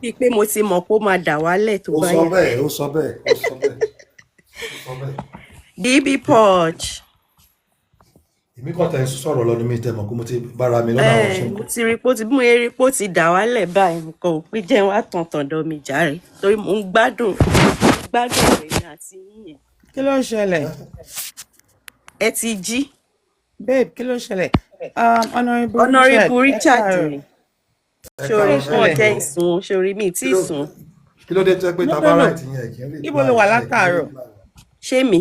bíi pé mo ti mọ̀ pé ó máa dà wálẹ̀ tó ó bá sọ yá. bẹ́ẹ̀ ó sọ bẹ́ẹ̀ ó sọ bẹ́ẹ̀ ó sọ bẹ́ẹ̀. DB Porch. èmi kàn tẹ̀ ń sọ̀rọ̀ lọ ní mi tẹ̀ mọ̀ pé mo ti bára mi lọ́nà àwọn ṣe ń Mo kọ́. ti rí pé ó ti mú eré pé ó ti dà wálẹ̀ báyìí nǹkan ò pé jẹ́ wá tàn tọ̀dọ̀ mi jàre torí mò ń gbádùn rẹ̀ ní àti yíyẹn. Kí ló ń ṣẹlẹ̀? Ẹ ti jí. Babe, kí ló ń ṣẹlẹ̀? Honourable Richard ni. ẹ Ṣorí káàárọ̀. fún ọ̀tẹ̀ ìsùn ṣorí mi tí ìsùn. kí ló dé tó yẹ pé No, tàbá no, no. ráìtì yẹn kì í rí Ibo ló wà látàárọ̀? Ṣé mi?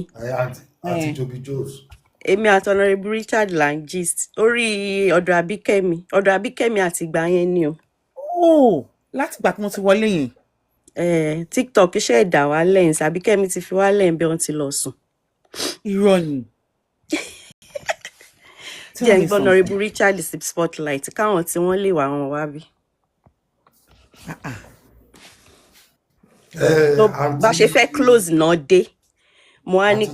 àti Joby Joes. Èmi àti Honourable Richard là ń gist orí ọ̀dọ̀ Àbíkẹ́mi àti ìgbà yẹn ni o. Oh, láti ìgbà tí mo ti wọlé yẹn. TikTok iṣẹ́ ìdà wá lẹ́yìn sí Àbíkẹ́mi ti fi wá lẹ́yìn bí wọ́n ti lọ sùn. Irọ́ ni. Jẹ́ ń gbọ́ Honourable Richard sí spotlight káwọn tí wọ́n lè wà wọn wá bí. Tó bá ṣe fẹ́ close náà dé mo á ní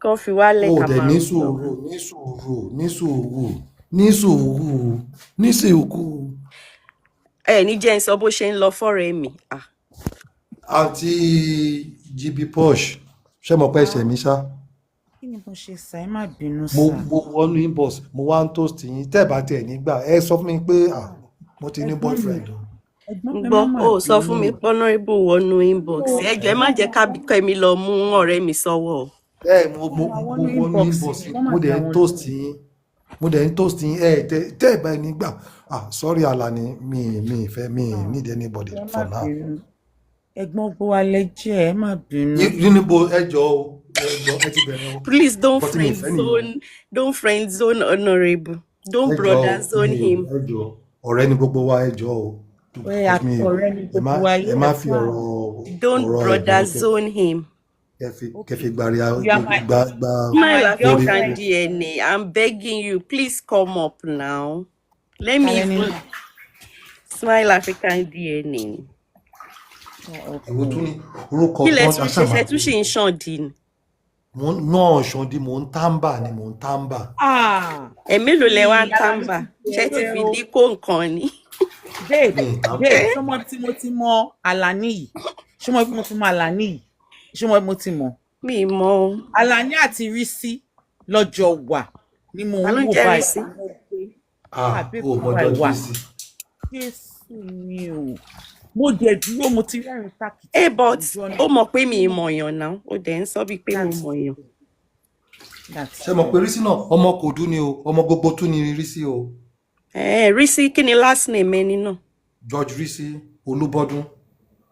kán fi wá lẹ́ka ó dẹ̀ máa ní ń sùúrù ní sùúrù ní sùúrù ní sùúrù ní sùúrù. ní jẹ́ ń sọ bó ṣe ń lọ fọ́rọ̀ mi. àti GB Porch ṣé mo pẹ́ ṣẹ̀ mí ṣá. Kí ni mo ṣe sá? Ẹ má bínú mo sá. wọnú inbox mo wá ń toast yín tẹ́ ẹ̀ bá tiẹ̀ nígbà ẹ sọ fún mi pé mo ti ní boyfriend o. Gbọ́ ó sọ fún mi pé Honourable wọnú inbox ẹjọ́ ẹ má jẹ́ kábíkẹ́mi lọ mú ọ̀rẹ́ mi sọ́wọ́ o. mo wọnú inbox mo dẹ̀ ń toast yín tẹ́ ẹ̀ bá nígbà sorry Alani mi ìfẹ́ mi need anybody for now. Ẹ̀gbọ́n gbọ́ wa lẹ́jẹ̀ ẹ má bínú. níbo ẹjọ́ o ẹ ti bẹ̀rẹ̀ o. Please don't friend zone Honourable. Don't brother zone him. ọ̀rẹ́ ni gbogbo wa ẹjọ́ o. Ọ̀rẹ́ ni gbogbo wa ẹ má fi ọ̀rọ̀ Don't brother zone him. kẹfì gbàrí Smile African DNA, I'm begging you, please come up now. Let me even Smile African DNA. ìwò tún ní orúkọ Kí lẹ tún ṣe tún ṣe ń ṣàn dín ní. náà ṣan di mò ń tàǹbà ni mò ń tàǹbà. Mélòó lẹ wá ń tàǹbà ṣé ti fi dí kó nǹkan ni. Babe, ṣọmọ tí mo ti mọ Alani yìí ṣọmọ tí mo ti mọ Alani yìí ṣọmọ mo ti mọ. Mi mọ. Alani àti Risi lọ́jọ́ wà ni mo ń wò báyìí. o mọjọ Risi. Jésù mi o. Mo dẹ̀ dúró mo ti rẹ́rìn tákì. But ó mọ̀ pé mi mọ̀yàn náà ó dẹ̀ ń sọ bíi pé mo mọ̀yàn. ṣé mo pe Risi náà ọmọ kò dún ni o ọmọ gbogbo tún ni Risi o. Risi kí ni last name ẹni náà? George Risi Olúbọdún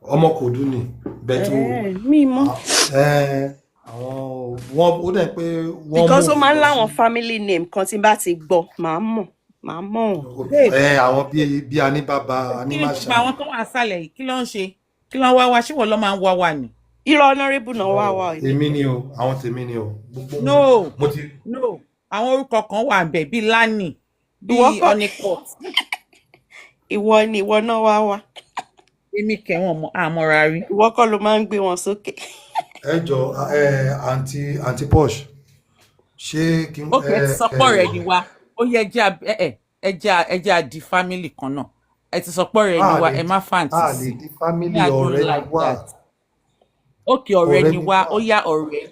ọmọ kò dún ni bẹ́ẹ̀ tó. Mi mọ̀. àwọn wọn ó dẹ̀ pé wọ́n. Because ó máa ń láwọn family name kan tí bá ti gbọ́ màá mọ̀. àwọn bí a ní bàbá a ní máa ṣe. Àwọn tó wà sálẹ̀ yìí kí ló ń ṣe kí ló ń wá wa ṣé wọ́n lọ máa ń wá wa ni. Irọ́ Honourable náà wá wa. Èmi ni o àwọn tèmi ni o. No àwọn orúkọ kan wà bẹ́ẹ̀ bíi Lani bíi Honeypot. Ìwọ náà wá wa. Èmi kẹwọn mọ àmọra rí. Ìwọ kọ́ ló máa ń gbé wọn sókè. ẹ jọ àǹtí Porch ṣé kí n. Ok sọpọ rẹ ni wa ó yẹ ẹjẹ àdì family kan náà ẹ ti sọpọ rẹ ni wa ẹ má fàǹtì sí. lè di family ọ̀rẹ́ ni wa. Ok ọ̀rẹ́ ni wa ó yá ọ̀rẹ́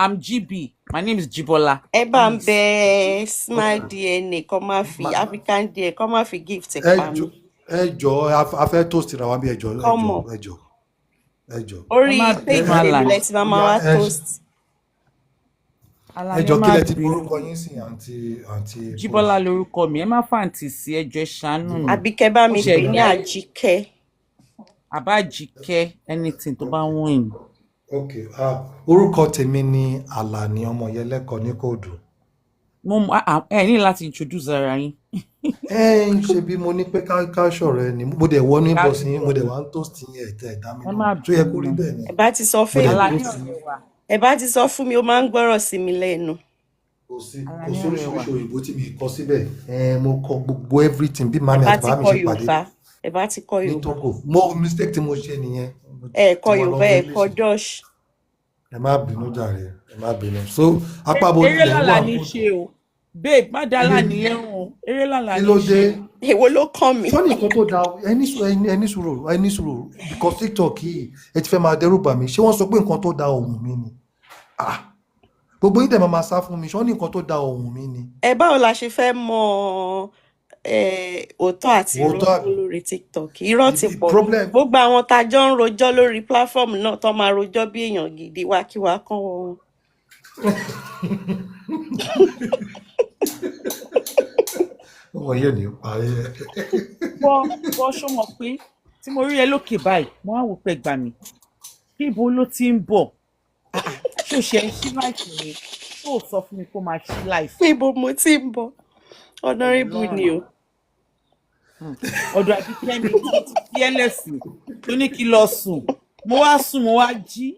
I'm GB my name is Jibola. Ẹ bá ń bẹ Smile DNA kọ́ máa fi African DNA kọ́ máa fi gift pa mi. ẹ jọ a fẹ́ toast ra wa bí ẹ jọ. Orí page ìbílẹ̀ tí màmá wa toast. ẹ jọ kí lẹ ti orúkọ yín sí àǹtí. Jibola lórúkọ mi ẹ má fàǹtì sí ẹjọ ṣàánú mi. Àbíkẹ́ bá mi pè ní Àjíkẹ́. Àbájíkẹ́ anything tó bá wọ́n yìí. Ok orúkọ tèmi ni Àlàní ọmọ Yẹlẹ́kọ ní Kòòdù. Ẹ ní láti introduce ara yín. ń ṣe bí mo ní pé ká ṣọ̀rẹ́ ni mo dẹ̀ wọnú ìbọ̀sí yín mo dẹ̀ wá ń toast yín ẹ̀dá mi náà tó yẹ kó rí bẹ́ẹ̀ ni. Ẹ bá ti sọ fún mi ó máa ń gbọ́rọ̀ sí mi lẹ́nu. kò sí oríṣiríṣi òyìnbó tí mi kọ síbẹ̀ mo kọ gbogbo everything bí mami àti bàbá mi ṣe pàdé. Ẹ bá ti kọ Yorùbá. mo mistake tí mo ṣe nìyẹn. Ẹ kọ Yorùbá ẹ kọ Dutch. Ẹ má bínú jàre ẹ má bínú so apá bo eré lálá ní ṣe o babe má dá láàní lẹ́rùn o eré lálá kí ní ló í dé ṣe. Èwo ló kàn mí? sọ́ni nǹkan tó da ẹni sùúrù because TikTok yìí ẹ ti fẹ́ máa dẹ́rù bà mí ṣé wọ́n sọ pé nǹkan tó da ohùn mi ni gbogbo yín dẹ̀ máa sá fún mi sọ́ni nǹkan tó da ohùn mi ni. Ẹ báwo la ṣe fẹ́ mọ òótọ́ àti irọ́ lórí TikTok? Irọ́ ti pọ̀ jù. Gbogbo àwọn tá a jọ ń rojọ́ lórí platform náà tó máa rojọ́ bí èèyàn gidi wá kí wá kán wọn. Wọ́n yẹ̀ ní parí ẹ̀. Bọ́ ṣó mọ̀ pé tí mo rí ẹ lókè báyìí mo á wò pé gbà mí níbo ló ti ń bọ̀ ṣó ṣe ń ṣí láìpẹ́ mi tó sọ fún mi kó máa ṣí láìpẹ́. Níbo mo ti ń bọ̀ honorable ni o. Ọ̀dọ̀ Àbíkẹ́mi tó ti fi ẹlẹ́sìn tó ní kí lọ sùn mo wá sùn mo wá jí.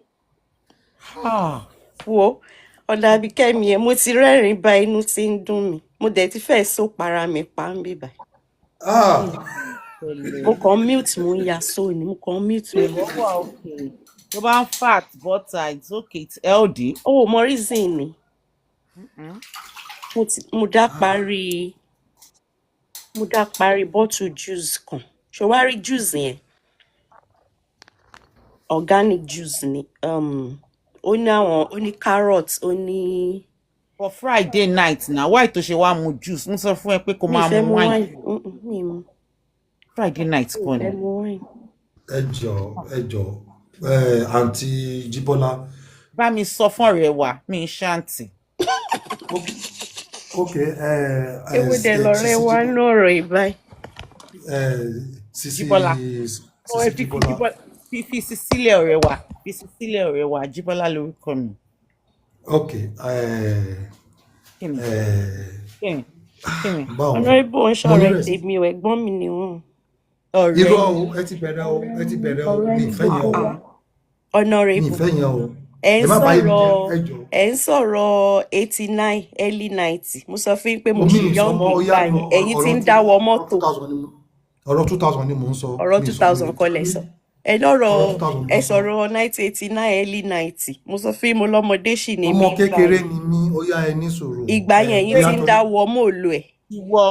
Wo ọ̀dọ̀ Àbíkẹ́mi yẹn mo ti rẹ́rìn-ín bá inú ti ń dùn mí mo dẹ̀ ti fẹ́ so para mi pa ń bíbá. Mo kàn mute mo ń ya so ni mo kàn mute mo. Tó bá ń fat butter it's okay it's healthy. Oh mo reason ni. Mo dá parí bottle juice kan ṣé wàá rí juice yẹn organic juice ni ó ní carrot ó ní. For Friday night na why tó ṣe wá mu juice mo sọ fún ẹ pé kó máa mu wine. Friday night kọ́ ni. ẹ jọ̀ọ́ àǹtí Jíbọ́lá. Bá mi sọ fún ọ̀rẹ́ wa mi ń ṣáǹtì. Ewu dẹ̀ lọ́rẹ́ wa ní ọ̀rọ̀ ìbáyìí. Jíbọ́lá fi sílẹ̀ ọ̀rẹ́ wa Jíbọ́lá lórúkọ mi. Ọ̀nà ìbò ń ṣọ̀rẹ́ tèmi o ẹ̀gbọ́n mi ni wọ́n. Irọ́ o ẹ ti bẹ̀rẹ̀ o mi ìfẹ́ yẹn o. Ọ̀nà ìbò mi ìfẹ́ yẹn o. Ẹ ń sọ̀rọ̀ 89 early 90 mo sọ fún yín pé mo ṣì young nígbà yẹn ẹ̀yin tí ń dáwọ́ mọ́tò. Ọ̀rọ̀ 2000 ni mò ń sọ. Ọ̀rọ̀ 2000 kọ́ lẹ sọ. Ẹ sọ̀rọ̀ 1989 early 90 mo sọ fún yín mo lọ́mọdé ṣì ní mi. Ọmọ kékeré ni mí ó yá ẹ ní sùúrù. Ìgbà yẹn ẹ̀yin tí ń dáwọ́ mọ́ òlu ẹ̀. Ìwọ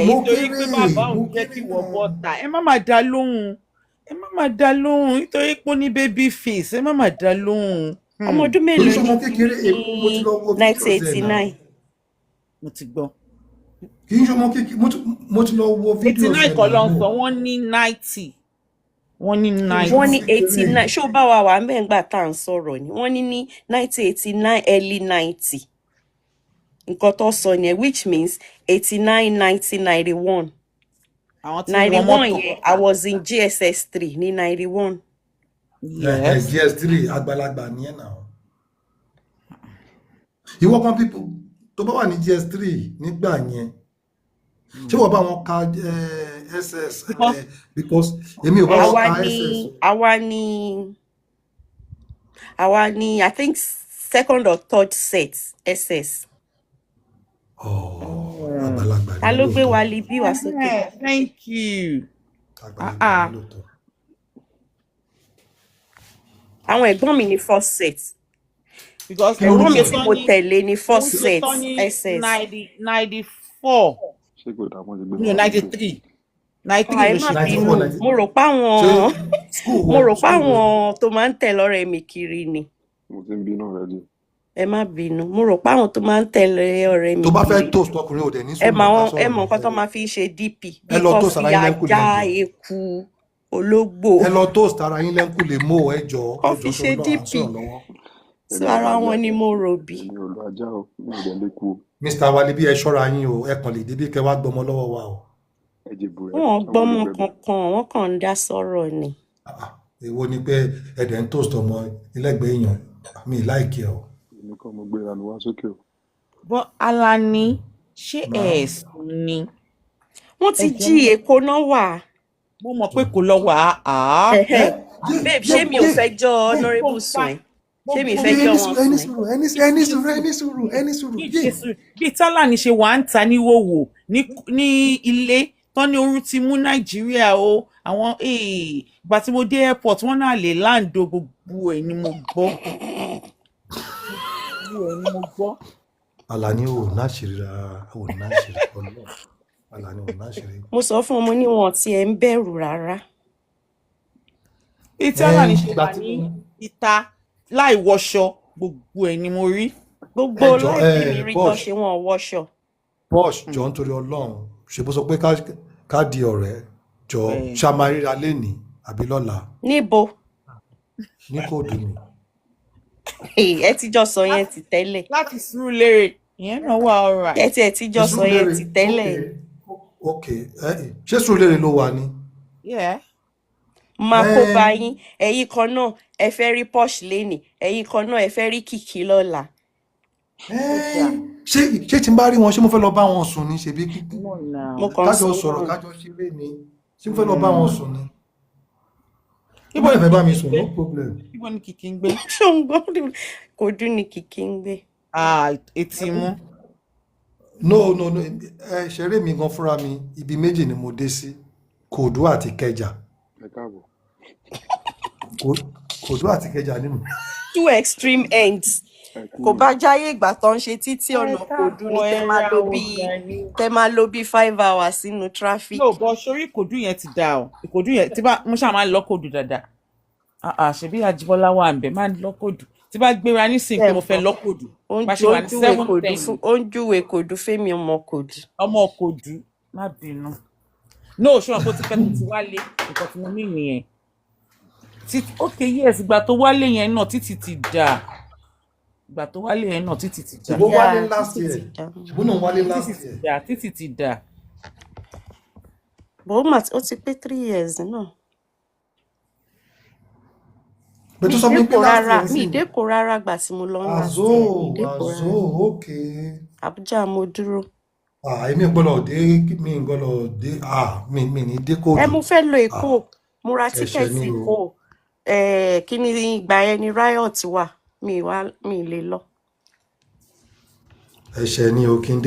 nítorí pé bàbá òun jẹ́ kí wọ́n bọ́ta ẹ má máa dá lóhùn nítorí pé ó ní baby face ẹ má máa dá lóhùn. Ọmọ ọdún mélòó ni 1989. Mo ti gbọ́. Kì í ṣe ọmọ kékeré mo ti lọ wo fídíò. 89 kọ́ ló ń sọ wọ́n ní 90. Wọ́n ní 89 ṣé ó bá wa wà mẹ́ngbà tá à ń sọ̀rọ̀ ni wọ́n ní 1989 early 90 nǹkan tó sọ yẹn which means 89 90 91. 91 yẹn I was in GSS 3 ní 91. Yes. GS3 àgbàlagbà ni ẹ náà. Ìwọ kan people tó bá wà ní GS3 nígbà yẹn ṣé wọ́n bá wọn ka SS because èmi ò bá wọn ka SS. Àwa ni I think second or third set SS. Àgbàlagbà. Ta ló gbé wa lè bí wa sókè? Thank you. Àwọn ẹ̀gbọ́n mi ní first set. Because ẹ̀gbọ́n mi tí mo tẹ̀lé ní first set SS. 94. No, 93. 93. Mo rò pé àwọn tó máa ń tẹ̀lé ọ̀rẹ́ mi kiri ni. Mo ti ń bínú rẹ dé. Ẹ má bínú mo rò pé àwọn tó máa ń tẹ̀lé ọ̀rẹ́ mi. Tó bá fẹ́ toast ọkùnrin ò dẹ̀ ní sùúrù. Ẹ mọ nǹkan tó máa fi ṣe DP. Ẹ lọ toast ara yín lẹ́kùn lè ajá eku ológbò. Ẹ lọ toast ara yín lẹ́kùn lè mú ẹjọ́. Kọ́ fi ṣe DP. Sí ara wọn ni mo rò bí. Mi ò lọ ajá o, mi ò dẹ̀ lè kú o. Mr. Walibi ẹ ṣọ́ra yín o, ẹ kàn lè débi kẹ wá gbọmọ lọ́wọ́ wa o. Wọ́n gbọ́mọ kankan, wọ́n kàn ń dá sọ̀rọ̀ ni. Èwo ni pé ẹ̀dẹ̀ ń toast ọmọ ilẹ̀gbẹ́ èèyàn mi láìkí ẹ o. Èmi kàn mo gbéra mi wá sókè o. Bọ́ Alani ṣé ẹ̀sùn ni? Wọ́n ti jí Èkó náà wà. Mo mọ̀ pé kò lọ wà á. Babe ṣé mi ò fẹ́ jọ honourable sùn ẹ̀? Ṣé mi fẹ́ jọ wọn sùn? Ẹni sùúrù. Bí Tálàní ṣe wà ń ta ní wòwò ní ilé tán ní ooru ti mú Nàìjíríà o àwọn ìgbà tí mo dé airport wọ́n náà lè láǹdó gbogbo ẹ̀ ni mo gbọ́. Àlàní ò náṣìírí rárá, ò náṣìírí Ọlọ́run. Àlàní ò náṣìírí. mo sọ fún ọmọ ní wọn tí ẹ ń bẹ̀rù rárá. bí tí Àlàní ṣe ìgbà wà tí ní mo ìta láì wọṣọ gbogbo ẹ̀ ni mo rí. gbogbo ẹjọ láìpẹ́ mi rí tán Posh ṣe wọn wọṣọ. Posh jọ nítorí Ọlọ́run ṣe bó sọ pé ká di ọ̀rẹ́ jọ Bẹ́ẹ̀. ṣàmáríra lénìí àbí lọ́la níbo ní kò dùn mí. ẹ ti jọ sọ yẹn ti tẹ́lẹ̀. láti Sùúrùlérè ìyẹn náà wà alright. ẹ ti ẹ ti jọ sọ yẹn ti tẹ́lẹ̀. ok ṣé Sùúrùlérè ló wà ní. Yeah. máa kó bá yín ẹ̀yin kan náà ẹ fẹ́ rí Posh lénìí ẹ̀yin kan náà ẹ fẹ́ rí Kìkì lọ́la. ṣé tí n bá rí wọn ṣé mo fẹ́ lọ bá wọn sùn ní ṣebí No, now. mo kàn kájọ sọ sọ̀rọ̀ fún un. kájọ ṣeré ni ṣé mo fẹ́ lọ bá wọn sùn ni. Ibo Ibo ni ìfẹ́ bá mi Kìkì sùn ń no gbé? problem. Ibo ni Kìkì ń gbé? ṣùgbọ́n kò dún ní Kìkì ń gbé. Etí mú. no ṣeré mi gan fúnra mi ibi méjì ni mo dé sí Kòdú àti Kẹjà. Ẹ káàbọ̀. Kòdú àti Kẹjà ni mo. two extreme ends kò bá jáyé ìgbà tó ń ṣe títí ọ̀nà Kòdú ni tẹ máa lo bí 5 hours sínú traffic. No, bọ́ sórí Ìkòdú yẹn ti dà ọ́. Ìkòdú yẹn tí bá mo ṣáà máa ń lọ Kòdú dáadáa. Ṣebí Ajíbọ́lá wà ń bẹ̀ máa ń lọ Kòdú. Tí bá gbéra nísìnyí pé mo fẹ́ lọ Kòdú. Bá ṣe wà ní 7:10. ó ń júwe Kòdú fẹ́mi ọmọ Kòdú. Ọmọ Kòdú má bínú. No, ṣé wọn kó ti pẹ́ tó ti wálé nǹkan tí mo ní nìyẹn. Yes, ìgbà tó wálé yẹn náà títì ti dà. Ìgbà tó wálé yẹn náà títì ti dà. ṣùgbọ́n wálé Yeah, last títì year ti dà. ṣùgbọ́n náà wálé last Títì ti year. dà, títì ti dà. bó ó ti pé 3 years náà. bẹ́ẹ̀ tó mi sọ pé ìdẹ́kọ̀ last rárá year mi sí. ìdẹ́kọ̀ rárá gbà tí mo lọ ńlá Àzó mi ìdẹ́kọ̀ àzó rárá. okay. Àbújá mo dúró. Èmi gbọ́dọ̀ dé mi ní dé Kòdú. mo fẹ́ lọ Èkó mo ra ẹ̀ṣẹ̀ tíkẹ́ẹ̀tì ni o. Èkó kí ni ìgbà yẹn ni riot wà mi lè lọ. ẹ̀ṣẹ̀ ni o kí n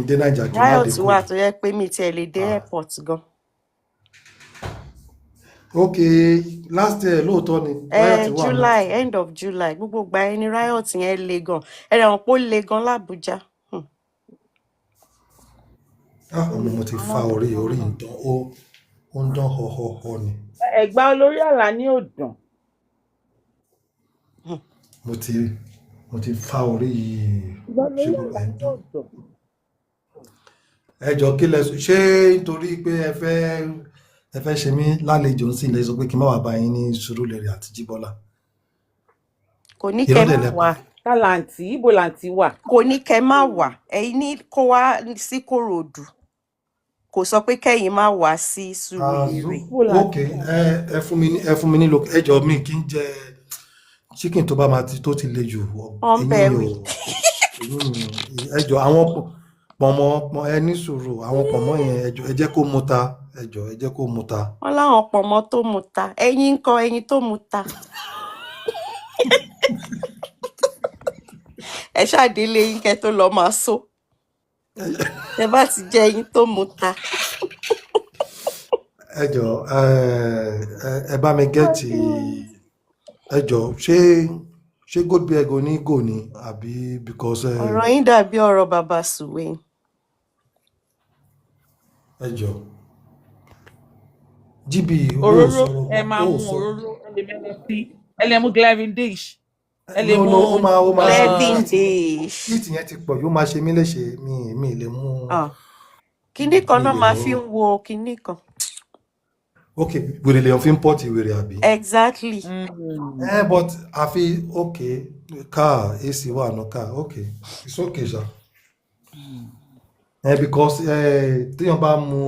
dé Naija kí n má dé riot wà Kòdú. tó yẹ pé mi tiẹ̀ lè dé airport gan. ok last year lóòótọ́ ni riot wà July end of July gbogbo ìgbà yẹn ni riot yẹn le gan ẹ̀rẹ̀ wọn pé ó le gan l'Abuja. ọmọ mo ti fa orí ìdán ó ń dán họhọhọ ni Ẹ̀gbá olórí Àlàní ò dùn. mo ti fa orí yìí Ẹ̀gbá ṣé olórí kò ẹ̀ ń Àlàní ò dán. dùn. ẹ jọ kí lẹ ṣé nítorí pé ẹ fẹ́ ṣe mí lálejò ń sìn lẹ sọ pé kí n má wàá bá yín ní Sùúrùlérè àti Jíbọ́lá. kò ní irọ́ kẹ́ dẹ̀ má lẹ́pa. wá Tálàǹtì, ibo làǹtì wà? kò ní kẹ́ má wá ẹ̀yin ní kó wá sí Kòròdú kò sọ pé kẹ́yìn má wá sí Sùúrùlérè. ok ẹ fún mi ní ẹ jọ mi kí n jẹ chicken tó bá máa tó ti le jù Unburied. ẹ jọ àwọn pọ̀nmọ́ ẹ ní sùúrù àwọn pọ̀nmọ́ yẹn ẹ jẹ́ kó mu ta ẹ jẹ́ kó mu ta. wọn láwọn pọ̀nmọ́ tó mu ta ẹ̀yin ń kọ ẹyin tó mu ta. ẹ ṣàdélé yín kẹ́ tó lọ máa so ẹ bá ti jẹ ẹyin tó mu ta. ẹ jọ ẹ bá mi gẹ́ẹ̀tì ẹ jọ ṣé Goldberg onígò ni àbí because ọ̀rọ̀ yín dàbí ọ̀rọ̀ bàbá Sùwé. ẹ jọ GB Òróró ẹ máa mú òróró ẹ lè mú Glavin Dish. Ẹ lè mú ó máa Glavin Dish. heat yẹn ti pọ̀ yóò máa ṣe mí léṣe mi lè mú. kinní kan mi náà lè máa mú. fi ń wo kinní kan. ok wèrè lèèyàn fi ń pọ́ọ̀tì wèrè àbí. exactly. But àfi ok car AC wà nù car ok it's ok ṣá. Because téèyàn bá mu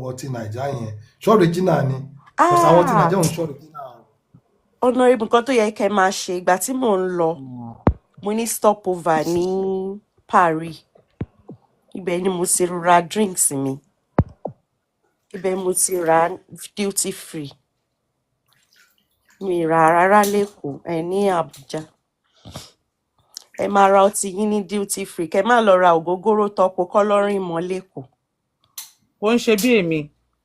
ọtí Naija yẹn ṣọ́ original ni because àwọn ọtí Naija ò ń ṣọ́ original. ọ̀nà ibi nǹkan tó yẹ kẹ́ máa ṣe ìgbà tí mò ń lọ mo ní stopover ní Paris ibẹ̀ ni mo ti ra drinks mi ibẹ̀ mo ti ra duty free mi ra rárá lẹ́kọ̀ọ́ ẹ ní Àbújá ẹ máa ra ọtí yín ní duty free kẹ́ má lọ ra ògógóró tọpo kọ́lọ́rìn mọ́ lẹ́kọ̀ọ́. Kò ń ṣe bí èmi.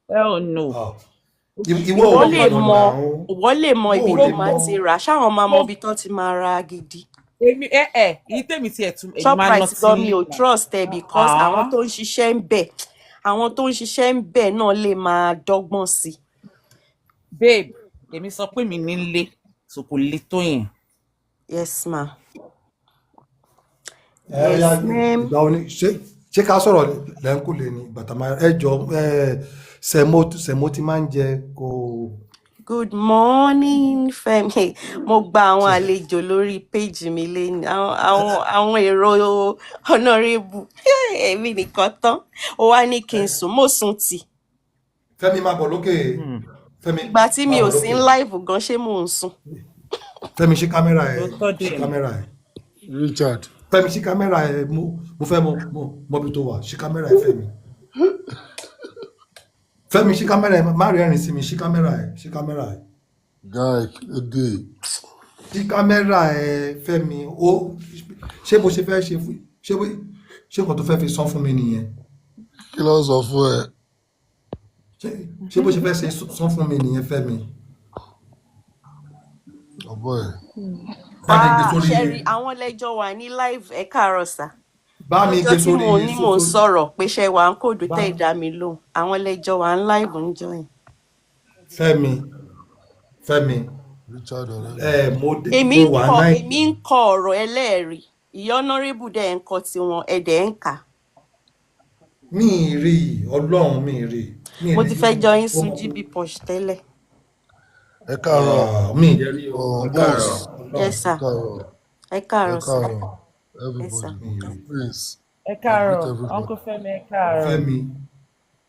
Hell no. Ìwọ ìwọ lè mọ ibi tó máa ti rà ṣáwọn máa mọ ibi tó ti máa ra gidi. èmi èyí tèmi ti ẹ̀tún èmi máa ń lọ Shoprite sí gan mi ilé ò trust ẹ because àwọn tó ń ṣiṣẹ́ ń bẹ̀ àwọn tó ń ṣiṣẹ́ ń bẹ̀ náà lè máa dọ́gbọ́n sí i. babe èmi sọ pé mi nílé so kò le tó yẹn. Yes ma. ya Yes ma'am. ìgbà wo ni ṣé ká sọ̀rọ̀ lẹ́ńkùlé ni bàtà máa ẹ jọ sẹ̀mó ti máa ń jẹ kó. Good morning Fẹ́mi. Mo gba àwọn àlejò lórí péjì mi lẹ́nu àwọn èrò honorable èmi nìkan tán ó wá ní kí n sùn mo sùn tì. Fẹ́mi máa bọ̀ lókè. Fẹ́mi Ìgbà tí mi ò sí ń live gan ṣé mò ń sùn. Fẹ́mi ṣí kámẹ́rà ẹ̀ ṣí kámẹ́rà ẹ̀. Richard. Fẹ́mi ṣí kámẹ́rà ẹ̀ mo fẹ́ mọ bí tó wà ṣí kámẹ́rà ẹ̀ Fẹ́mi. Fẹ́mi ṣí kámẹ́rà ẹ̀ má rẹ́rìn sí mi ṣí kámẹ́rà ẹ̀ ṣí kámẹ́rà ẹ̀. Guy, Ede. Ṣí kámẹ́rà ẹ̀ Fẹ́mi ó ṣé bó ṣe fẹ́ ṣe fún ṣé nǹkan tó fẹ́ fi sán fún mi nìyẹn. Kí ló sọ fún ẹ? Ṣé bó ṣe fẹ́ ṣe sán fún mi nìyẹn Fẹ́mi. Ọ̀bọ ẹ̀. Ṣẹ́rí àwọn lẹ́jọ́ wà ní live ẹ káàárọ̀ sà. Bá mi gbé sórí ọjọ́ tí mo ń sọ̀rọ̀ pé ṣe wà ń kóòdù tẹ́ ìdá mi lóhùn àwọn lẹ́jọ́ wà ń live ń join. Fẹ́mi Richard ọ̀rẹ́. Èmi ń kọ ọ̀rọ̀ ẹlẹ́ẹ̀rí ìyọ́nọ́rẹ́bù dẹ̀ ń kọ tiwọn ẹ̀dẹ̀ ń kà. Mi rí Ọlọ́run mi rí. Mo ti fẹ́ jọ yín sùn GB Posh tẹ́lẹ̀. Ẹ káàárọ̀. Mi boss. Yes sir. Ẹ káàárọ̀ sir. Everybody. Prince. Ẹ káàárọ̀ Uncle Fẹ́mi ẹ káàárọ̀. Fẹ́mi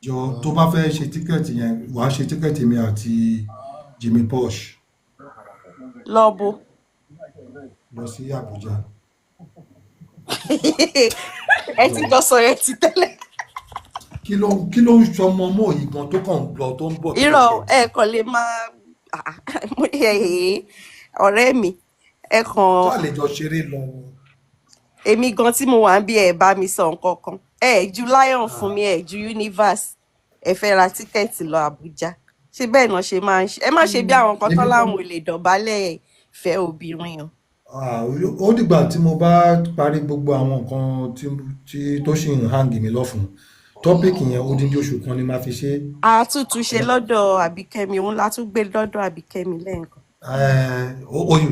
jọ tó bá fẹ́ ṣe tíkẹ́ẹ̀tì yẹn wàá ṣe tíkẹ́ẹ̀tì mi àti Jimmy Posh. Lọ́bù. Lọ sí Àbújá. Ẹ ti jọ sọ ẹ ti tẹ́lẹ̀. Kí ló ń sọmọ mọ́ yìí gan tó kàn ń lọ tó ń bọ̀. Irọ́ ẹ kàn lè máa ọ̀rẹ́ mi ẹ kàn. Tó àlejò ṣeré lọ. Èmi gan tí mo wà ń bí ẹ bá mi sọ nǹkan kan ẹ ju Lion fún mi ẹ ju Universe ẹ fẹ́ ra tíkẹ́ẹ̀tì lọ Àbújá ṣé bẹ́ẹ̀ náà ṣe máa ń ṣe ẹ má ṣe bí àwọn kan tán láwọn ò lè dọ̀bálẹ̀ fẹ́ obìnrin o. Ó dìgbà tí mo bá parí gbogbo àwọn nǹkan tó ṣì ń hang mi lọ́fun tọ́pìkì yẹn odindi oṣù kan ni máa fi ṣe. Àtúntò ṣe lọ́dọ̀ Àbíkẹ́mi òun la tún gbé lọ́dọ̀ Àbíkẹ́mi lẹ́ẹ̀kan.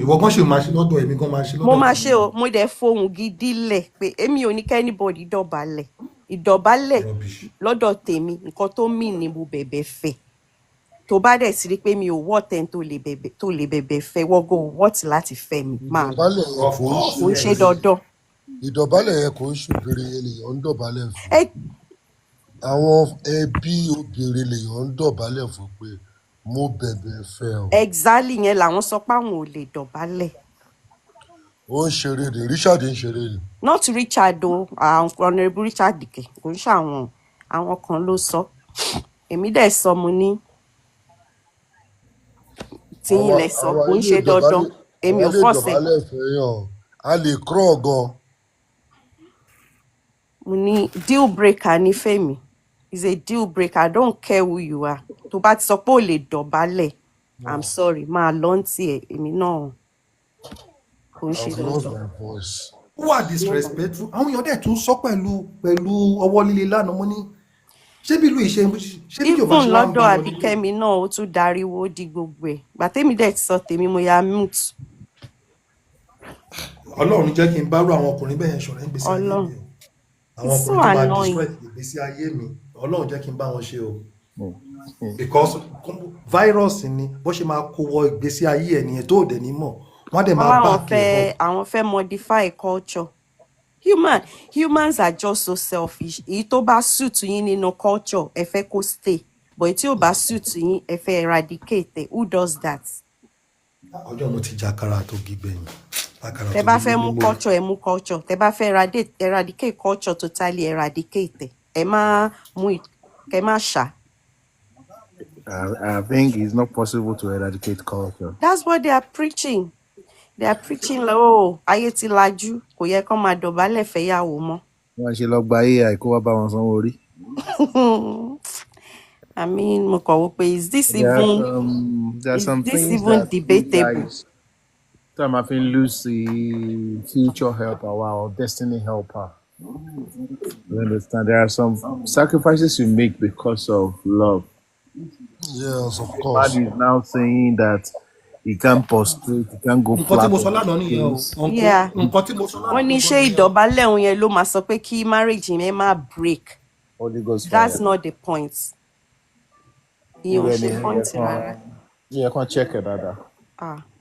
Ìwọ gan ṣe máa ṣe lọ́dọ̀ èmi gan máa ṣe lọ́dọ̀. Mo máa ṣe o mo dẹ̀ fohùn gidi lẹ̀ pé èmi ò ní kẹ́nìbọ̀dì dọ̀bálẹ̀ ìdọ̀bálẹ̀ lọ́dọ̀ tèmi nǹkan tó mì ní mo bẹ̀bẹ̀ fẹ́ tó bá dẹ̀ sí rí pé mi ò wọ́ọ̀tẹ̀ tó lè bẹ̀bẹ̀ fẹ́ wọ́gọ́ wọ́ọ̀tì láti fẹ́ mi máa lọ kò ń ṣe dandan. Ìdọ̀bálẹ̀ yẹn kò ń ṣòbìnrin ènìyàn ń dọ̀bálẹ̀ fún. Àwọn ẹbí obìnrin lèèyàn ń dọ̀bálẹ̀ fún pé mo bẹ̀bẹ̀ fẹ́ o. Exactly yẹn làwọn sọ pé àwọn ò lè dọ̀bálẹ̀. Ó ń ṣeré ni Richard ń ṣeré ni. Not Richard o àwọn Honorable Richard kẹ kò ń ṣàwọn àwọn kan ló sọ èmi dẹ̀ sọ mo ní tí ilẹ̀ sọ kò ń ṣe dandan èmi ò fọ́ọ̀sẹ̀. A lè crawl gan. Mo ní deal breaker ní Fẹ́mi is a deal breaker I don't care who you are tó bá ti sọ pé ò lè dọ̀bálẹ̀ I'm sorry máa lọ ti ẹ̀ èmi náà kò ń ṣe dandan. Who are disrespectful àwọn èèyàn dẹ̀ tún sọ pẹ̀lú ọwọ́ líle lánàá mo ní ṣé bí ìlú ìṣe ṣé bí Yorùbá ṣe even lọ́dọ̀ Àbíkẹ́mi náà ó tún dariwo ó di gbogbo ẹ̀ gbàtẹ́mi dẹ̀ ti sọ tèmi mo ya mute. Ọlọ́run jẹ́ kí n bá rú àwọn ọkùnrin bẹ́ẹ̀ ṣọ̀rẹ́ ìgbésí ayé mi o àwọn ọkùnrin tó bá destroy ìgbésí ayé mi Ọlọ́run jẹ́ kí n bá wọn ṣe o because virus ni bó ṣe máa kó wọ ìgbésí ayé ẹ̀ nìyẹn tó dẹ̀ ní mọ̀ wọ́n dẹ̀ máa bá kí àwọn fẹ́ modify culture humans are just so selfish èyí tó bá suit yín nínú culture ẹ fẹ́ kó stay but èyí tí ò bá suit yín ẹ fẹ́ eradicate who does that. Ọjọ́ mo ti jàkàrà tó gbígbẹ̀yìn. Tẹ́ bá fẹ́ mú culture ẹ mú culture tẹ́ bá fẹ́ eradicate culture totally eradicate ẹ má mú ẹ má ṣá. I think it's not possible to eradicate culture. That's what they are preaching. They are preaching like oh ayé ti lajú kò yẹ kó máa dọ̀bálẹ̀ fẹ́yàwó mọ́. Wọ́n ṣe lọ gba AI kó wá bá wọn sanwó orí. I mean mo kàn wò pé is this even debatable? Time I feel lose the future helper or destiny helper. You understand? There are some sacrifices you make because of love. Yes, of Man course. is now saying that he can't prostrate, he can't go nǹkan tí flat mo sọ on lánàá his nìyẹn o face. ọ̀nkú Yeah. nǹkan tí mo sọ Wọ́n lánàá ní gangan ṣé nìyẹn o. ìdọ̀bálẹ̀ òun yẹn ló máa sọ pé kí marriage yẹn má break. Holy Ghost That's fire. not the point. Ìyẹn ò ṣe point rárá. You can't check it, Dada.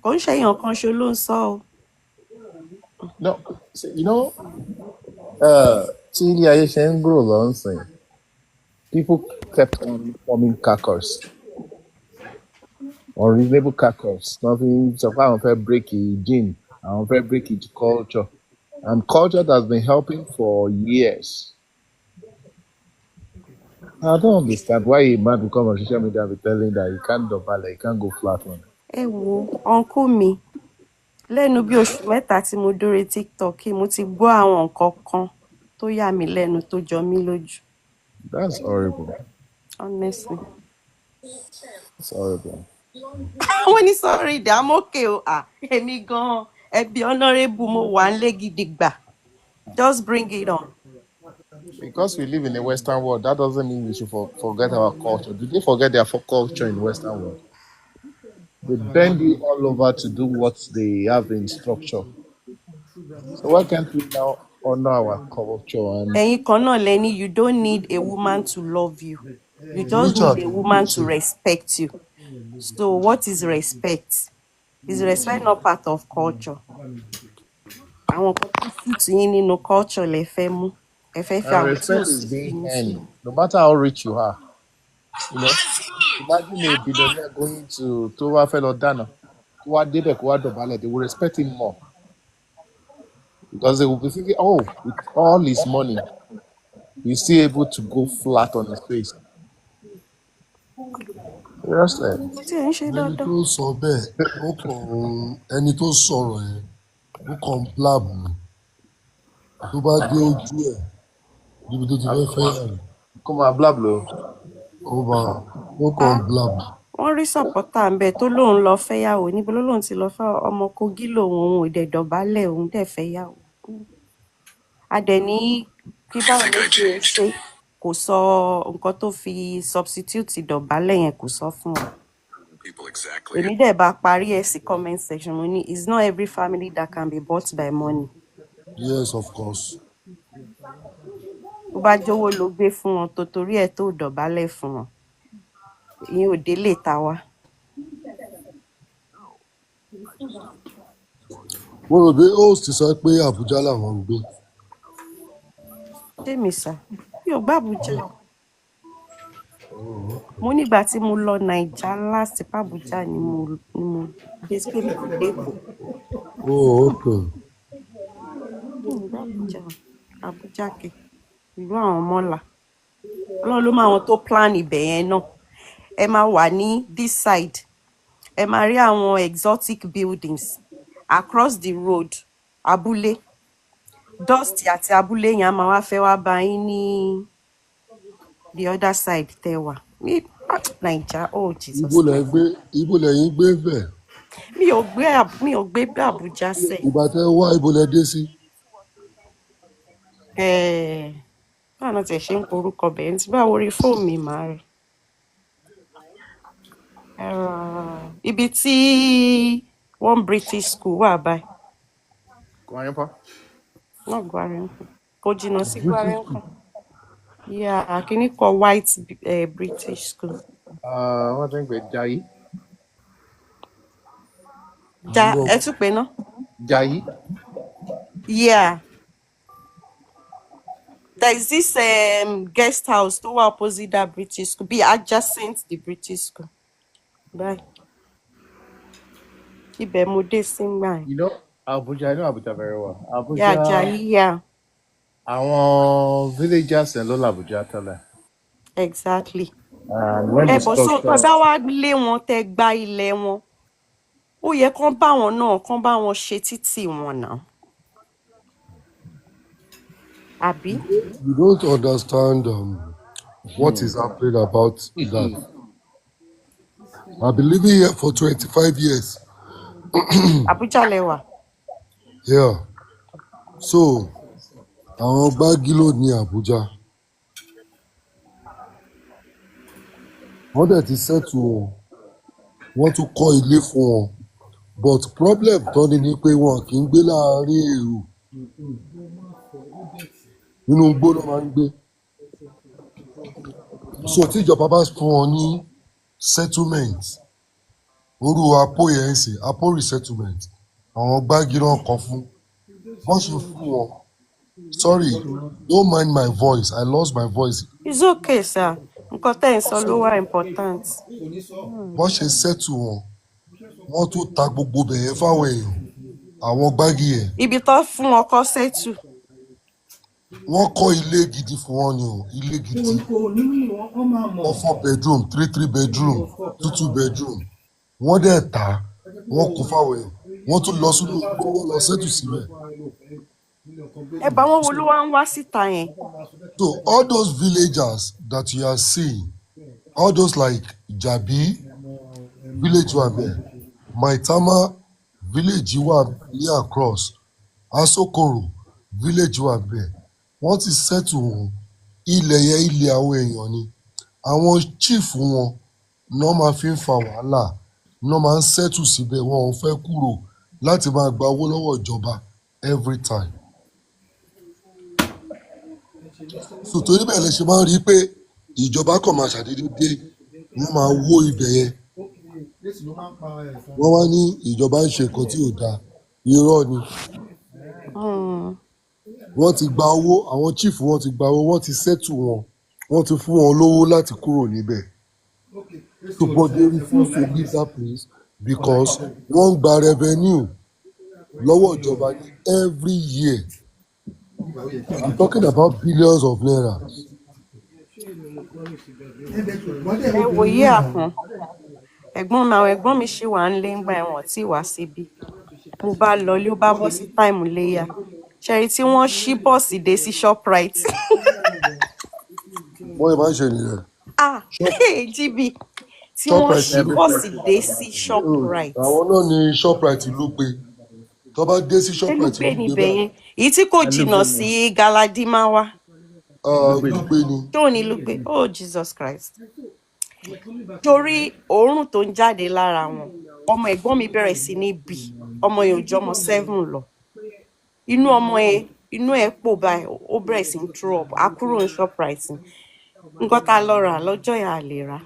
Kò ń ṣe èèyàn kan ṣo ló ń sọ o. No, see, you know, till Ayesha grow long, people kept on forming carcass, unreasonable carcass. Nothing. So far, I'm fair break it gene. I'm fair break it culture, and culture that's been helping for years. I don't understand why a man will come on social media and be telling that he can't double, he can't go flat one. Ẹ wo uncle mi lẹ́nu bí oṣù mẹ́ta tí mo dórí TikTok mo ti gbọ́ àwọn nǹkan kan tó yà mí lẹ́nu tó jọ mí lójú. That's horrible. Honestly. It's horrible. Wọ́n ní sorry dé I'm okay o. Èmi gan-an ẹbí honourable mo wà ń lé gidi gbà. Just bring it on. Because we live in a Western world, that doesn't mean we should forget our culture. Do they forget their culture in the Western world? They bend you all over to do what they have in structure. So why can't we now honor our culture? And Ẹ̀yin kan náà lẹ́ni you don't need a woman to love you. You just need a woman to respect you. So what is respect? Is respect not part of culture? Àwọn kan tó fit yín nínú culture lẹ fẹ́ mú. Ẹ fẹ́ fi àwọn tí ò respect sí is being nínú sí. earned, no matter how rich you are. You know, imagine a billionaire going to a fellow Dana, they will respect him more. Because they will be thinking, oh, with all his money, he's still able to go flat on his face. Seriously. Ẹni tó sọ bẹ́ẹ̀, ẹni tó sọ̀rọ̀ yẹn, ó kàn blab ni. Tó bá dé ojú ẹ̀, níbi tó ti fẹ́ yà rẹ̀. Kó máa blab lọ. Ó kàn blab. Wọ́n rí sọ̀pọ́tà ń bẹ tó lóun lọ fẹ́yàwó níbo ló lóun ti lọ fẹ́ ọmọ Kogi lòun òun ìdẹ̀ dọ̀bálẹ̀ òun dẹ̀ fẹ́yàwó. Adẹ̀ní kí báwo ló ṣe kò sọ nǹkan tó fi substitute dọ̀bálẹ̀ yẹn kò sọ fún ọ. Èmi dẹ̀ bá parí ẹ̀ sí comment section mo ní it's not every family that can be bought by money. Yes, of course. Bó bá jówó ló gbé fún wọn tó torí ẹ̀ tó dọ̀bálẹ̀ fún wọn. Ìyẹn ò délé ta wá. Mo rò pé host sọ pé Àbújá làwọn ń gbé. Ṣé mi sà? Mi ò gbá Àbújá. Mo nígbà tí mo lọ Naija last Àbújá ni mo dé sí pé mi ò dé Èkó. Okay. Àbújá kẹ ìlú àwọn mọ́là. Ọlọ́run ló mọ àwọn tó plan ibẹ̀ yẹn náà. Ẹ máa wà ní this side. Ẹ máa rí àwọn exotic buildings across the road abúlé. Dust àti abúlé yẹn a máa wá fẹ́ wá bá yín ní the other side tẹ́ wà. Ní Naija, oh Jesus. Ibo lẹ́yìn gbé bẹ̀. Mi ò gbé Àbújá sẹ́. Ìgbà tẹ́ wá ibo lẹ dé sí. Báwo náà tiẹ̀ ṣe ń porúkọ bẹ́ẹ̀ tí báwo rí fóònù mi máa rí. Ibi tí one British school wà báyìí. Gwarimpa? Not Gwarimpa. Kò jìnnà sí Gwarimpa. Yeah, kìíní kọ white British school. Wọ́n ti ń pè Jayi. Ẹ tún pè ná? Jayi. Yeah. There is this guest house tó wà opposite that British school, be adjacent the British school. Bye. Ibẹ̀ mo dé sí ngbà yẹn. You know Abuja, I know Abuja very well. Abuja. Yeah, Jayi, yeah. Àwọn villagers ẹ̀ ló l'Abuja tẹ́lẹ̀. Exactly. Bọ̀ so bàbá wa lé wọn tẹ gba ilẹ̀ wọn. Ó yẹ kán bá wọn náà kán bá wọn ṣe títì wọn náà. Àbí? You don't understand what is happening about that. I've been living here for 25 years. Abuja lẹ́wà. Yeah. So àwọn Gbági ló ní Àbújá. Wọ́n dẹ̀ ti settle wọn. Wọ́n tún kọ́ ilé fún wọn. But problem tó ní ni pé wọn kì í gbé láàárín èrò. Nínú igbó ló máa ń gbé. So tí ìjọba bá fún wọn ní settlement, orú Apo yẹn ń sìn, Apo resettlement, àwọn Gbági náà kọ́ fún. Wọ́n ṣe fún wọn. Sorry, don't mind my voice. I lost my voice. It's okay, sir. Nǹkan tẹ́ ń sọ ló wà important. Wọ́n ṣe settle wọn. Wọ́n tún ta gbogbo bẹ̀yẹn fáwọn èèyàn. Àwọn Gbági yẹn. Ibi tó fún ọkọ ṣètù. Wọ́n kọ́ ilé gidi fún wọn ni o. Ilé gidi. 4 bedroom, 3 bedroom, 2 bedroom. Wọ́n dẹ̀ ta. Wọ́n kó fáwọn èèyàn. Wọ́n tún lọ sínú igbó, wọ́n lọ settle síbẹ̀. Ẹ̀bà wọn wo ló wá ń wá síta yẹn? So all those villagers that you are seeing, all those like Jabi village wà bẹ́ẹ̀, Maitama village wà ní across, Asokoro village wà bẹ́ẹ̀. Wọ́n ti settle wọn. Ilẹ̀ yẹn ilẹ̀ àwọn èèyàn ni. Àwọn chief wọn náà máa fi ń fa wàhálà, náà máa ń settle síbẹ̀, wọn ò fẹ́ kúrò láti máa gba owó lọ́wọ́ ìjọba every time. So torí bẹ́ẹ̀ lè ṣe máa ń rí i pé ìjọba kan máa ṣàdédé dé, wọ́n máa wó ibẹ̀ yẹn. Wọ́n wá ní ìjọba ń ṣe nǹkan tí ò dáa. Irọ́ ni. Wọ́n ti gba owó, àwọn chief wọn ti gba owó, wọ́n ti settle wọn, wọ́n ti fún wọn lówó láti kúrò níbẹ̀. So but they refuse to leave that place because wọ́n ń gba revenue lọ́wọ́ ìjọba ní every year. I'm talking about billions of naira. Ẹ wòye àpọ́n. Ẹ̀gbọ́n mi ṣì wà ń lé ńgbà ẹ̀wọ̀n tí wá síbí. Mo bá lọ lé ó bá bọ́ sí táìmù léyà. Ṣẹ̀rí tí wọ́n ṣí bọ́ọ̀sì dé sí Shoprite. Wọ́n yẹn máa ń ṣe nìyẹn. Jíbi tí wọ́n ṣí bọ́ọ̀sì dé sí Shoprite. Àwọn náà ni Shoprite ìlú pé tó bá dé sí Shoprite Elúgbé níbẹ̀ yẹn. Èyí tí kò jìnnà sí Galadimawa. Ìlú pé ni. Tó ní Lúgbé. Oh Jesus Christ. Torí òórùn tó ń jáde lára wọn, ọmọ ẹ̀gbọ́n mi bẹ̀rẹ̀ sí ní bì. Ọmọ yẹn ò jọ ọmọ 7 lọ. Inú ẹ̀ pò báyìí, ó bẹ̀rẹ̀ sí ní throw up. A kúrò ní Shoprite. Nǹkan tá a lọ rà lọ́jọ́ yẹn a lè rà.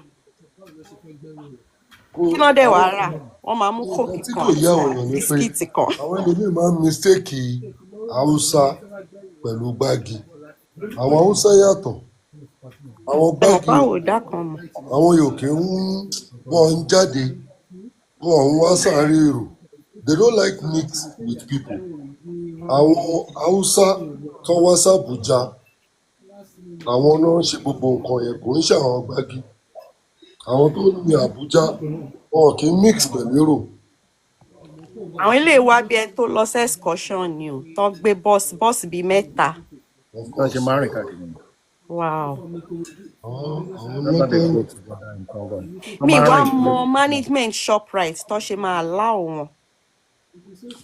Kí ló dé wàá rà? Wọ́n máa mú kóòkì kan àti bisikíìtì kan. Àwọn ẹlòmíì máa ń mistake Haúsá pẹ̀lú Gbági. Àwọn Haúsá yàtọ̀. Àwọn Gbági. Àwọn yòókè wọ́n ń jáde. Wọ́n ń wá sáré èrò. They don't like mix with people. Àwọn Haúsá kan wá s'Àbújá. Àwọn náà ń ṣe gbogbo nǹkan yẹn, kò ń ṣe àwọn Gbági. Àwọn tó ní Àbújá wọn kì í mix pẹ̀lú èrò. Àwọn ilé wa bí ẹni tó lọ sí excursion ni o, tó gbé bọ́ọ̀sì bíi 3. Wọ́n ṣe máa ń rìn káàkiri. Wow. Àwọn Mi wá mọ management Shoprite tó ṣe máa láò wọn.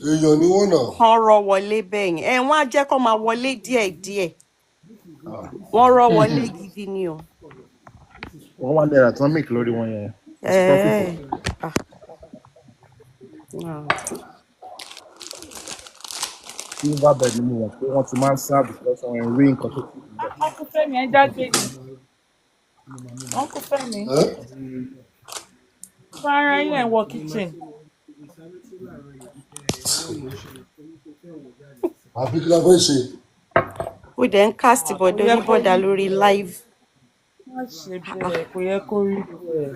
Èèyàn ni wọ́n náà. Wọ́n rọ́ wọlé bẹ́ẹ̀ yẹn. Wọ́n á jẹ́ kó máa wọlé díẹ̀díẹ̀. Wọ́n rọ́ wọlé gidi ni o. Wọ́n wá náírà tán make lórí wọn yẹn. Tí wọ́n bá bẹ̀rẹ̀ nínú wọn pé wọ́n ti máa ń sáàbù lọ́sọ̀ wọn rí nǹkan tó kù. Uncle Fẹ́mi ẹ jáde ni. Uncle Fẹ́mi. Fún ara yín ẹ̀ wọ kitchen. Àbí kí la fẹ́ ṣe? Ó dẹ̀ ń cast bọ̀dọ̀ oníbọ̀dà lórí live. Má ṣe bẹ́ẹ̀, kò yẹ kó rí bẹ́ẹ̀.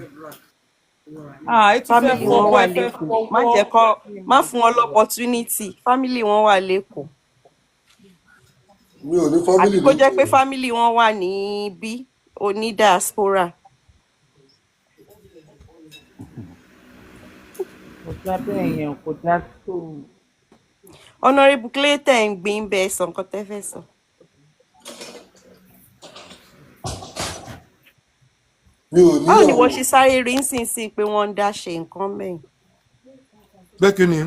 Family wọn wà lẹ́kọ̀ọ́. Má fún wọn l'opportunity. Family wọn wà lẹ́kọ̀ọ́. Mi ò ní family. Àbí kó jẹ́ pé family wọn wà níbí oní diaspora. Kò dá bẹ́ẹ̀ yẹn, kò dá tó. Honorable Clay tẹ̀ ń gbin bẹ́ẹ̀ sọ nǹkan tẹ́ fẹ́ sọ. Mi ò ní. Báwo ni wọ́n ṣe sáré rí nísinsìnyí pé wọ́n ń dá ṣe nǹkan mẹ́yìn? pé kí ni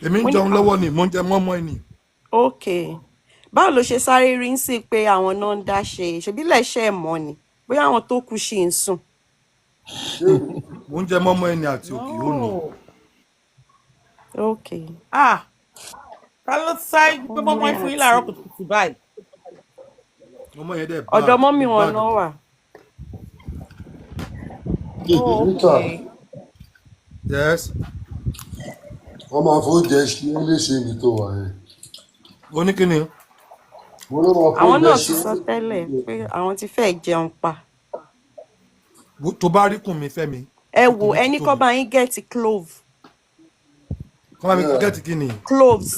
èmi ń jẹun lọ́wọ́ ni mo ń jẹ mọ́mọ́ ni. ok báwo ló ṣe sáré rí ń sí pé àwọn náà ń dá ṣe ṣebí lẹ́ṣẹ̀ mọ́ ni bóyá àwọn tó kù ṣì ń sùn. mo ń jẹ mọ́mọ́ ẹni àti òkè òní. ok. ta ló sáré pé mọ́mọ́ fún yín láàárọ̀ kùtùkùtù báyìí. mọ́mọ́ yẹn dẹ̀ bá ọ̀dọ̀ mọ́mì wọn náà wà. yes. wọ́n máa fún oúnjẹ léṣe ibi tó wà yẹn. ó ní kí ni. àwọn náà ti sọ tẹ́lẹ̀ pé àwọn ti fẹ́ jẹun pa. tó bá rí kùn mi fẹ́ mi. ẹ wo ẹni kọ́ bá yín gẹ̀ẹ́tì clove. kọ́ bá mi gẹ̀ẹ́tì kí ni. cloves.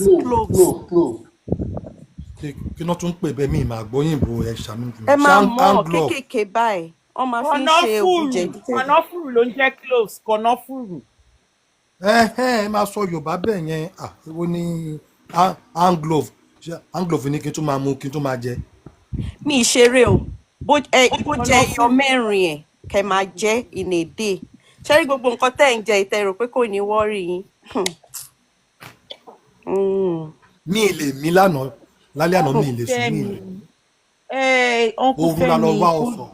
kí náà tún pè bẹ́ẹ̀ mi ìmọ̀ àgbóyìnbó ẹ̀ ṣàánú fún mi. ẹ máa mọ̀ kéékèèké báyìí wọ́n máa fi ń ṣe òògùn jẹ̀dí. kọ̀nọ́fùrù ló ń jẹ́ cloves kọ̀nọ́fùrù. ẹ máa sọ Yorùbá bẹ́ẹ̀ yẹn èwo ni anglove ní kí n tún máa mú kí n tún máa jẹ. mi ì ṣeré o bó jẹ iyọ mẹ́rin ẹ̀ kẹ́ máa jẹ in a day ṣẹ́rí gbogbo nǹkan tẹ́ ń jẹ ìtẹ̀rù pé kò ní wọ́ọ̀rì yín. mi ì lè mí lánàá lálẹ́ àná mi ì lè sùn mí rẹ̀ òun la lọ wá ọ̀sán.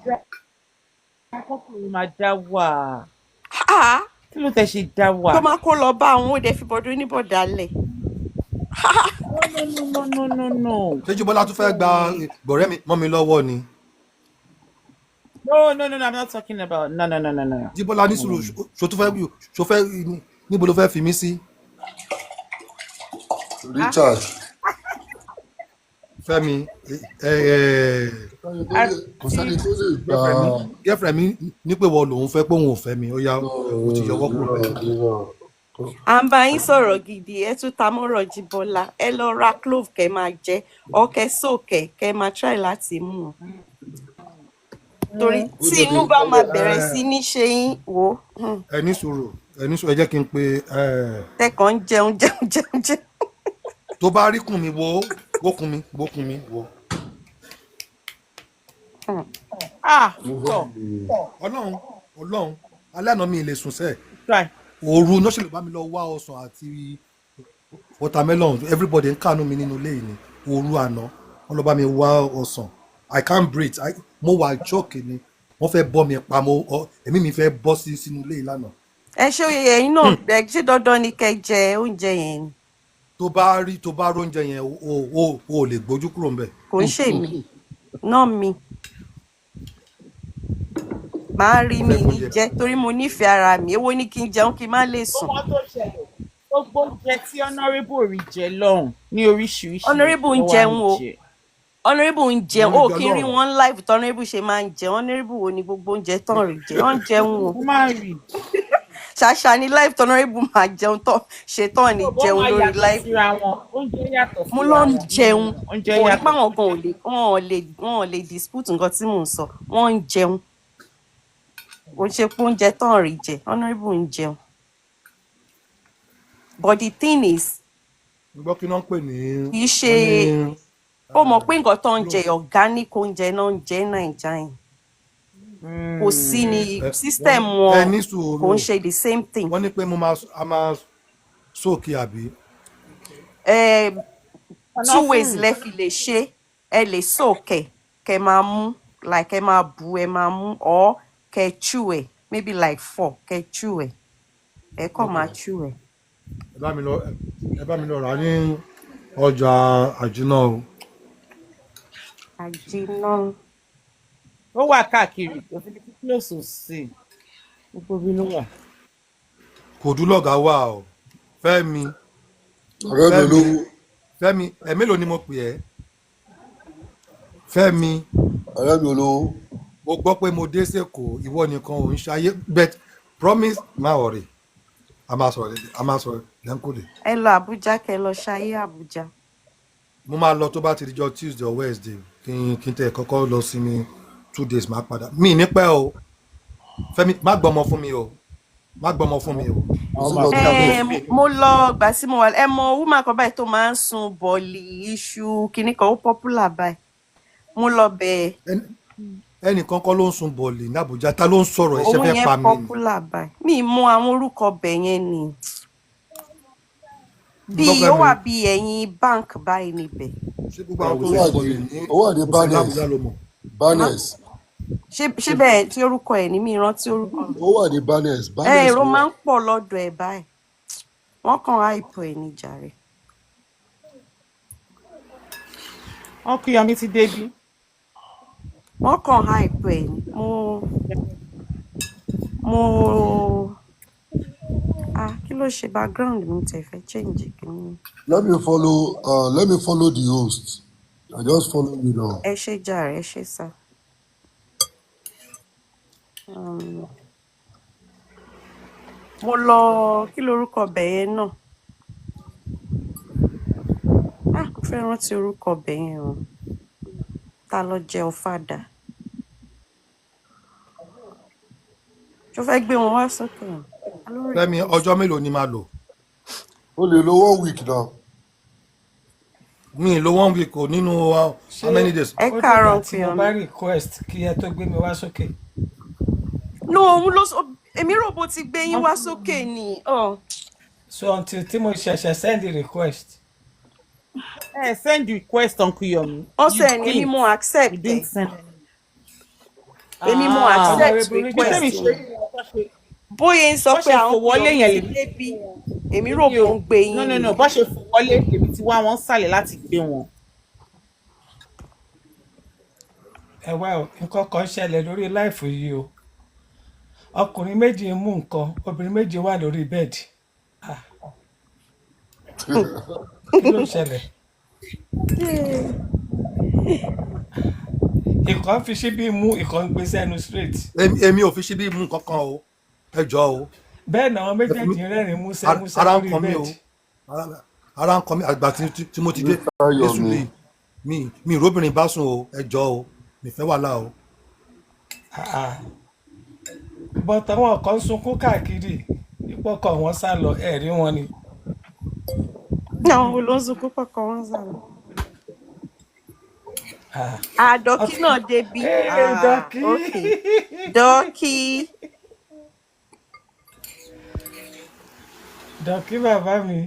ọkùnrin máa dá wà. kí ló tẹ̀ ṣe dá wà. tó máa kó lọ bá àwọn òde fi bọ̀dún oníbọ̀dálẹ̀. No. ṣé Jíbọ́lá tún fẹ́ gba gbọ̀rẹ́ mi mọ́ mi lọ́wọ́ ni. No, I'm not talking about. No. Jíbọ́lá ní sùúrù ṣo fẹ́ níbo ló fẹ́ fi mí sí. Richard. Fẹ́mi kò sẹ́ni tó lè gbà. girlfriend mi ní pé wọ́n lòun fẹ́ pé òun ò fẹ́ mi ó yá ó ti yọwọ́ kúrò bẹ́ẹ̀. à ń bá yín sọ̀rọ̀ gidi ẹ tún ta mọ́rọ̀ Jíbọ́lá ẹ lọ ra clove kẹ́ máa jẹ ọkẹ́ sókè kẹ́ máa try láti mú un torí tí inú bá máa bẹ̀rẹ̀ sí ní ṣe yín wò. ẹ ní sùúrù ẹ jẹ́ kí n pe. tẹkàn ń jẹun. tó bá rí kùn mi wo kùn mi wo. Ọlọ́run alẹ́ àná mi ì lè sùn sẹ́ẹ̀. òru náà ṣe lè bá mi lọ wá ọsàn àti watermelon everybody ń kànú mi nínú ilé yìí ni òru àná wọ́n lọ bá mi wá ọsàn I can't breathe mo wà choke ni wọ́n fẹ́ bọ́ mi pa èmi mi fẹ́ bọ́ sínú ilé yìí lánàá. ẹ ṣé ẹ̀yin náà ṣé dandan ni kẹ́ jẹ oúnjẹ yẹn ni. tó bá rí oúnjẹ yẹn o lè gbójú kúrò ńbẹ̀. kò ń ṣe mí náà mi máa rí mi ní jẹ torí mo nífẹ̀ẹ́ ara mi èwo ni kí n jẹun kí n má lè sùn. ọmọ tó ṣẹlẹ̀ gbogbo oúnjẹ tí honourable rí jẹ lọ́hùn ní oríṣiríṣi. honourable ń jẹun o honourable ń jẹun o kí n rí wọn live tí honourable ṣe máa ń jẹ honourable wo ni gbogbo oúnjẹ tán rí jẹ wọn ń jẹun o. máa rí. ṣàṣà ni live tí honourable máa jẹun tán ṣetán ni jẹun lórí live. mo lọ ń jẹun kò ní pàwọn gan wọn ò lè dispute nǹkan tí mò ń sọ wọn ń jẹun kò ṣe pé oúnjẹ tán rí jẹ honourable ń jẹun but the thing is gbọ́ kí náà ń pè ní. kì í ṣe ó mọ̀ pé nǹkan tó ń jẹ organic oúnjẹ náà ń jẹ Nàìjíríà yìí kò sí ní system wọn kò ń ṣe the same thing. wọ́n ní pé a máa sóòkè àbí. 2 ways lẹ fi lè ṣe ẹ lè sóòkè kẹ máa mú like ẹ máa bu ẹ máa mú or kẹ chew ẹ maybe like 4 kẹ chew ẹ ẹ kàn máa chew ẹ. ẹ bá mi lọ rà ní ọjà àjínà o. àjínà. ó wà káàkiri kò fi kí ló sùn sí gbogbo bí ló wà. kò dúlọ̀gá wà o Fẹ́mi. ọ̀rẹ́ mi lówó. Fẹ́mi mélòó ni mo pè ẹ́ Fẹ́mi. ọ̀rẹ́ mi olówó. mo gbọ́ pé mo dé sẹ́kọ̀ọ́ ìwọ nìkan ò ń ṣayé but promise má ọ̀rẹ́ a máa sọ̀rọ̀ lẹ́ńkòdè. ẹ lọ Àbújá kẹ lọ ṣayé Àbújá. mo máa lọ tó bá ti di jọ Tuesday or Wednesday kí n tẹ kọ́kọ́ lọ sí mi 2 days máa padà mi ní pẹ́ o Fẹ́mi má gbọ́mọ fún mi o má gbọ́mọ fún mi o. mo lọ gbà sí mo wà ẹ mọ woman kan báyìí tó máa ń sun bọ̀ọ̀lì iṣu kìíní kan ó popular báyìí mo lọ bẹ̀. ẹnìkan kọ́ ló ń sun bọ̀ọ̀lì ní Àbújá ta ló ń sọ̀rọ̀ ẹ̀ṣẹ̀ fẹ́ pa mí ni. òun yẹn popular báyìí mi mọ àwọn orúkọ bẹ̀ yẹn ni. bí ó wà bí ẹ̀yìn bank báyìí níbẹ̀. ṣé gbogbo àwọn tó ń bọ̀ lè ní ó wà ní Muslim Abuja ló mọ̀. Barnes ṣé bẹ́ẹ̀ tí orúkọ ẹ̀ ní mi rántí orúkọ. ó wà ní Barnes èrò máa ń pọ̀ lọ́dọ̀ ẹ̀ báyìí wọ́n kàn hype ẹ̀ ní jàre. Uncle Yomi ti débi. wọ́n kàn hype ẹ̀ ní kí ló ṣe background mi tẹ̀ fẹ́ change kìíní. let me follow the host. I just follow you now. ẹ ṣe jàre ẹ ṣe sá. mo lọ kí lorúkọ bẹ̀yẹn náà. mo fẹ́ rántí orúkọ bẹ̀yẹn o. ta ló jẹ́ ọ̀fadà. tó fẹ́ gbé wọn wá sókè. Fẹ́mi ọjọ́ mélòó ni máa lò. o lè lo 1 week now. mi lo 1 week o nínú how many days. ẹ káàárọ̀ tí mo bá request kí ẹ tó gbé mi wá sókè. no òun ló sọ èmi rò bó ti gbé yín wá sókè ni. so until tí mo ṣẹ̀ṣẹ̀ send the request. Send request Uncle Yomi. ọ̀sẹ̀ ni èmi mo accept ẹ̀. èmi mo accept request ẹ̀. bóyá ń sọ pé àwọn wọlé yẹn lè débi èmi rò bó ń gbé yín. no bó ṣe fò wọlé èmi ti wá wọn sálẹ̀ láti gbé wọn. ẹ wá o nǹkan kan ṣẹlẹ̀ lórí láìfù yìí o ọkùnrin méjì ń mú nǹkan obìnrin méjì wà lórí bẹ́ẹ̀dì kí ló ṣẹlẹ̀ ìkan fi ṣíbí mú ìkan gbé sẹ́nu straight. èmi ò fi ṣíbí mú kankan o ẹ jọ o. bẹ́ẹ̀ náà àwọn méjèèjì rẹ́rìn músẹ́ lórí bẹ́ẹ̀dì. ara ń kọ mi àgbà tí mo ti dé Jésù lè mi ìróbìnrin bá sùn o ẹ jọ o mi fẹ́ wàhálà o. bọ́tà wọn kan sunkún káàkiri ìpọkọ̀ wọn sá lọ ẹ̀rí wọn ni. àwọn wo ló ń sunkún pọkàn wọn sá lọ. dọ́kí náà débi. dọ́kí. dọ́kí bàbá mi.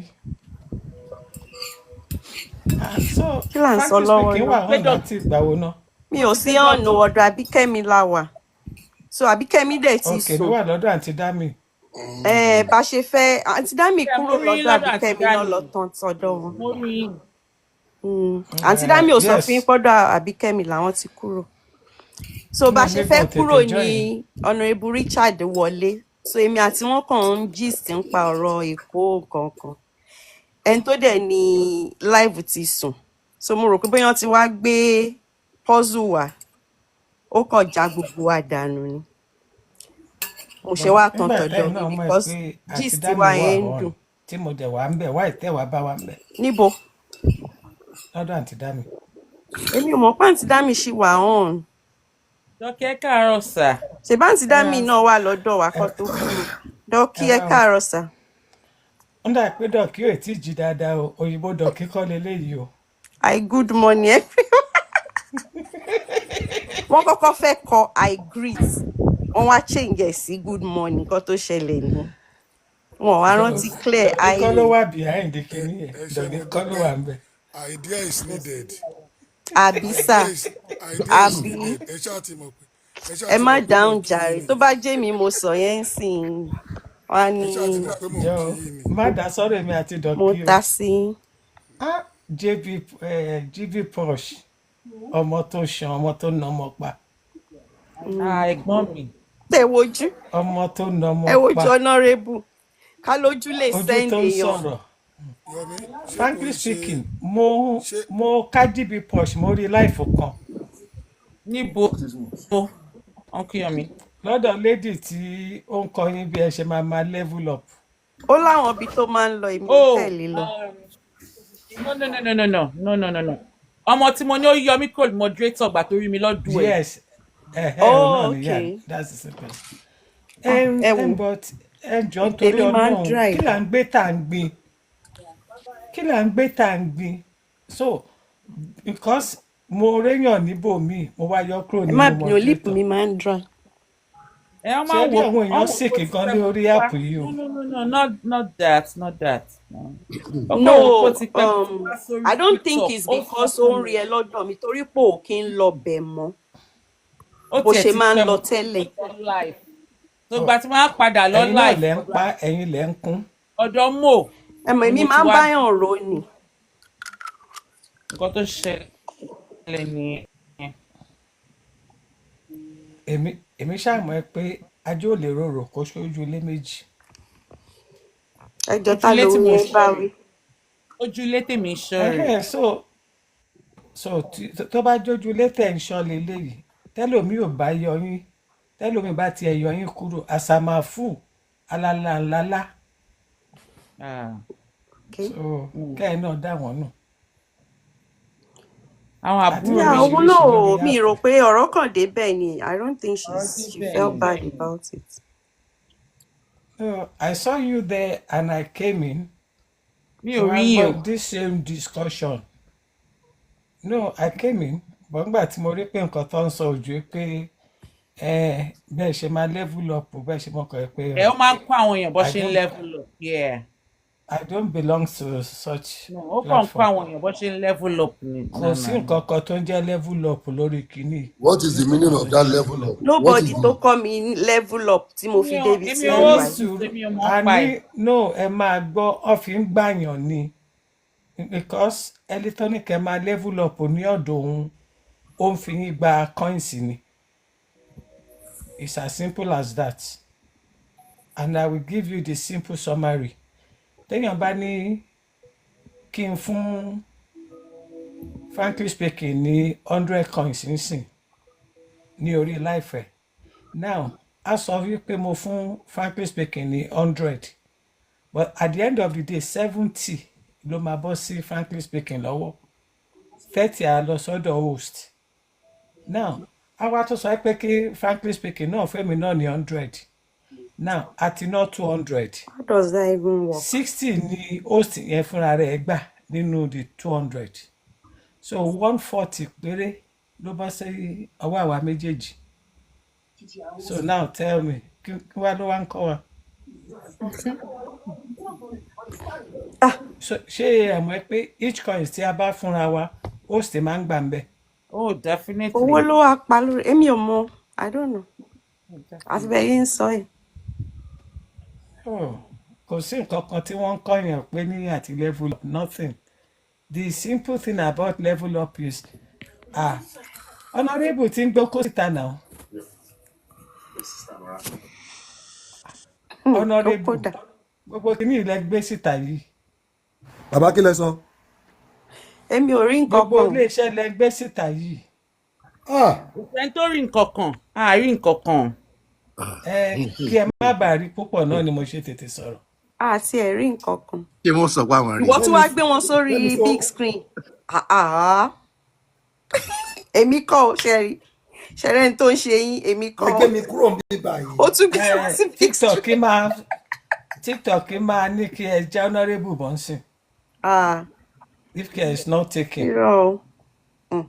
kí là ń sọ lọ́wọ́ náà. mi ò sí ọ̀nà ọ̀dọ̀ Àbíkẹ́mi la wà so Àbíkẹ́mi dẹ̀ ti sùn. òkè ló wà lọ́dọ̀ àǹtí dámì. bá ṣe fẹ́ àǹtí dámì kúrò lọ́dọ̀ Àbíkẹ́mi náà lọ tán sọ́dọ̀ wọn. àǹtí dámì ò sọ fún yín pọ́dọ̀ Àbíkẹ́mi làwọn ti kúrò. so bá ṣe fẹ́ kúrò ní Honorable Richard wọlé so èmi àti wọn kàn ń gist ń pa ọ̀rọ̀ Èkó kankan ẹni tó dẹ̀ ní live ti sùn so mo rò pé bóyá ti wá gbé puzzle wá ó kàn já gbogbo wa dànù ni mo ṣe wá tán tọ̀dọ̀ mi because gist wa yẹn ń dùn. tí mo dẹ̀ wá ń bẹ̀ wá ìtẹ́wàá bá wa ń bẹ̀. níbo. lọ́dọ̀ àǹtí dámì. èmi ò mọ̀ pé àǹtí dámì ṣì wà hàn. dọ́kí ẹ káàárọ̀ sà. ṣèbá àǹtí dámì náà wà lọ́dọ̀ wa kó tó kúrò dọ́kí ẹ káàárọ̀ sà. ń dà pé dọ́kí ò tí ì jí dáadáa o òyìnbó dọ́kí kọ́ leléyìí o. good morning everyone. wọ́n kọ́kọ́ fẹ́ kọ I greet wọ́n wá change ẹ̀ sí good morning kó tó ṣẹlẹ̀ ni wọ́n wá rántí clear ayé. kọ́ ló wà behind kìíní ẹ̀ dọ̀gí kọ́ ló wà ń bẹ̀. idea is needed. àbí sà àbí ẹ má dáhùn jàre tó bá jẹ́ mi mo sọ yẹn sìn wá ní. má dá sọ́rọ̀ èmi àti dọ̀kí o. mo ta sí. JB Posh ọmọ tó ṣan ọmọ tó nà ọmọ pa. ẹ̀gbọ́n mi. ẹ wojú. ọmọ tó nà ọmọ pa. ẹ wojú Honorable ká lójú lè send èèyàn. ojú tó ń sọ̀rọ̀. frankly speaking mo ká JB Posh mo rí láìfò kan. níbo Uncle Yomi. lọ́dọ̀ lady tí ó ń kọ́ yín bí ẹ ṣe máa level up. ó láwọn ibi tó máa ń lọ èmi tẹ̀lé lọ. no. ọmọ tí mo ní ó yọ mí kúrò moderator gbà tó rí mi lọ́dún ẹ̀. yes okay that's the simple. but ẹ jọ nítorí Ọlọ́run kí là ń gbé tá à ń gbin so because mo réyàn níbò míì mo wá yọ kúrò nínú moderator. ẹ má bínú lip mi máa ń dry. ẹ wọ́n ṣé máa rí wò àwọn èèyàn wọ́n sì wò pé kíkan tipẹ́ ní mo orí ti wá áàpù yìí o. no not that no. ó kàn wò pé No, tipẹ́ mo ti wá sórí I don't think TikTok it's ó sọ because ó fún ń mi rí ẹ lọ́dọ̀ mi torí pé ò kí ń lọ bẹ̀ mọ́ ó bó tiẹ̀ ṣe ti máa ń pẹ́ lọ mo ti tẹ́lẹ̀. lọ live tó gba tí wọ́n á padà lọ ẹ̀yin náà live lẹ́ ń pa ẹ̀yin lẹ́ ń kún. ọ̀dọ̀ mo Ẹ̀mọ̀ ni èmi mo ti máa ń wá báyàn rò ní. nǹkan tó ṣẹlẹ̀ nìyẹn. èmi ṣàmọ́ ẹ pé ajé ò lè rorò kó ṣojú ilé méjì. Ẹjọ́ ta ojúlé ló tí ń mo yẹn bá ṣọ́ wí. rèé ojúlé tèmi ṣọ́ rèé. so tó bá jójú ilé tẹ̀ ń ṣọ́ leléyìí tẹ́lòmí ò bá yọ yín tẹ́lòmí bá tiẹ̀ yọ yín kúrò àsàmàfù alálàńlálá. so kẹ́ẹ̀ náà dá wọn nù. àwọn àbúrò Yeah, mi òun náà mi rò pé ọ̀rọ̀ kan débẹ̀ ni. I don't think she felt bad about it. No, I saw you there and I came in. mi So ò rí I yín o. got this same discussion. No, I came in. But nígbà tí mo rí pé nǹkan tó ń sọ ojú pé bẹ́ẹ̀ ṣe máa level up bẹ́ẹ̀ ṣe mọ̀kàn pé ẹ ó máa ń kó àwọn èèyàn bó I ṣe ń don't level up. Yeah. I don't belong to such No, ó kàn ń kó platform. àwọn èèyàn bó ṣe ń level up ni. Kò sí nǹkan kan tó ń jẹ́ level up lórí kìíní. What is the meaning of that level up? What Nobody is tó it? kọ́ mi level up tí mo fi débi èmi tí ò mo ó wà Ní yìí. sùn sùúrù èmi ò mọ̀ pa ẹ̀. no ẹ máa gbọ́ ọ fi ń gbàyàn ni because electronic ẹ máa level up ní ọ̀dọ̀ òun ó ń fi yín gba coins ni. It's as simple as that. And I will give you the simple summary. Téèyàn bá ní kí n fún frankly speaking ní 100 coins nísìn ní orí láìfẹ́. Now, a sọ wípé mo fún frankly speaking ní 100. But at the end of the day, 70 ló máa bọ́ sí frankly speaking lọ́wọ́. 30 á lọ sọ́dọ̀ host. Now, àwa tó sọ pé kí frankly speaking náà fẹ́mi náà ní 100. Now, àti ná 200. How does that even work? 60 ni host yẹn fúnra rẹ̀ gbà nínú the 200. So 140 péré ló bọ́ sí ọwọ́ àwa méjèèjì. So now tell me, kí wá ló wá ń kọ́ wa? So ṣé ẹ mọ̀ pé each coins tí a bá fúnra wa host máa ń gbà ń bẹ̀? Oh, definitely. Owó ló wá pa lórí èmi ò mọ̀. I don't know. Àti bẹ́ẹ̀ yín sọ ẹ̀. Kò sí nǹkan kan tí wọ́n ń kọ́yàn pé ní àti level up, nothing. The simple thing about level up is honourable tí ń gbọ́ kó síta náà. Honourable gbogbo kìíní ilẹ̀ gbé síta yìí. Bàbá kí lẹ sọ? Èmi ò rí nǹkan Gbogbo kan. iléeṣẹ́ lẹ gbé síta yìí. kò sẹ́ni tó rí nǹkan kan àárí nǹkan kan. Kí ẹ má bàa rí púpọ̀ náà ni mo ṣe tètè sọ̀rọ̀. Àti ẹ̀ rí nǹkan kan. Ṣé wọ́n sọ pé àwọn rí? Ìwọ tún wá gbé wọn sórí big screen. Èmi kọ́ ò ṣẹ́rí. Ṣẹ̀rẹ́ ní tó ń ṣe yín, èmi kọ́. Ẹ gbé mi kúrò ní báyìí. Ó tún gbé wọn sí big screen. TikTok máa ní kí ẹ jẹ́ honourable bọ́nsìn. If care is not taken. Irọ́ o.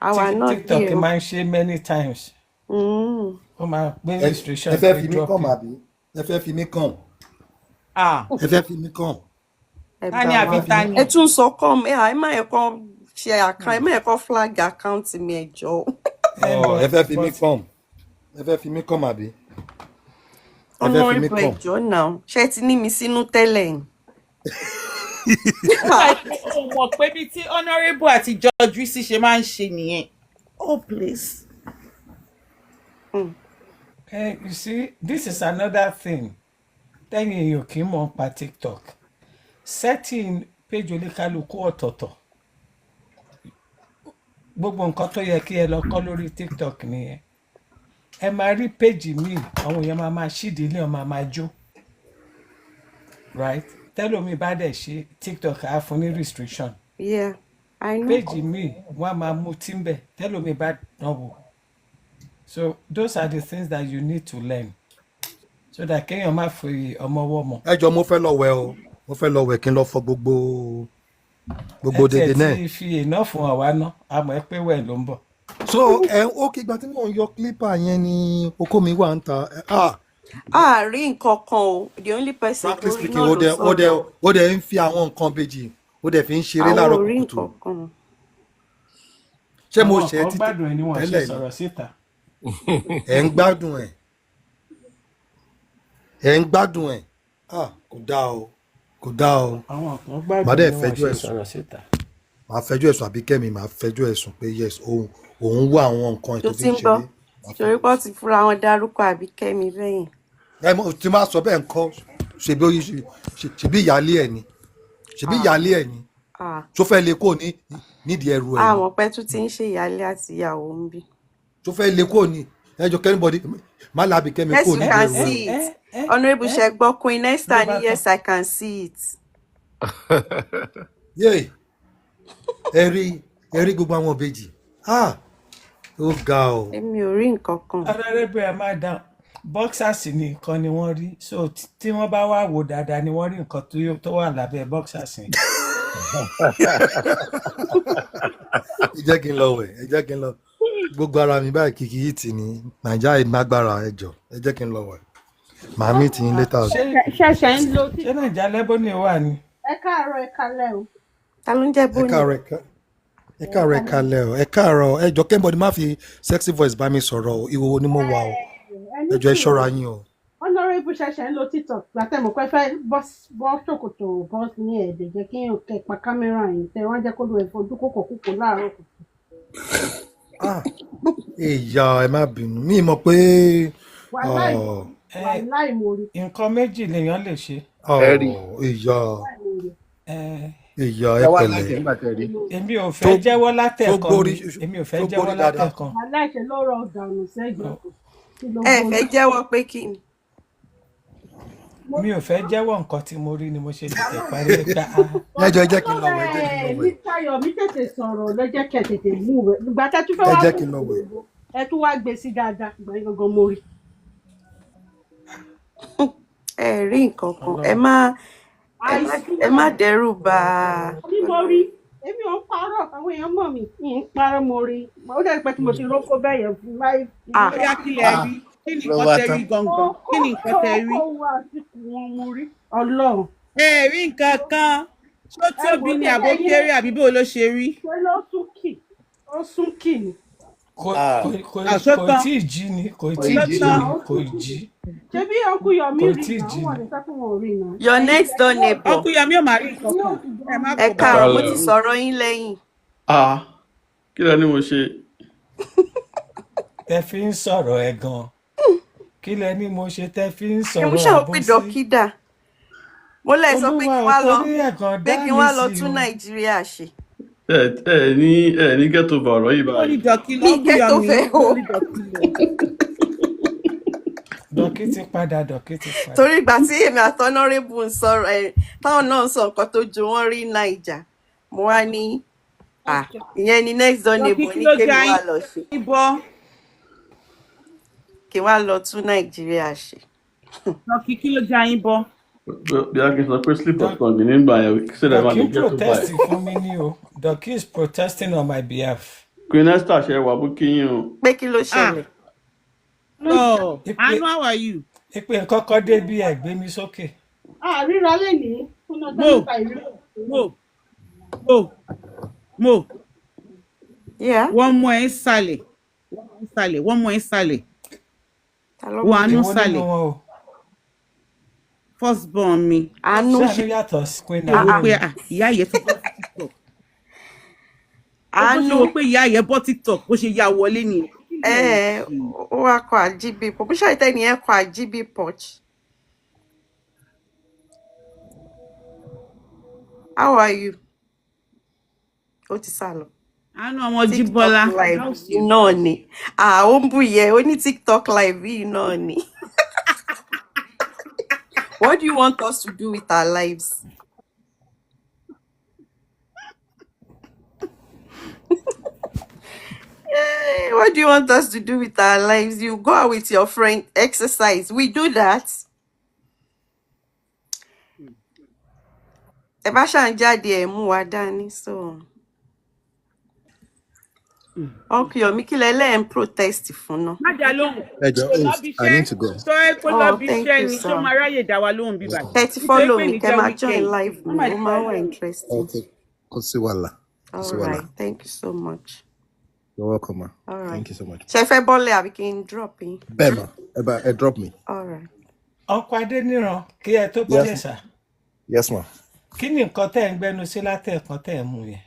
Àwa náà dé TikTok o. máa ń ṣe many times. Ó máa gbé restriction. Ẹ fẹ́ fi mí kàn màbí? Ẹ fẹ́ fi mí kàn? Ẹ fẹ́ fi mí kàn? Tani àbí tani? Ẹ tún sọ kọ́ ẹ má ẹ̀kọ́ ṣe account ẹ má ẹ̀kọ́ flag account mi ẹ jọ̀ọ́. Ẹ fẹ́ fi mí kàn? Ẹ fẹ́ fi mí kàn màbí? Ọmọ ìbò ẹ̀jọ́ náà ṣé ti ní mi sínú tẹ́lẹ̀ yìí. Ó mọ̀ pé bí tí honourable àti George Wisi ṣe máa ń ṣe nìyẹn. Oh, please. You see, this is another thing. Tẹ́yìn èèyàn kì í mọ̀ pa TikTok. Setting page oníkálukú ọ̀tọ̀ọ̀tọ̀. Gbogbo nǹkan tó yẹ kí ẹ lọ kọ́ lórí TikTok nìyẹn. Ẹ máa rí page míì, àwọn èèyàn máa ṣídìí ilé ọmọ máa jó. Right? Tẹ́lómi bá dẹ̀ ṣe TikTok á fún ní restriction. Yeah, I know. Page míì wọ́n á máa mú tíńbẹ̀ tẹ́lómi bá dánwò. So those are the things that you need to learn so that kéèyàn má fi ọmọ ọwọ́ mọ̀. Ẹ jọ mo fẹ́ lọ wẹ̀ o, mo fẹ́ lọ wẹ̀ kí n lọ fọ gbogbo dédé náà. Ẹ tiẹ̀ ti fi iná fún àwa náà, a mọ̀ ẹ́ pé wẹ̀ ló ń bọ̀. So okay, ìgbà tí mò ń yọ clipper yẹn ni oko mi wà ń ta. Rí nǹkan kan o, the only person Frankly tó rí speaking, náà ló sọ̀rọ̀. ó dẹ̀ ń fi àwọn nǹkan bèjì ó dẹ̀ fi ń ṣeré Àwọn láàárọ̀ ò rí kùtùkùtù. nǹkan kan. Ṣé mo àwọn ṣe kan títí gbádùn ẹ ni wọn ṣe tẹ́lẹ̀ ni? sọ̀rọ̀ síta. Ẹ̀ ń gbádùn ẹ̀. Ẹ̀ ń gbádùn ẹ̀. Kò dáa o. Kò dáa o. àwọn kan Màá gbádùn dẹ̀ ni wọn fẹjọ́ ṣe ẹ̀sùn. sọ̀rọ̀ síta. Màá fẹjọ́ ẹ̀sùn Àbíkẹ́mi, màá fẹjọ́ ẹ̀sùn pé yes, òun wá àwọn nǹkan Tó tó fi ti ń ń gbọ́, ṣeré. torí pé wọ́n ti fúnra wọn dárúkọ Àbíkẹ́mi bẹ́yìn. Tí máa sọ bẹ́ẹ̀ ńkọ́, ṣebí ìyáálé ẹ̀ ni. Ṣebí ìyáálé ẹ̀ ni. Tó fẹ́ lè kó nídìí ẹrù ẹ̀ ni. Àwọn pẹ́ tún ti ń ṣe ìyálé àti ìyàwó ń bí. Tó fẹ́ lè kó ní ẹjọ́ kẹ́nìbọ̀dì má la Àbíkẹ́mi Yes, kó you nídìí can ẹrù ẹ̀. see it. Honourable Ṣẹ̀gbọ́n Queen Esther ni yes, I can see it. Yé ẹ rí gbogbo àwọn ìbejì. Ó ga o. Èmi ò rí nǹkan kan. Honourable ẹ má dáhùn boxers nìkan ni wọ́n rí so tí wọ́n bá wá wò dáadáa ni wọ́n rí nǹkan tó wà lábẹ́ boxers yẹn. Ẹ jẹ́ kí n lọ wẹ̀, ẹ jẹ́ kí n lọ. Gbogbo ara mi báyìí kìkì yìí tì ní Nàìjíríà ìmágbára ẹjọ́, ẹ jẹ́ kí n lọ wẹ̀. Màá mí tì yín létà. Ṣẹ̀ṣẹ̀ ń lo ṣé Nàìjíríà lẹ́bọ̀ ni wà ní. ẹ káàárọ̀ ẹ kálẹ́ o. Ta ló ń jẹ́ Bóni? Ẹ káàárọ̀ ẹ kálẹ́ o. Ẹ káàárọ̀ ẹjọ́ kẹ́nìbọ̀dì má fi sexy voice bá mi sọ̀rọ̀ o. Ìwòwò ni mo wà o. Ẹjọ́ ẹ ṣọ́ra yín o. Honourable Ṣẹ̀ṣẹ̀ ń lo TikTok gbàtẹ́mọ̀ pé fẹ́ bọ́ ṣòkòtò bọ́ ní ẹ̀ẹ́dẹ̀ jẹ́ kí yóò kẹ́ pa kámẹ́rà yìí tẹ́ wọ́n jẹ́ kó lo ẹ̀fọ́ ojú kòkò kúkò láàárọ̀ kùtù. Ìyá ẹ má bínú mi mọ̀ pé. Wàláì mo rí. nǹkan méjì lèèyàn lè ṣe. Ìyá ẹ pẹ̀lẹ́. èmi ò fẹ́ jẹ́wọ́ látẹ̀kan èmi ò fẹ́ jẹ́wọ́ látẹ̀kan. aláìṣe ló rọ ọ̀dànù sẹ́gbẹ̀ẹ́. Ẹ fẹ́ jẹ́wọ́ pé kí ni? mi ò fẹ́ jẹ́wọ́ nǹkan tí mo rí ni mo ṣe tètè parí nípa. ẹjọ́ ẹ jẹ́ kí n lọ wẹ̀, ẹ jẹ́ kí n lọ wẹ̀. Táyọ̀ mi tètè sọ̀rọ̀ lọ́jọ́ kẹ́ tètè mú rẹ̀ ìgbà tẹ́ tún fẹ́ wá ẹ jẹ́ kí n lọ wẹ̀. ẹ tún wá gbé sí dáadáa ìgbà yẹn gangan mo rí. Ẹ rí nǹkan kan, ẹ má dẹ́rù bà. Ní mo rí èmi ò ń parọ́ àwọn èèyàn mọ̀ mí kí n parọ́ mo rí ó dẹ̀ pẹ́ tí mo ti rókó bẹ́ẹ̀ yẹn fún láì. Bóyá kí lẹ rí kí ni nǹkan tẹ rí gangan kí ni nǹkan tẹ rí. Ọlọ́run. Ẹ rí nǹkan kan ṣó tóbi ni àbó kéré àbí bó ló ṣe rí. Ṣé ló súnkì ó súnkì ni. kò tí ì jí ni kò tí ì jí ni kò ì jí. Ṣé bí ọkùn Yọ̀mí rí náà wọ́n ní sẹ́kùn wọn rí náà. Your next door neighbor. Ọkùn Yọ̀mí ò máa rí nǹkan kan. Ẹ káàárọ̀ mo ti sọ̀rọ̀ yín lẹ́yìn. Kí lẹ ní mo ṣe? Tẹ fi ń sọ̀rọ̀ ẹ gan. Kí lẹ ní mo ṣe tẹ fi ń sọ̀rọ̀ àbúsí. Mo ṣàwọ́ pé dọ́kídà. Mo lè sọ pé kí wá lọ tún Nàìjíríà ṣe. Ẹ ní get over ọ̀rọ̀ yìí báyìí. Mi get over o. Dọ̀kí ti padà. Torí ìgbà tí èmi àti Honourable ń sọ̀rọ̀ táwọn náà ń sọ nǹkan tó ju wọ́n rí Naija, mo wá ní ìyẹn ni next door neighbor ní kí wá lọ ṣe. Kí wá lọ tún Nàìjíríà ṣe. Dọ̀kí kí ló já yín bọ́? Bí a kì í sọ pé slip of tongue nígbà yẹn ṣe lè máa lè get over protest fún mi ní o. Dọ̀kí is protesting on my behalf. Queen Esther ṣe wà bó kí yín o. Pé kí ló ṣẹlẹ̀? Oh, Anu, how are you? Ìpè kọ́kọ́ dé bí ẹ gbé mi sókè. Ríra lè ní. Mo. Yeah. Wọ́n mú ẹ sálẹ̀. Wọ́n mú ẹ sálẹ̀. Wọ́n Anu sálẹ̀. First born mi. Anu. Ṣé yàtọ̀ sí pé náà? Mo pé ìyá yẹn tó bọ́ TikTok. Anu. Mo pé ìyá yẹn bọ́ TikTok bó ṣe ya wọlé nìyẹn. Ó wá kọ àjíbí pọ̀ bó ṣàìtẹ́ ni ẹ kọ àjíbí pọ̀ch. How are you? Ó ti sá lọ. Anu ọmọ Jíbọ́lá. TikTok live náà ni. Ó ń bù yẹ ó ní TikTok live yìí náà ni. What do you want us to do with our lives? What do you want us to do with our lives? You go out with your friend, exercise. We do that. Ẹ bá ṣàn jáde ẹ mú wa dání so. Uncle Yomi, kí lẹ lẹ́ ń protest fún náà? Má dá lóhùn. Ẹjọ́, Kò lọ bí I need iṣẹ́. to go. Tó ẹ kó lọ Oh, bí thank iṣẹ́ you, ni tó sir. máa ráyè dá wa lóhùn bíbá. Thirty Nítorí follow pé me, ní kẹ́ jẹ́ máa join weekend. live Má mi, má ó dá máa wa wà lóhùn. interesting. Okay. Kò sí wàhálà. Kò sí All wàhálà. right, thank you so much. You're welcome, ma. All right. Thank you so much. Ṣé fẹ́ bọ́lẹ̀ àbí kí n drop yín? Bẹ́ẹ̀ ma, ẹ drop me. All right. ọkọ Adéníran kí ẹ tó bọ́lẹ̀ Yes, sà yes, ma. kí ni nǹkan tẹ́ ẹ̀ ń gbẹ́nu sí látẹ̀ẹ̀kan tẹ́ ẹ̀ mú yẹn.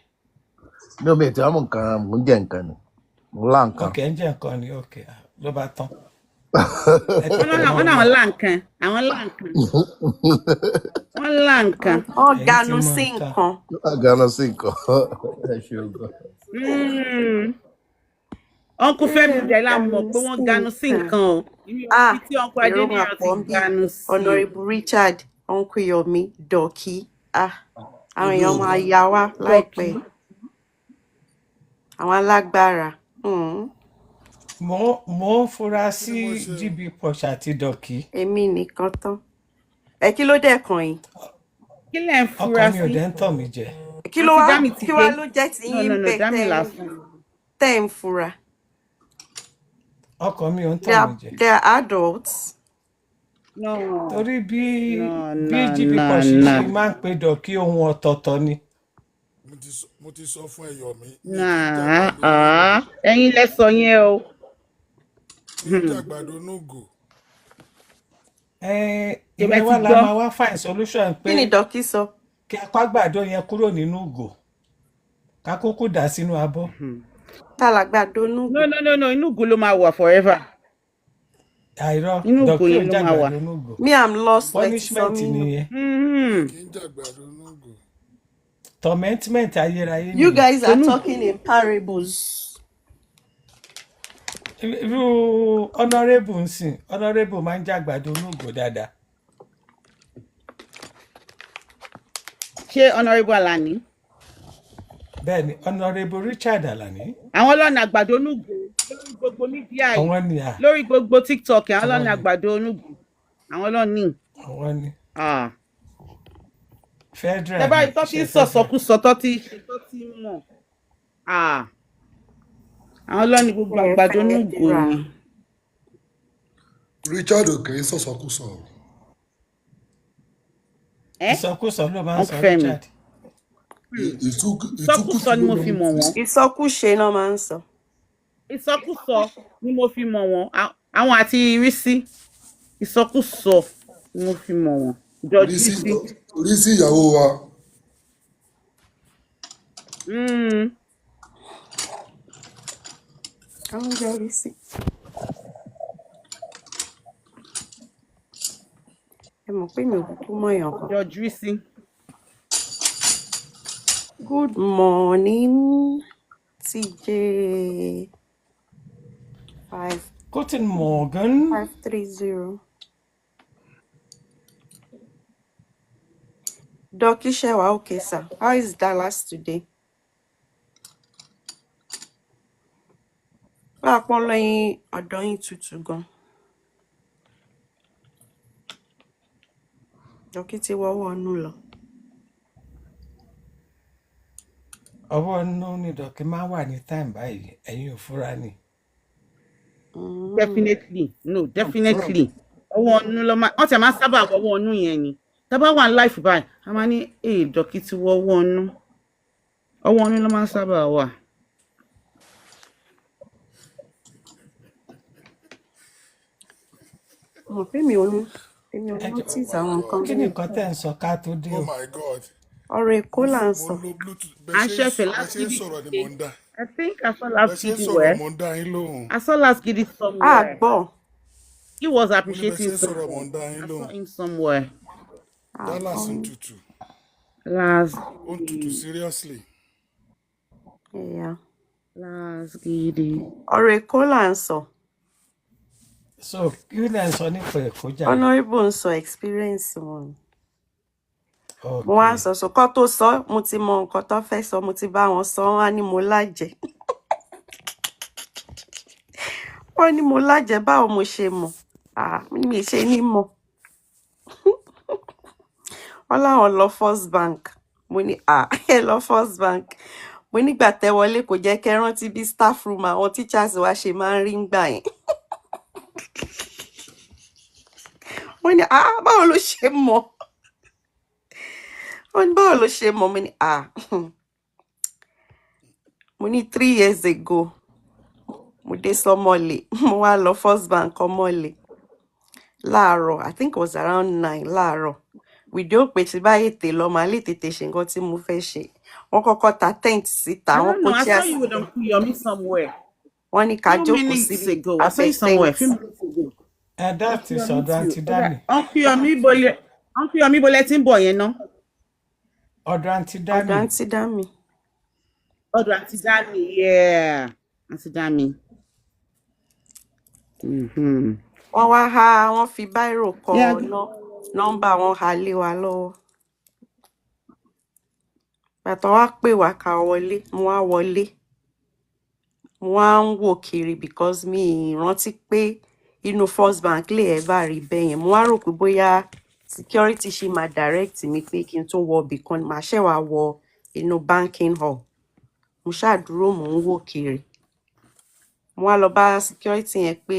No, mi ti àmú nǹkan, mò ń jẹ nǹkan ni. Mo ń lá nǹkan. ok ń jẹ́ nǹkan ni ok ló bá tán. Wọ́n náà lá nǹkan. Àwọn lá nǹkan. Wọ́n lá nǹkan. Wọ́n Ẹ̀yin ti ganu mọ sí nǹkan. nǹkan. Àgànà sí nǹkan. Ẹ ṣe ògo. Uncle Fẹ́mi jẹ́ la mọ̀ pé wọ́n ganu sí nǹkan o. Ibi tí Uncle èrò Adéníran máa ti pọ̀ ń bí. ganu sí. Honourable Richard, Uncle Yomi, Dọ̀kí. Àwọn èèyàn máa yá wá láìpẹ́. Àwọn alágbára. mo ń fura sí GB Posh àti Dọ̀kí. Èmi nìkan tán. Kí ló dẹ̀ kàn yín? Kí lẹ̀ ń fura ọkàn mi ò sí? dẹ̀ ń tàn mí jẹ. Kí ló wá Àti Dámì ti kí wá dé. ló jẹ́ tí No, yín no, no, bẹ̀ Dámì lásán. tẹ́ ń fura? ọkàn mi ò ń They tàn are, mí jẹ. they are adults. No. torí bí No, GB no, Posh no. ṣe máa ń pe Dọ̀kí ohun ọ̀tọ̀ọ̀tọ̀ ni. mo ti sọ fún Ẹ̀yọ̀mí. Ẹ̀yin lẹ sọ yẹn o. Ìjàgbàdo nógò. ìyẹn wá la máa wá find solution pé Kí ni Dọ̀kí sọ? kí apá àgbàdo yẹn kúrò nínú ìgò ká kúkú dà sínú abọ́. Tàlàgbàdo nù. No, inú ìgò ló máa wà forever. àìrọ Inú ìgò Dọ̀kí ò yẹn ló máa wà. jàgbàdo nínú ìgò. Me, I'm lost. punishment nìyẹn. Kì í jàgbàdo nógò. tormentment ayérayé You nìyẹn. guys are talking in parables. irú honourable ń sìn honourable máa ń jàgbàdo nínú ìgò dáadáa. Ṣé Honourable Alani? bẹ́ẹ̀ni honourable Richard Alani. Àwọn ọlọ́nà àgbàdo onúgbò lórí gbogbo mídíà yìí. àwọn ni à. Lórí gbogbo TikTok àwọn ọlọ́nà àgbàdo onúgbò. Àwọn ọlọ́ni. àwọn ni. federal. Ẹ báyìí tó ti sọ̀sọ̀kúsọ tó ti mọ̀. Àwọn ọlọ́ni gbogbo àgbàdo onúgbò ni. Richard òkè sọ̀sọ̀kúsọ. ìsọkúsọ ló máa ń sọ Fẹ́mi. Richard. Ìsọkúsọ ni mo fi mọ̀ wọ́n. Ìsọkúṣe náà máa ń sọ. Ìsọkúsọ ni mo fi mọ̀ wọ́n. Àwọn àti ìrísí. Ìsọkúsọ ni mo fi mọ̀ wọ́n. George Rísí. Rísí ìyàwó wa. Àwọn jẹ́ Rísí. Ẹ mọ̀ pé mi ò kúkú mọ̀ èèyàn kan. George Rísí. Good morning, TJ. Guten Morgen. 530. Dọ̀kí Ṣẹ̀wá, okay, sir. How is Dallas today? Bá a pọ́n lẹ́yìn ọ̀dọ́ yín tutù gan. Dọ̀kí ti wọ́wọ́ ọnú lọ. ọwọ́ inú ni Dọ̀kí máa wà ní time báyìí ẹ̀yin ò fura ni. Definitely. Ọwọ́ ọnú lọ máa wọ́n ti máa sábà wọ́wọ́ ọnú yẹn ni. Tábà wà ní life báyìí, a máa ní Dọ̀kí ti wọ́wọ́ ọnú. Ọwọ́ ọnú ló máa sábà wà. Mo pé mi ò notice àwọn nǹkan. kí ni nǹkan tẹ̀ ń sọ ká tó dé o. Oh my God. Ọ̀rọ̀ Èkó là ń sọ. Mo lo Bluetooth. À ń ṣẹ̀fẹ̀ Bẹ́ẹ̀ last ṣe ń gidi. sọ̀rọ̀ ni mò ń dá. I think I saw Bẹ́ẹ̀ last ṣe ń gidi sọ̀rọ̀ where mò ń dá yín lóhùn. I saw last gidi somewhere. Gbọ́. He was Mo ní bẹ́ẹ̀ ṣe appreciating ń sọ̀rọ̀ mò someone. ń dá yín I saw lóhùn. him somewhere. Dallas ń tutù. Last Ó ń tutù seriously. Yeah. last gidi. Ọ̀rọ̀ Èkó là ń sọ. so kí lẹ̀ ń sọ nípa Èkó jà. Honourable ń sọ experience wọn. Okay. Mo wá sọ kọ́ tó sọ, mo ti mọ nǹkan tó fẹ́ sọ, mo ti bá wọn sọ, wọ́n á ní mo lájẹ. Wọ́n ní mo lájẹ, báwo mo ṣe mọ̀? Mi ṣe ní mọ̀. Wọ́n láwọn lọ First Bank. Mo ní ẹ lọ First Bank. mo nígbà tẹ́ wọlé kò jẹ́ kẹ́ rántí bí staff room àwọn teachers wa ṣe máa ń rí ńgbà yẹn. wọ́n ní báwo ló ṣe mọ̀? wọ́n ní báwo ló ṣe mọ̀? mo ní mo ní 3 years ago mo dé Sọ́mọ́lé mo wá lọ First Bank Ọmọ́lé láàárọ̀, I think it was around 9 láàárọ̀. Wìdí ó pè tí báyìí tè lọ màá lè tètè ṣe nǹkan tí mo fẹ́ ṣe. Wọ́n kọ́kọ́ ta tent síta, I wọ́n don't know. kó I chairs. saw you with Uncle Yomi somewhere. Wọ́n ní ká Few jókòó minutes síbi ago. I saw you somewhere. Few tent. minutes ago. That is Yomi ọ̀dọ̀ too. àǹtí Dami. Uncle Yomi bole tí ń bọ̀ yẹn ná. Ọ̀dọ̀ àǹtí Ọ̀dọ̀ Dami. àǹtí Dami. Ọ̀dọ̀ àǹtí Dami, yeah. Àǹtí Dami. Wọ́n wá wọ́n fi báírò kọ nọ́mbà wọn há lé wa lọ́wọ́. Bàtà wá pè wá ká wọlé, mo wá wọlé. Mo wá ń wò kiri because mi rántí pé inú First Bank lè ever rí bẹ́ẹ̀ yẹn. Mo wá rò pé bóyá security ṣì máa direct mi pé kí n tó wọ ibì kan, màá ṣẹ̀ wá wọ inú banking hall. Mo ṣáà dúró mò ń wò kiri. Mo wá lọ bá security yẹn pé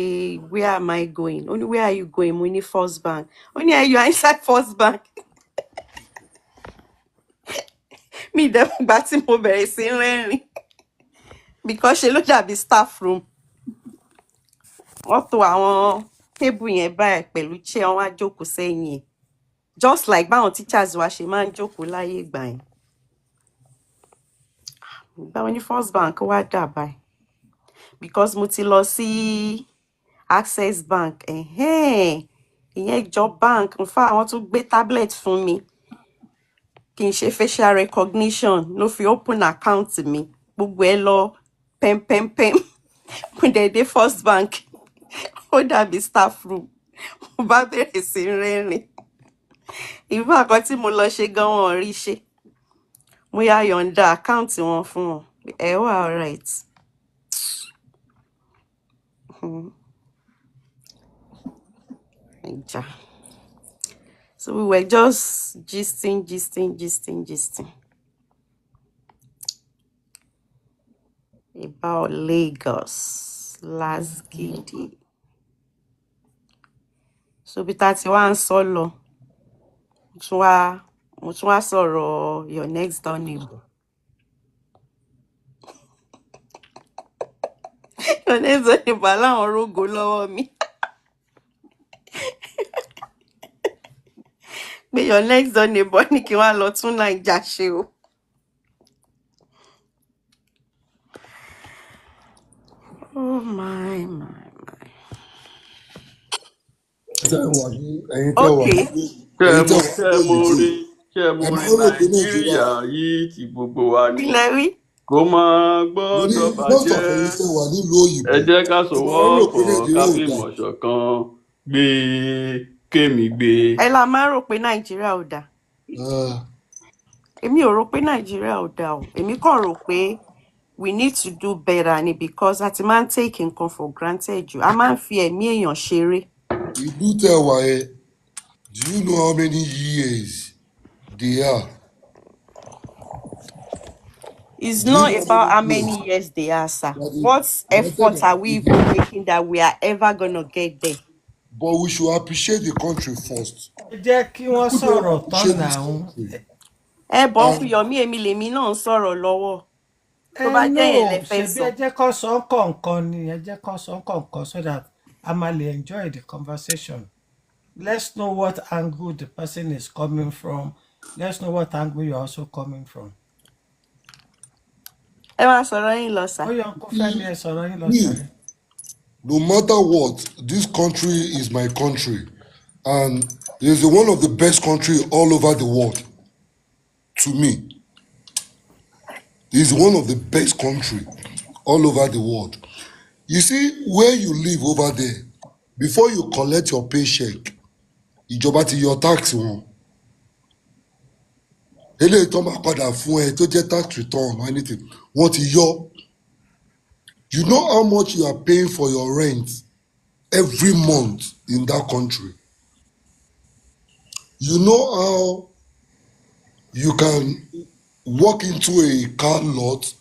where am I going? Ó ní where are you going? Mo ní First Bank. Ó ní you are inside First Bank. Mi ìdẹ́kun gbà tí mo bẹ̀rẹ̀ sí rẹ́rìn because ṣe ló dàbí staff room. Wọ́n tò àwọn table yẹn báyìí pẹ̀lú chair, wọ́n wá jókòó sẹ́yìn ẹ̀. Just like báwọn teachers wa ṣe máa ń jókòó láyé ìgbà yẹn. Báwo ni First Bank wá dà báyìí? Because mo ti lọ sí Access Bank. Ìyẹn jọ bank. In fact, àwọn tún gbé tablet fún mi. Kì í ṣe facial recognition ló fi open account mi. Gbogbo ẹ lọ pem. Mo dẹ̀ dé First Bank. Ó dàbí staff room. Mo bá bẹ̀rẹ̀ sí rẹ́rìn. Ìfún àkọ́ tí mo lọ ṣe gan wọn rí ṣe. Mo yá yọ̀ǹda account wọn fún wọn. Ẹ wà alright. So we were just gisting. About Lagos, Lasgidi. So bí tá ti wá ń sọ lọ, mo tún wá sọ̀rọ̀ your next door neighbor. Your next door neighbor láwọn rógo lọ́wọ́ mi. Pé your next door neighbor ní kí wá lọ tún Naija ṣe o. Oh my. Okay. Ṣé mo rí Nàìjíríà yìí tí gbogbo wa ní? Kò máa gbọ́dọ̀ bàjẹ́. Ẹ jẹ́ ká sowọ́pọ̀ ká fìmọ̀ ṣọ̀kan gbé kémi gbé. Ẹ la máa rò pé Nàìjíríà ò dá. Èmi ò rò pé Nàìjíríà ò dá o. Èmi kàn rò pé we need to do better ni because a ti máa ń take nǹkan for granted jù. A máa ń fi ẹ̀mí èèyàn ṣeré. Ìlú tẹ́ wà ẹ́, do you know how many years they are? It's not about how many years they are, sir. What effort are we even making that we are ever going to get there? But we should appreciate the country first. Jẹ́ kí wọ́n sọ̀rọ̀ tán náà. Bọ́ fún Yomi èmi lèmi náà ń sọ̀rọ̀ lọ́wọ́. Tó bá jẹ́ yẹn lẹ fẹ́ sọ. Ṣebí ẹ jẹ́ kó sọ kọ̀ọ̀kan ni, ẹ jẹ́ kó sọ kọ̀ọ̀kan so that I might enjoy the conversation. Let's know what angle the person is coming from. Let's know what angle you're also coming from. Ẹ máa sọ̀rọ̀ yín lọ sà. Ó yọ kó fẹ́ mi ẹ sọ̀rọ̀ yín lọ sà. No matter what, this country is my country. And it is one of the best countries all over the world. To me. It is one of the best countries all over the world. You see, where you live over there, before you collect your paycheck, ìjọba ti yọ tax wọn. Eléyìí tó máa padà fún ẹ tó jẹ́ tax return or anything, wọ́n ti yọ. You know how much you are paying for your rent every month in that country. You know how you can walk into a car lot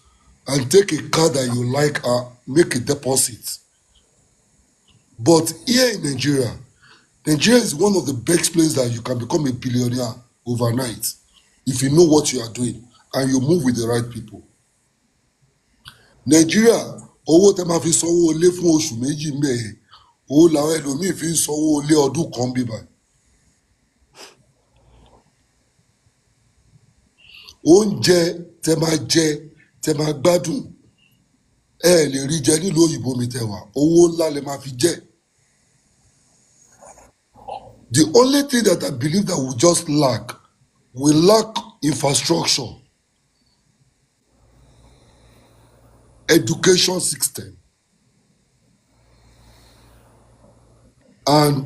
and take a car that you like and make a deposit. But here in Nigeria is one of the best places that you can become a billionaire overnight if you know what you are doing and you move with the right people. Nigeria, owó tẹ́ máa fi sanwó ilé fún oṣù méjì mẹ́ẹ̀, owó làwọn ẹlòmíì fi ń sanwó ilé ọdún kan bíbá. Oúnjẹ tẹ́ máa jẹ, tẹ́ máa gbádùn, ẹ lè rí jẹ nílùú òyìnbó mi tẹ́ wà, owó ńlá lẹ máa fi jẹ. The only thing that I believe that we lack infrastructure, education system, and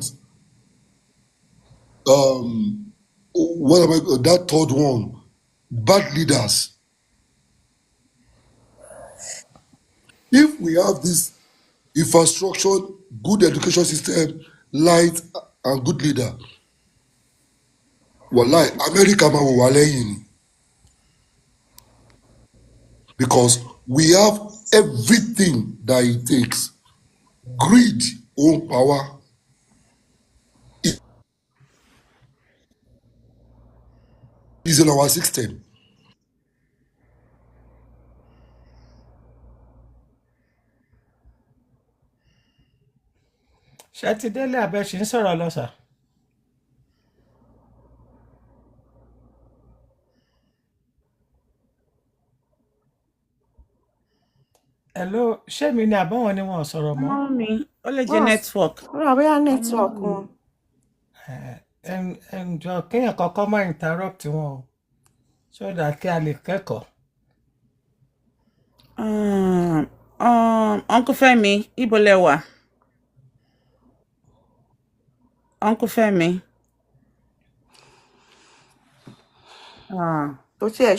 that third one, bad leaders. If we have this infrastructure, good education system, light, and good leader, wallahi, America ma wò wá lẹ́yìn ni. Because we have everything that it takes. Greed, own power, is in our system. ṣé ti délé abẹ́ ṣì ń sọ̀rọ̀ lọ́sà. Hello, ṣé mi ni àbọ̀wọ̀n ni wọ́n sọ̀rọ̀ mọ́? Ọmọ mi, ó lè jẹ́ network. Ọ̀rọ̀ àbẹ́yà network wọn. Ǹjọ́ kéèyàn kọ́kọ́ máa interrupt wọn o so that kí a lè kẹ́kọ̀ọ́. Uncle Fẹ́mi, ibo lẹ wà? Uncle Fẹ́mi. Kò tiẹ̀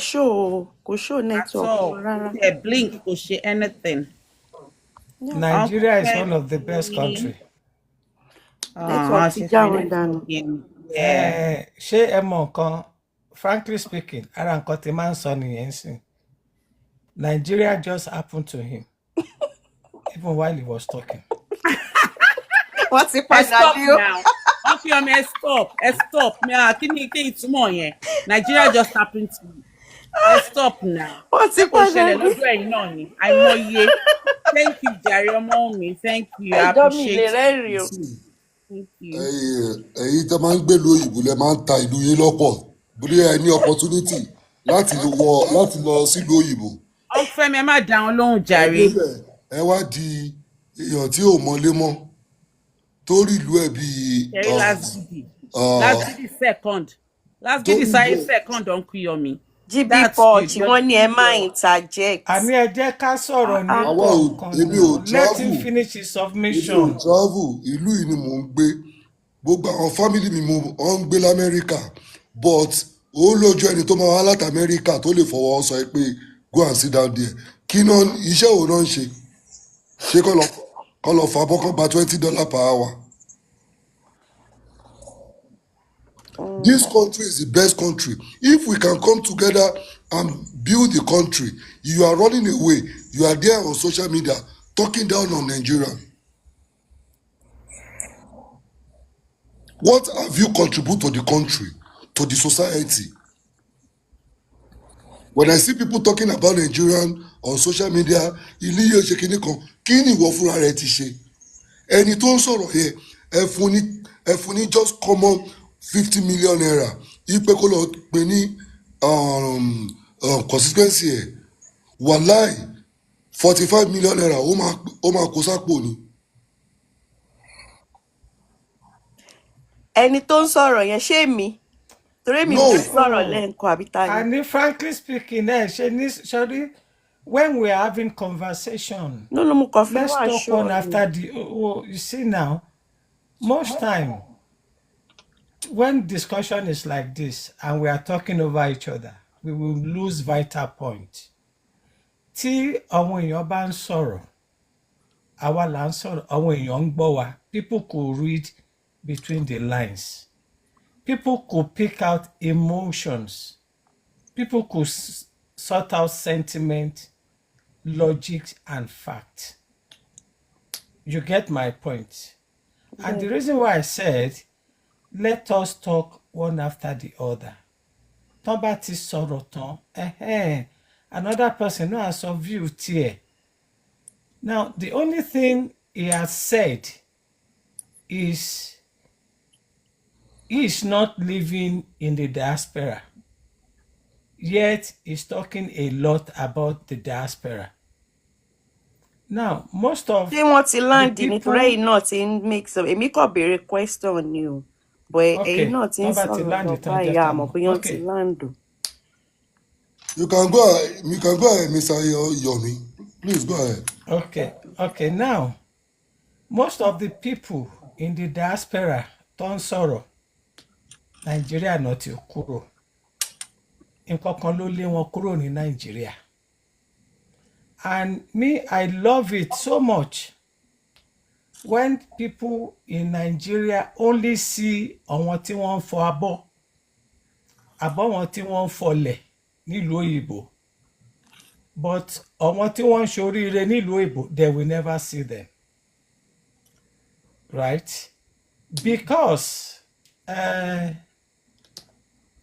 kò show network rárá. Kò tiẹ̀ blink, kò ṣe anything. Nigeria is one of the best country. Network ti já wọn dànù. Ṣé ẹ mọ nǹkan, frankly speaking, ara nǹkan tí máa ń sọ nìyẹn sìn. Nigeria just happened to him even while he was talking. Wọ́n ti padà dé o. Wọ́n fi ọmọ ẹ stop. Kí ni ìtumọ̀ yẹn? Nigeria just happened to me. Stop now. Wọ́n ti padà dé. Kò ṣẹlẹ̀ lọ́dún ẹ̀yìn náà ni. Àìmọye. Thank you, jàre ọmọ mi. Thank you. I appreciate it. Thank you. Ẹ̀yin tẹ́ máa ń gbé lóyìnbó lẹ máa ń ta ìlú yín lọ́pọ̀. Bóyá ẹ ní opportunity láti lọ sílùú òyìnbó. Ọ̀fẹ́mi ẹ má dá wọn lóhùn jàre. Ẹ wá di èèyàn tí ò mọlé mọ́ torí ìlú ẹ̀ bíi. Last Gidi second Uncle Yomi. GB Punch wọ́n ní ẹ má interject. Àní ẹ jẹ́ ká sọ̀rọ̀ ní kọ̀ọ̀kan. Let him finish his submission. Èmi ò travel, ìlú yìí ni mò ń gbé. Gbogbo àwọn family mi mo ń gbé l'Amẹ́ríkà, but ó lójú ẹni tó máa wá láti Amẹ́ríkà tó lè fọwọ́ sọ pé go and sit down there. Kí náà iṣẹ́ òun náà ń ṣe? Ṣé kọ́ lọ fà bọ́kọ́ gba $20 per hour? This country is the best country. If we can come together and build the country, you are running away. You are there on social media talking down on Nigeria. What have you contributed to the country, to the society? When I see people talking about Nigerian on social media, ilé yóò ṣe kíní kan, kí ni ìwọ fúnra rẹ ti ṣe? Ẹni tó ń sọ̀rọ̀ yẹn, ẹ fún ní just common 50 million naira. Ipe kó lọ pè ní consistency ẹ̀. Wàláì 45 million naira ó máa kó sápò ni. Ẹni tó ń sọ̀rọ̀ yẹn ṣé mi? Torí mi ò sọ̀rọ̀ lẹ́ǹkan àbí ta ni. And frankly speaking, sorry, when we are having conversation, let's talk one after the. You see now, most time when discussion is like this and we are talking over each other, we will lose vital point. Tí àwọn èèyàn bá ń sọ̀rọ̀, àwa là ń sọ̀rọ̀, àwọn èèyàn ń gbọ́ wa. People could read between the lines. People could pick out emotions. People could sort out sentiment logic and fact. You get my point? And the reason why I said, let us talk one after the other. Tán bá ti sọ̀rọ̀ tán, another person now has a view tiẹ̀. Now, the only thing he has said is he is not living in the diaspora, yet he's talking a lot about the diaspora. Now, most of Ṣé wọ́n ti land the ní people... torí ẹ̀yin náà ti ń make some èmi kàn béèrè question ni o but ẹ̀yin náà ti ń tán bá ti sọ̀rọ̀ land lọ tán jẹ́ báyìí ká àmọ́ mọ̀. bóyá wọ́n ti land o. You can go ahead, Mr. Yomi. Please go ahead. Okay. Now, most of the people in the diaspora tó ń sọ̀rọ̀, Nàìjíríà náà ti kúrò. Nǹkan kan ló lé wọn kúrò ní Nàìjíríà. And me, I love it so much when people in Nigeria only see àwọn tí wọ́n ń fọ abọ́, àbọ̀wọ́n tí wọ́n ń fọlẹ̀ nílùú òyìnbó. But àwọn tí wọ́n ń ṣoríire nílùú òyìnbó, they will never see them. Right? Because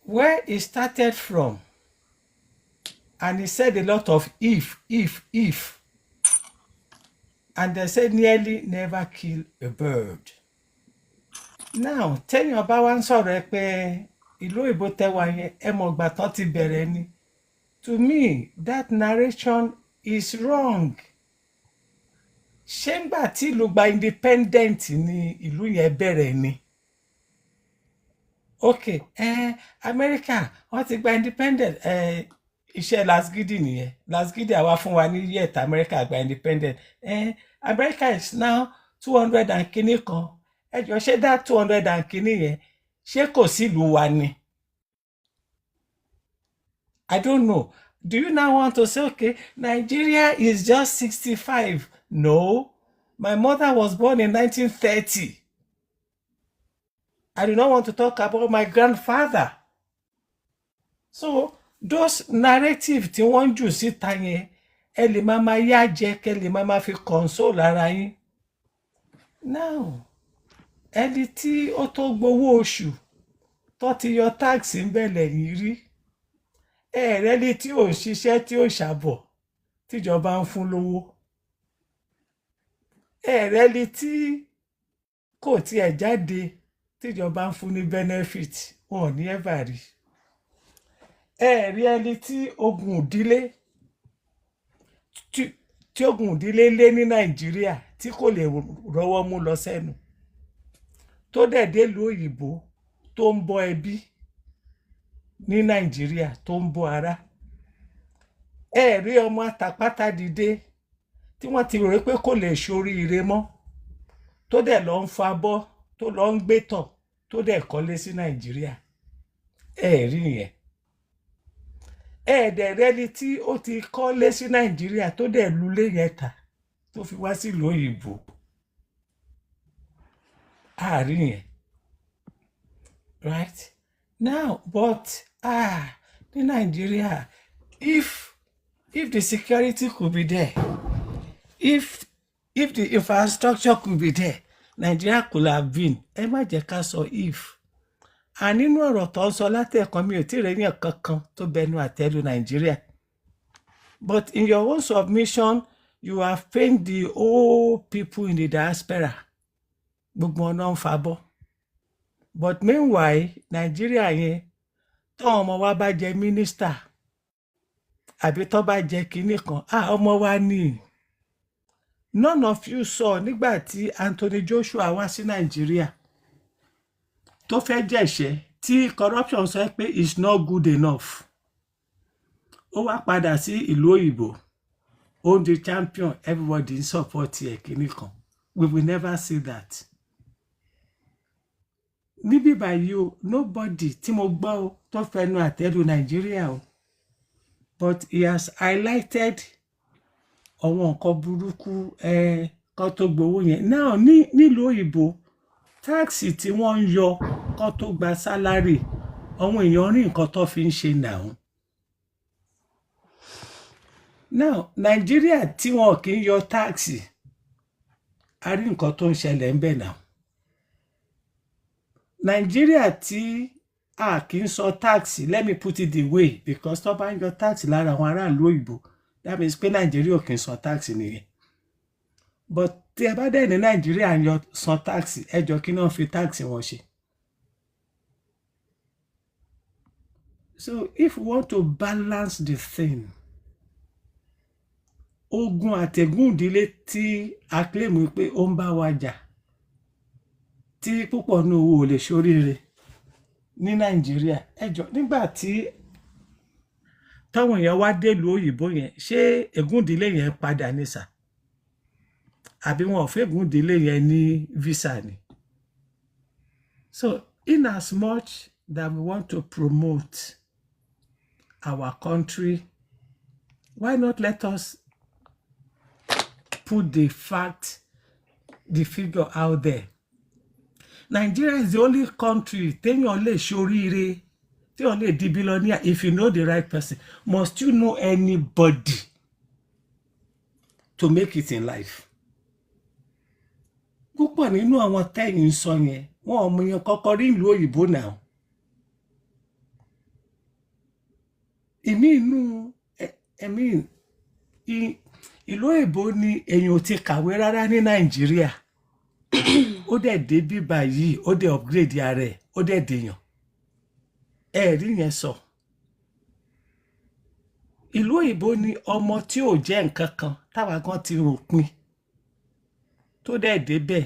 where he started from, and he said a lot of if. And they said nearly never kill a bird. Now, téèyàn bá wá ń sọ̀rọ̀ ẹ pé ìlú òyìnbó tẹ́wà yẹn ẹ mọ̀ ìgbà tán ti bẹ̀rẹ̀ ni. To me, that narration is wrong. Ṣé ńgbà tí ìlú gba independent ni ìlú yẹn bẹ̀rẹ̀ ni? Okay, America wọ́n ti gba independent. Iṣẹ́ Lasgidi nìyẹn. Lasgidi àwa fún wa ní yet America gba independent. America is now 200 and kìíní kan. Ẹ jọ̀ọ́ ṣé dá 200 and kìíní yẹn ṣé kò sí ìlú wa ni? I don't know. Do you now want to say, okay, Nigeria is just 65? No. My mother was born in 1930. I do not want to talk about my grandfather. So, those narrative tí wọ́n jù síta yẹn, ẹ lè máa yá jẹ, kẹ lè máa fi console ara yín. Now, ẹni tí ó tó gbowó oṣù tó ti yọ tax ń bẹ̀lẹ̀ yìí rí. Ẹ̀rẹ́ni tí ò ṣiṣẹ́ tí ò ṣàbọ̀ tíjọba ń fún lówó. Ẹ̀rẹ́ni tí kò tiẹ̀ jáde tíjọba ń fún ní benefit, wọn ò ní ẹ̀bà rí. Ẹ̀rí ẹni tí ogun ìdílé tí ogun ìdílé lé ní Nàìjíríà tí kò lè rọ́wọ́ mú lọ sẹ́nu, tó dẹ̀ délùú òyìnbó tó ń bọ́ ẹbí ní Nàìjíríà tó ń bọ́ ará. Ẹ̀rí ọmọ àtàpátá dìde tí wọ́n ti rò pé kò lè ṣoríire mọ́, tó dẹ̀ lọ ń fa bọ́, tó lọ ń gbé tọ̀, tó dẹ̀ kọ́lé sí Nàìjíríà. Ẹ̀rí yẹn. Ẹ̀ẹ́dẹ̀ rẹ́ni tí ó ti kọ́lé sí Nàìjíríà tó dẹ̀ lulé yẹn tà tó fi wá sílùú òyìnbó. Àárí yẹn. Right? Now, but in Nigeria, if the security could be there, if the infrastructure could be there, Nigeria could have been. Ẹ má jẹ́ ká sọ if. Nínú ọ̀rọ̀ tó ń sọ látẹ̀kọ́ mi ò tí ì rẹ́yìn kankan tó bẹnu àtẹ́lu Nigeria. But in your own submission, you have painted the whole people in the diaspora. Gbogbo ọ̀nà ń fabọ́. But meanwhile, Nigeria yẹn, tó ọmọ wa bá jẹ minister, àbí tó bá jẹ kinní kan, ọmọ wa ni. None of you saw nígbà tí Anthony Joshua wá sí Nigeria tó fẹ́ jẹ̀ṣẹ́ tí corruption sọ pé it's not good enough. Ó wá padà sí ìlú òyìnbó. Ó di champion, everybody in support ẹ̀ kinní kan. We will never see that. Níbí báyìí o, nobody tí mo gbọ́ o tó fẹnu àtẹ́lu Nigeria o. But he has highlighted àwọn nǹkan burúkú kan tó gbowó yẹn. Now nílùú òyìnbó, táàksì tí wọ́n ń yọ kan tó gba sálárì, àwọn èèyàn rí nǹkan tó fi ń ṣe nàún. now Nàìjíríà tí wọn kì í yọ táàsì a rí nǹkan tó ń ṣẹlẹ̀ ń bẹ̀ náà. Nàìjíríà tí a kì í sọ táàsì, let me put it the way, because tó bá ń yọ táàsì lára àwọn aráàlú òyìnbó, that means pé Nàìjíríà ò kì í sọ táàsì nìyẹn. But tí ẹ bá dẹ̀ ní Nàìjíríà ń yọ san táàsì, ẹ jọ kí náà fi táàsì wọn ṣe. So if we want to balance the thing, ogun àtẹ̀gùn ìdílé tí a claim pé ó ń bá wa jà, tí púpọ̀ ní owó ò lè ṣoríire ní Nàìjíríà, ẹ jọ nígbà tí táwọn èèyàn wá délùú òyìnbó yẹn, ṣé ègún ìdílé yẹn padà ní sà? Àbí wọn ò fẹ́ ègún ìdílé yẹn ní visa ni? So in as much that we want to promote our country, why not let us put the fact, the figure out there? Nigeria is the only country téèyàn lè ṣoríire, téèyàn lè di billionaire if you know the right person. Must you know anybody to make it in life? Púpọ̀ nínú àwọn tẹ́yìn sọ yẹn, wọn ò mọ èèyàn kọ́kọ́ rí ìlú òyìnbó náà. Ìmí inú ìlú òyìnbó ni èèyàn ò ti kàwé rárá ní Nàìjíríà. Ó dẹ̀ dé bíbá yìí, ó dẹ̀ upgrade ara ẹ̀, ó dẹ̀ dèèyàn. Ẹ rí yẹn sọ. Ìlú òyìnbó ni ọmọ tí ò jẹ́ nǹkan kan táwa gan ti rò pin, tó dẹ̀ débẹ̀,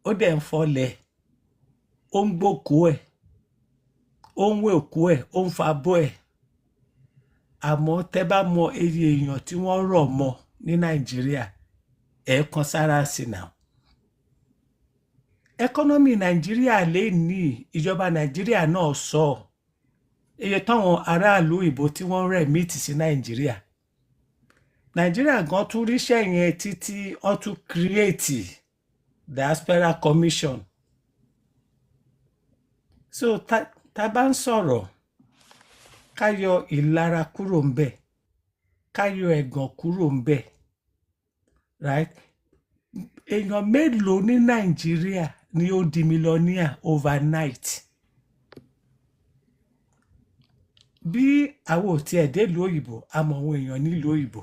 ó dẹ̀ ń fọlẹ̀, ó ń gbókú ẹ̀, ó ń wé òkú ẹ̀, ó ń fabọ́ ẹ̀. Àmọ́ tẹ́ bá mọ iye èèyàn tí wọ́n rọ̀ mọ́ ní Nàìjíríà, ẹ̀ kan sára sí náà. Ẹkọ́nọ́mì Nàìjíríà lè ní ìjọba Nàìjíríà náà sọ iye táwọn aráàlú ìbò tí wọ́n rẹ̀ mìtì sí Nàìjíríà. Nàìjíríà gan tún ríṣẹ́ yẹn títí wọ́n tún create diaspora commission. So tá bá ń sọ̀rọ̀, ká yọ ìlara kúrò ń bẹ̀, ká yọ ẹ̀gàn kúrò ń bẹ̀, right? Èèyàn mélòó ní Nàìjíríà ni ó di millionaire overnight? Bí àwọn ò tiẹ̀ délùú òyìnbó, a mọ àwọn èèyàn nílùú òyìnbó.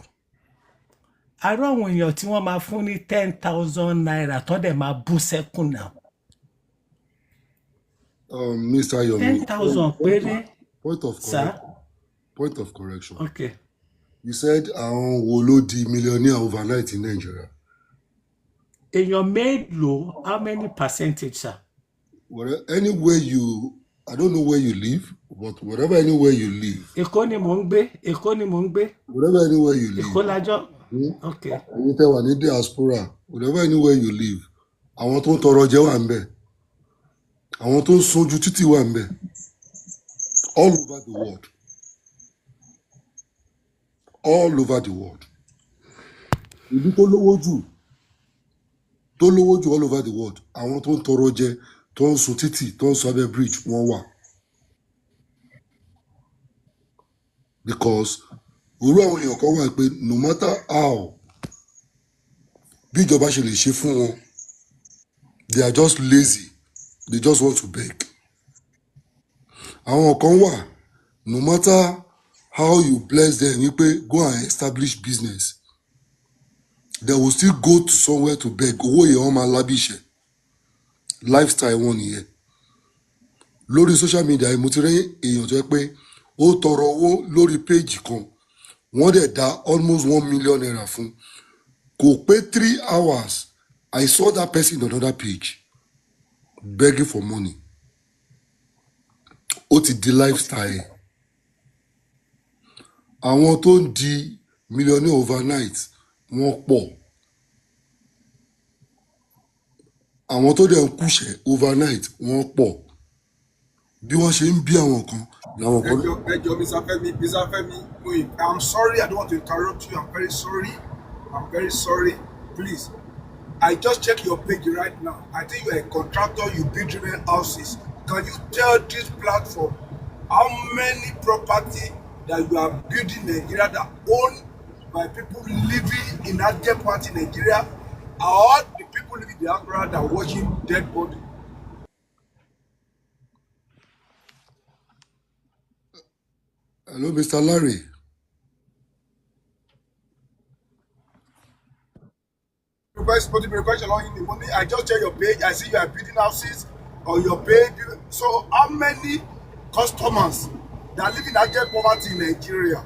Ará àwọn èèyàn tí wọ́n máa fún ní 10,000 naira tán dẹ̀ máa bú sẹ́kùn náà. Mr. Yomi, 10,000 péré. Point of correction. Okay. You said àwọn wo ló di millionaire overnight in Nigeria? Èèyàn mélòó, how many percentage, sir? Well, anywhere I don't know where you live, but wherever anywhere you live. Èkó ni mò ń gbé, Èkó ni mò ń gbé. Wherever anywhere you live. Èkó lájọ́. Okay. Ẹ̀yin tẹ́ wà ní diaspora, wherever anywhere you live, àwọn tó ń tọrọ jẹ wà ń bẹ̀. Àwọn tó ń sojú títì wà ń bẹ̀. All over the world. All over the world. Ìlú tó lówó jù all over the world. Àwọn tó ń tọrọ jẹ, tó ń sun títì, tó ń sọ abẹ́ bridge, wọ́n wà. Because irú àwọn èèyàn kan wà pé no matter how bí ìjọba ṣe lè ṣe fún wọn, they are just lazy, they just want to beg. Àwọn kan wà, no matter how you bless them, wípé go and establish business, they will still go to somewhere to beg. Owó yẹn wọ́n máa lábìṣẹ́. Lifestyle wọn nìyẹn. Lórí social media mo ti rí èèyàn tó yẹ pé ó tọrọ owó lórí page kan, wọ́n dẹ̀ dá almost 1 million naira fún. Kò pé 3 hours, I saw that person on another page begging for money. Ó ti di lifestyle. Àwọn tó ń di millionaire overnight wọ́n pọ̀. Àwọn tó dẹ̀ ń kúṣẹ̀ overnight wọ́n pọ̀. Bí wọ́n ṣe ń bí àwọn kan làwọn kan. Ẹjọ́ Mr. Femi, I'm sorry, I don't want to interrupt you. I'm very sorry. Please, I just check your page right now. I think you're a contractor, you build driven houses. Can you tell this platform how many property that you are building in Nigeria that own by people living in that dead part in Nigeria, or the people living in the diaspora that are watching dead body. Hello, Mr. Larry. Question on the money. I just check your page. I see you are building houses on your page. So, how many customers that live in that dead poverty in Nigeria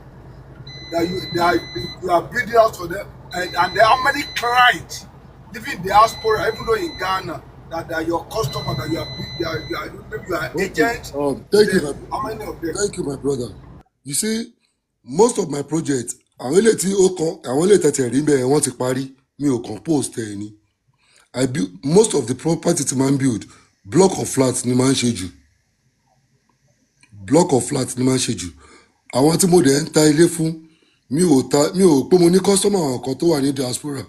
that you are building house for them, and there are many clients living in the diaspora, even though in Ghana, that are your customers, that you are agents. Thank you, how many of them? Thank you, my brother. You see, most of my projects, àwọn ilé tí ó kan, àwọn ilé tẹ̀tẹ̀ rí bẹ́ẹ̀ wọ́n ti parí, mi ò kàn post ẹ̀ ni. I build most of the property to man build block of flats ni máa ń ṣe jù. Block of flats ni máa ń ṣe jù. Àwọn tí mo dẹ̀ ń ta ilé fún, mi ò pé mo ní customer àwọn kan tó wà ní diaspora.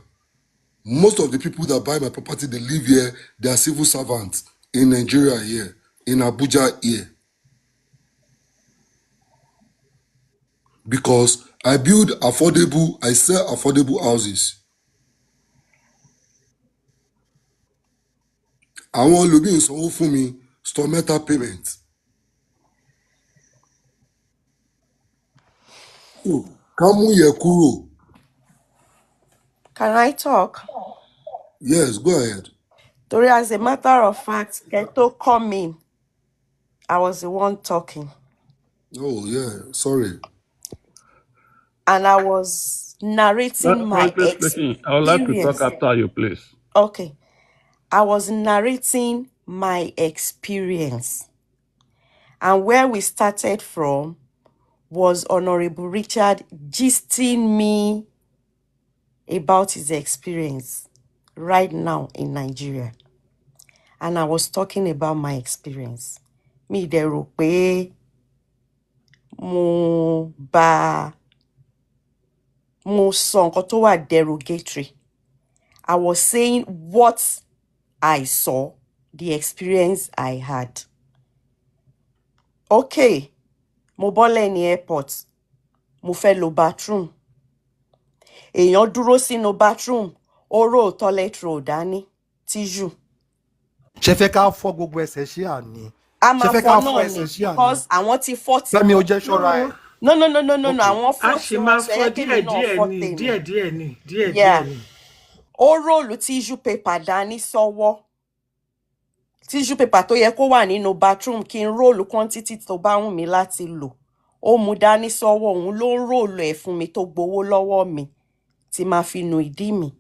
Most of the people that buy my property, they live here, they are civil servants in Nigeria here, in Abuja here. Because I build affordable, I sell affordable houses. Àwọn olùgbé ìsanwó fún mi stormeta payment. Ká mú yẹ kúrò. Can I talk? Yes, go ahead. Tori, as a matter of fact, Keto come in. I was the one talking. Oh, yeah, sorry. And I was narrating my Speaking, I would like to talk experience. after you, please. Okay. I was narrating my experience. And where we started from was Honorable Richard gisting me about his experience right now in Nigeria. And I was talking about my experience. Mi dẹ̀ rò pé mo sọ nǹkan tó wà derogatory. I was saying what I saw, the experience I had. Okay, mo bọ́lẹ̀ ní airport, mo fẹ́ lo bathroom. Èèyàn dúró sínú bathroom, ó rò toilet roll dání, tissue. Ṣé fẹ́ ká fọ́ gbogbo ẹsẹ̀ ṣí àní? A máa fọ́ náà ni because àwọn ti fọ́ ti. Fẹ́mi ó jẹ́ ṣọ́ra ẹ̀. No, àwọn fọ́ tí wọ́n sọ ẹ́ kí mi náà fọ́ tèmi. Díẹ̀ ni. Ó rólù tissue paper dání sọ́wọ́. Tissue paper tó yẹ kó wà nínú bathroom kí n róòlù quantity tó bá wù mí láti lò. Ó mú dání sọ́wọ́, òun ló ń róòlù ẹ̀ fún mi tó gbowó lọ́wọ́ mi tí máa fi nu ìdí mi.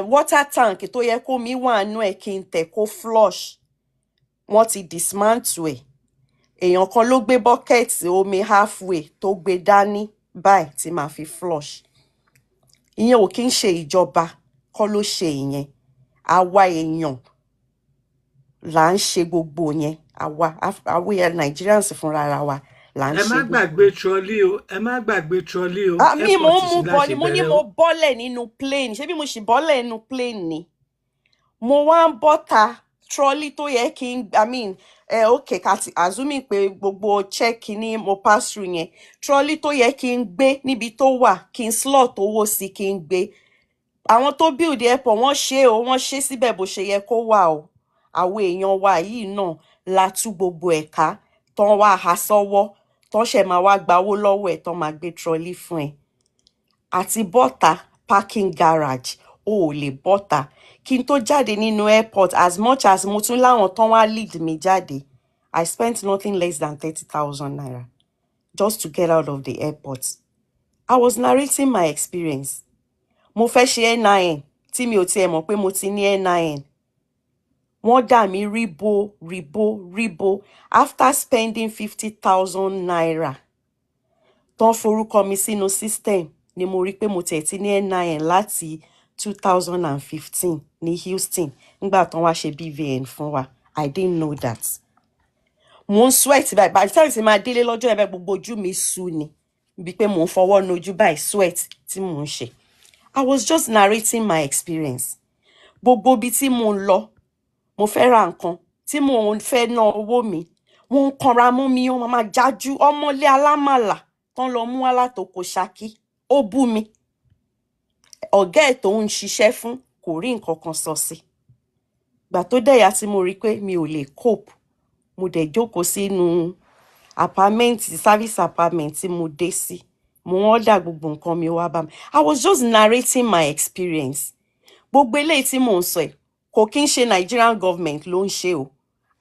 Water tank tó yẹ kó mi wà nú ẹ̀ kí n tẹ̀ kó flush. Wọ́n ti dismantle ẹ̀. Èèyàn kan ló gbé bucket omi halfway tó gbé dání báyìí tí máa fi flush. Ìyẹn ò kí ń ṣe ìjọba kọ́ ló ṣe ìyẹn. Àwa èèyàn là ń ṣe gbogbo yẹn. Àwa Nigerians fúnra ara wa là ń ṣe. Ẹ má gbàgbé trolley o. Mi mo mú bọ́ọ̀lì, mo ní mo bọ́lẹ̀ nínú plane. Ṣé bí mo ṣì bọ́lẹ̀ nínú plane ni? Mo wá ń bọ́ta trolley tó yẹ kí n, okay, assuming pé gbogbo check ni mo pass through yẹn. Trolley tó yẹ kí n gbé níbi tó wà, kí n slot owó sí kí n gbé. Àwọn tó build airport wọ́n ṣe síbẹ̀ bó ṣe yẹ kó wà o. Àwọn èèyàn wa yìí náà la tú gbogbo ẹ̀ka tán wá ha sọ́wọ́, tán ṣẹ̀ máa wá gba owó lọ́wọ́ ẹ̀ tán máa gbé trolley fún ẹ. Àti bọ́ta parking garage, o ò lè bọ́ta. Kí n tó jáde nínú airport, as much as mo tún láwọn tán wá lead mi jáde, I spent nothing less than 30,000 naira just to get out of the airport. I was narrating my experience. Mo fẹ́ ṣe NIN tí mi ò tiẹ̀ mọ̀ pé mo ti ní NIN. Wọ́n dà mí ríbo. After spending 50,000 naira, tán forúkọ mi sínú system ni mo rí pé mo tẹ̀ ti ní NIN láti 2015 ní Houston. Nígbà tán wá ṣe BVN fún wa. I didn't know that. Mo ń sweat báyìí. By the time tí máa délé lọ́jọ́ ẹ̀bẹ̀ gbogbo ojú mi sú ni. Bí pé mo ń fọwọ́ nojú báyìí sweat tí mo ń ṣe. I was just narrating my experience. Gbogbo bí tí mo ń lọ, mo fẹ́ ra nǹkan, tí mo ń fẹ́ ná owó mi, wọ́n ń kanra mọ́ mi, wọ́n máa jájú ọmọlé alámàlà tán lọ mú alátòkò Ṣakí. ó bú mi. Ọ̀gá ẹ̀ tó ń ṣiṣẹ́ fún kò rí nǹkan kan sọ sí. Gbà tó dẹ̀yà tí mo rí pé mi ò lè cope, mo dẹ̀ jókòó sínú apartment, service apartment tí mo dé sí. Mo order gbogbo nǹkan mi wá bá mi. I was just narrating my experience. Gbogbo eléyìí tí mò ń sọ ẹ̀, kò kí ń ṣe Nigerian government ló ń ṣe o.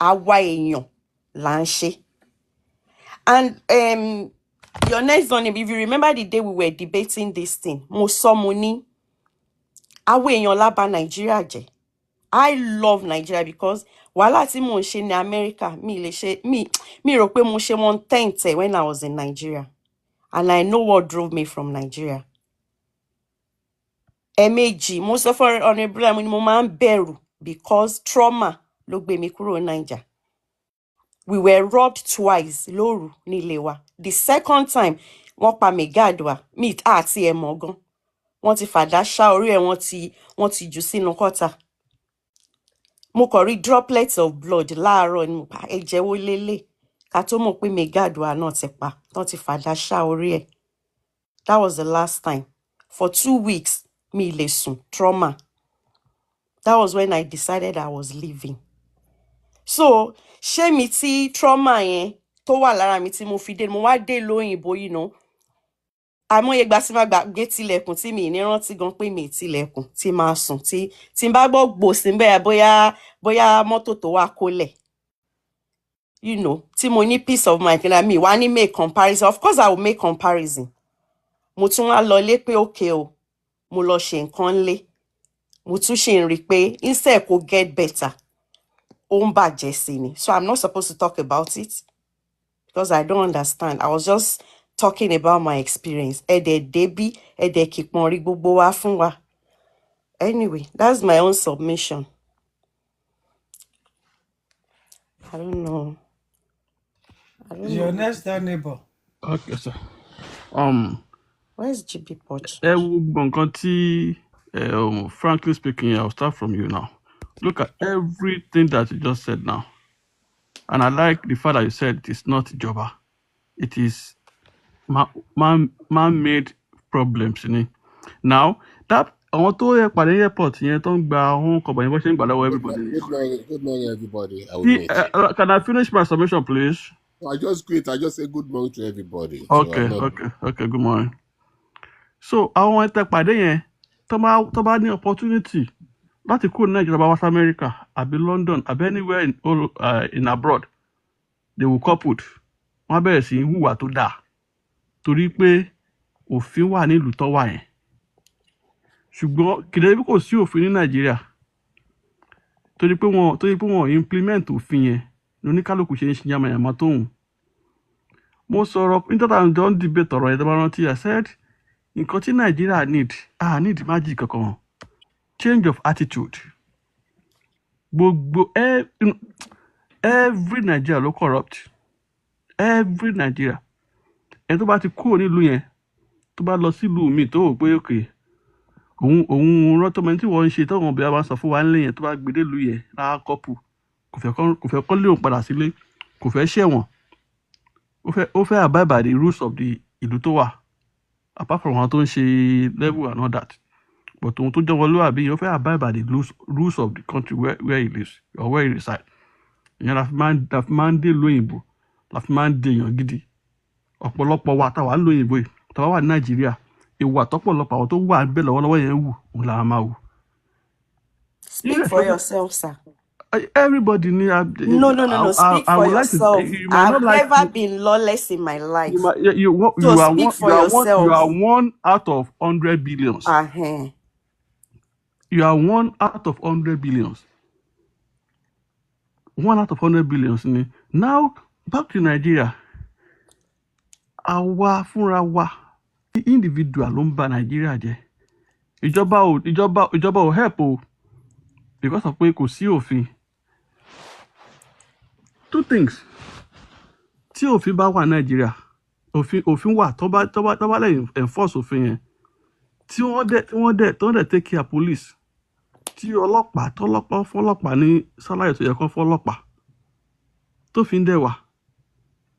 Àwa èèyàn là ń ṣe. And your next one, if you remember the day we were debating this thing, mo sọ mo ní, àwa èèyàn la bà Nigeria jẹ́. I love Nigeria because wàhálà tí mò ń ṣe ní America, mi rò pé mo ṣe 1/10 when I was in Nigeria. And I know what drove me from Nigeria. Ẹ̀ẹ̀mejì, mo sọ fún Honorable mo ní mo máa ń bẹ̀rù because trauma ló gbé mi kúrò Nigeria. We were robbed twice lóru nílé wa. The second time, wọ́n pa Megad wa, àti ẹ̀ mọ̀ gan. Wọ́n ti fàdá ṣá orí ẹ̀, wọ́n ti jù sínú kọ́tà. Mo kàn rí droplets of blood láàárọ̀ ni ẹ̀jẹ̀ wo lélẹ̀. Ká tó mọ̀ pé Megad wa náà ti pa, wọ́n ti fàdá ṣá orí ẹ̀. That was the last time. For 2 weeks, mi lè sùn, trauma. That was when I decided I was leaving. So, ṣé mi tí trauma yẹn tó wà lára mi tí mo fi dé, mo wá dé lóyìnbó, àìmọye ìgbà tí máa gbàgbé tilẹ̀kùn tí mi ní rántí gan pé mi tilẹ̀kùn tí máa sùn tí n bá gbọ́ gbòsì ń bẹ́ẹ̀ bóyá mọ́tò tó wà kólẹ̀. Tí mo ní peace of mind kí mi wá ní make comparison. Of course I will make comparison. Mo tún wá lọ lé pé okay o, mo lọ ṣe nǹkan lé. Mo tún ṣe ń rí pé instead kó get better, ó ń bàjẹ́ sí ni. So I'm not supposed to talk about it because I don't understand. I was just talking about my experience. Ẹ̀dẹ̀ débí, ẹ̀dẹ̀ kìpọ̀n rí gbogbo wa fún wa. Anyway, that's my own submission. I don't know. Your next door neighbor. Okay, sir. Where's GB Poch? Frankly speaking, I'll start from you now. Look at everything that you just said now. And I like the fact that you said it is not Joba. It is man-made problems. Now, that I want to hear by the airport, everybody. Good morning, everybody. I will wait. Can I finish my submission, please? I just quit. I just say good morning to everybody. Okay, good morning. So, I want to pàdé yẹn tó bá ní opportunity láti kúrò ní Nigeria bá wá sí America, àbí London, àbí anywhere in abroad, they will couple. Wọ́n bẹ̀rẹ̀ sí hùwà tó dáa torí pé òfin wà nílùú tó wà yẹn. Ṣùgbọ́n kìdẹ̀ bí kò sí òfin ní Nigeria torí pé wọ́n implement òfin yẹn lóníkálùkù ṣe ń ṣe yamayama tóhun. Mo sọ̀rọ̀ nítorí àwọn debate ọ̀rọ̀ yẹn tó bá rántí. I said nǹkan tí Nigeria need magic kankan, change of attitude. Gbogbo every Nigeria ló corrupt, every Nigeria. Ẹni tó bá ti kúrò nílùú yẹn tó bá lọ sílùú mi tó wò pé òkè òun rọ́tọ́mọ tí wọ́n ń ṣe tọ́wọ́n bí a bá sọ fún wa nílé yẹn tó bá gbé délùú yẹn lára kọ́pù kò fẹ́ kọ́ lé òun padà sílé, kò fẹ́ ṣẹ̀wọ̀n, ó fẹ́ abide by the rules of the ìlú tó wà, apart from àwọn tó ń ṣe level and all that. But òun tó jẹ́ wọlúwàbí ó fẹ́ abide by the rules of the country where he lives or where he resides. Ìyẹn la fi máa ń dé lóyìnbó, la fi máa ń dé èèyàn gidi. Ọ̀pọ̀lọpọ̀ wa táwa lóyìnbó yìí táwa wà ní Nàìjíríà, ìwà tọ́pọ̀lọpọ̀ àwọn tó wà bẹ́ẹ̀ lọ́wọ́lọ́wọ́ yẹn wù òun là máa wù. Speak for yourself, sir. Everybody need. No. Speak for yourself. I've never been lawless in my life. You are one out of 100 billions. You are 1 out of 100 billions. 1 out of 100 billions. Now back to Nigeria. Àwa fúnra wa, the individual ló ń ba Nigeria jẹ́. Ìjọba ò help o because of pé kò sí òfin. 2 things. Tí òfin bá wà Nigeria, òfin wà tó bá lè enforce òfin yẹn. Tí wọ́n dẹ̀ take care police. Tí ọlọ́pàá fọ́lọ́pàá ní sálárì tó yẹ kó fọ́lọ́pàá. Tó fi ń dẹ̀ wà.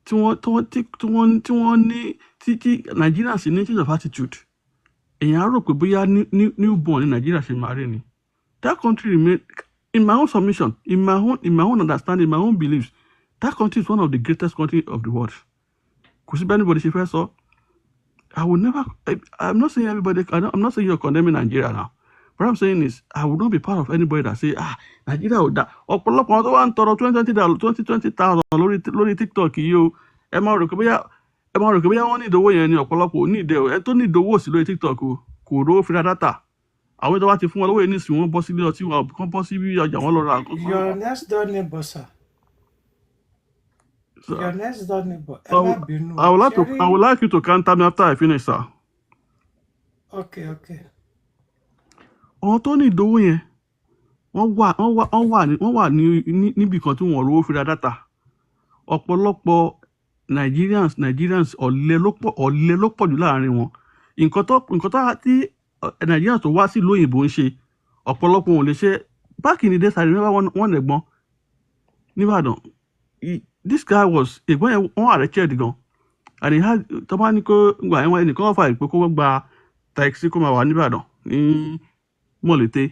Tí wọ́n ní tí Nigerians ní change of attitude. èèyàn á rò pé bóyá newborn ní Nàìjíríà ṣe máa rí ni. That country remain, in my own submission, in my own understanding, in my own beliefs, that country is one of the greatest countries of the world. Kò sí bẹ́ẹ̀ anybody ṣe fẹ́ sọ. I will never. I'm not saying everybody. I'm not saying you're condemning Nigeria now. What I'm saying is, I will not be part of anybody that say, Nigeria will die. Ọ̀pọ̀lọpọ̀ tó wà ń tọrọ $20,000 lórí TikTok yìí o. Ẹ máa rò pé bóyá wọ́n ní ìdówó yẹn ni ọ̀pọ̀lọpọ̀ ò ní ìdẹ o. Ẹ tó ní ìdówó sí lórí TikTok o, kò rówó fi ra data. Àwọn tó wá ti fún wọn lówó yẹn nísìnyí wọ́n bọ́ sí ilé ọtí wọn kàn bọ́ sí bí ọjà wọn lọ ra. Your next door neighbor, sir. Your next door neighbor. I would like you to counter me after I finish, sir. Okay. Àwọn tó ní ìdówó yẹn, wọ́n wà níbi kan tí wọ́n rówó fi ra data. Ọ̀pọ̀lọpọ̀ Nigerians ọ̀lẹ ló pọ̀ jù láàrin wọn. Nǹkan tó tí Nigerians tó wá sí lóyìnbó ń ṣe, ọ̀pọ̀lọpọ̀ wọn ò lè ṣe. Back in the days, I remember one ẹ̀gbọ́n níbàdàn. This guy was ẹ̀gbọ́n yẹn wọ́n arrested gan. And he had tọ́ba ní kó gbà ẹ̀wọ̀n ẹnìkan wọ́n fà pé kó gba taxi kó máa wà níbàdàn ní Mọ̀lété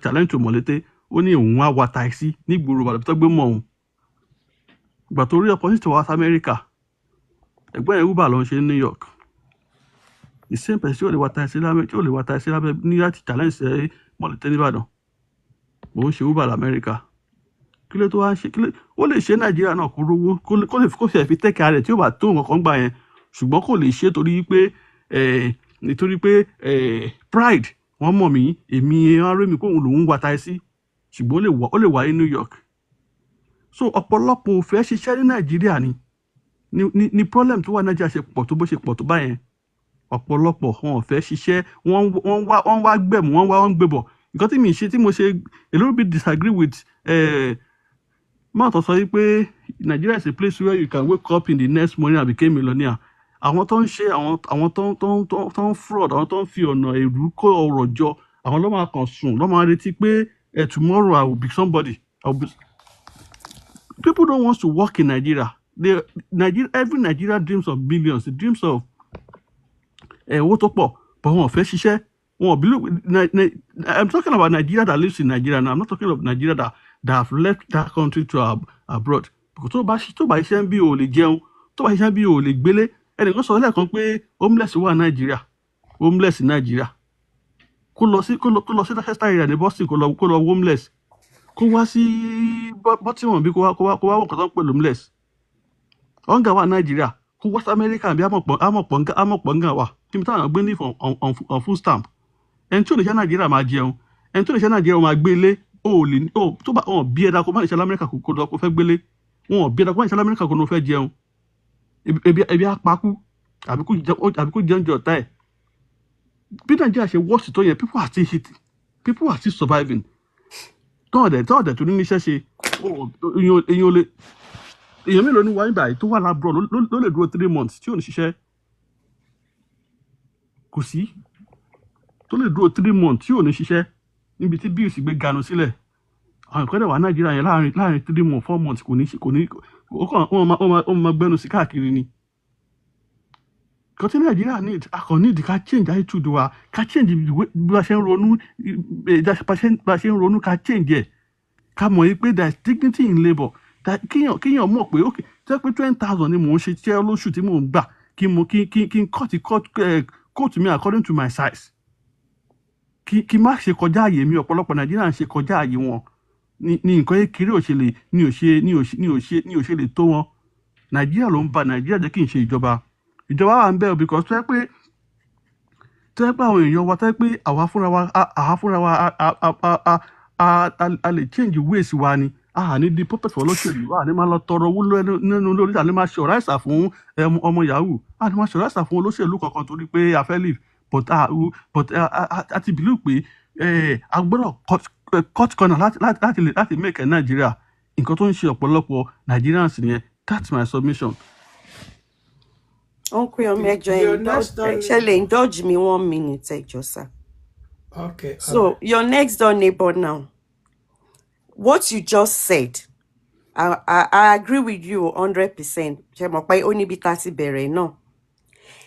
challenge to Mọ̀lété. Ó ní òun wá wa taxi nígboro Ìbàdàn tó gbé mọ́ òun. Ìgbà tó rí opportunity wá sí America, ẹ̀gbọ́n yẹn Uber ló ń ṣe ní New York. The same person tí ó lè wa taxi lábẹ́ ní láti challenge ṣe Mọ̀lété níbàdàn. Òun ṣe Uber l'America. Kí ló tó wá ń ṣe? Ó lè ṣe Nàìjíríà náà kó rówó kó ṣe fi tẹ́kẹ̀ rẹ̀ tí ó bá tó nǹkan kan gbà yẹn. Ṣùgbọ́n kò lè ṣe nítorí pé pride wọ́n mọ̀ mí, èmi arẹ́ mi kóhun lòún wa taxi. Ṣùgbọ́n ó lè wà ní New York. So ọ̀pọ̀lọpọ̀ ò fẹ́ ṣiṣẹ́ ní Nàìjíríà ni problem tó wà ní Nàìjíríà ṣe pọ̀ tó bó ṣe pọ̀ tó báyẹn. Ọ̀pọ̀lọpọ̀ wọn ò fẹ́ ṣiṣẹ́, wọ́n wá gbẹ̀mú, wọ́n gbẹ̀bọ̀. Nǹkan tí mo ṣe a little bit disagree with máa tọ́ sọ wípé Nigeria is a place where you can wake up in the next morning and become a millionaire. Àwọn tó ń ṣe àwọn tó ń fraud, àwọn tó ń fi ọ̀nà èrú kó ọrọ̀ jọ, àwọn ló máa kàn sùn, ló máa retí pé tomorrow I will be somebody. People don't want to work in Nigeria. Every Nigeria dreams of billions, dreams of owó tó pọ̀, but wọn ò fẹ́ ṣiṣẹ́. I'm talking about Nigeria that lives in Nigeria now. I'm not talking about Nigeria that have left that country to abroad. Because tó bá iṣẹ́ ń bí o lè jẹun, tó bá iṣẹ́ ń bí o lè gbélé. Ẹnìkan sọ lẹ́ẹ̀kan pé homeless wà Nigeria, homeless in Nigeria. Kó lọ sí Manchester area ní Boston kó lọ homeless. Kó wá sí Baltimore bí kó wá wọ́n kàn tó ń pè homeless. Hunger wà Nigeria. Kó wá sí America bí amọ̀pọ̀ngà wà. Kí ni táwọn gbé ní on food stamp. Ẹni tí ò lè ṣe Nàìjíríà máa jẹun, ẹni tí ò lè ṣe Nàìjíríà máa gbélé. Tó bá wọn bí ẹ̀dá kó má lè ṣe l'Amẹ́ríkà kó fẹ́ gbélé. Wọn bí ẹ̀dá kó má lè ṣe l'Amẹ́ríkà kó fẹ́ jẹun. Ebi apakú àbí kó jẹun jọ ọ̀tá ẹ̀. Bí Nàìjíríà ṣe worst tó yẹn, people are still hitting, people are still surviving. Tọ́ọ̀dẹ̀ tó ní níṣẹ́ ṣe èèyàn mélòó ní wáyé báyìí tó wà lábúrò ló lè dúró 3 months tí ò ní ṣiṣẹ́. Kò sí tó lè dúró 3 months tí ò ní ṣiṣẹ́ níbi tí bills gbé ganu sílẹ̀. Àwọn ìkọ́dẹ̀ wà Nàìjíríà yẹn láàrin 3 months 4 months kò ní ó máa gbẹ́nu sí káàkiri ni. Nǹkan tí Nàìjíríà need ká change attitude wa, ká change bí a ṣe ń ronú ká change ẹ̀. Ká mọ̀ yí pé there is dignity in labour. Kíyàn mọ̀ pé okay tẹ́ pé 20,000 ni mò ń ṣe iṣẹ́ lóṣù tí mò ń gbà kí n cut mi according to my size. Kí má ṣe kọjá àyè mi. Ọ̀pọ̀lọpọ̀ Nàìjíríà ń ṣe kọjá àyè wọn. Ní nǹkan kékeré ní ò ṣe lè tó wọn. Nàìjíríà ló ń ba Nàìjíríà jẹ́ kí n ṣe ìjọba wà ń bẹ̀ because tẹ́ pé àwọn èèyàn wa tẹ́ pé àwa fúnra wa a lè change ways wa ni. Ní di puppet for olóṣèlú, ní máa lọ tọrọ owó nínú lórí, ní máa ṣe ọ̀ráìsà fún ọmọ yahoo, ní máa ṣe ọ̀ráìsà fún olóṣèlú kankan torí pé a fẹ́ leave. But a ti believe pé a gbọ́dọ̀ cut corner láti make Nigeria. Nǹkan tó ń ṣe ọ̀pọ̀lọpọ̀ Nigerians nìyẹn. That's my submission. Uncle Yomi Ejo, indulge me 1 minute, Ejo, sir. Okay. So your next door neighbor now. What you just said, I agree with you 100%.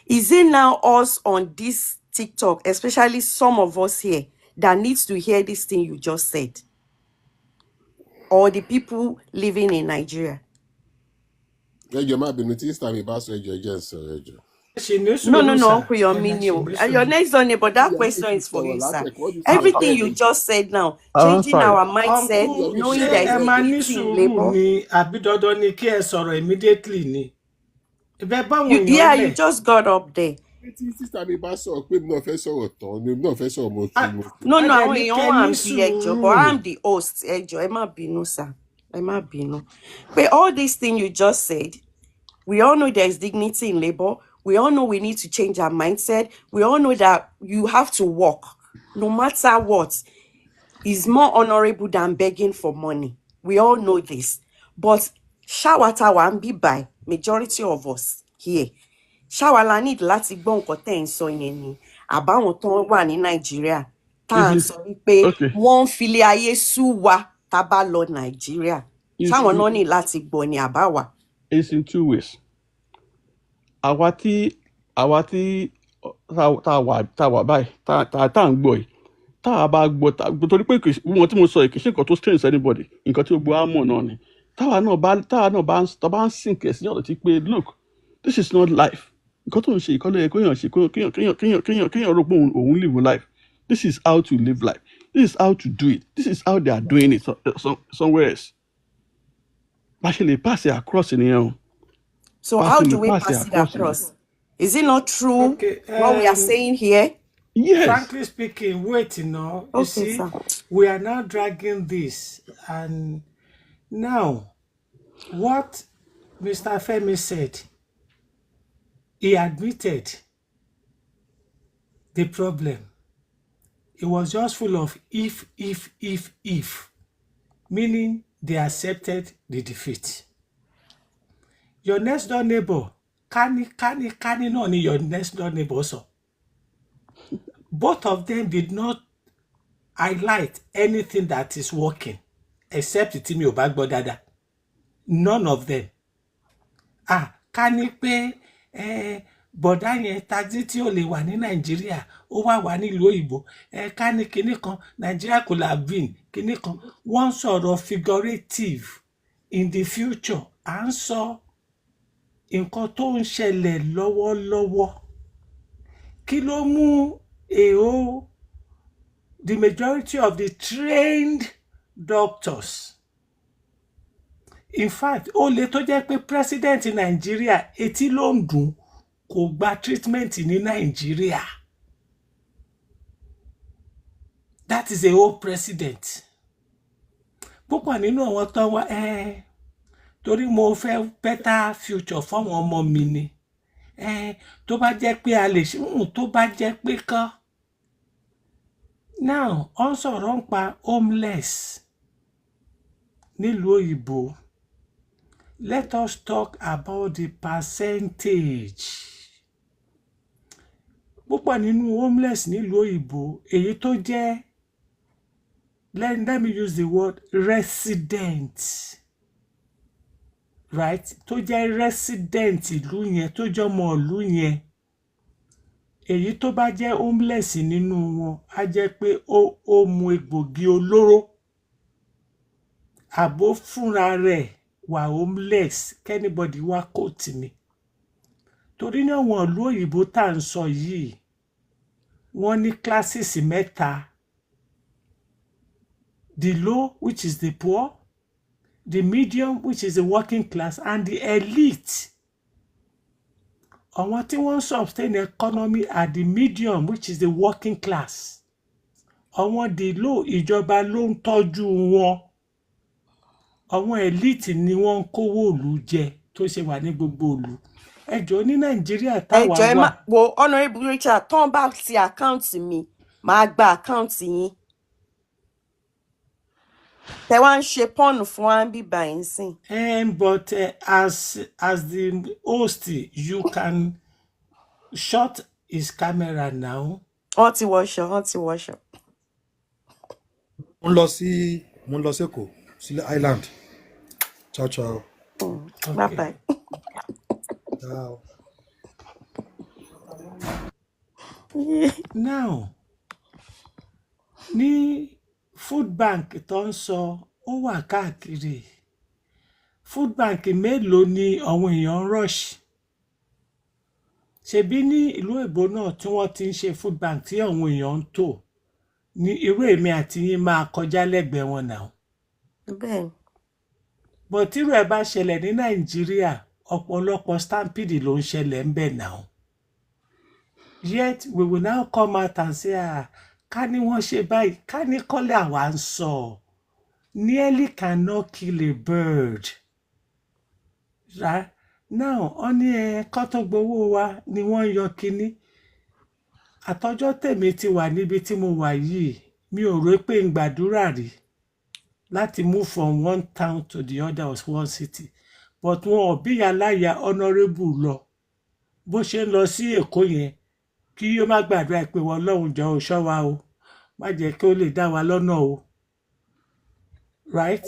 Is it now us on this TikTok, especially some of us here, that needs to hear this thing you just said? Or the people living in Nigeria? Ẹjọ́ má bínú tí Sister mi bá sọ ẹjọ́ ẹjẹ́ sọ ẹjọ́. No, Uncle Yominio. Your next door neighbor, that question is for you, sir. Everything you just said now, changing our mindset, knowing there is dignity in labor. Yeah, you just got up there. Sister mi bá sọ pé mi náà fẹ́ sọ̀rọ̀ tán ni mi náà fẹ́ sọ̀rọ̀ mo fi mo. No, àwọn èèyàn wà ń bí ẹjọ́, but I'm the host ẹjọ́, ẹ má bínú, sir. Ẹ má bínú. But all these things you just said, we all know there is dignity in labor. We all know we need to change our mindset. We all know that you have to work, no matter what, is more honorable than begging for money. We all know this. But shawata wa ń bí by majority of us here. Shawala need láti gbọ́ nǹkan tẹ́ ń sọ yẹn ni. Àbáwọn tó wà ní Nàìjíríà tá à ń sọ wípé wọ́n ń filé ayé sú wa tá bá lọ Nàìjíríà. Ṣáwọn náà ní láti gbọ́ ni àbáwá. It's in two ways. Àwa tí tá wà báyìí tá à ń gbọ́ yìí tá a bá gbọ́ torí pé wọn tí mo sọ kì í ṣe nǹkan tó strange anybody nǹkan tí gbogbo á mọ̀ náà ni táwa náà bá ń sink ẹ̀ sí ọ̀dọ̀ tí pé look, this is not life. Nǹkan tó ń ṣe ìkọ́lẹ̀ yẹ kéèyàn ṣe kéèyàn rò pé òun live life. This is how to live life. This is how to do it. This is how they are doing it somewhere else. Bá ṣe lè pass it across nìyẹn o. So how do we pass it across? Is it not true what we are saying here? Yes. Frankly speaking, wait, you see, sir. We are now dragging this, and now what Mr. Femi said, he admitted the problem. It was just full of if, meaning they accepted the defeat. Your next door neighbor, Kani no ni your next door neighbor also. Both of them did not highlight anything that is working, except the Timi Obagbo Dada. None of them. Kani pe bọ̀dá yẹn taxi tí ó lè wà ní Nàìjíríà ó wà nílùú òyìnbó kani kinní kan Nigeria could have been kinní kan wọ́n sọ̀rọ̀ figurative in the future à ń sọ nǹkan tó ń ṣẹlẹ̀ lọ́wọ́lọ́wọ́ kí ló mú the majority of the trained doctors. In fact, ó lè tó jẹ́ pé president Nigeria etí ló ń dùn kò gba treatment ní Nigeria. That is a whole president. Púpọ̀ nínú àwọn tó wá torí mo fẹ́ better future fáwọn ọmọ mi ni. Tó bá jẹ́ pé a lè ṣe tó bá jẹ́ pé kán. Now, on sọ̀rọ̀ ń pa homeless nílùú òyìnbó. Let us talk about the percentage. Púpọ̀ nínú homeless nílùú òyìnbó èyí tó jẹ́ let me use the word resident. Right? Tó jẹ́ resident ìlú yẹn tó jẹ́ ọmọ ìlú yẹn. Èyí tó bá jẹ́ homeless nínú wọn á jẹ́ pé ó mu egbògi olóró. Àbó fúnra rẹ̀ wà homeless kẹ́nibọ̀dì wá kóòtù mi. Torí ní àwọn ìlú òyìnbó tá à ń sọ yìí wọ́n ní classes mẹ́ta. The low, which is the poor, the medium, which is the working class, and the elite. Àwọn tí wọ́n sustain economy are the medium, which is the working class. Àwọn the low ìjọba ló ń tọ́jú wọn. Àwọn elite ni wọ́n ń kówó ìlú jẹ tó ṣe wà ní gbogbo ìlú. Ẹjọ́ ní Nàìjíríà táwa wà. Ẹjọ́ wo Honorable Richard turn back sí àkáǹtì mi máa gba àkáǹtì yín. Tẹ wá ń ṣe pọ́ọ̀nù fún wa ń bí báyìí sìn. But as the host, you can shut his camera now. Wọ́n ti wọṣọ. Mo ń lọ sí Èkó, sí Island. Ciao, ciao. Bye bye. Ciao. now ní food bank tó ń sọ ó wà káàkiri food bank mélòó ni àwọn èèyàn ń rush ṣebí ní ìlú èbó náà tí wọ́n ti ń ṣe food bank tí àwọn èèyàn ń tò ní irú èmi àti yín máa kọjá lẹ́gbẹ̀ẹ́ wọn náà bẹ́ẹ̀ but tírú ẹ̀ bá ṣẹlẹ̀ ní nàìjíríà ọ̀pọ̀lọpọ̀ stampede ló ń ṣẹlẹ̀ ń bẹ̀ náà yet we will now come out and say ká ní wọ́n ṣe báyìí ká ní kọ́lé àwa ń sọ nearly cannot kill a bird right now wọ́n ní kọ́ tó gbowó wa ni wọ́n ń yọ kínní àtọjọ́ tèmi ti wà níbi tí mo wà yìí mi ò rò pé ń gbàdúrà rí láti move from one town to the other of one city but wọn ò bí aláya honourable lọ bó ṣe ń lọ sí èkó yẹn kí yóò má gbàdúrà pé wọn lọ́hùn jọ ò ṣọ́ wa o má jẹ́ kí ó lè dá wa lọ́nà o right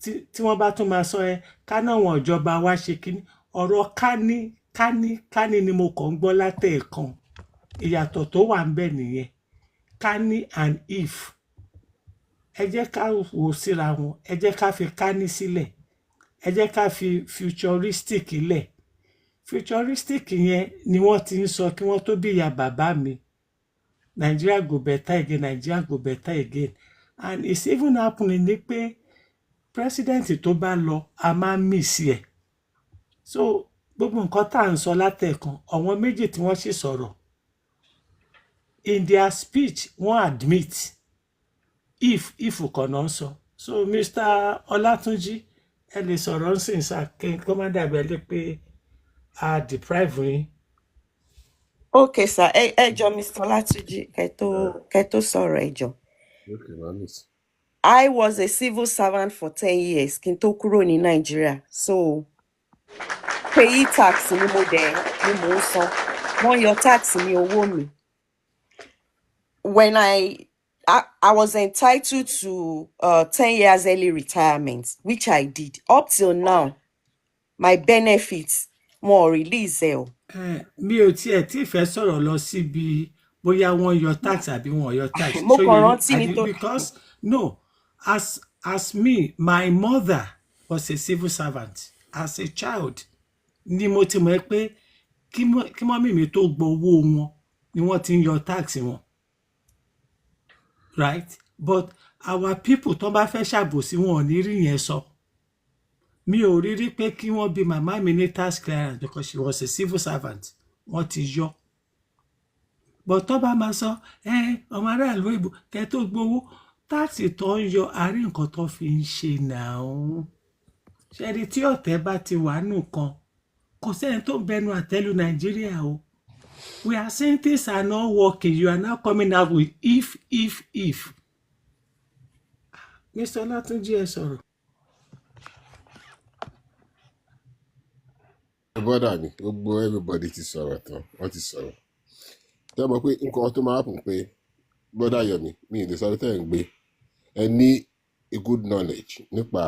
tí wọ́n bá tún máa sọ ká náà wọn ìjọba wa ṣe kíní ọ̀rọ̀ kání ni mo kàn ń gbọ́ látẹ̀ẹ̀kan ìyàtọ̀ tó wà ń bẹ nìyẹn kání and if ẹ jẹ́ ká wò síra wọn ẹ jẹ́ ká fi kání sílẹ̀ ẹ jẹ́ ká fi futuristic lẹ̀ futuristic yẹn ni wọ́n ti ń sọ kí wọ́n tó bí ìyá bàbá mi Nigeria go better again Nigeria go better again and it's even happening ní pé president tó bá lọ a máa ń miss ẹ̀ so gbogbo nǹkan tá à ń sọ látẹ̀ẹ̀kan àwọn méjì tí wọ́n sì sọ̀rọ̀ in their speech wọ́n admit if kan náà sọ so Mr. Ọlátúnjí ẹ lè sọ̀rọ̀ ń sìn sá kí kó má dàbí ẹ lé pé a deprive yín. okay sir ẹ jọ Mr. Ọlátúnjí kẹ́ tó sọ̀rọ̀ ẹ jọ. Okay, Manis. I was a civil servant for 10 years kí n tó kúrò ní Nàìjíríà so payee tax ni mo ń san wọ́n yọ tax ní owó mi when I was entitled to 10 years early retirement, which I did. Up till now, my benefits more release ẹ o. Mi ò tiẹ̀ tí fẹ́ sọ̀rọ̀ lọ síbi bóyá wọ́n yọ tax àbí wọ́n yọ tax. Mo kàn rántí nítorí because no, as me, my mother was a civil servant. As a child, ni mo ti mọ̀ pé kí mọ́mí mi tó gbọ́ owó wọn ni wọ́n ti ń yọ tax wọn. Right? But our people tó bá fẹ́ ṣàbòsí wọn ò ní rí yẹn sọ. Mi ò rí pé kí wọ́n bí màmá mi ní tax clearance because she was a civil servant. Wọ́n ti yọ. But tó bá máa sọ, ọmọ aráàlú ìbò kẹ́ tó gbowó, táàsì tó ń yọ àárín nǹkan tó fi ń ṣe náà. Ṣẹ́ni tí ọ̀tẹ̀ bá ti wà nù kan, kò sẹ́ni tó bẹnu àtẹ́lu Nàìjíríà o. We are saying things are not working. You are now coming out with if. Mr. Olatunji ẹ sọ̀rọ̀. Bọ́dà mi, gbogbo everybody ti sọ̀rọ̀ tán, wọ́n ti sọ̀rọ̀. Tẹ́ mọ̀ pé nǹkan tó máa happen pé bọ́dà Yomi, mi ì lè sọ tẹ́ ń gbé. Ẹ ní a good knowledge nípa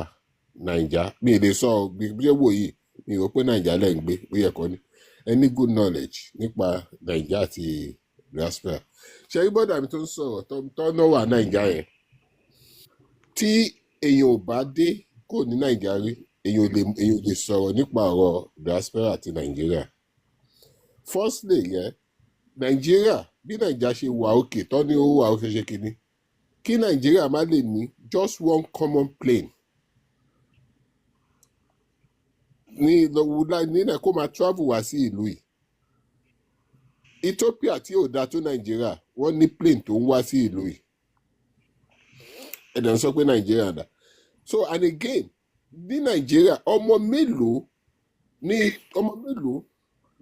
Naija. Mi ì lè sọ bí ẹ wò yìí, mi ò rò pé Naija lẹ́ ń gbé, ó yẹ kọ́ ni. Ẹ ní good knowledge nípa Naija àti diaspora. Ṣé rí bọ́dà mi tó ń sọ̀rọ̀ tó náà wà Naija yẹn? Tí èèyàn ò bá dé kò ní Naija rí, èèyàn ò lè sọ̀rọ̀ nípa ọ̀rọ̀ diaspora àti Nàìjíríà. Firstly, Nàìjíríà bí Naija ṣe wà òkè tó ní ó wà òkè ṣe kìíní. Kí Nàìjíríà má lè ní just one common plane. Ní nílẹ̀ kó máa travel wá sí ìlú yìí. Ethiopia tí ò dáa tó Nàìjíríà, wọ́n ní plane tó ń wá sí ìlú yìí. Ẹ̀dẹ̀ ń sọ pé Nàìjíríà dà. So and again, ní Nàìjíríà, ọmọ mélòó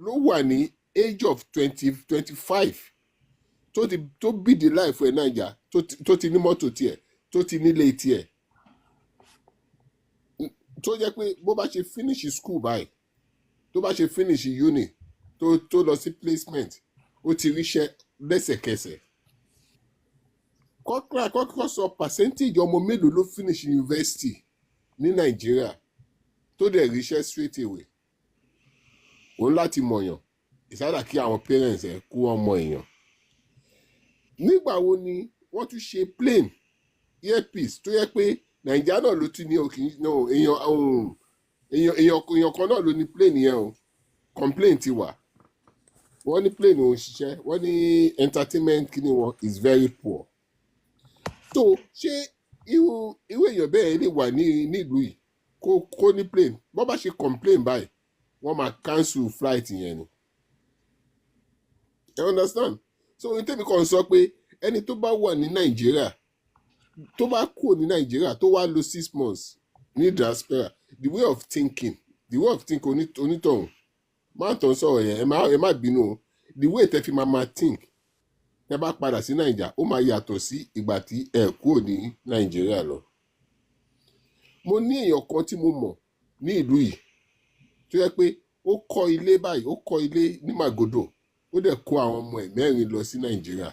ló wà ní age of 25 tó bìdì life ẹ̀ Naija tó ti ní mọ́tò tiẹ̀ tó ti nílé tiẹ̀. Tó jẹ́ pé bó bá ṣe finish school báyìí tó bá ṣe finish uni tó lọ sí placement ó ti ríṣẹ́ lẹ́sẹ̀kẹsẹ̀. Kọ́kọ́ sọ percentage ọmọ mélòó ló finish university ní Nàìjíríà tó dẹ̀ ríṣẹ́ straight away. Òun láti mọ̀yàn ìsádà kí àwọn parents ẹ̀ kú ọmọ èèyàn nígbà wo ni wọ́n tún ṣe plane earpiece tó yẹ pé nàìjíríà náà ló tún ní èèyàn kan náà ló ní plane yẹn o complain ti wà wọ́n ní plane ò ń ṣiṣẹ́ wọ́n ní entertainment kíni wọn is very poor tó ṣé irú èèyàn bẹ́ẹ̀ lè wà nílùú yìí kó ní plane bọ́ bá ṣe complain báyìí wọ́n máa cancel flight yẹn ni you understand so ní tèmi kan sọ pé ẹni tó bá wà ní nàìjíríà tó bá kúrò ní nàìjíríà tó wá lò 6 months ní diaspora the way of thinking onítọ̀hún máa tàn sọ̀rọ̀ yẹn ẹ má bínú o the way tẹ́ fi máa think tẹ́ bá padà sí nàìjà ó máa yàtọ̀ sí ìgbà tí ẹ kúrò ní nàìjíríà lọ. mo ní èèyàn kan tí mo mọ̀ ní ìlú yìí tó yẹ pé ó kọ́ ilé báyìí ó kọ́ ilé ní Màgòdò ó dẹ̀ kó àwọn ọmọ ẹ̀ 4 lọ sí nàìjíríà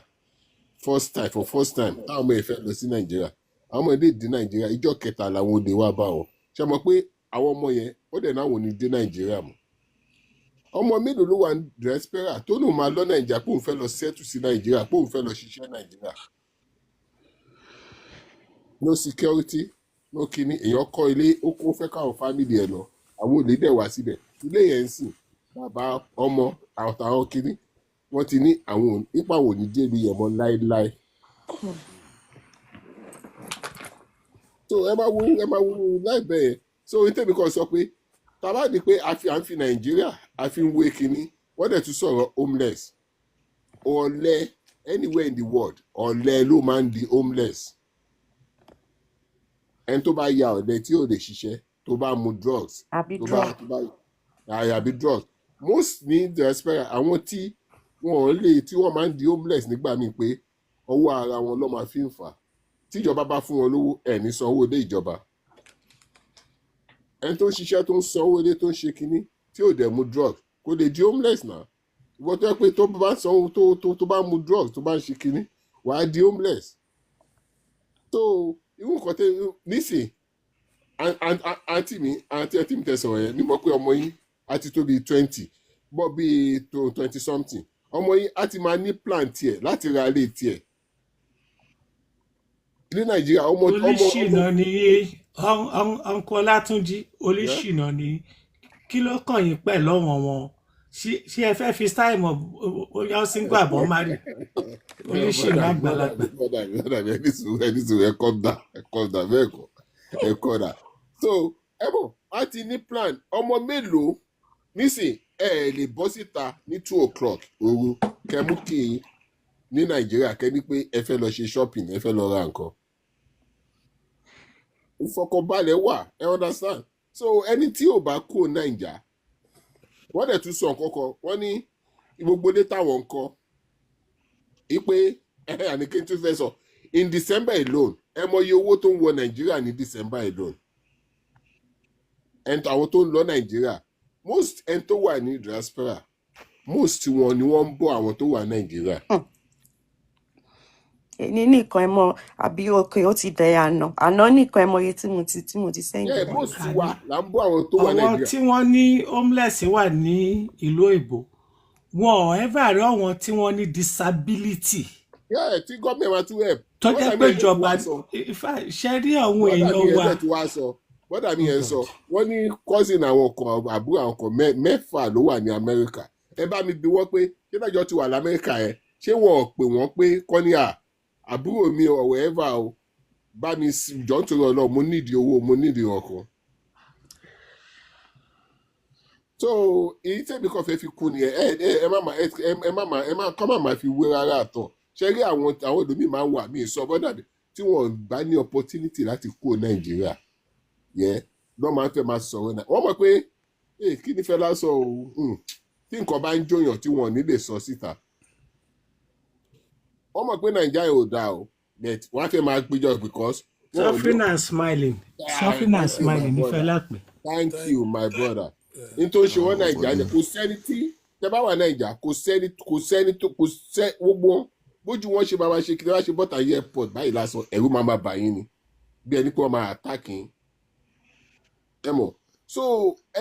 for first time táwọn ọmọ ẹ̀ fẹ́ lọ sí nàìjíríà àwọn ọmọ ẹ̀ dé dé nàìjíríà ìjọ kẹta làwọn òde wá bá wọn ṣe mọ̀ pé àwọn ọmọ yẹn ó dẹ̀ náà wò ní dé nàìjíríà mọ́ ọmọ mélòó ló wà ní diaspora tó lóun máa lọ nàìjíríà pé òun fẹ́ lọ settle sí nàìjíríà pé òun fẹ́ lọ ṣiṣẹ́ nàìjíríà no security no kíní èèyàn kọ́ ilé ó kó fẹ́ káwọn family ẹ̀ lọ àwọn olè dẹ̀ wá síbẹ̀ ilé yẹn ń sìn bàbá ọmọ àtàwọn kíní wọ́n ti ní àwọn ipa wò ní débi yẹn mọ́ láéláé so ẹ máa wo láìpẹ́ yẹn so ní tèmi kan sọ pé tàbá di pé à ń fi nàìjíríà a fi ń wé kinní wọ́n dẹ̀ tún sọ̀rọ̀ homeless ọ̀lẹ anywhere in the world ọ̀lẹ ló máa ń di homeless ẹni tó bá ya ọ̀lẹ tí ò lè ṣiṣẹ́ tó bá mu drugs àbí drugs most ní diaspora àwọn tí wọ́n máa ń di homeless nígbà míì pé ọwọ́ ara wọn ló máa fi ń fà tíjọba bá fún wọn lówó ẹ̀ ní sanwó ilé ìjọba ẹni tó ń ṣiṣẹ́ tó ń sanwó ilé tó ń ṣe kinní tí ò dẹ̀ mu drugs kò lè di homeless náà ìwọ tó yẹ pé tó bá sanwó tó bá mu drugs tó bá ń ṣe kinní wàá di homeless tó irú nǹkan tẹ nísìn àǹtí mi tẹ̀sán yẹn mímọ̀ pé ọmọ yín á ti tó bíi 20 bọ́ bíi 20 something ọmọ yín á ti máa ní plan tiẹ̀ láti ra ilé tiẹ̀ ní nàìjíríà olùṣìnà ni ọ̀nkọ́ Látúnjí olùṣìnà ni kí ló kàn yín pẹ̀lú ọ̀wọ̀n wọn ṣé ẹ fẹ́ fi style mọ̀ bóyá ó sì ń gbàgbọ́ mari olùṣìnà àgbàlagbà. ẹni sùn ẹ calm down bẹ́ẹ̀ kọ́ ẹ kọ́ra so ẹ mọ̀ á ti ní plan ọmọ mélòó nísìn ẹ lè bọ́ síta ní 2 o'clock òru kẹmú kí n ní nàìjíríà kẹ́ni pé ẹ fẹ́ lọ ṣe shopping ẹ fẹ́ lọ ra nǹkan ìfọkànbalẹ̀ wà ẹ understand so ẹni tí ò bá kó nàìjà wọ́n dẹ̀ tún sọ nǹkan kan wọ́n ní gbogbo ilé táwọn ń kọ́ ipe àníkè tún fẹ́ sọ in December alone ẹ mọ iye owó tó ń wọ nàìjíríà ní December alone ẹni àwọn tó ń lọ nàìjíríà most ẹni tó wà ní diaspora most wọn ni wọ́n ń bọ́ àwọn tó wà nàìjíríà. ní nìkan ẹ mọ àbí òkè ó ti dẹ àná nìkan ẹ mọ iye tí mo ti sẹ́yìn. ẹ bó sì wà là ń bọ́ àwọn tó wà nàìjíríà. àwọn tí wọ́n ní homeless wà ní ìlú èbó wọn ò ever rí àwọn tí wọ́n ní disability. tí gọ́ọ̀mẹ̀ wa tún help. tó jẹ́ pé ìjọba ṣe rí àwọn èèyàn wa. bọ́dà mi yẹn sọ wọ́n ní cousin àwọn kan àbúrò àwọn kan 6 ló wà ní amẹ́ríkà ẹ bá mi bi wọ́n pé ṣé lọ́jọ́ ti wà lamẹ́ríkà yẹn ṣé wọn ò pè wọ́n pé kọ́níà àbúrò mi ọ̀wọ̀ ẹ̀fà o bá mi jọ́ nítorí ọlọ́run mo nídìí owó mo nídìí ọkàn. so èyí tẹ̀mí kan fẹ́ fi kú ni ẹ má kọ́ má fi wé rárá àtọ̀ ṣe rí àwọn ẹlòmíì máa ń wà mí sọ bọ́dà tí wọ́n bá ní opportunity láti kú nàìjíríà yẹn lọ́ máa ń fẹ́ máa sọ̀rọ̀ náà wọ́n mọ̀ pé kí ni fẹ́ lásán o tí nǹkan bá ń jóyàn tí wọ́n ò ní lè sọ síta wọ́n mọ̀ pé nàìjíríà ò dáa o but wọ́n á fẹ́ máa péjọ because. suffering and smiling ní Fẹlá pé. thank you my brother nítorí ṣe wọ́n nàìjíríà kò sẹ́ni tí tẹ́ bá wà nàìjíríà kò sẹ́ni tó gbogbo bójú wọn ṣe máa ṣe kí wọ́n ṣe bọ́tà airport báyìí lásán ẹ̀rú máa bà yín ni bí ẹni pé wọ́n máa attack yín ẹ mọ̀ so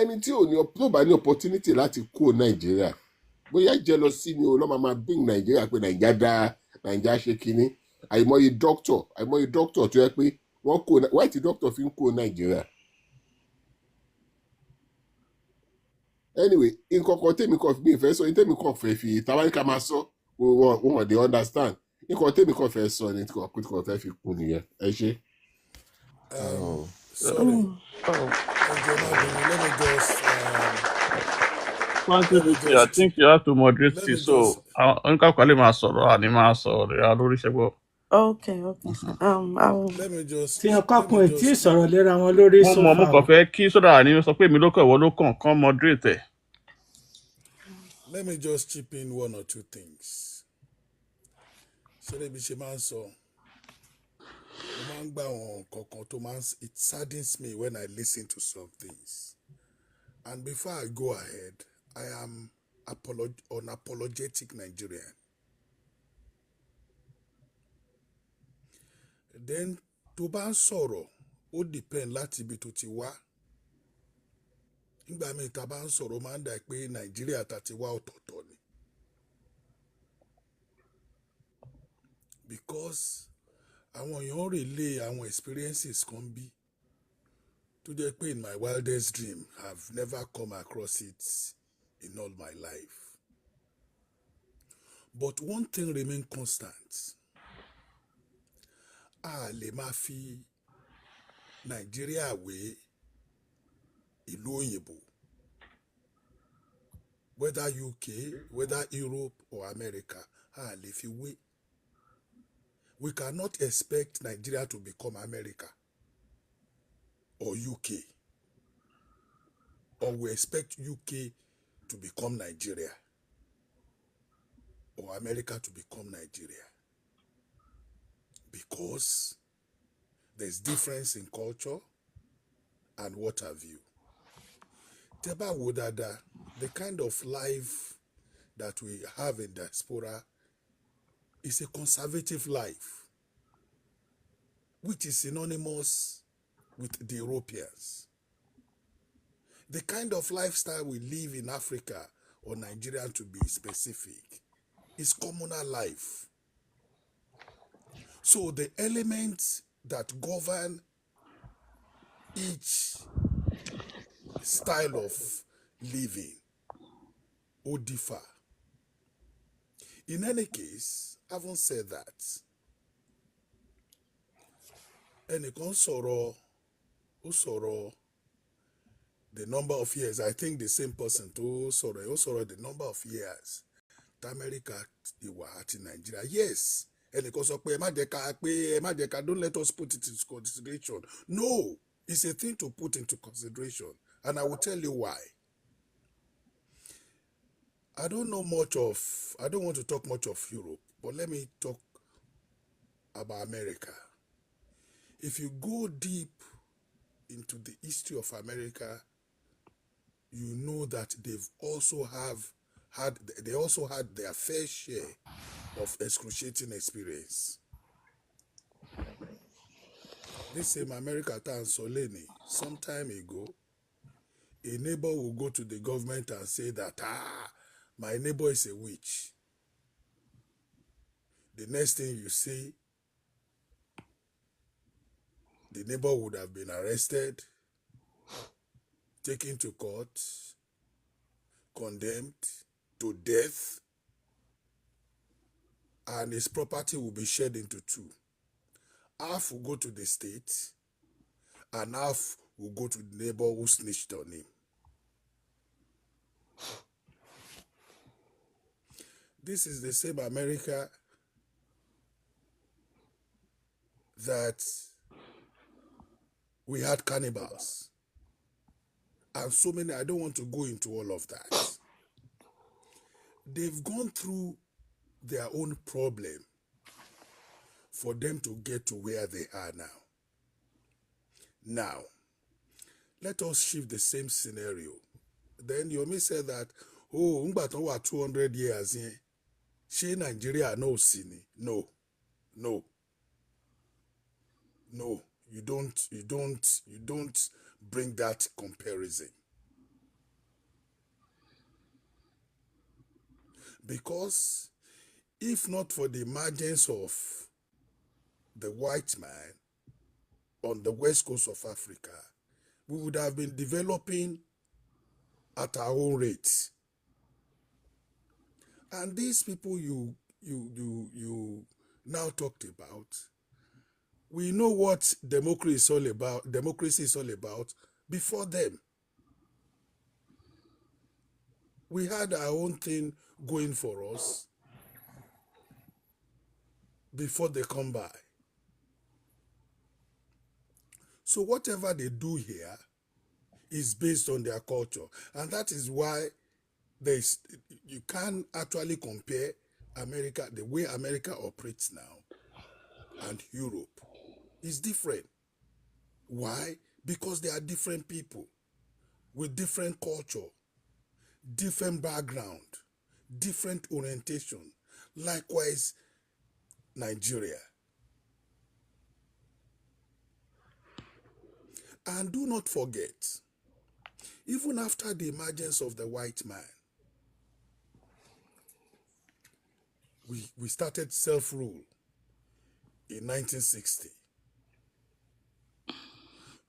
ẹni tí tó bá ní opportunity láti kó nàìjíríà bóyá jealousy ni o lọ́ máa bring nàìjíríà pé nàìjíríà dáa Nàìjíríà ṣe kínní àìmọye doctor tó yẹ pé wọ́n kó white doctor fi ń kó Nàìjíríà. Anyway, nǹkan kan tèmi kan mi fẹ́ sọ ní tèmi kan fẹ́ fi tàbáríkà máa sọ wọ́n dey understand nǹkan tèmi kan fẹ́ sọ ní tí kan fẹ́ fi kún nìyẹn ẹ ṣe. Sorry. I think you have to moderate it, so nǹkan kan lè máa sọ̀rọ̀ àní máa sọ̀rọ̀ lórí ìṣẹ́gbọ́. Okay. I will. Let me just. tí ọkọ kun ẹ̀ tí sọ̀rọ̀ léra wọn lórí Mo sófà kàn fẹ́ kí sódà ní sọ pé èmi ló kàn ìwọ ló kàn moderate ẹ̀. Let me just chip in one or two things. Ṣé lè bí ṣe máa ń sọ? Mo máa ń gbà wọn kankan tó máa ń it saddens me when I listen to some things. And before I go ahead, I am unapologetic Nigerian. Then tó bá ń sọ̀rọ̀ ó depend láti ibi tó ti wá. Nígbà míì tá bá ń sọ̀rọ̀ máa ń dà pé Nàìjíríà tá ti wá ọ̀tọ̀ọ̀tọ̀ ni. Because àwọn èèyàn relay àwọn experiences kan bí tó jẹ́ pé in my wildest dream I've never come across it in all my life. But one thing remain constant. A lè máa fi Nàìjíríà wé ìlú òyìnbó, whether UK, whether Europe or America, a lè fi wé. We cannot expect Nigeria to become America or UK, or we expect UK to become Nigeria or America to become Nigeria, because there's difference in culture and what have you. Teba Wodada, the kind of life that we have in diaspora is a conservative life, which is synonymous with the Europeans. The kind of lifestyle we live in Africa, or Nigeria to be specific, is communal life. So the elements that govern each style of living will differ. In any case, having said that, ẹnìkan sọ̀rọ̀ the number of years, I think the same person tó sọ̀rọ̀ the number of years tí America ti wà àti Nigeria. Yes, ẹnìkan sọ pé ẹ má jẹ́ ká don't let us put it into consideration. No, it's a thing to put into consideration, and I will tell you why. I don't want to talk much of Europe, but let me talk about America. If you go deep into the history of America, you know that they've also had their fair share of excruciating experience. This same America Tansoleni, some time ago, a neighbor will go to the government and say that, my neighbor is a witch. The next thing you say, the neighbor would have been arrested, taken to court, condemned to death, and his property will be shared into two. Half will go to the state, and half will go to the neighbor who snitched on him. This is the same America that we had cannibals. And so many, I don't want to go into all of that. They've gone through their own problem for them to get to where they are now. Now, let us shift the same scenario. Then Yomi said that, ngba ton wa 200 years yen, ṣé Nigeria no sí ni? No. You don't bring that comparison. Because If not for the emergence of the white man on the west coast of Africa, we would have been developing at our own rate. And these people you now talked about, we know what democracy is all about before them. We had our own thing going for us before they come by. So whatever they do here is based on their culture. And that is why you can't actually compare America, the way America operates now, and Europe. Is different. Why? Because they are different people with different culture, different background, different orientation. Likewise, Nigeria. And do not forget, even after the emergence of the white man, we started self-rule in 1960.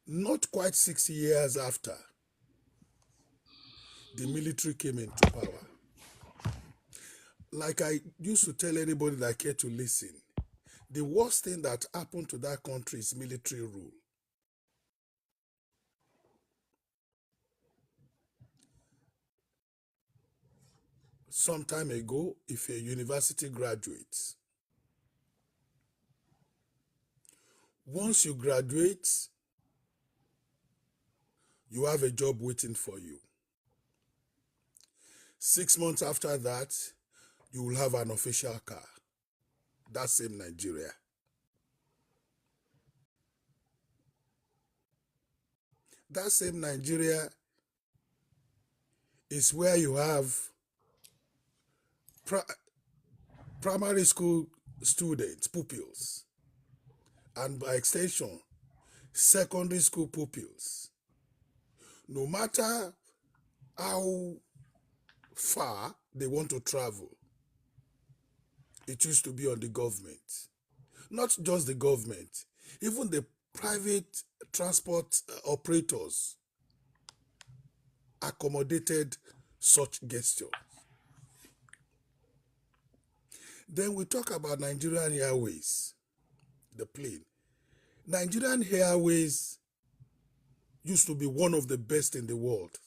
Not quite 6 years after, the military came into power. Like I used to tell anybody that cared to listen, the worst thing that happened to that country is military rule. Some time ago, if you're a university graduate, once you graduate, you have a job waiting for you. 6 months after that, you will have an official car. That same Nigeria. That same Nigeria is where you have primary school students, pupils, and by extension, secondary school pupils. No matter how far they want to travel, it used to be on the government. Not just the government, even the private transport operators accommodated such gestures. Then we talk about Nigerian Airways, the plane. Nigerian Airways used to be one of the best in the world.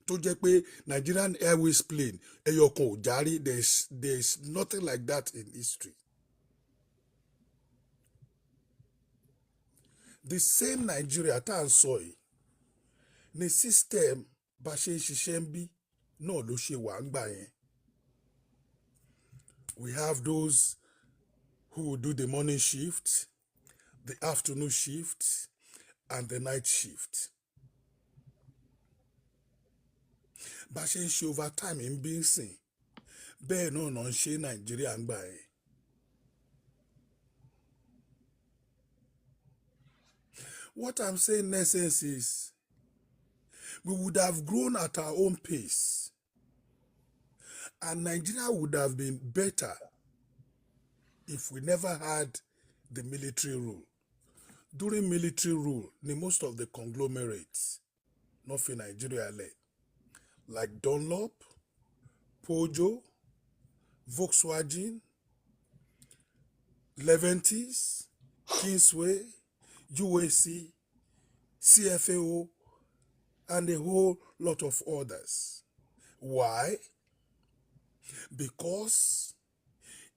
Tó jẹ́ pé Nigerian Airways plane, ẹyọkan ò járí, there's nothing like that in history. The same Nigeria tá à ń sọ yìí, ní system bá ṣe ń ṣiṣẹ́ ń bí náà ló ṣe wà ń gbà yẹn. We have those who will do the morning shift, the afternoon shift, and the night shift. Bá ṣe ń ṣe overtime ń bí ń sìn, bẹ́ẹ̀ náà náà ń ṣe Nàìjíríà ń gbà yẹn. What I'm saying in essence is, we would have grown at our own pace, and Nigeria would have been better if we never had the military rule. During military rule, most of the conglomerates, not in Nigeria, like Dunlop, Peugeot, Volkswagen, Leventis, Kingsway, UAC, CFAO, and a whole lot of others. Why? Because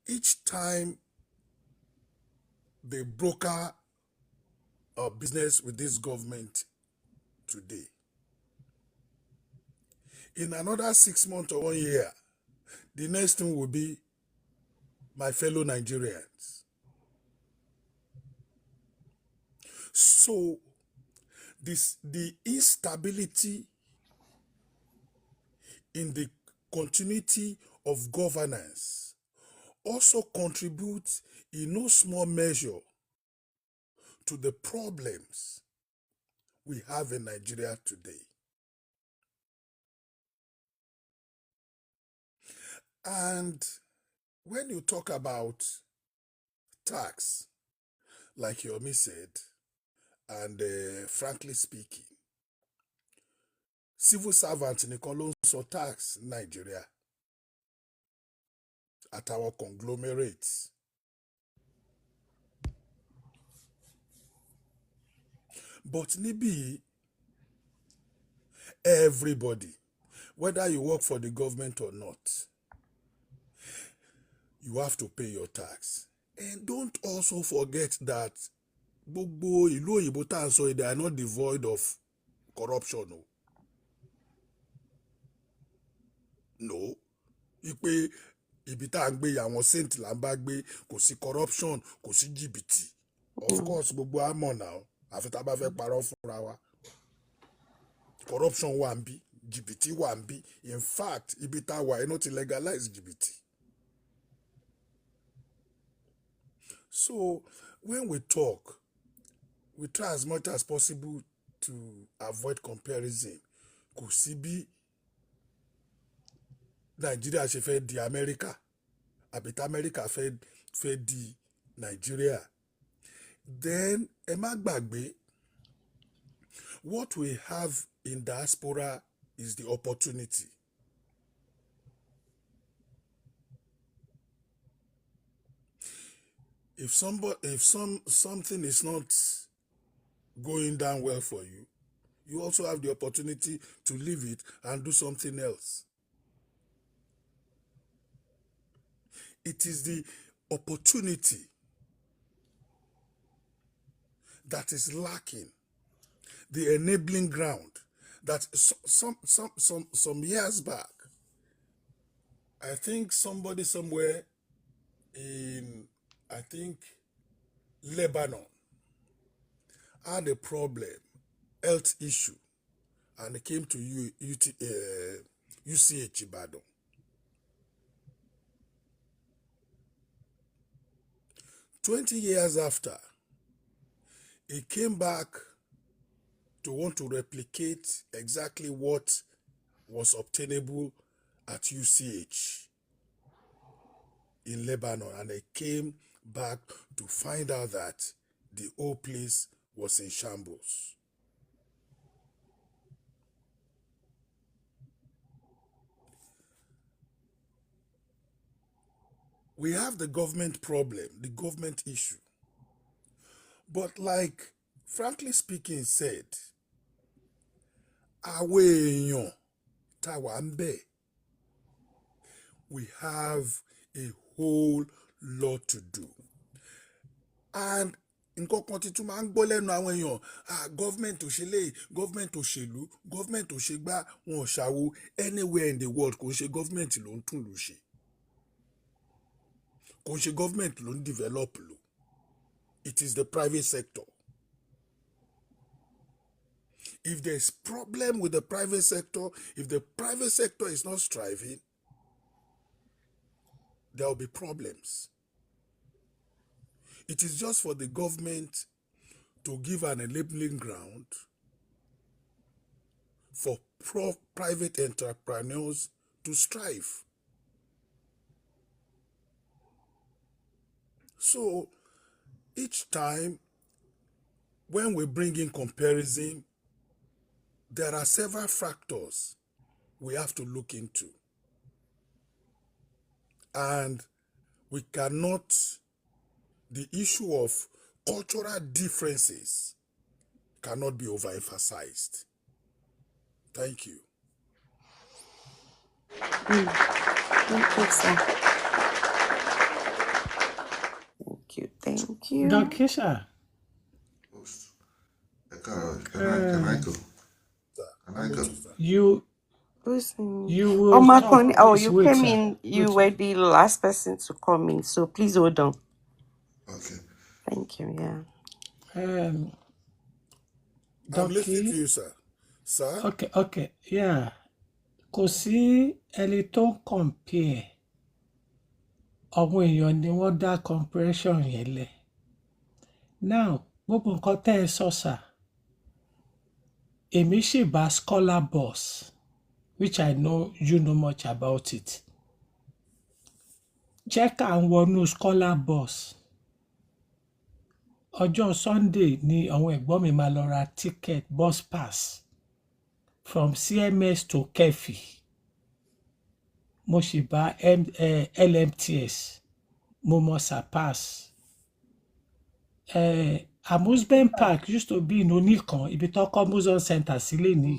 each time they broker a business with this government today, in another 6 months or 1 year, the next thing will be my fellow Nigerians. So the instability in the continuity of governance also contributes in no small measure to the problems we have in Nigeria today. And when you talk about tax, like Yomi said, and frankly speaking, civil servants nìkan ló ń sọ tax ní Nàìjíríà àtàwọn conglomerates. But níbí, everybody, whether you work for the government or not, you have to pay your tax. And don't also forget that gbogbo ìlú òyìnbó tá à ń sọ, they are not devoid of corruption. No. Ipe ibi tá à ń gbé àwọn saint là ń bá gbé, kò sí corruption, kò sí jìbìtì. Of course, gbogbo á mọ̀ now. Àfi tá bá fẹ́ parọ́ fúnra wa. Corruption wà ń bí, jìbìtì wà ń bí. In fact, ibi tá wà iná ti legalize jìbìtì. So, when we talk, we try as much as possible to avoid comparison. Kò sí bí Nàìjíríà ṣe fẹ́ di Amẹ́ríkà, àbí tí Amẹ́ríkà fẹ́ di Nàìjíríà. Then, ẹ má gbàgbé, what we have in diaspora is the opportunity. If something is not going down well for you, you also have the opportunity to leave it and do something else. It is the opportunity that is lacking, the enabling ground that some years back, I think somebody somewhere in, I think, Lebanon had a problem, health issue, and it came to UCH Ibadan. "20 years after, he came back to want to replicate exactly what was obtainable at UCH in Lebanon, and they came back to find out that the whole place was in shambles." We have the government problem, the government issue. But like, frankly speaking, said, àwọn èèyàn tá wà ń bẹ̀, we have a whole lot to do. And nǹkan kan tí tún máa ń gbọ́ lẹ́nu àwọn èèyàn, government ò ṣe léyìí, government ò ṣèlú, government ò ṣe gbá, wọn ò ṣàwo. Anywhere in the world, kò ń ṣe government ló ń tún lù ṣe. Kò ń ṣe government ló ń develop lù. It is the private sector. If there's problem with the private sector, if the private sector is not striving, there will be problems. It is just for the government to give an enabling ground for private entrepreneurs to strive. So, each time when we bring in comparison, there are several factors we have to look into. And we cannot, the issue of cultural differences cannot be overemphasized. Thank you. Thank you. Dokisha. Can I go? Can I go? You will Oh, talk. Marconi, oh, Please you wait, came sir. in, you Wait. were the last person to come in, so please hold on. Okay. Thank you, yeah. Um, I'm listening to Doki. you, sir. Sir? Okay, yeah. Kò sí ẹni tó ń compare. Àwọn èèyàn ni wọ́n dá comparison yẹn lẹ̀. Now, gbogbo nǹkan tẹ́ ẹ sọ sà, èmi ṣì bá scholar boss, which I know you know much about it. check and wọnú scholar bus ọjọ́ Sunday ni àwọn ẹ̀gbọ́n mi máa lọ ra ticket bus pass from CMS to Kefi mo sì bá LMTS mo mọ Sapass amusement park used to be in Onikan ibi tó kọ́ museum center sílẹ̀ ní.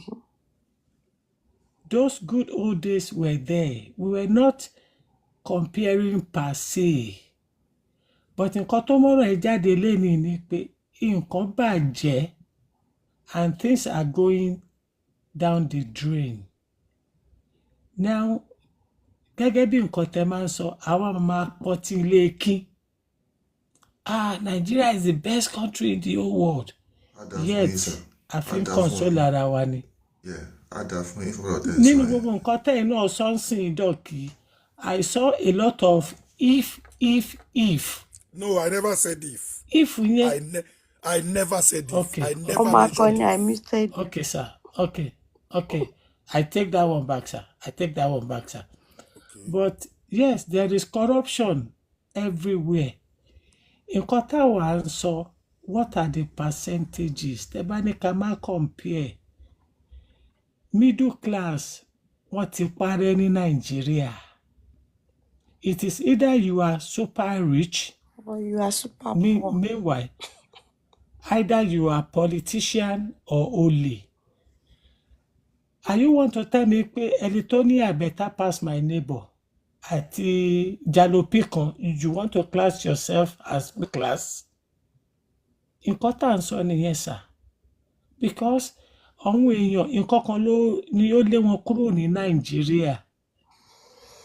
Those good old days were there. We were not comparing per se. But nǹkan tó mọ́rọ̀ ẹ jáde lénìí ni pé nǹkan bàjẹ́ and things are going down the drain. Now, gẹ́gẹ́ bí nǹkan tẹ́ máa ń sọ, àwa máa pọtí ilé kín. Nigeria is the best country in the whole world. Yet, a fi ń console ara wa ni. Nínú gbogbo nǹkan tẹ́yìn náà sọ́nsìn dọ̀kì, I saw a lot of if. No, I never said if. If yẹn. I never said if. Okay. I never mentioned if. I missed it. Okay, sir. Okay. I take that one back, sir. Okay. But yes, there is corruption everywhere. Nǹkan táwa ń sọ, what are the percentages? Tẹ́ bá ní ká má compare. Middle class, wọ́n ti parẹ́ ní Nàìjíríà. It is either you are super rich Or you are super poor. Meanwhile, either you are politician or only. And you want to tell me pé Elitonia better pass my neighbor àti Jalopi kan, you want to class yourself as middle class? Nǹkan tá à ń sọ nìyẹn sà. Because àwọn èèyàn nǹkan kan ni ó lé wọn kúrò ní Nàìjíríà.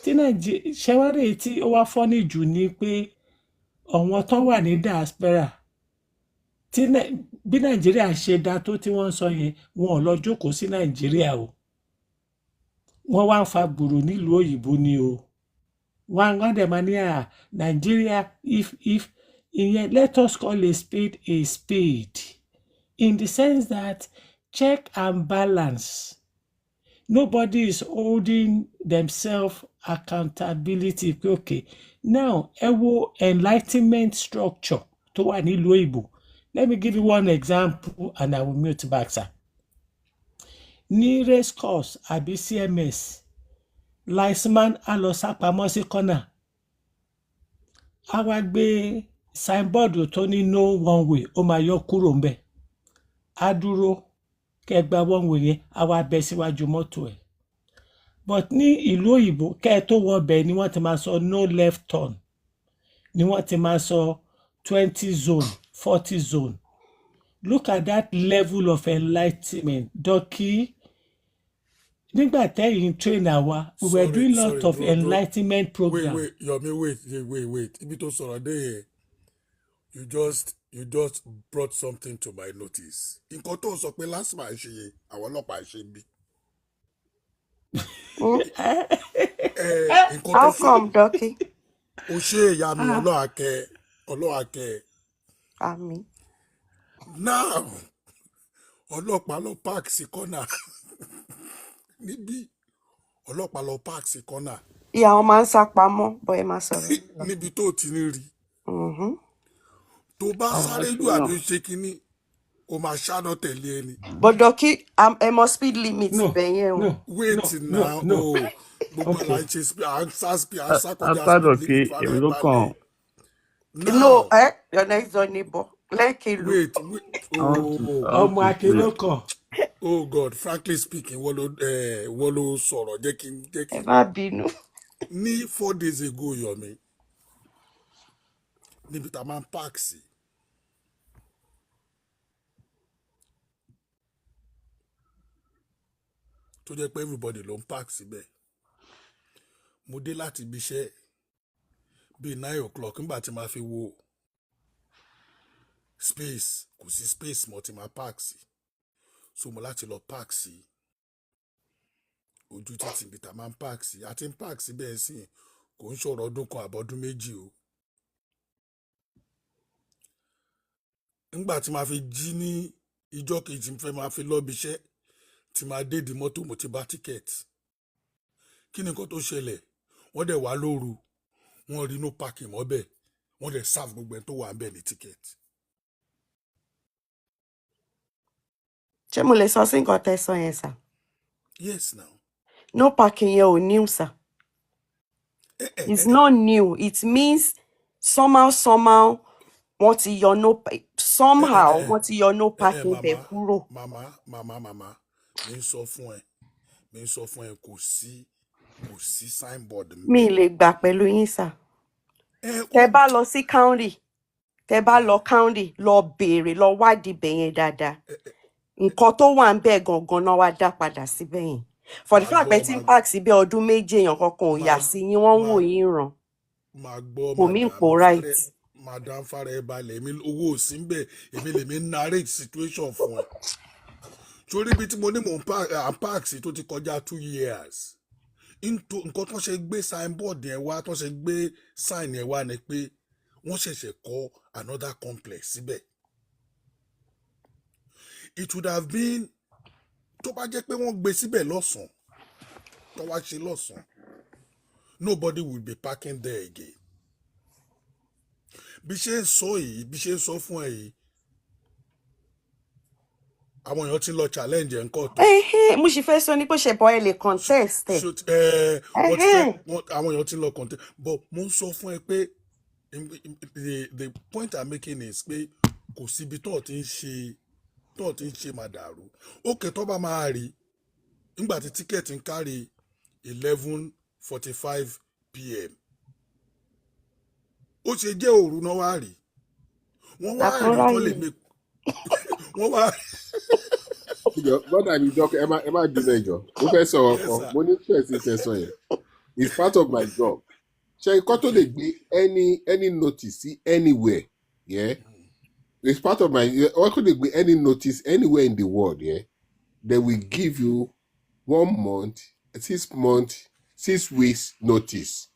Ṣẹ́wárẹ̀ tí ó wá fọ́nì jù ni pé àwọn tó wà ní diaspora bí Nàìjíríà ṣe dá tó tí wọ́n ń sọ yẹn wọn ò lọ jókòó sí Nàìjíríà o. Wọ́n wá ń fa gbùrù nílùú òyìnbó ni o. Wọ́n dẹ̀ máa ní Nàìjíríà if ìyẹn let us call a spade in the sense that check and balance. Nobody is holding themselves accountability. Okay, now ẹ wo enlightenment structure tó wà nílùú òyìnbó. Let me give you one example and I will mute back, sir. Ní race course àbí CMS, liceman á lọ sápamọ́ sí corner. A wá gbé signboard tó ní no one way, ó máa yọ kúrò ńbẹ̀. Á dúró kẹgbà one way yẹn, á wá bẹ́ síwájú mọ́tò ẹ̀. But ní ìlú òyìnbó, kẹ́ tó wọ bẹ̀ ni wọ́n ti máa sọ no left turn. Ni wọ́n ti máa sọ 20 zone, 40 zone. Look at that level of enlightenment. Doki, nígbà tẹ́yìn train àwa, we were doing a lot of enlightenment program. Wait, wait. Ibi tó sọ̀rọ̀ dé yẹn, you just brought something to my notice. Nǹkan tó sọ pé last man ṣe yẹ, àwọn ọlọ́pàá ṣe bí. How come, Doki? O ṣe ìyá mi ọlọ́àkẹ́. Àmín. Now, ọlọ́pàá lọ park sí corner. Níbí, ọlọ́pàá lọ park sí corner. Ìyá wọn máa ń sá pamọ́, bọ́ ẹ máa sọ̀rọ̀. Níbi tó ti ní rí. Tó bá sáré jù àbí ṣe kínní, o máa ṣáná tẹ̀lé ẹni. But Doki, ẹ mọ speed limit bẹ̀yẹn o. Wait now, gbogbo àlàyé àṣà kọjá After Doki, èmi ló kàn. No, your next door neighbor. Wait. Ọmọ Akin kan. Oh God, frankly speaking, wọ́n ló sọ̀rọ̀ jẹ́ kí n. Ẹ má bínú. Ní 4 days ago, Yomi, níbi tá a máa ń park sí. Tó jẹ́ pé everybody ló ń park síbẹ̀. Mo dé láti ibi iṣẹ́ bíi 9 o'clock nígbà tí màá fi wo space, kò sí space mọ́ tí màá park sí. So mo láti lọ park sí ojú títì bí tá a máa ń park sí. A ti ń park síbẹ̀ sí kò ń ṣọ̀rọ̀ ọdún kan àbọ̀dún méjì o. Nígbà tí màá fi jí ní ìjọ́ kejì fẹ́ máa fi lọ́bi iṣẹ́ tí màá dé di mọ́tò mo ti bá ticket. Kí ni nǹkan tó ṣẹlẹ̀? Wọ́n dẹ̀ wá lóru. wọ́n rí no parking mọ́ bẹ́ẹ̀ wọ́n dẹ̀ serve gbogbo ẹni tó wà ń bẹ̀ ní ticket. ṣé mo lè sọ sí nǹkan tẹ́ sọ yẹn sà? Yes now. No parking yẹn ò new sà. It's not new. It means somehow wọ́n ti yọ wọ́n ti yọ no parking bẹ̀ kúrò. Mama mi ń sọ fún ẹ kò sí signboard ń Mi bẹ̀. lè gbà pẹ̀lú yín sà. Tẹ́ bá lọ sí county, tẹ́ bá lọ county, lọ béèrè, lọ wádìí bẹ̀ yẹn dáadáa. Nǹkan tó wà ń bẹ̀ gangan náà wá dá padà síbẹ̀ yẹn. For the fact pé tí ń park síbẹ̀ ọdún méje èèyàn kankan ò yà sí yín, wọ́n ń wò yín ràn. Máa gbọ́ Kò mí kò right. madam fara ẹ balẹ̀ èmi owó ò sí ń bẹ̀ èmi lèmi narrate situation fún ẹ. Torí ibi tí mo ní mò ń park sí tó ti kọjá 2 years. Nǹkan tó ṣe gbé signboard yẹn wá tó ṣe gbé sign yẹn wá ni pé wọ́n ṣẹ̀ṣẹ̀ kọ́ another complex síbẹ̀. It would have been tó bá jẹ́ pé wọ́n gbé síbẹ̀ lọ́sàn-án tó wá ṣe lọ́sàn-án nobody will be parking there again. Bí ṣe ń sọ fún ẹ yìí àwọn èèyàn ti lọ challenge ẹ̀ ń kọ́ tó. Mo sì fẹ́ sọ ní pé ṣe bọ́ ẹ lè contest ẹ̀. Àwọn èèyàn ti lọ contest but mo ń sọ fún ẹ pé the point I'm making is pé kò síbi tó ti ń ṣe màdàrú. Ókè tó bá máa rí nígbà tí tíkẹ́ẹ̀tì ń kárí 11:45 p.m. ó ṣe jẹ́ òru náà wá rí wọ́n wá rí kọ́ lè mi wọ́n wá. Bọ́dà mi dọ́kẹ́ ẹ má dúró ẹjọ́ mo fẹ́ sọ ọkọ mo ní fẹ́ẹ̀sì tẹ̀sán yẹn it's part of my job. Ṣé ikọ́ tó lè gbé any notice sí anywhere yeah? It's part of my wọ́n kò lè gbé any notice anywhere in the world yeah? They will give you 1 month 6 weeks notice.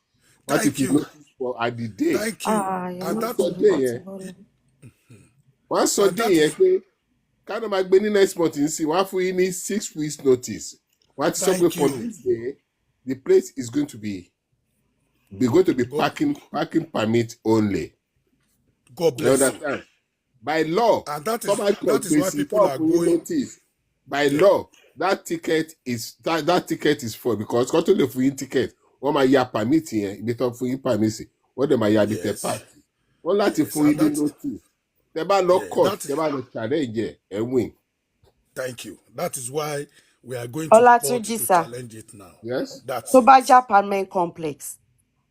What if you notice for at the day? Thank you. And that wọ́n sọ dé yẹn pé káná máa gbé ní next month nsìn wọ́n á fún yín ní 6 weeks notice. Wọ́n á ti sọ pé for this day the place is going to be parking permit only. God bless you. Understand? By law, and that is why people are going. Notice. By law, that ticket is full because kó tó lè fún yín ticket wọ́n máa ya permit yẹn ibi tó fún yín permit sí wọ́n dẹ̀ máa ya ní tẹ party wọ́n láti fún yín ní notice tẹ bá lọ court tẹ bá lọ challenge ẹ win. Thank you. That is why we are going to court to challenge it now. Yes. Tó bá jẹ́ apartment complex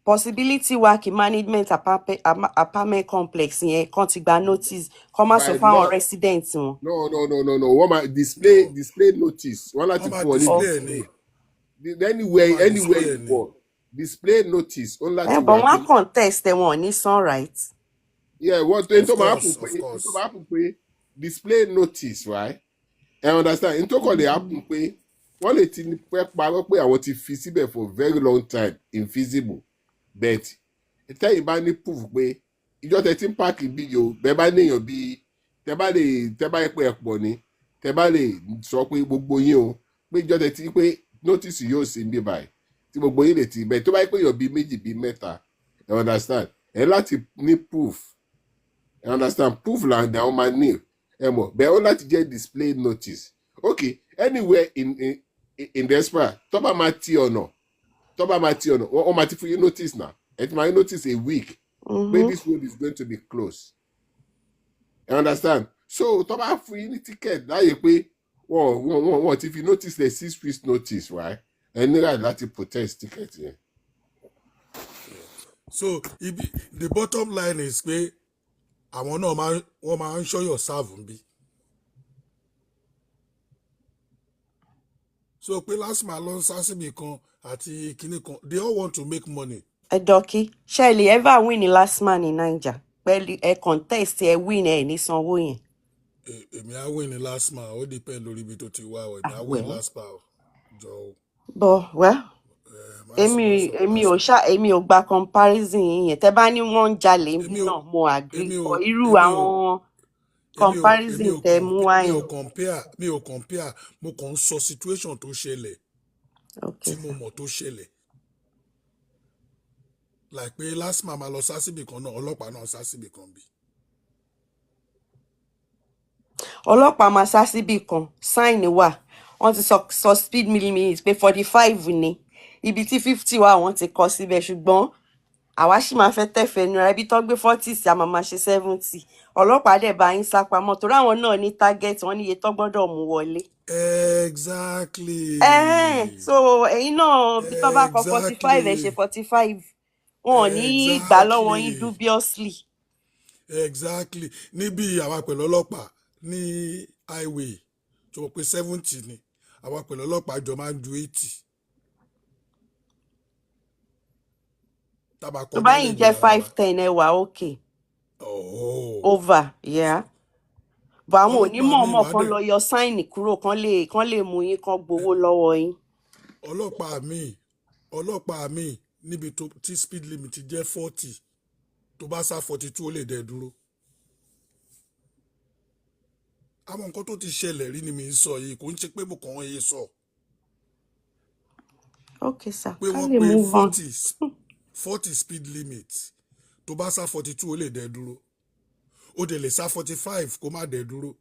possibility wà kí management apartment complex yẹn kàn ti gba notice kàn má sọ fún àwọn residents wọn. No wọ́n máa display notice wọ́n láti fún ọ ní anywhere in the world display notice wọ́n láti. But wọ́n á contest wọn ní sun right. Yeah, wọ́n tó máa happen pé display notice right. I understand n tó kàn lè happen pé wọ́n lè ti fẹ́ parọ́ pé àwọn ti fi síbẹ̀ for very long time invisible but tẹ́yìn bá ní proof pé ìjọ tẹ ti ń pààkì bí yo bẹ́ẹ̀ bá níyàn bí tẹ́ bá yẹ pé ẹ pọ̀ ni tẹ́ bá lè sọ pé gbogbo yín o pé ìjọ tẹ ti pé notice yóò sí bí báyìí tí gbogbo yín lè ti bẹ́ẹ̀ tó bá yẹ pé èèyàn bíi méjì bíi mẹ́ta ẹ understand ẹ láti ní proof ẹ understand proof là ń dà ọ́ máa ní ẹ mọ̀ bẹ́ẹ̀ ó láti jẹ́ display notice okay anywhere in the spa tó bá máa ti ọ̀nà wọ́n máa ti fún yín notice now ẹ ti máa yín notice a week pé this road is going to be closed you understand so tó bá fún yín ní ticket láàyè pé wọ́n ti fi notice the 6 weeks notice right ẹ nílò láti protest ticket yẹn. So the bottom line is pé àwọn náà wọ́n máa ń ṣọ́yọ̀ sáàbù ń bí. So pé lásìmọ̀ lọ ń sá síbi kan àti kinní kan they all want to make money. Dọ́kì ṣe lè ever win ní last man ní Naija pẹ̀lú ẹ contest ẹ win ẹ ní sanwó yẹn. Èmi á win ní last man ó depend lórí ibi tó ti wá ọ èmi á win last man jọ. But well èmi ò gba comparison yẹn tẹ́ bá ní wọ́n ń jalè bí náà mo agree for irú àwọn comparison tẹ́ mú wá yẹn. mi ò compare mo kàn ń sọ situation tó ṣẹlẹ̀ tí mo mọ̀ tó ṣẹlẹ̀. like pé last man máa lọ sá síbì kan náà ọlọ́pàá náà sá síbì kan bí. ọlọ́pàá máa sá síbì kan sign wà wọ́n ti sọ speed limit pé 45 ni ibi tí 50 wà wọ́n ti kọ síbẹ̀ ṣùgbọ́n àwa sì máa fẹ́ tẹ̀fẹ̀ nira ibi tó gbé 40 sí a máa máa ṣe 70 ọlọ́pàá dẹ̀ bá yín sá pamọ́ torí àwọn náà ní target wọ́n ní iye tó gbọ́dọ̀ mú wọlé. Exactly. So ẹ̀yin náà bí tó bá kọ 45 ẹ̀ ṣe 45 wọn ò ní gbà lọ́wọ́ yín dubiously. Exactly. Níbi àwa pẹ̀lú ọlọ́pàá ní highway tó pé 70 ni àwa pẹ̀lú ọlọ́pàá jọ máa ń ju 80. tó bá yín jẹ́ 510 ẹ wà okay. Over, yeah. But àwọn onímọ̀ kan lọ yọ sáìnì kúrò kán lè mú yín kán gbowó lọ́wọ́ yín. ọlọ́pàá mi níbi tí speed limit jẹ́ 40 tó bá sá 42 ó lè dẹ̀ dúró. àwọn nǹkan tó ti ṣẹlẹ̀ rí ni mi ń sọ yìí kò ń ṣe pé mo kàn ń yé sọ. Okay sir, pé ká wọ́n lè pé move on. 40 speed limit tó bá sá 42 ó lè dẹ̀ dúró. Ó dẹ̀ lè sá 45 kó má dẹ̀ dúró.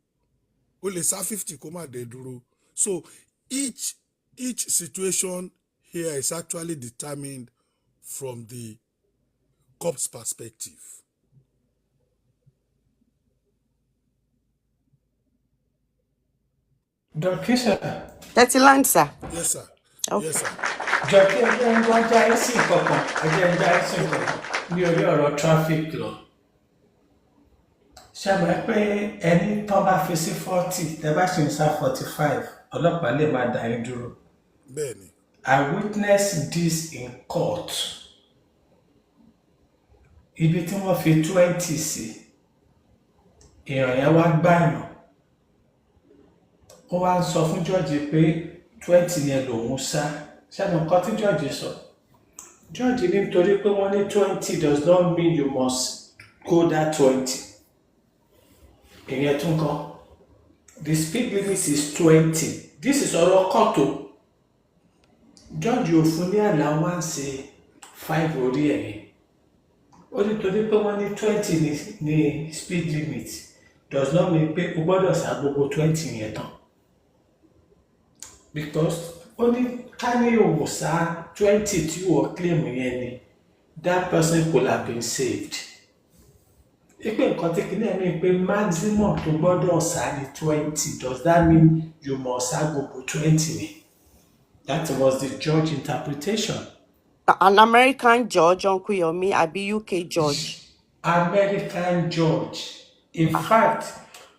Ó lè sá 50 kó má dẹ̀ dúró. So each situation here is actually determined from the cop's perspective. Dọ̀kísà. Thirty land, sir. Yes, sir. Okay. Yes, sir. Jọ̀kí ẹgbẹ́ ń wá já ẹ̀sìn kankan ẹgbẹ́ ń já ẹ̀sìn kankan ní orí ọ̀rọ̀ traffic law. Ṣàbẹ̀ pé ẹni tán bá fi sí 40 tẹ́ bá ṣe ń sá 45 ọlọ́pàá lè máa dá yín dúró. Bẹ́ẹ̀ni. I witnessed this in court. Ibi tí wọ́n fi 20 sí èèyàn yẹn wá gbàyàn. Ó wá ń sọ fún jọ́ọ̀jì pé 20 yẹn lòun sá. Ṣàbẹ̀ nǹkan tí jọ́ọ̀jì sọ. Jọ́ọ̀jì nítorí pé wọ́n ní 20 does not mean you must go that 20. Ìyẹn tún kan. The speed limit is 20. This is ọ̀rọ̀ kọ́tò. Jọ́ọ̀jì ò fún ní allowance 5 orí ẹ̀yìn. Ó ní torí pé wọ́n ní 20 ní speed limit does not mean pé o gbọ́dọ̀ sá gbogbo 20 yẹn tán. Because ó ní ká ní òwò sá 20 tí wọ́n claim yẹn ni that person could have been saved. Ipe nǹkan tí kìíní ẹ̀mí pé maximum tó gbọ́dọ̀ sá ní 20 does that mean you must sá gbogbo 20 ni? That was the judge interpretation. An American judge, Uncle Yomi, àbí UK judge? American judge. In fact,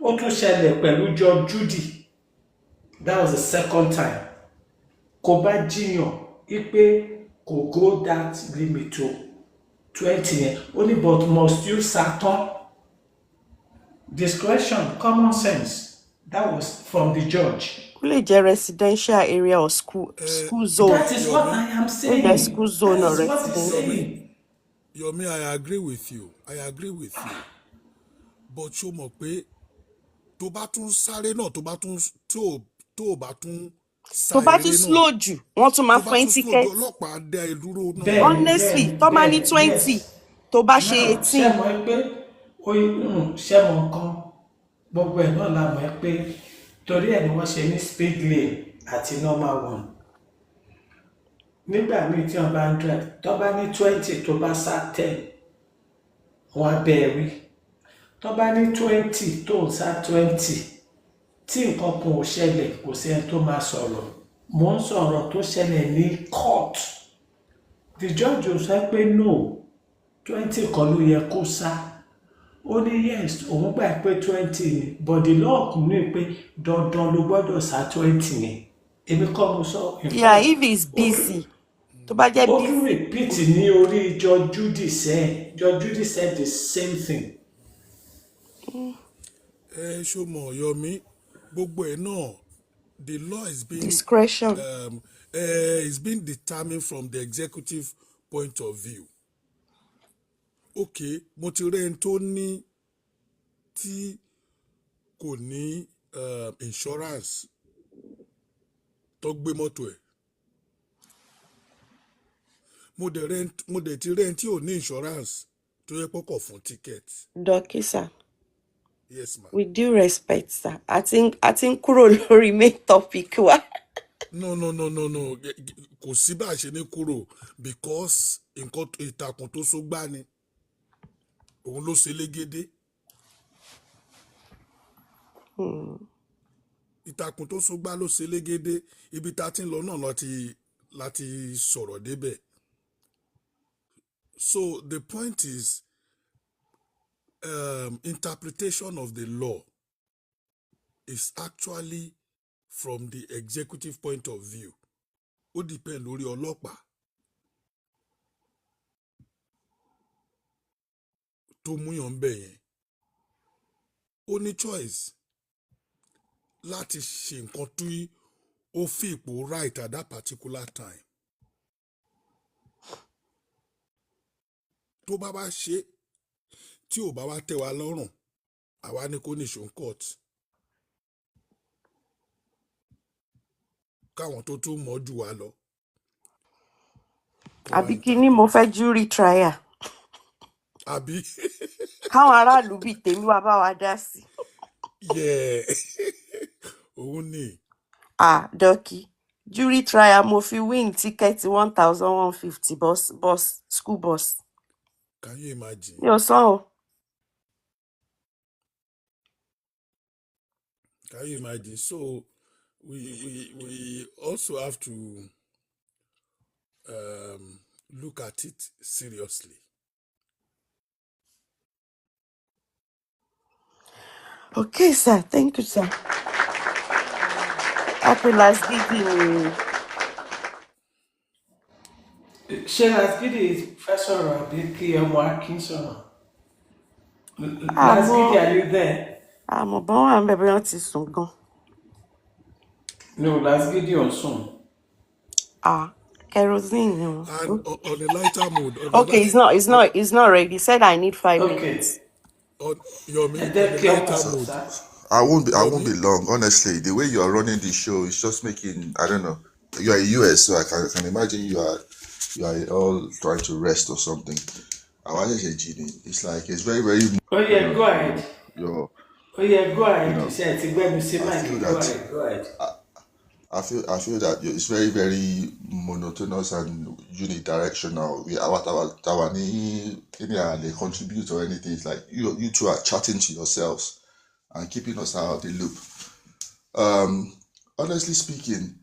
ó tún ṣẹlẹ̀ pẹ̀lú Judge Judy. That was the second time. Kò bá jiyàn ipe kò go that limit to 20 yẹn. Only but must you sá tán? Discretion, common sense. That was from the judge. Ó lè jẹ́ residential area or school zone. That is what I am saying. Ó jẹ́ school zone or That is what he's residential. saying. Yomi, I agree with you. But ṣó mọ̀ pé tó bá tún sáré náà tó bá tún tó bá tún sá Tó bá eré tún náà slow jù, wọ́n tún máa tó bá fún tún slow ticket. jù ọlọ́pàá dá ẹ dúró náà. Bẹ́ẹ̀ Honestly, tó bá ní 20, tó bá ṣe Now, 18. ṣé mọ̀ pé ṣé mọ̀ nǹkan gbogbo ẹ̀ náà la mọ̀ pé torí ẹ̀ ni wọ́n ṣe ní speed lane àti normal one. Nígbà míì tí wọ́n bá ń drive tó bá ní 20 tó bá sá 10 wọ́n á bẹ́ẹ̀ wí. Tó bá ní 20 tó ń sá 20 tí nǹkan kan ò ṣẹlẹ̀ kò sí ẹni tó máa sọ̀rọ̀. Mo ń sọ̀rọ̀ tó ṣẹlẹ̀ ní court. The judge ò sọ pé no 20 kan ló yẹ kó sá. Ó ní yes òun gbà pé 20 ni but the law ní pé dandan ló gbọ́dọ̀ sá 20 ni. Èmi kọ́ mo sọ. Yeah, if it's busy. Tó bá jẹ́ Ó busy. tún repeat ní orí Judge Judy said. Judge Judy said the same thing. Ṣó mọ̀ Yomi gbogbo ẹ̀ náà the law is being Discretion. is being determined from the executive point of view. Okay, mo ti rẹ́ ẹni tó ní tí kò ní insurance tó gbé mọ́tò ẹ̀. mo dẹ̀ ti rent tí ò ní insurance tó yẹ pọ́kọ̀ fún ticket. Dọ́kí sir, Yes ma. with due respect sir, I think kúrò lórí main topic wa. No kò sí bá a ṣe ní kúrò because nǹkan ìtàkùn tó so gbá ni òun ló ṣe légédé. Ìtàkùn tó so gbá ló ṣe légédé, ibi tá a ti ń lọ náà láti sọ̀rọ̀ débẹ̀. So the point is interpretation of the law is actually from the executive point of view. Ó depend lórí ọlọ́pàá tó múyàn bẹ̀ yẹn. Ó ní choice láti ṣe nǹkan tí ó fi ipò right at that particular time. Tó bá ṣe tí ò bá wá tẹ́ wa lọ́rùn, àwa ní kó nìṣó court. Káwọn tó tún mọ̀ jù wá lọ. Àbí kí ni mo fẹ́ jury trial? Àbí? Káwọn aráàlú bíi tèmi wá bá wa dá sí. Yeah. Òun ni. Dọ́kí, jury trial mo fi win ticket 1,150 bus school bus. Can you imagine? Mi ò san o. Can you imagine? So we also have to look at it seriously. Okay, sir. Thank you, sir. Happy last giving. ṣé Lasgidi fẹ́ sọ̀rọ̀ àbí kí ọmọ Akin sọ̀rọ̀? Àmọ́ Lasgidi, are you there? bọ́n wà ń bẹ̀ bí wọ́n ti sùn gan. No, Lasgidi ò sùn. Kerosene ni wọ́n. And on a lighter mood. Okay, it's not ready. He said I need 5 minutes. On a lighter mood. I won't be long. Honestly, the way you are running the show is just making, I don't know. You are in US, so I can imagine you are all trying to rest or something. It's like it's very, very. Oh yeah, go ahead. Go ahead. You Say it. Go ahead. I feel that it's very, very monotonous and unidirectional. They contribute or anything. It's like you two are chatting to yourselves and keeping us out of the loop. Honestly speaking,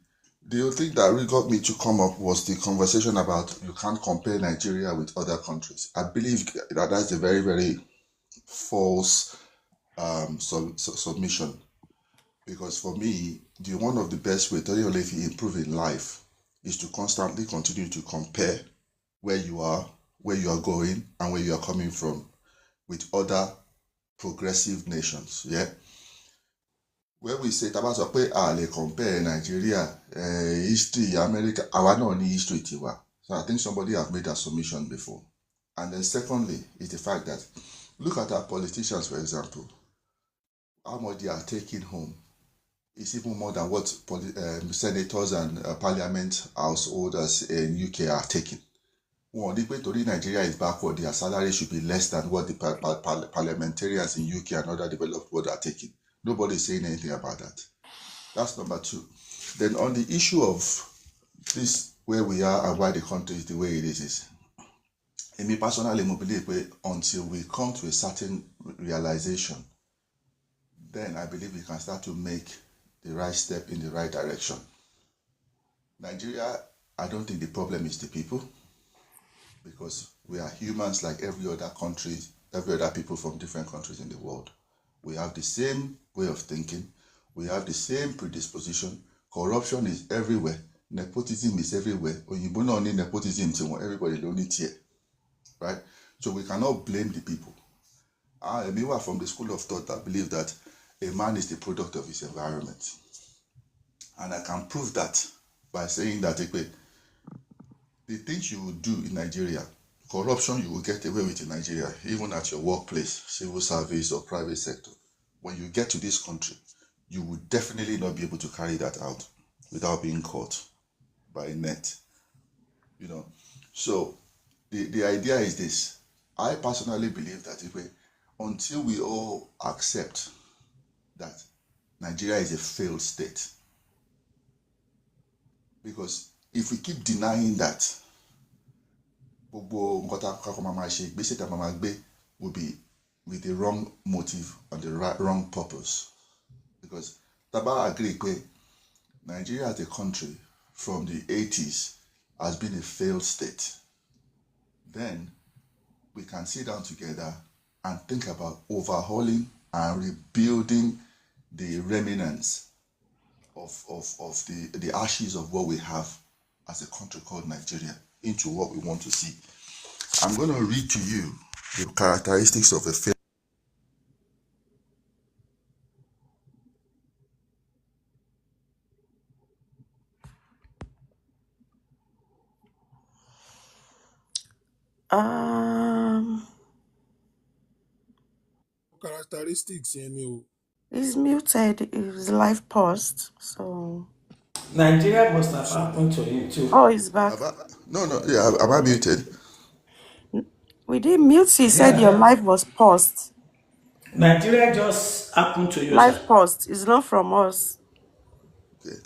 the thing that really got me to come up was the conversation about you can't compare Nigeria with other countries. I believe that that's a very, very false submission. Because for me, one of the best ways to improve in life is to constantly continue to compare where you are going, and where you are coming from with other progressive nations. Yeah. Where we say they compare Nigeria, history, America, our no history tiwa. So I think somebody have made that submission before. And then secondly is the fact that look at our politicians, for example, how much they are taking home. It's even more than what senators and parliament householders in UK are taking. Nigeria is backward. Their salary should be less than what the parliamentarians in UK and other developed world are taking. Nobody is saying anything about that. That's number two. Then on the issue of this, where we are and why the country is the way it is me personally, I believe until we come to a certain realization, then I believe we can start to make the right step in the right direction. Nigeria, I don't think the problem is the people, because we are humans like every other country, every other people from different countries in the world. We have the same way of thinking. We have the same predisposition. Corruption is everywhere. Nepotism is everywhere. When you don't need nepotism, everybody don't need here. Right? So we cannot blame the people. I am from the school of thought that believe that a man is the product of his environment. And I can prove that by saying that the things you will do in Nigeria, corruption you will get away with in Nigeria, even at your workplace, civil service or private sector. When you get to this country, you will definitely not be able to carry that out without being caught by a net. So the idea is this. I personally believe that until we all accept that Nigeria is a failed state, because if we keep denying that, will be with the wrong motive and the wrong purpose. Because Taba agree, Nigeria as a country from the 80s has been a failed state. Then we can sit down together and think about overhauling and rebuilding the remnants of the ashes of what we have as a country called Nigeria into what we want to see. I'm going to read to you the characteristics of a failed. Characteristics, He's muted. His live paused. So Nigeria must have happened to him too. Oh, he's back. Am I muted? We didn't mute. He said your live was paused. Nigeria just happened to you, Live sir. paused. It's not from us. Okay.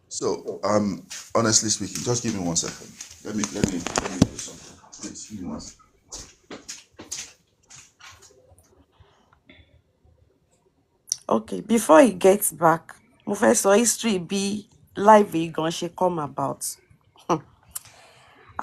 So, honestly speaking, just give me 1 second. Let me do something. Please, give me 1 second. Okay, before he gets back, Professor History be live gan she come about.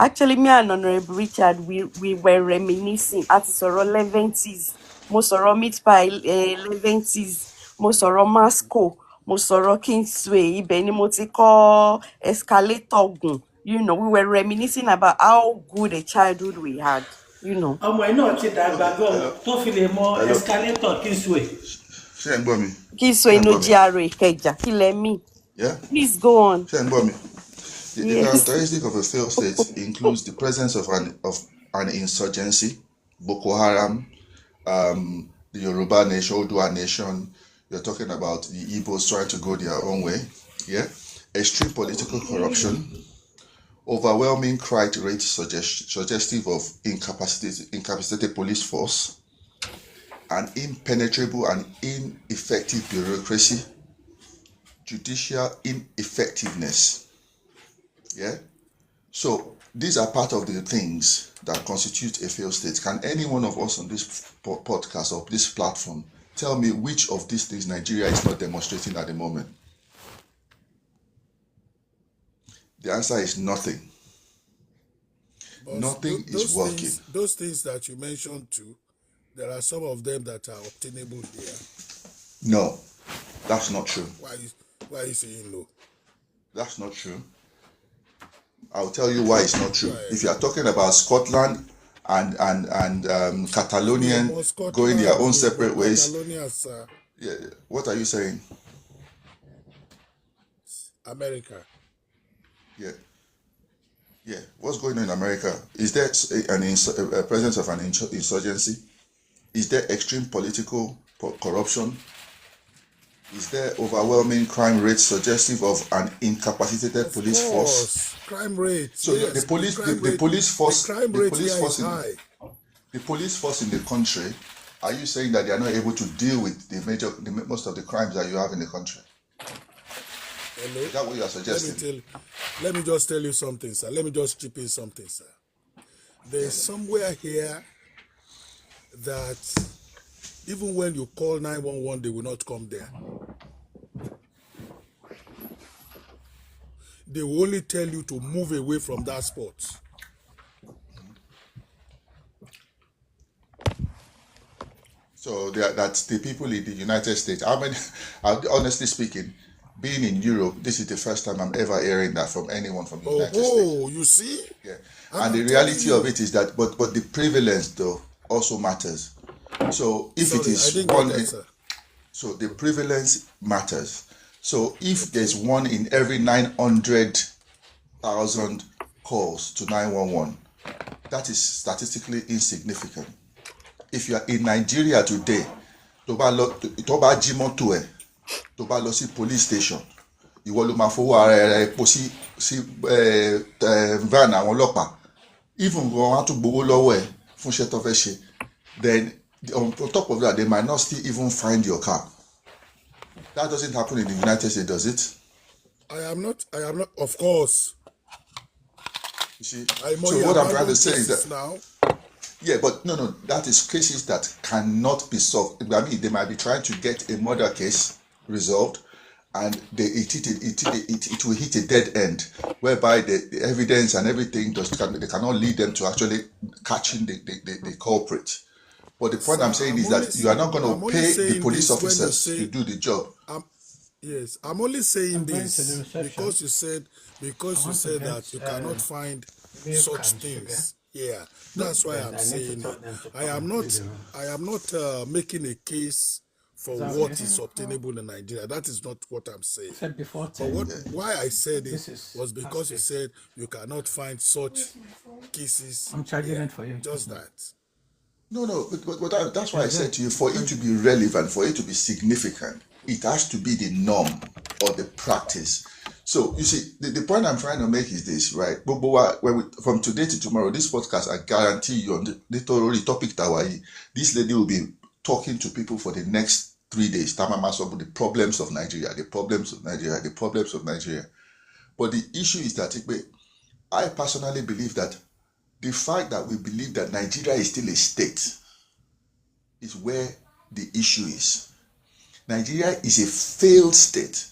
Actually, me and Honorable Richard, we were reminiscing at sọ̀rọ̀ 11s. Mo sọ̀rọ̀ meat pie 11s. Mo sọ̀rọ̀ Masco. Mo sọ̀rọ̀ Kingsway. Ibẹ̀ ni mo ti kọ́ escalator gùn. You know, we were reminiscing about how good a childhood we had. You know. Ọmọ ẹ náà ti dàgbà gan tó fi lè mọ escalator Kingsway. Kingsway no GRA Ìkẹjà. Kí lẹ mean? Yeah. Please go on. The characteristic of a failed state includes the presence of an insurgency, Boko Haram, the Yoruba nation, Odua nation. You're talking about the Igbos trying to go their own way. Yeah. Extreme political corruption, overwhelming crime rate suggestive of incapacitated police force, an impenetrable and ineffective bureaucracy, judicial ineffectiveness. Yeah. So these are part of the things that constitute a failed state. Can any one of us on this podcast or this platform tell me which of these things Nigeria is not demonstrating at the moment? The answer is nothing. But nothing is working. Those things that you mentioned too, there are some of them that are obtainable here. No, that's not true. Why are you saying no? That's not true. I'll tell you why it's not true. If you are talking about Scotland and Catalonian going their own separate ways, yeah, what are you saying? America. Yeah. What's going on in America? Is there a presence of an insurgency? Is there extreme political corruption? Is there overwhelming crime rates suggestive of an incapacitated police force? Crime rate. So yes, the police force in the country. Are you saying that they are not able to deal with most of the crimes that you have in the country? Hello? Is that what you are suggesting? Let me just tell you something, sir. Let me just chip in something, sir. There's somewhere here that even when you call 911, they will not come there. They will only tell you to move away from that spot. So that's the people in the United States. Honestly speaking, being in Europe, this is the first time I'm ever hearing that from anyone from the United States. Oh, you see? Yeah. And the reality of it is that, but the prevalence though also matters. So if it is one, so the prevalence matters. So if there's one in every 900,000 calls to 911, that is statistically insignificant. If you are in Nigeria today, tó bá jí mọ́tò ẹ̀, tó bá lọ sí police station, ìwọ ló máa fowó ara ẹ̀ epo sí van àwọn ọlọ́pàá. even go on to gbowó lọ́wọ́ ẹ̀ fún iṣẹ́ tó fẹ́ ṣe, then on top of that, they might not still even find your car. That doesn't happen in the United States, does it? I am not, of course. You see, so what I'm trying to say is that now. Yeah, but no, that is cases that cannot be solved. I mean, they might be trying to get a murder case resolved, and it will hit a dead end, whereby the evidence and everything they cannot lead them to actually catching the culprit. But the point I'm saying is that you are not going to pay the police officers to do the job. Yes, I'm only saying this because you said that you cannot find such things. Yeah, that's why I'm saying it. I am not making a case for what is obtainable in Nigeria. That is not what I'm saying. But why I said it was because you said you cannot find such cases. I'm charging it for you. Just that. No, but that's why I said to you, for it to be relevant, for it to be significant, it has to be the norm or the practice. So, you see, the point I'm trying to make is this, right? From today to tomorrow, this podcast, I guarantee you, on the topic Tawaii, this lady will be talking to people for the next 3 days. The problems of Nigeria, the problems of Nigeria, the problems of Nigeria. But the issue is that I personally believe that the fact that we believe that Nigeria is still a state is where the issue is. Nigeria is a failed state.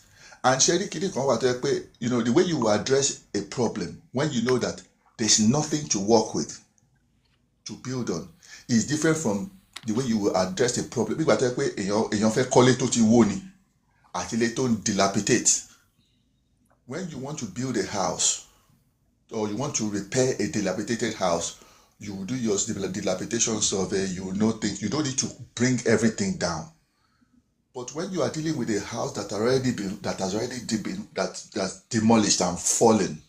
And the way you address a problem, when you know that there's nothing to work with, to build on, is different from the way you will address a problem. When you want to build a house, or you want to repair a dilapidated house, you will do your dilapidation survey, you will know things, you don't need to bring everything down. But when you are dealing with a house that's demolished and fallen,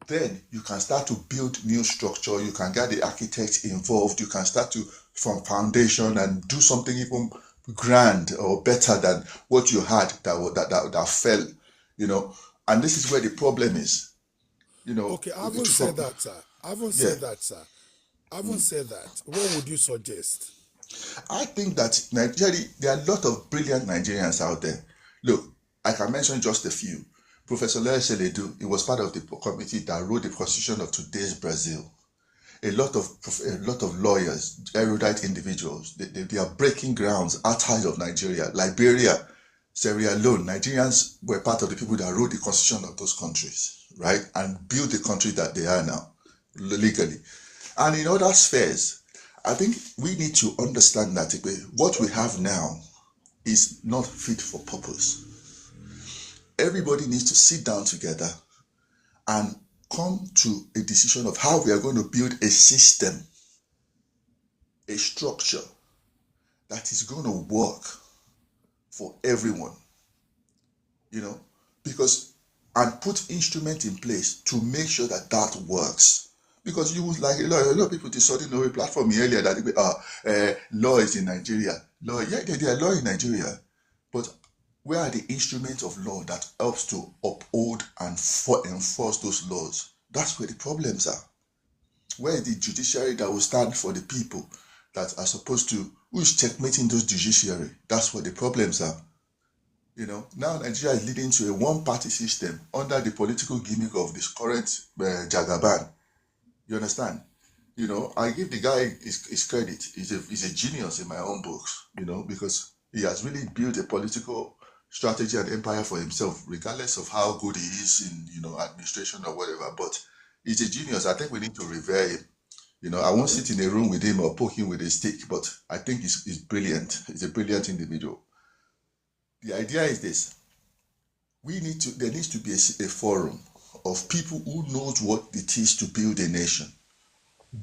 then you can start to build new structure, you can get the architects involved, you can start to from foundation and do something even grand or better than what you had that fell, And this is where the problem is. Okay, I haven't said that, sir. I haven't said that. What would you suggest? I think that Nigeria, there are a lot of brilliant Nigerians out there. Look, I can mention just a few. Professor Lere Seledu, he was part of the committee that wrote the constitution of today's Brazil. A lot of lawyers, erudite individuals, they are breaking grounds outside of Nigeria. Liberia, Sierra Leone, Nigerians were part of the people that wrote the constitution of those countries, right? And built the country that they are now, legally. And in other spheres, I think we need to understand that what we have now is not fit for purpose. Everybody needs to sit down together and come to a decision of how we are going to build a system, a structure that is going to work for everyone, and put instruments in place to make sure that works. Because you would like a lot of people decided on a platform earlier that law is in Nigeria. There are law in Nigeria, but where are the instruments of law that helps to uphold and enforce those laws? That's where the problems are. Where is the judiciary that will stand for the people that are supposed to, who is checkmating those judiciary? That's where the problems are. Now Nigeria is leading to a one-party system under the political gimmick of this current Jagaban. You understand? I give the guy his credit. He's a genius in my own books, because he has really built a political strategy and empire for himself, regardless of how good he is in, administration or whatever. But he's a genius. I think we need to revere him. I won't sit in a room with him or poke him with a stick, but I think he's brilliant. He's a brilliant individual. The idea is this. There needs to be a forum of people who knows what it is to build a nation.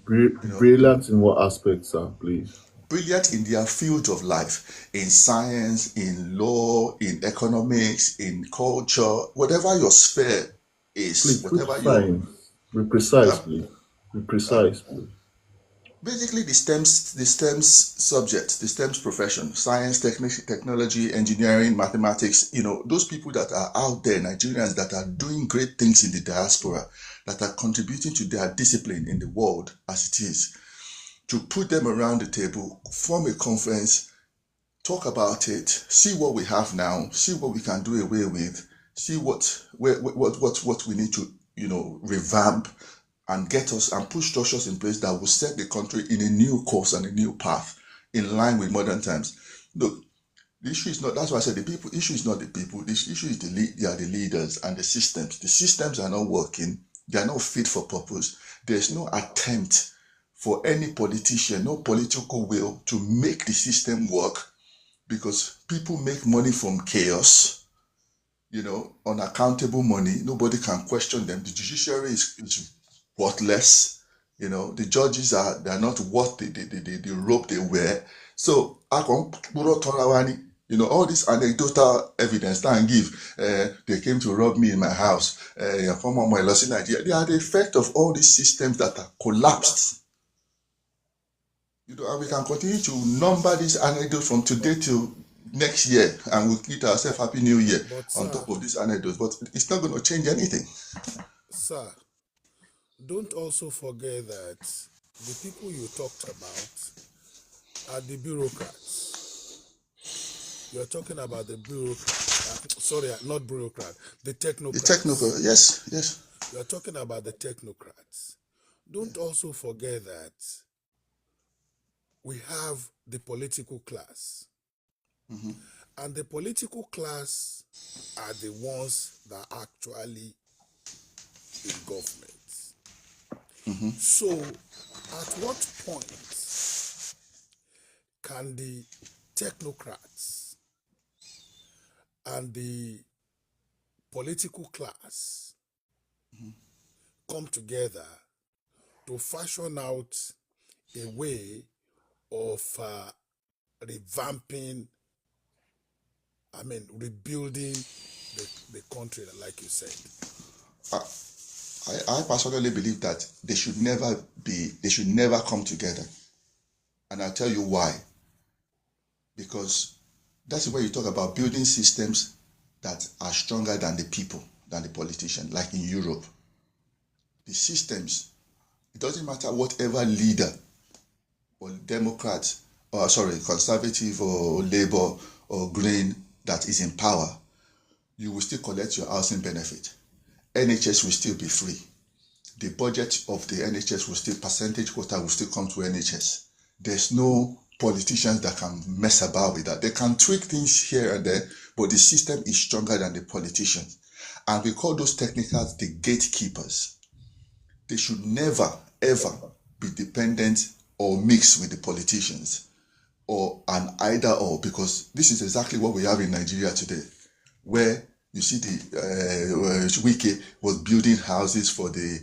Brilliant in what aspects, sir, please? Brilliant in their field of life, in science, in law, in economics, in culture, whatever your sphere is. Please, whatever your... Be precise, please. Be precise, please. basically the STEMs subject, the STEMs profession, science, technology, engineering, mathematics, those people that are out there, Nigerians that are doing great things in the diaspora, that are contributing to their discipline in the world as it is, to put them around the table, form a conference, talk about it, see what we have now, see what we can do away with, see what we need to, revamp and get us and put structures in place that will set the country in a new course and a new path in line with modern times. Look, the issue is not, that's why I said the issue is not the people, the issue is they are the leaders and the systems. The systems are not working, they are not fit for purpose. There's no attempt for any politician, no political will to make the system work, because people make money from chaos, unaccountable money. Nobody can question them. The judiciary is worthless. The judges they're not worth the rope they wear. So all this anecdotal evidence that I give, they came to rob me in my house, they are the effect of all these systems that are collapsed. And we can continue to number these anecdotes from today till next year, and we'll greet ourselves Happy New Year on top of these anecdotes. But it's not going to change anything. Sir, don't also forget that the people you talked about are the bureaucrats. You're talking about the bureaucrat. Sorry, not bureaucrat. The technocrats. The technocrats, yes. You're talking about the technocrats. Don't also forget that we have the political class. Mm-hmm. And the political class are the ones that are actually in government. Mm-hmm. So, at what point can the technocrats and the political class come together to fashion out a way of rebuilding the country, like you said? I personally believe that they should never come together. And I'll tell you why. Because that's where you talk about building systems that are stronger than the people, than the politician, like in Europe. The systems, it doesn't matter whatever leader or Democrat, Conservative or Labour or Green that is in power, you will still collect your housing benefit. NHS will still be free. The budget of the NHS will still, percentage quota will still come to NHS. There's no politicians that can mess about with that. They can tweak things here and there, but the system is stronger than the politicians. And we call those technicals the gatekeepers. They should never, ever be dependent or mix with the politicians or an either or, because this is exactly what we have in Nigeria today, where you see the Wike was building houses for the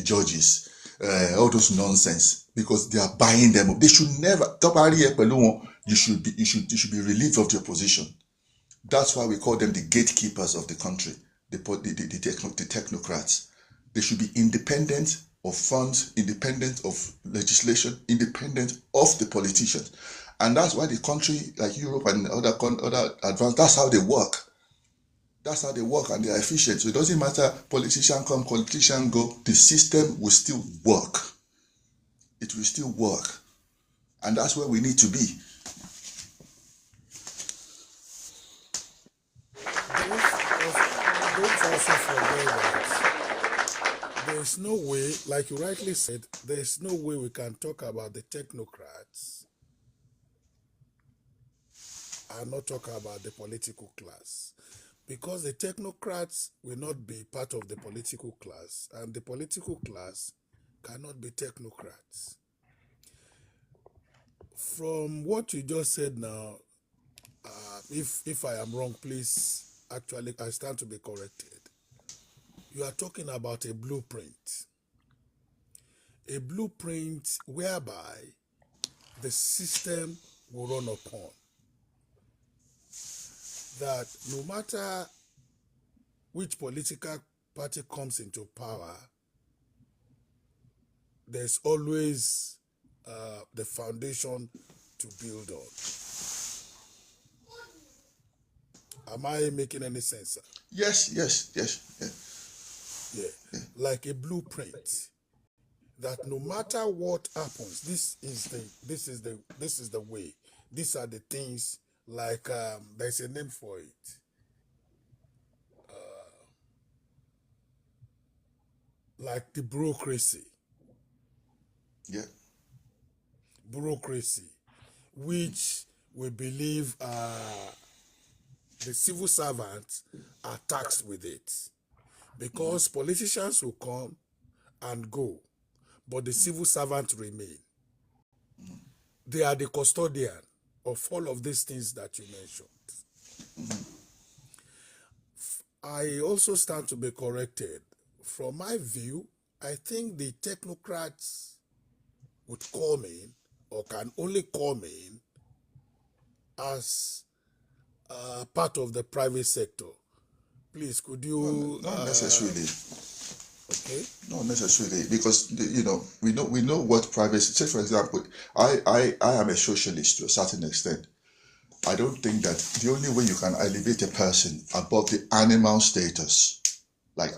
judges, all those nonsense, because they are buying them up. They should never. You should be relieved of your position. That's why we call them the gatekeepers of the country, the technocrats. They should be independent of funds, independent of legislation, independent of the politicians. And that's why the country like Europe and other advanced, that's how they work. That's how they work, and they are efficient. So it doesn't matter, politician come, politician go, the system will still work. It will still work. And that's where we need to be. Don't also forget that there's no way, like you rightly said, there's no way we can talk about the technocrats and not talk about the political class. Because the technocrats will not be part of the political class, and the political class cannot be technocrats. From what you just said now, if I am wrong, please, actually, I stand to be corrected. You are talking about a blueprint whereby the system will run upon. That no matter which political party comes into power, there's always the foundation to build on. Am I making any sense, sir? Yes. Yeah. Like a blueprint that no matter what happens, this is the way. These are the things. Like there's a name for it. Like the bureaucracy. Yeah. Bureaucracy, which we believe the civil servants are taxed with it, because politicians will come and go, but the civil servants remain. They are the custodian of all of these things that you mentioned. I also stand to be corrected. From my view, I think the technocrats would come in, or can only come in, as part of the private sector. Please, could you... Not necessarily. Okay. Not necessarily, because we know what private. Say for example, I am a socialist to a certain extent. I don't think that the only way you can elevate a person above the animal status, like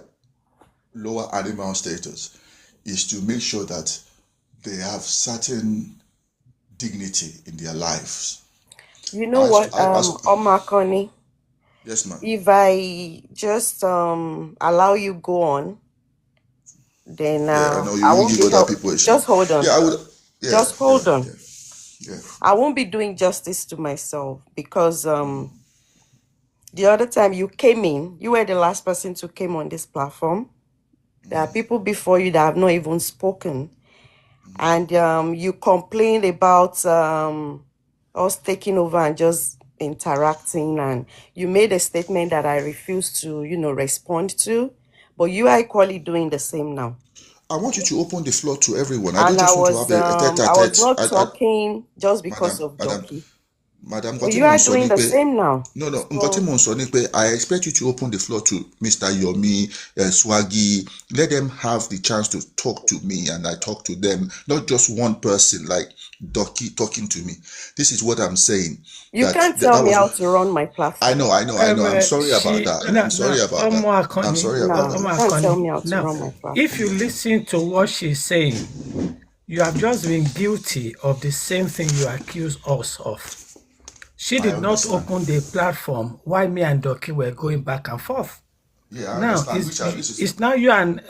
lower animal status, is to make sure that they have certain dignity in their lives. You know what, Omakoni? Yes, ma'am. If I just allow you go on, then I know you I will won't give be other people a shot. just hold on. Yeah, I would. Yeah, Just hold on. Yeah. I won't be doing justice to myself, because the other time you came in, you were the last person to came on this platform. There are people before you that have not even spoken, and you complained about us taking over and just interacting, and you made a statement that I refuse to, respond to, but you are equally doing the same now. I want you to open the floor to everyone. I And don't just want to have a I tete-a-tete. was not talking just because Madam, of Doki. Madam, But you are doing the same now. No, So, I expect you to open the floor to Mr. Yomi, Swaggy. Let them have the chance to talk to me, and I talk to them. Not just one person like Doki talking to me. This is what I'm saying. you can't tell me how to run my platform. I know. I'm sorry about that. I'm sorry about that. I'm sorry about No, that. you can't tell me how to Now, run my platform. if you listen to what she's saying, you have just been guilty of the same thing you accuse us of. She did not open the platform while me and Doki were going back and forth. Yeah, I Now, understand. it's now you and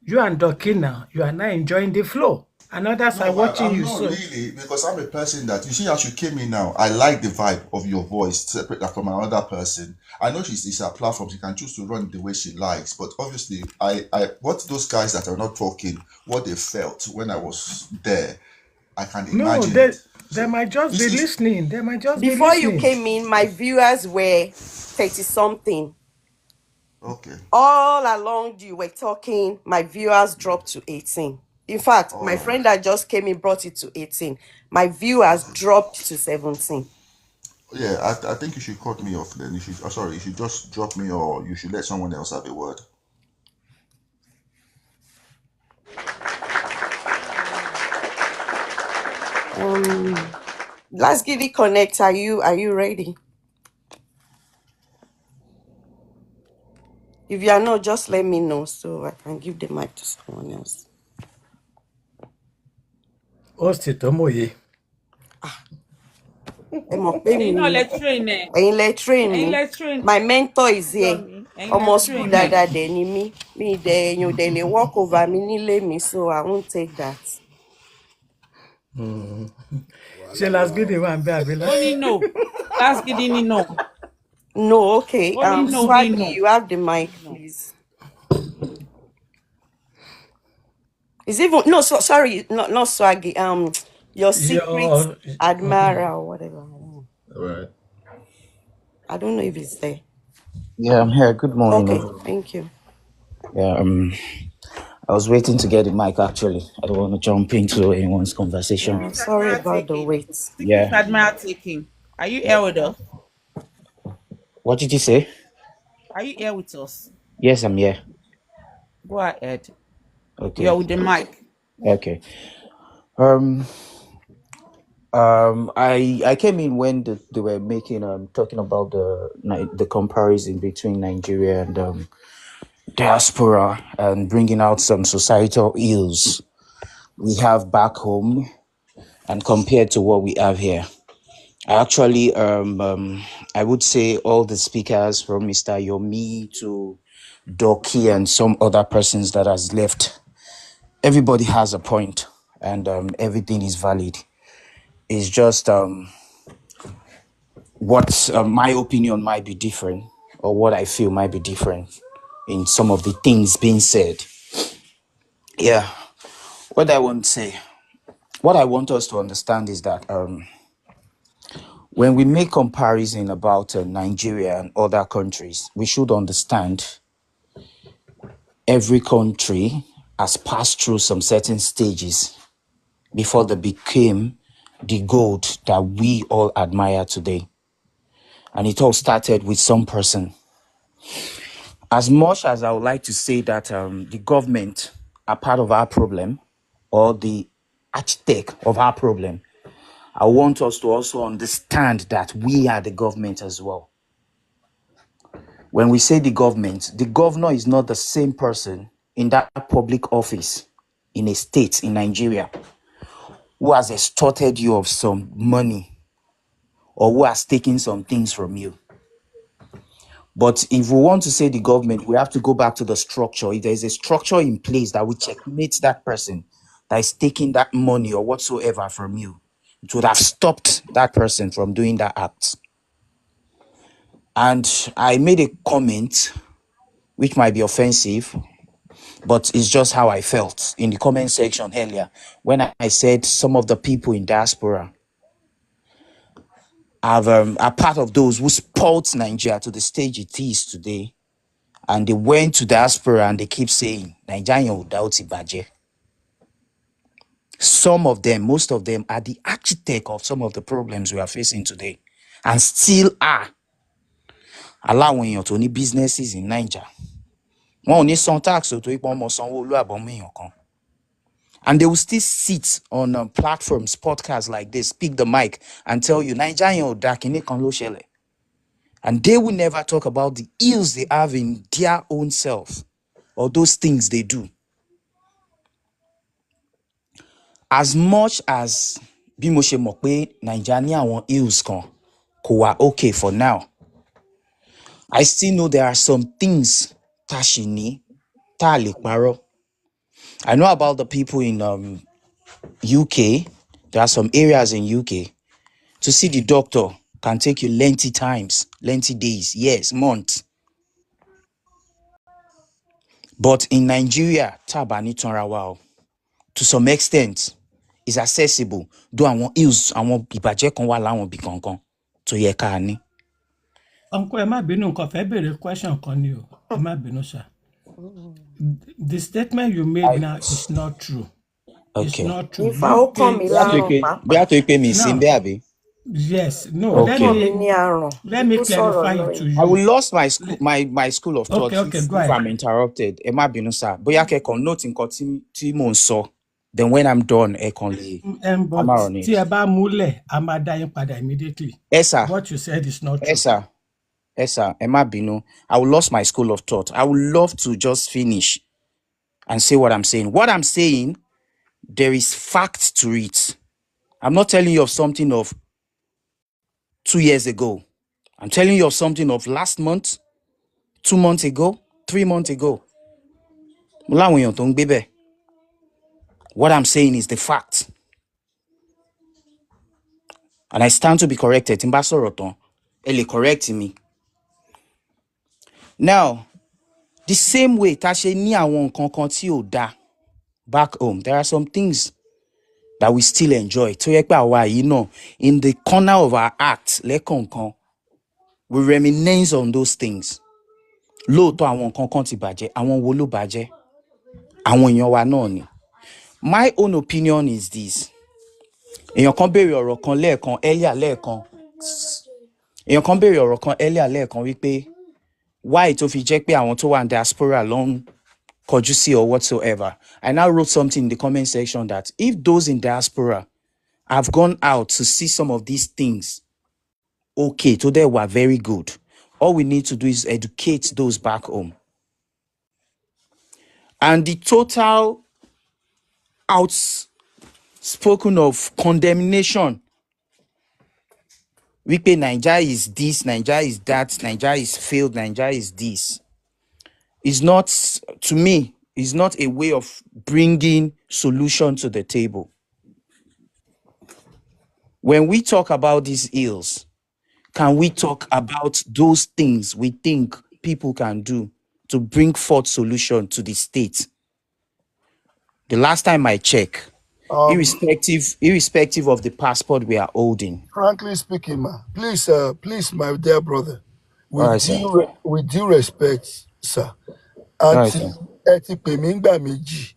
Doki now. You are now enjoying the flow. And others are watching I'm you. not So really, because I'm a person that, you see, as you came in now, I like the vibe of your voice, separate from another person. I know it's her platform, she can choose to run the way she likes, but obviously, what those guys that are not talking, what they felt when I was there, I can imagine it. They might just be listening. They might just Before be listening. you came in, my viewers were 30-something. Okay. All along you were talking, my viewers dropped to 18. In fact, my friend that just came in brought it to 18. My viewers dropped to 17. Yeah, I think you should cut me off then. You should just drop me, or you should let someone else have a word. Let's give it connect. Are you ready? If you are not, just let me know so I can give the mic to someone else. My mentor is here. Almost school that me they walk over me, so I won't take that. She last good one, baby. Only no. Last good no. No, okay. Swaggy, no. you have the mic, please. Is even no, sorry, not Swaggy. Your secret admirer or whatever. All right. I don't know if it's there. Yeah, I'm here. Good morning. Okay, thank you. Yeah, I was waiting to get the mic actually. I don't want to jump into anyone's conversation. Yeah, sorry about the wait. Yeah. Admirer taking. Are you here with us? What did you say? Are you here with us? Yes, I'm here. Go ahead. Okay. You're with the mic. Okay. Um. I came in when they were making talking about the comparison between Nigeria and diaspora and bringing out some societal ills we have back home and compared to what we have here. I actually I would say all the speakers from Mr. Yomi to Doki and some other persons that has left, everybody has a point and everything is valid. It's just what my opinion might be different or what I feel might be different in some of the things being said. Yeah, what I want to say, what I want us to understand is that when we make comparison about Nigeria and other countries, we should understand every country has passed through some certain stages before they became the gold that we all admire today. And it all started with some person. As much as I would like to say that the government are part of our problem or the architect of our problem, I want us to also understand that we are the government as well. When we say the governor is not the same person in that public office in a state in Nigeria who has extorted you of some money or who has taken some things from you. But if we want to say the government, we have to go back to the structure. If there is a structure in place that will checkmate that person that is taking that money or whatsoever from you, it would have stopped that person from doing that act. And I made a comment which might be offensive, but it's just how I felt in the comment section earlier when I said some of the people in diaspora are part of those who spoiled Nigeria to the stage it is today. And they went to diaspora and they keep saying, Nigerian without Ibaje. Some of them, most of them, are the architect of some of the problems we are facing today and still are allowing you to own businesses in Nigeria. One only some tax to and they will still sit on platforms, podcasts like this, pick the mic and tell you, Nigerian Shele. And they will never talk about the ills they have in their own self or those things they do. As much as Bimoshe Mokwe, Nigeria won ills kan, ko okay for now. I still know there are some things Tashini, Tali Paro. I know about the people in UK. There are some areas in UK. To see the doctor can take you lengthy times, lengthy days, yes, months. But in Nigeria, Tabani Tonrawao, to some extent, is accessible. Do I want ills, I want Ibaje kan wa lawon bi kankan to ye ka ni. Uncle, ẹ má bínú nǹkan fẹ́ béèrè question kan ni o. Ẹ má bínú sir. The statement you made now is not true. Okay. It's not true. If I come now. Yes, no. Okay. Let me clarify it to you. I will lost my school, my school of thought. Okay, go if ahead. I'm interrupted. Ẹ má bínú sir. Bóyá kẹ́ kon note nǹkan tí mo ń sọ. Then when I'm done, ẹ kon lè. But tí ẹ bá múlẹ̀, a máa dá yín padà immediately. Yes, sir. What you said is not true. Yes, sir. Yes, sir. Ẹ má bínú. I will lost my school of thought. I would love to just finish and say what I'm saying. What I'm saying, there is fact to it. I'm not telling you of something of 2 years ago. I'm telling you of something of last month, 2 months ago, 3 months ago. What I'm saying is the fact. And I stand to be corrected. Timbasoroton, ele correct me. Now, the same way Tashe ni awon nkan tí ò dá back home, there are some things that we still enjoy. To ye pe awa yi náà, in the corner of our heart, lẹ́kọ̀ọ̀kan, we reminisce on those things. Lóòótọ́ àwọn nǹkan ti bàjẹ́, àwọn wo ló bàjẹ́? Àwọn èèyàn wa náà ni. My own opinion is this. Èèyàn kan béèrè ọ̀rọ̀ kan lẹ́ẹ̀kan earlier lẹ́ẹ̀kan wípé why tó fi jẹ́ pé àwọn tó wà ní diaspora ló ń Kojusi or whatsoever. I now wrote something in the comment section that if those in diaspora have gone out to see some of these things, okay, so they were very good. All we need to do is educate those back home. And the total outspoken of condemnation, we pay Nigeria is this, Nigeria is that, Nigeria is failed, Nigeria is this, is not, to me, is not a way of bringing solution to the table. When we talk about these ills, can we talk about those things we think people can do to bring forth solution to the state? The last time I checked, irrespective of the passport we are holding. Frankly speaking, ma, please, my dear brother, with due respect, sir, ẹ ti pè mí ńgbà méjì,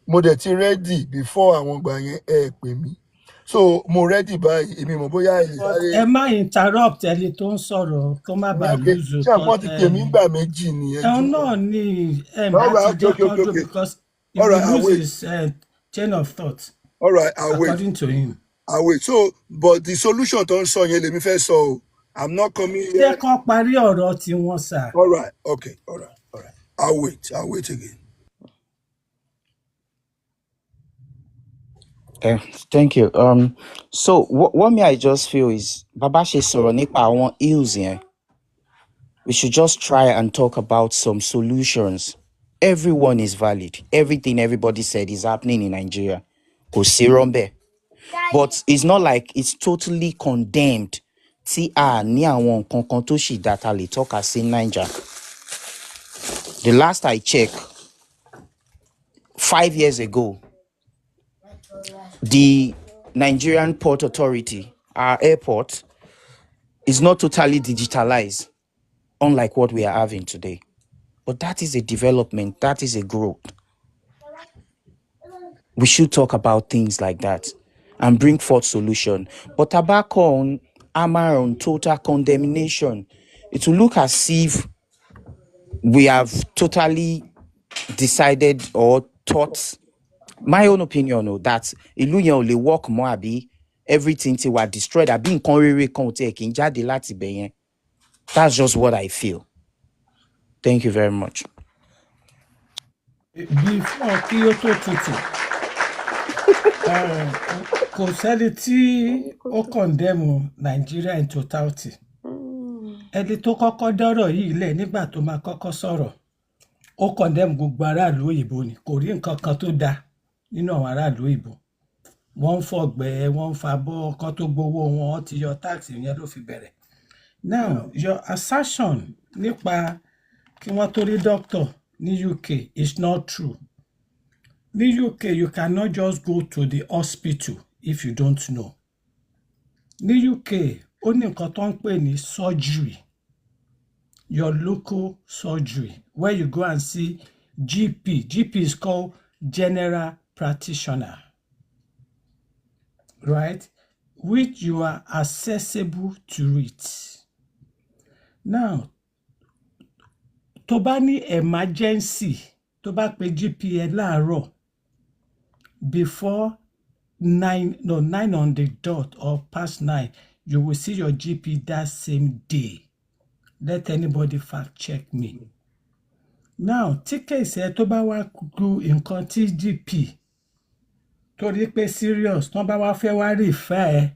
mo dẹ̀ ti ready before àwọn ìgbà yẹn ẹ pè mí, so mo ready báyìí, èmi mọ̀ bóyá ẹ lè sáré. Ẹ má interrupt ẹni tó ń sọ̀rọ̀ kó má bàa lose. Ṣé àwọn ti pè mí ńgbà méjì nìyẹn? Ẹ̀hún náà ni bá ti jẹ́ kọ́ńdó because he will lose his chain of thought. All right, I'll wait. According to him. I'll wait. So, but the solution tó ń sọ yẹn lèmi fẹ́ sọ o. I'm not coming here. Jẹ́ kó parí ọ̀rọ̀ tiwọn, sir. All right, okay, all right. I'll wait again. Okay, thank you. So what me I just feel is Baba ṣe sọ̀rọ̀ nípa àwọn ills here. We should just try and talk about some solutions. Everyone is valid. Everything everybody said is happening in Nigeria. Kò sí rọ́ńbẹ́. But it's not like it's totally condemned. Tí a ní àwọn nǹkan kan tó ṣì data lè tọ́ka sí Nigeria. The last I checked, 5 years ago, the Nigerian Port Authority, our airport, is not totally digitalized, unlike what we are having today. But that is a development, that is a growth. We should talk about things like that and bring forth solution. But tobacco on hammer on total condemnation, it will look as if we have totally decided or thought, my own opinion, that ìlú yẹn ò lè work mọ́ àbí everything ti wà destroyed àbí nǹkan rere kan ò tiẹ̀ kí n jáde láti ibẹ̀ yẹn. That's just what I feel. Thank you very much. Before kí ó tó tutù, kò sẹ́ni tí ó condemn Nigeria in totality. Ẹni tó kọ́kọ́ dọ́rọ̀ yìí lẹ̀ nígbà tó máa kọ́kọ́ sọ̀rọ̀, ó condemn gbogbo aráàlú òyìnbó ni, kò rí nǹkan kan tó dáa nínú àwọn aráàlú òyìnbó. Wọ́n ń fọ̀gbẹ́, wọ́n ń fabọ́, ọkọ tó gbowó wọn, wọ́n ti yọ tax yẹn ló fi bẹ̀rẹ̀. Now, your assertion nípa kí wọ́n tó rí doctor ní UK is not true. Ní UK, you cannot just go to the hospital if you don't know. Ní UK, ó ní nǹkan tó ń pè ní surgery, your local surgery, where you go and see GP. GP is called general practitioner, right? Which you are accessible to it. Now, tó bá ní emergency, tó bá pe GP ẹ láàárọ̀, before 9 on the dot or past 9, you will see your GP that same day. Let anybody fact check me. Now, tí case ẹ tó bá wá ku nǹkan tí GP torí pé serious, tó bá wá fẹ́ wá refer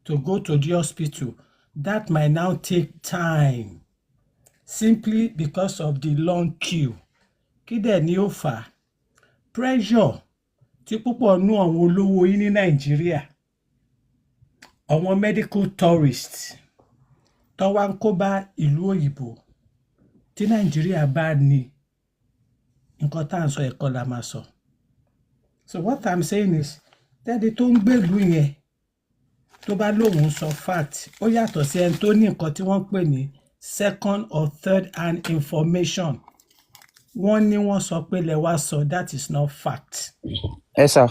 to go to the hospital, that might now take time simply because of the long queue. Kí dẹ̀ ni ó fà? Pressure tí púpọ̀ nú àwọn olówó yín ní Nàìjíríà, àwọn medical tourists tó wá ń kó bá ìlú òyìnbó, tí Nàìjíríà bá ní nǹkan tá à ń sọ ẹ̀kọ́ la máa sọ. So what I'm saying is, tẹ́lẹ̀ tó ń gbèlú yẹn tó bá lóun sọ fact, ó yàtọ̀ sí ẹni tó ní nǹkan tí wọ́n pè ní second or third hand information. Wọ́n ní wọ́n sọ pé lẹ wá sọ, that is not fact. Yes, sir.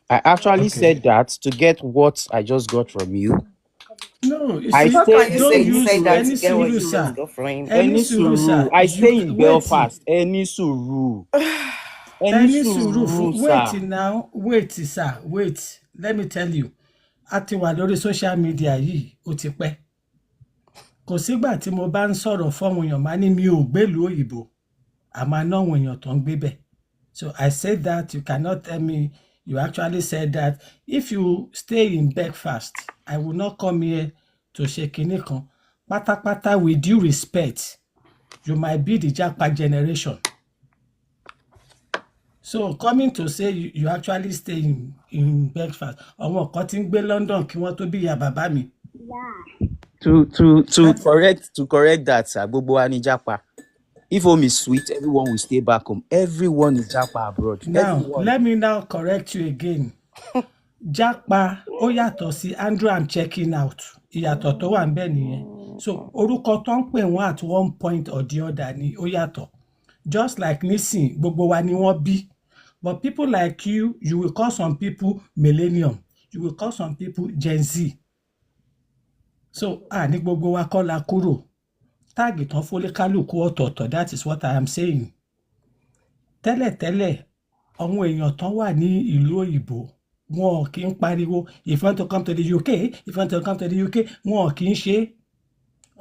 I actually said that to get what I just got from you. No, you I see, How can stay you don't say he any said use that suru, he any said suru, that? I don't stay He use said that any to get what suru, he just sir. got from him. Any any suru, suru. sir. I You stay in wait. Belfast. Any suru. Any Any suru. suru, Wait sir. now. Wait, sir. Wait. Let me tell you. A ti wà lórí social media yìí ó ti pẹ́. Kò sígbà tí mo bá ń sọ̀rọ̀ fọ́wọn èèyàn máa ní mi ò gbélùú òyìnbó. Àmọ́ náwọn èèyàn tó ń gbé bẹ̀. So I said that you cannot tell me you actually said that. If you stay in Belfast, I will not come here to ṣe kinní kan. Pátápátá with due respect, you might be the Japa generation. So coming to say you actually stay in Belfast, àwọn kan tí ń gbé London kí wọ́n tó bí ìyá bàbá mi. To correct that, sir. Gbogbo wa ni Japa. If home is sweet, everyone will stay back home. Everyone is Japa abroad. Now, Everyone. let me now correct you again. Japa ó yàtọ̀ sí Andrew I'm checking out. Ìyàtọ̀ tó wà ńbẹ̀ nìyẹn. So orúkọ tó ń pè wọ́n at one point or the other ni ó yàtọ̀. Just like nísìn gbogbo wa ni wọ́n bí. But people like you will call some people millennium. You will call some people Gen Z. So ní gbogbo wa kọ́ la kúrò. Táàgì tán fólé kálukú ọ̀tọ̀ọ̀tọ̀, that is what I am saying. Tẹ́lẹ̀tẹ́lẹ̀ àwọn èèyàn tán wà ní ìlú òyìnbó wọn kì í pariwo if you want to come to the UK, if you want to come to the UK, wọn kì í ṣe.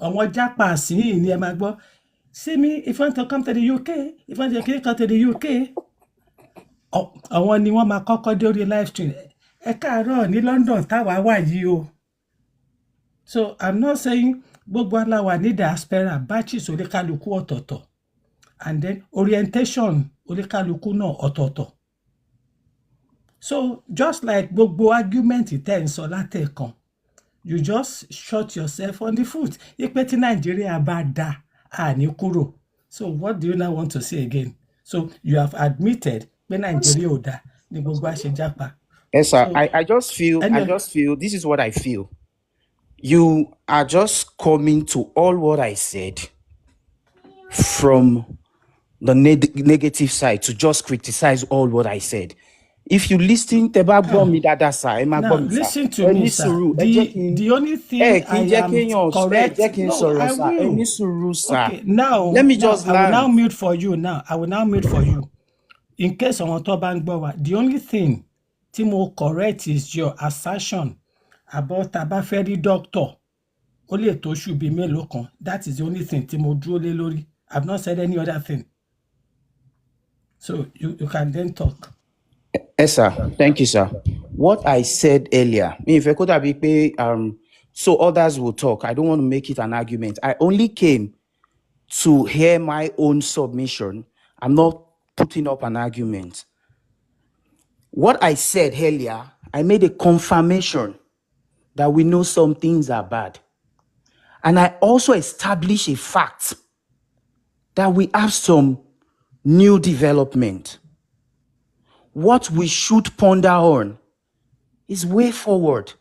Àwọn Japa sí ni ẹ máa gbọ́. See me, if you want to come to the UK, if you want to come to the UK. Àwọn ni wọ́n máa kọ́kọ́ dé orí live stream. Ẹ káàárọ̀ ní London táwa wà yìí o. So I'm not saying gbogbo aláwa ní diaspora batches oríkálukú ọ̀tọ̀ọ̀tọ̀, and then orientation oríkálukú náà ọ̀tọ̀ọ̀tọ̀. So just like gbogbo argument tẹ́ ń sọ látẹ̀kan, you just shot yourself on the foot. Ipe tí Nàìjíríà bá dá ní kúrò. So what do you now want to say again? So you have admitted pé Nàìjíríà ò dá ní gbogbo àṣẹ Japa. Yes, sir. So, I just feel this is what I feel. You are just coming to all what I said from the negative side to just criticize all what I said. If you listen, now listen to me, sir. The only thing I am correct. No, I will. Okay, now, let me just I will now mute for you now. I will now mute for you. In case on top bank bowa, the only thing Timo correct is your assertion about Tabaferi doctor. Only to should be mélòó kan. That is the only thing Timo dúró lé lórí. I've not said any other thing. So you can then talk. Yes, sir. Thank you, sir. What I said earlier, if I could have been, so others will talk. I don't want to make it an argument. I only came to hear my own submission. I'm not putting up an argument. What I said earlier, I made a confirmation that we know some things are bad. And I also established a fact that we have some new development. What we should ponder on is way forward.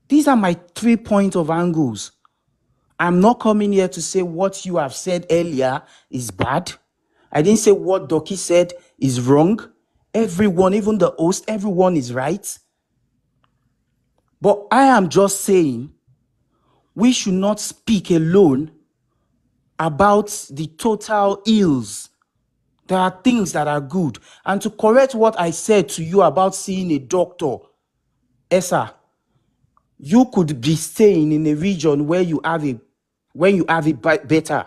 These are my 3 points of angles. I'm not coming here to say what you have said earlier is bad. I didn't say what Doki said is wrong. Everyone, even the host, everyone is right. But I am just saying we should not speak alone about the total ills. There are things that are good. And to correct what I said to you about seeing a doctor, Esa, you could be staying in a region where you have it better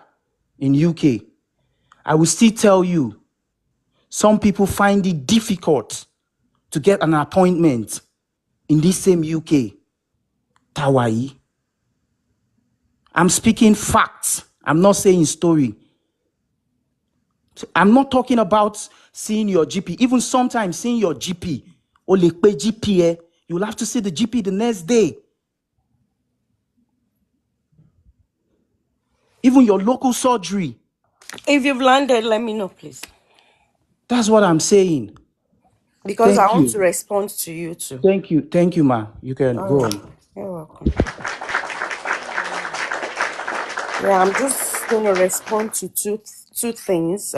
in UK. I will still tell you, some people find it difficult to get an appointment in this same UK, Tawai. I'm speaking facts. I'm not saying story. I'm not talking about seeing your GP. Even sometimes seeing your GP, you'll have to see the GP the next day. Even your local surgery. If you've landed, let me know, please. That's what I'm saying. Because I want to respond to you too. Thank you, ma. You can go on. You're welcome. Yeah, I'm just going to respond to two things.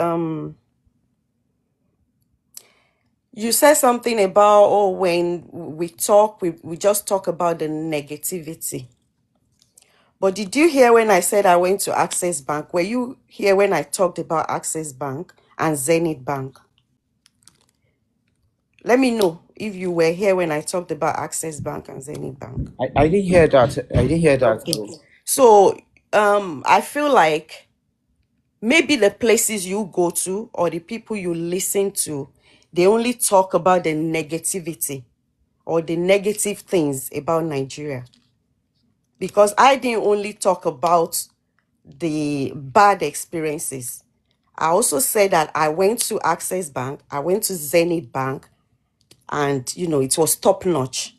You said something about, oh, when we talk, we just talk about the negativity. But did you hear when I said I went to Access Bank? Were you here when I talked about Access Bank and Zenith Bank? Let me know if you were here when I talked about Access Bank and Zenith Bank. I didn't hear that. I didn't hear that. Okay. So I feel like maybe the places you go to or the people you listen to, they only talk about the negativity or the negative things about Nigeria. Because I didn't only talk about the bad experiences. I also said that I went to Access Bank, I went to Zenith Bank, and it was top notch.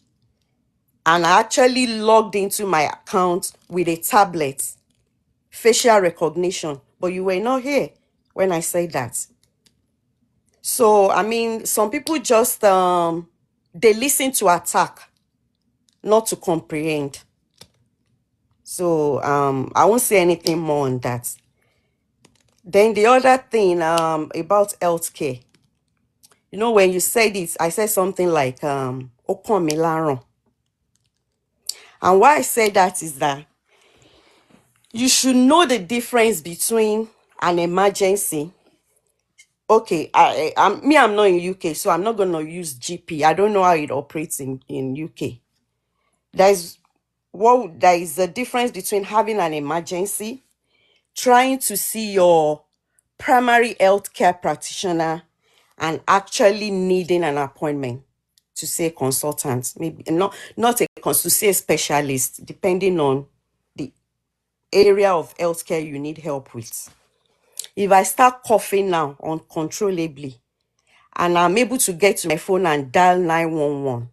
And I actually logged into my account with a tablet, facial recognition, but you were not here when I said that. So, I mean, some people just, they listen to attack, not to comprehend. So, I won't say anything more on that. Then the other thing about healthcare, when you said it, I said something like, Okomilaron. And why I said that is that you should know the difference between an emergency. Okay, I'm not in UK, so I'm not going to use GP. I don't know how it operates in UK. There is a difference between having an emergency, trying to see your primary healthcare practitioner, and actually needing an appointment to see a consultant, maybe not to see a specialist, depending on the area of healthcare you need help with. If I start coughing now uncontrollably and I'm able to get to my phone and dial 911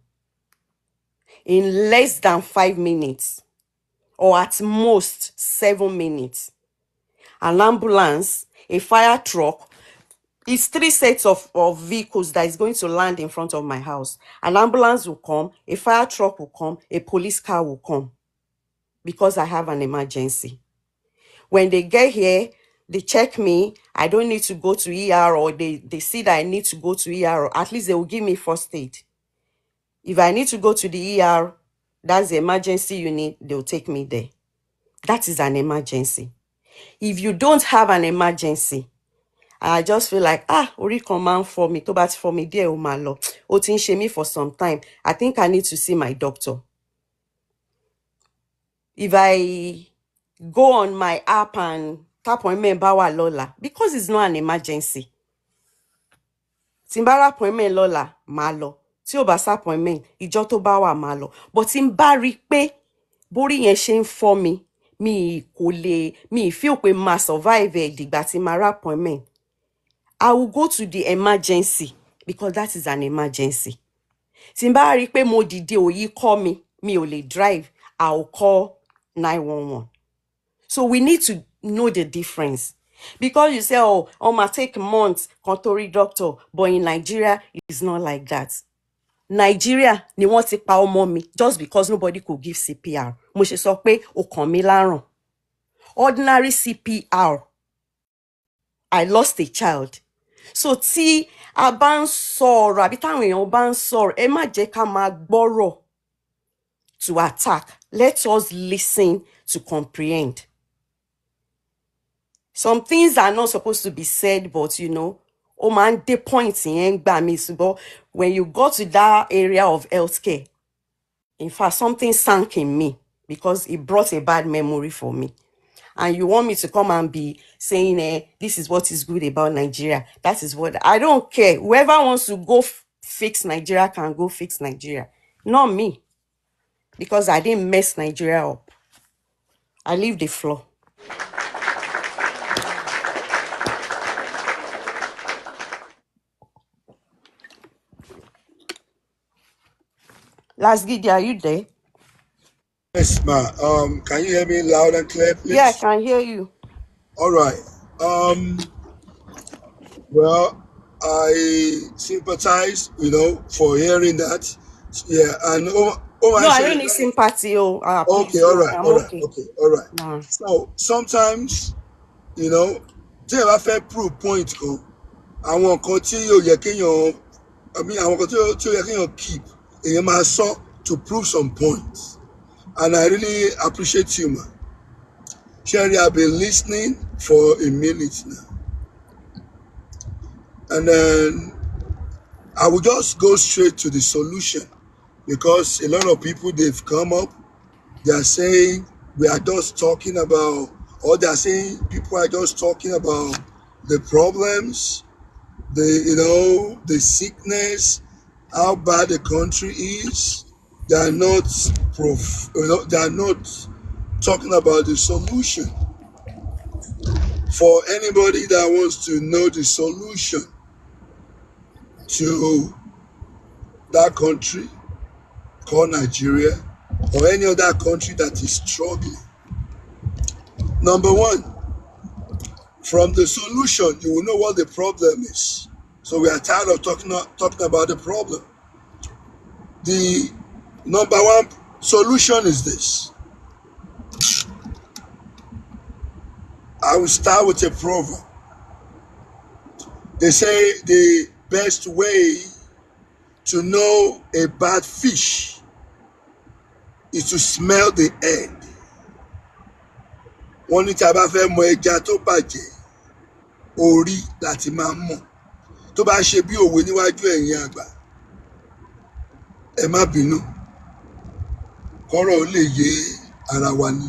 in less than 5 minutes or at most 7 minutes, an ambulance, a fire truck, it's 3 sets of vehicles that is going to land in front of my house. An ambulance will come, a fire truck will come, a police car will come because I have an emergency. When they get here, they check me. I don't need to go to ER, or they see that I need to go to ER, or at least they will give me first aid. If I need to go to the ER, that's the emergency unit, they'll take me there. That is an emergency. If you don't have an emergency, I just feel like, ori command for me, to bat for me, dear Umalo, otin she me for some time. I think I need to see my doctor. If I go on my app and tap on me Bawa Lola, because it's not an emergency. Timbara appointment Lola, malo. Ti o ba sa appointment, ijo to bawa malo. But timbari pe, bori yen she for me, mi feel pe ma survive digba timbara appointment. I will go to the emergency because that is an emergency. Timbari pe mo dide oyi call me o le drive, I will call 911. So we need to know the difference. Because you say, might take months, contori doctor, but in Nigeria, it's not like that. Nigeria, ni wọ́n ti pa ọmọ mi just because nobody could give CPR. Mo ṣe sọ pé ó kàn mí lárùn. Ordinary CPR. I lost a child. So tí a bá ń sọ̀rọ̀, àbí táwọn èèyàn bá ń sọ̀rọ̀, ẹ má jẹ́ ká máa gbọ́rọ̀ to attack. Let us listen to comprehend. Some things are not supposed to be said, but man, the points in but when you go to that area of healthcare, in fact, something sank in me because it brought a bad memory for me. And you want me to come and be saying, this is what is good about Nigeria. That is what I don't care. Whoever wants to go fix Nigeria can go fix Nigeria. Not me. Because I didn't mess Nigeria up. I leave the floor. Last Gidi, are you there? Yes, ma. Can you hear me loud and clear, please? Yeah, I can hear you. All right. Well, I sympathize, for hearing that. Yeah, and no, I don't need sympathy. Okay, all right, No. So sometimes, tí ẹ bá fẹ́ prove point kan, àwọn nǹkan tí yóò yẹ kéèyàn I mean, àwọn kan tí ó yẹ kéèyàn keep èèyàn máa sọ to prove some points, and I really appreciate you, man. Sherry, I've been listening for a minute now, and then I will just go straight to the solution, because a lot of people, they've come up, they are saying we are just talking about, or they are saying people are just talking about the problems, the sickness, how bad the country is. They are not they are not talking about the solution. For anybody that wants to know the solution to that country called Nigeria, or any other country that is struggling, number one, from the solution, you will know what the problem is. So we are tired of talking about the problem. The number one solution is this. I will start with a proverb. They say the best way to know a bad fish is to smell the egg. Wọ́n ní tí a bá fẹ́ mọ ẹja tó bàjẹ́, orí láti máa mọ̀. Tó bá ṣe bí òwe níwájú ẹ̀yin àgbà, ẹ má bínú, kọ́rọ̀ ó lè yé ara wa ni.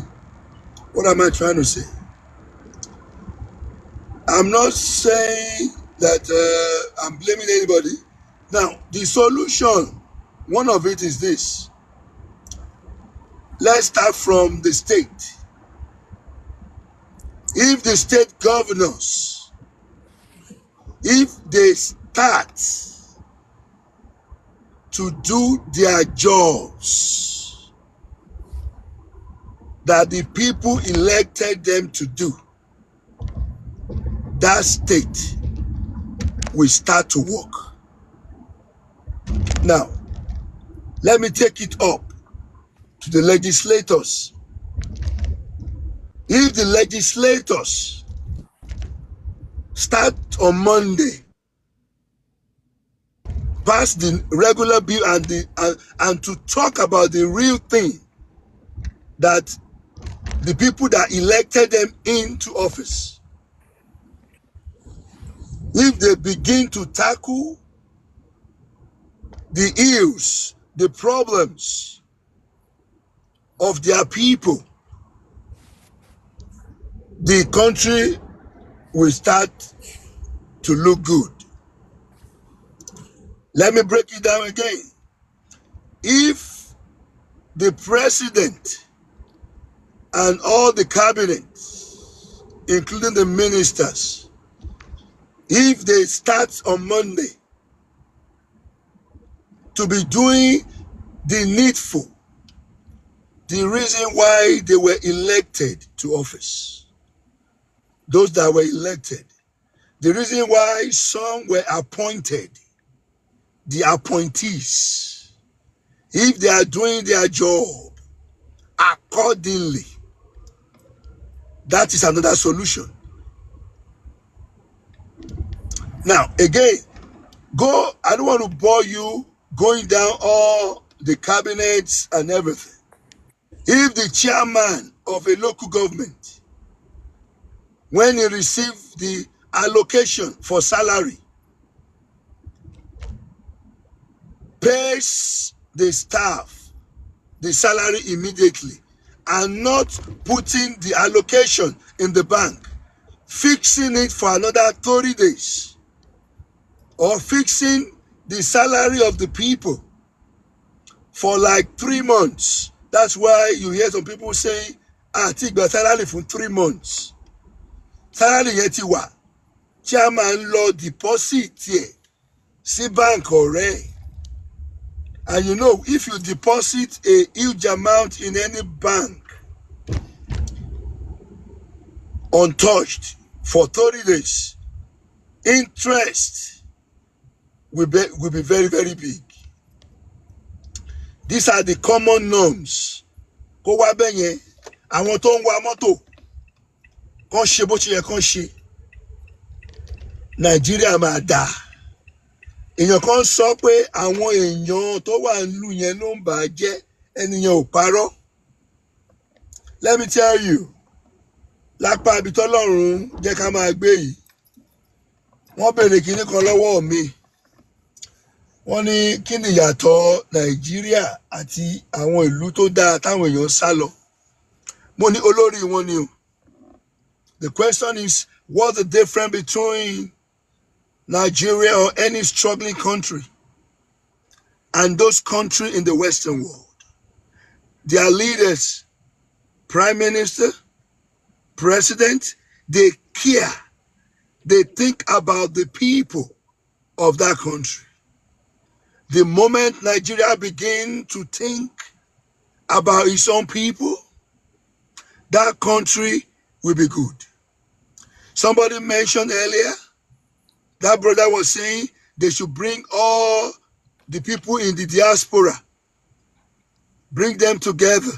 What am I trying to say? I'm not saying that I'm blaming anybody. Now, the solution, one of it is this. Let's start from the state. If the state governors, if they start to do their jobs that the people elected them to do, that state will start to work. Now, let me take it up to the legislators. If the legislators start on Monday, pass the regular bill and to talk about the real thing, that the people that elected them into office, if they begin to tackle the ills, the problems of their people, the country will start to look good. Let me break it down again. If the president and all the cabinet, including the ministers, if they start on Monday to be doing the needful, the reason why they were elected to office, those that were elected, the reason why some were appointed, the appointees, if they are doing their job accordingly, that is another solution. Now, again, I don't want to bore you going down all the cabinets and everything. If the chairman of a local government, when he received the allocation for salary, pays the staff the salary immediately and not putting the allocation in the bank, fixing it for another 30 days, or fixing the salary of the people for like 3 months. That's why you hear some people saying, take the salary for 3 months. Salary yeti wa. Chairman law deposit here. See bank already. And you know, if you deposit a huge amount in any bank, untouched, for 30 days, interest will be very, very big. These are the common norms. Kó wá bẹ́yẹn, àwọn tó ń wa mọ́tò, kán ṣe bó ṣe yẹ kán ṣe. Nàìjíríà máa dà. èèyàn kan sọ pé àwọn èèyàn tó wà nílùú yẹn ló ń bà á jẹ́, ẹnìyàn ò parọ́. Let me tell you, lápá ibi tọ́lọ́run jẹ́ ká máa gbé yìí, wọ́n béèrè kinní kan lọ́wọ́ mi. Wọ́n ní kí ni ìyàtọ̀ Nàìjíríà àti àwọn ìlú tó dáa táwọn èèyàn sá lọ. Mo ní olórí wọn ni o. The question is, what's the difference between Nigeria or any struggling country and those countries in the Western world? Their leaders, Prime Minister, President, they care. They think about the people of that country. The moment Nigeria begins to think about its own people, that country will be good. Somebody mentioned earlier, that brother was saying they should bring all the people in the diaspora, bring them together.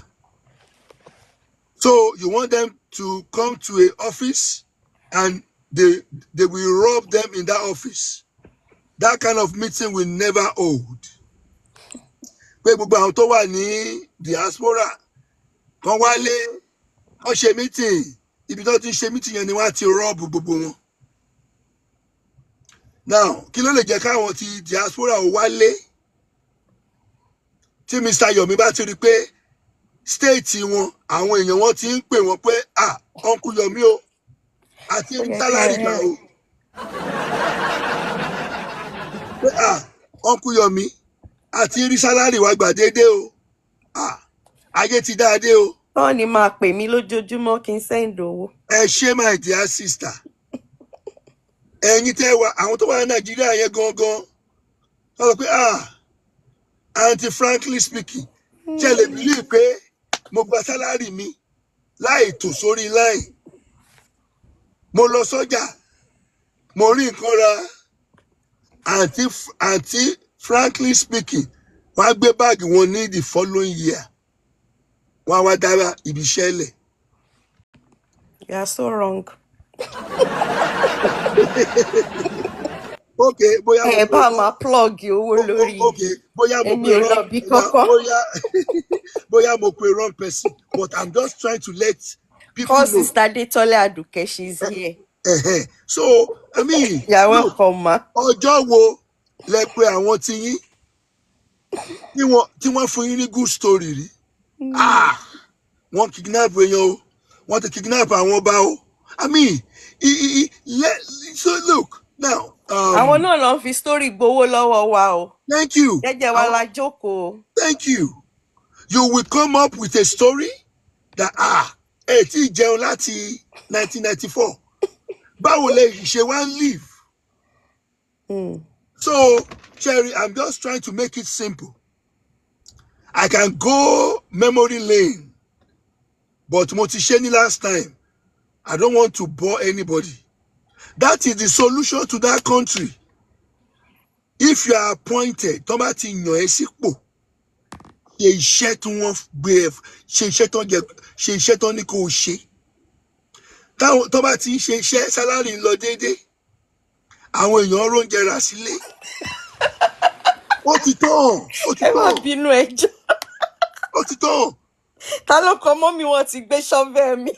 So you want them to come to an office and they will rob them in that office. That kind of meeting will never hold. Pé gbogbo àwọn tó wà ní diaspora kan wálé, wọ́n ṣe meeting, ibi tó ti ṣe meeting yẹn ni wọ́n á ti rob gbogbo wọn. Now, kí ló lè jẹ́ káwọn ti diaspora ò wálé? Tí Mr. Yomi bá ti rí pé state wọn, àwọn èèyàn wọn ti ń pè wọ́n pé Uncle Yomi o, àti salary gbà o. Pé Uncle Yomi, àti rí salary wa gbà déédéé o. Ayé ti dáadé o. Wọ́n ní máa pè mí lójoojúmọ́ kí n send owó. Ẹ ṣé my dear sister. Ẹ̀yin tẹ́ wà, àwọn tó wà ní Nàìjíríà yẹn gangan, wọ́n sọ pé Aunty frankly speaking, ṣe lè believe pé mo gba salary mi láì tò sórí line. Mo lọ sọ́jà, mo rí nǹkan ra. Aunty frankly speaking, wọ́n á gbé báàgì wọn ní the following year. Wọ́n á wá dára ibi iṣẹ́ lẹ̀. You are so wrong. Okay, bóyá ẹ bá máa plug owó lórí ẹni olóbi kọ́kọ́. Bóyá mo pe wrong person, but I'm just trying to let people know. Sister Adetole Aduke, she's here. So, I mean, you're welcome, ma. Ọjọ́ wo lẹ pé àwọn tí yín tí wọ́n fún yín ní good story rí? Wọ́n kidnap èèyàn o, wọ́n ti kidnap àwọn ọba o. I mean, so look now. Àwọn náà lọ fi story gbowó lọ́wọ́ wa o. Thank you. Jẹ́jẹ́ wa la jókòó. Thank you. You will come up with a story that ẹ ti jẹun láti 1994. Báwo lẹ ṣe wá ń live? So, Cherry, I'm just trying to make it simple. I can go memory lane, but mo ti ṣe ní last time. I don't want to bore anybody. That is the solution to that country. If you are appointed, tó bá ti yàn ẹ́ sípò, ṣe iṣẹ́ tí wọ́n gbé ẹ, ṣe iṣẹ́ tó ní kó o ṣe. Tó bá ti ń ṣe iṣẹ́, salary ń lọ déédéé. Àwọn èèyàn róúnjẹ rà sílé. Ó ti tán. Ẹ má bínú ẹjọ́. Ó ti tán. Ta ló kọ mọ́ mi wọ́n ti gbé ṣọ́fẹ̀ mi?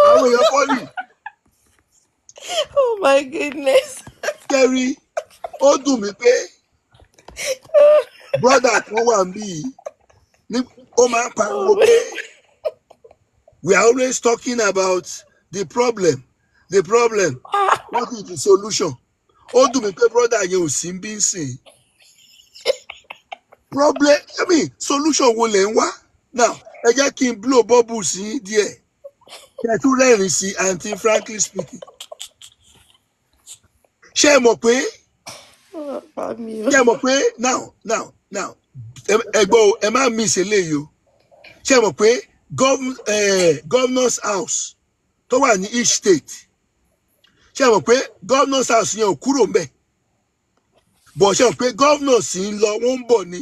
Àwọn èèyàn fọ́lì. Oh my goodness. Kerry, ó dùn mí pé brother kan wà níbí ní ó máa ń pariwo pé we are always talking about the problem. What is the solution? Ó dùn mí pé brother yẹn ò sí bí ń sìn. Problem, I mean, solution wo lẹ ń wá? Now, ẹ jẹ́ kí n blow bubble sí díẹ̀. Kí ẹ tún rẹ́rìn sí Aunty frankly speaking. Ṣé ẹ mọ̀ pé now ẹ gbọ́ ẹ má miss eléyìí o. Ṣé ẹ mọ̀ pé governor's house tó wà ní each state, ṣé ẹ mọ̀ pé governor's house yẹn ò kúrò ńbẹ̀, bọ̀ ṣé ẹ mọ̀ pé governors ń lọ wọ́n ń bọ̀ ni.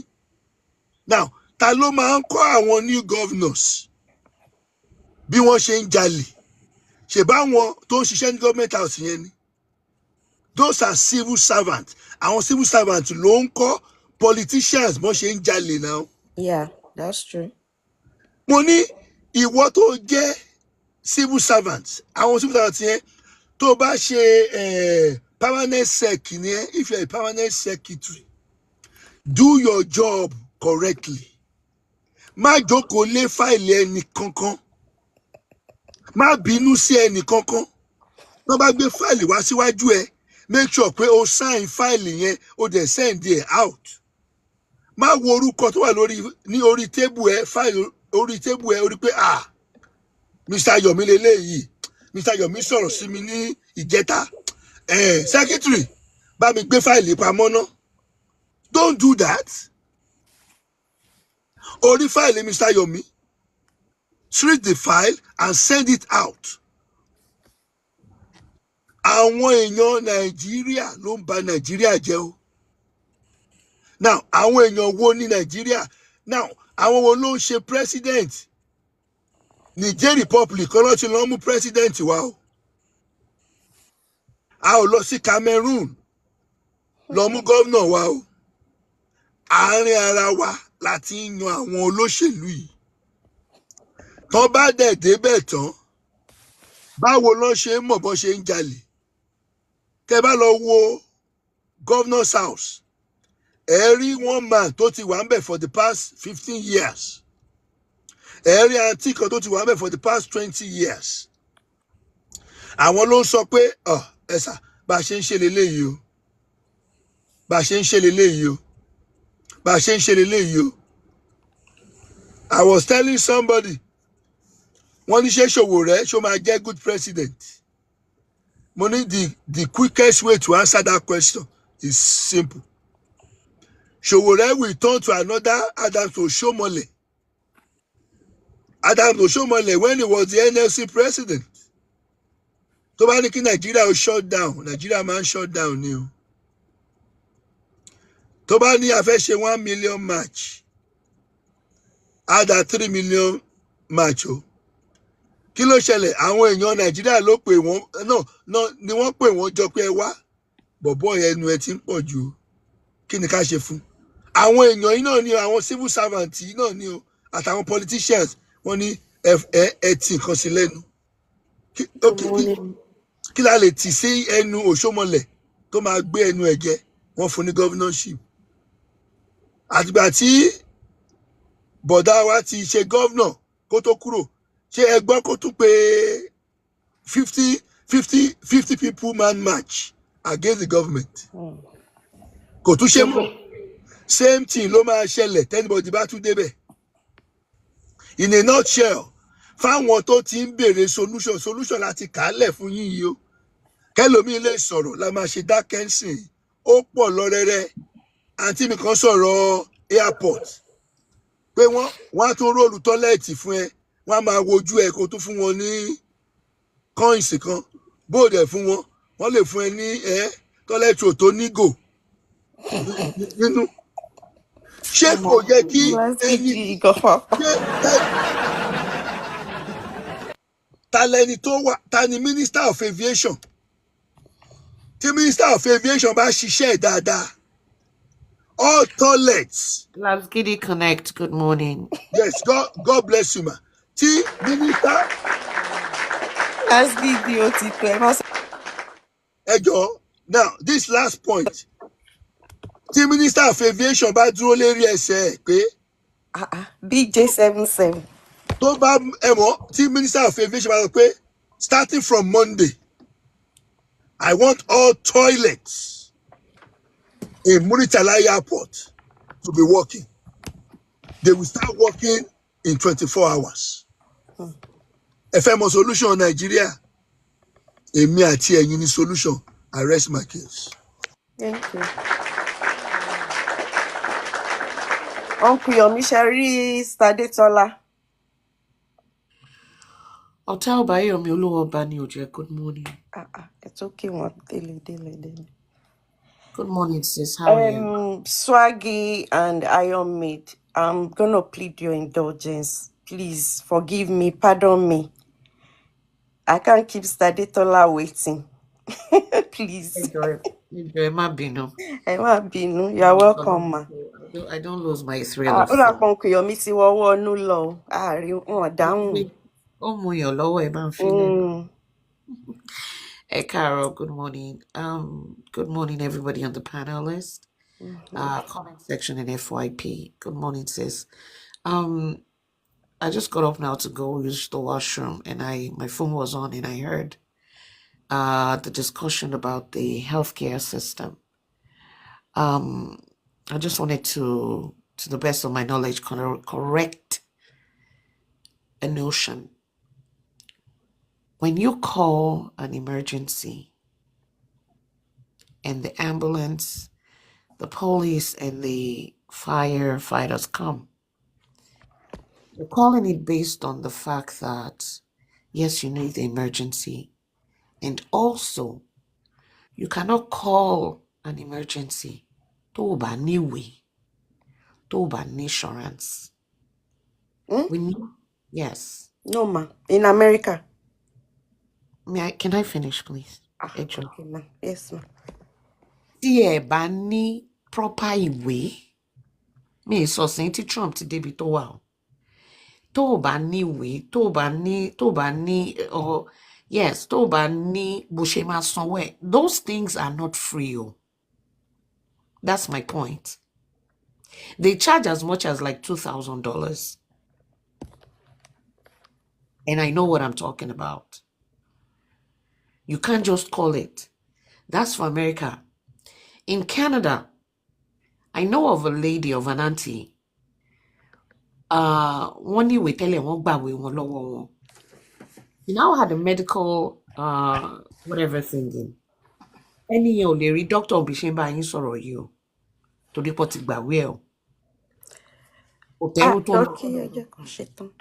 Now, ta ló máa ń kọ́ àwọn new governors bí wọ́n ṣe ń jalè, ṣe báwọn tó ń ṣiṣẹ́ ní government house yẹn ni. Those are civil servants. Àwọn civil servants ló ń kọ́ politicians bọ́n ṣe ń jalè now. Yeah, that's true. Mo ní ìwọ tó jẹ́ civil servants, àwọn civil servants yẹn tó bá ṣe permanent sec ni ẹ, if you are a permanent secretary, do your job correctly. Má jókòó lé fáìlì ẹnì kankan. Má bínú sí ẹnì kankan. Wọ́n bá gbé fáìlì wá síwájú ẹ, make sure pé o sign fáìlì yẹn, o dẹ̀ send it out. Má wo orúkọ tó wà ní orí tébù ẹ, fáìlì orí tébù ẹ, orí pé Mr. Yomi leléyìí, Mr. Yomi sọ̀rọ̀ sí mi ní ìjẹta. Secretary, bá mi gbé fáìlì pamọ́ ná. Don't do that. Orí fáìlì Mr. Yomi, treat the file and send it out. Àwọn èèyàn Nàìjíríà ló ń ba Nàìjíríà jẹ́ o. Now, àwọn èèyàn wo ní Nàìjíríà? Now, àwọn wo ló ń ṣe president? Niger Republic kọ́ ti lọ mú president wa o. A ò lọ sí Cameroon lọ mú governor wa o. Àárín ara wa láti yan àwọn olóṣèlú yìí. Tán bá dẹ̀ débẹ̀ tán, báwo ló ṣe ń mọ̀ bó ṣe ń jalè? Tẹ́ bá lọ wo governor's house, ẹ rí one man tó ti wà ń bẹ̀ for the past 15 years. Ẹ rí àǹtí kan tó ti wà ń bẹ̀ for the past 20 years. Àwọn ló ń sọ pé ẹ̀sà bá a ṣe ń ṣe leléyìí o. Bá a ṣe ń ṣe leléyìí o. Bá a ṣe ń ṣe leléyìí o. I was telling somebody, wọ́n ní ṣé Sowore ṣó máa jẹ́ good president? Mo ní the quickest way to answer that question is simple. Sowore will turn to another Adams Oshiomhole. Adams Oshiomhole when he was the NLC president. Tó bá ní kí Nàìjíríà ó shut down, Nàìjíríà máa ń shut down ni o. Tó bá ní a fẹ́ ṣe 1 million match, á dá 3 million match o. Kí ló ṣẹlẹ̀? Àwọn èèyàn Nàìjíríà ló pè wọ́n ni wọ́n pè wọ́n jọ pé ẹ wá. Bọ̀bọ́ ẹnu ẹ ti ń pọ̀ jù o. Kí ni ká ṣe fún? Àwọn èèyàn yìí náà ni àwọn civil servants yìí náà ni o, àtàwọn politicians wọ́n ní ẹ ti nǹkan sí lẹ́nu. Kí la lè tì sí ẹnu Oshiomhole tó máa gbé ẹnu ẹ̀ jẹ? Wọ́n fún ní governorship. Àtìgbà tí bọ̀dá wa ti ṣe governor kó tó kúrò, ṣé ẹ gbọ́ kó tún pé 50 people man march against the government? Kò tún ṣe mọ́. Same thing ló máa ṣẹlẹ̀ tẹ́nibọ̀dì bá tún débẹ̀. In a nutshell, fáwọn tó ti ń béèrè solution láti kàálẹ̀ fún yín yìí o. Kẹ́lòmíì lè sọ̀rọ̀ la máa ṣe dákẹ́ǹsìn. Ó pọ̀ lọ́rẹ́rẹ́. Àǹtí mi kan sọ̀rọ̀ airport pé wọ́n á tún róòlù tọ́lẹ̀tì fún ẹ. Wọ́n á máa wojú ẹ kó tún fún wọn ní coins kan. Bóòdẹ̀ fún wọn, wọ́n lè fún ẹ ní tọ́lẹ̀tì tó nígò nínú. Ṣé kò yẹ kí ẹni ta lẹni tó wà, ta ni Minister of Aviation? Tí Minister of Aviation bá ṣiṣẹ́ dáadáa, all toilets. Lasgidi Connect, good morning. Yes, God bless you, ma. Tí Minister. Lasgidi ó ti pẹ́. Ẹ jọ̀ọ́, now this last point. Tí Minister of Aviation bá dúró lérí ẹsẹ̀ ẹ̀ pé. BJ77. Tó bá tí Minister of Aviation bá sọ pé starting from Monday, I want all toilets in Muritala Airport to be working. They will start working in 24 hours. Ẹ fẹ́ mọ solution Nigeria? Èmi àti ẹ̀yin ni solution. I rest my case. Thank you. Uncle Yomi Sherry Stadetola. Hotel Bayomi Oluwoba ni Oje, good morning. It's okay, one daily. Good morning, sis. How are you? Swaggy and Iron Maid, I'm gonna plead your indulgence. Please forgive me, pardon me. I can't keep Stadetola waiting. Please. Enjoy má bínú. Ẹ má bínú. You are welcome, ma. I don't lose my thrill of Ó rà pọn kò yọ mí ti wọ́wọ́ ọnú lọ. Àárín wọn dáhùn. Ó mú yàn lọ́wọ́ ẹ̀ bá ń filẹ̀. Carol, good morning. Good morning, everybody on the panelist. Comment section in FYP. Good morning, sis. I just got up now to go use the washroom, and my phone was on, and I heard the discussion about the healthcare system. I just wanted to the best of my knowledge, correct a notion. When you call an emergency and the ambulance, the police, and the firefighters come, you're calling it based on the fact that, yes, you need the emergency. And also, you cannot call an emergency to ba niwe, to ba insurance. Yes. No, ma. In America. Can I finish, please? Okay, ma. Yes, ma. Tí ẹ bá ní proper ìwé, mi sọ sí tí Trump ti débi tó wà o. Tó bá ní ìwé, tó bá ní, yes, tó bá ní bó ṣe máa sanwó ẹ̀. Those things are not free o. That's my point. They charge as much as like $2,000. And I know what I'm talking about. You can't just call it. That's for America. In Canada, I know of a lady, of an auntie. One ní ìwé tẹ́lẹ̀ wọ́n gbàwé wọn lọ́wọ́ wọn. She now had a medical whatever thinking. Ẹni yẹn ò lè rí doctor bí ṣe ń bá yín sọ̀rọ̀ yìí o. Torí pọ̀ ti gbàwé ẹ̀ o.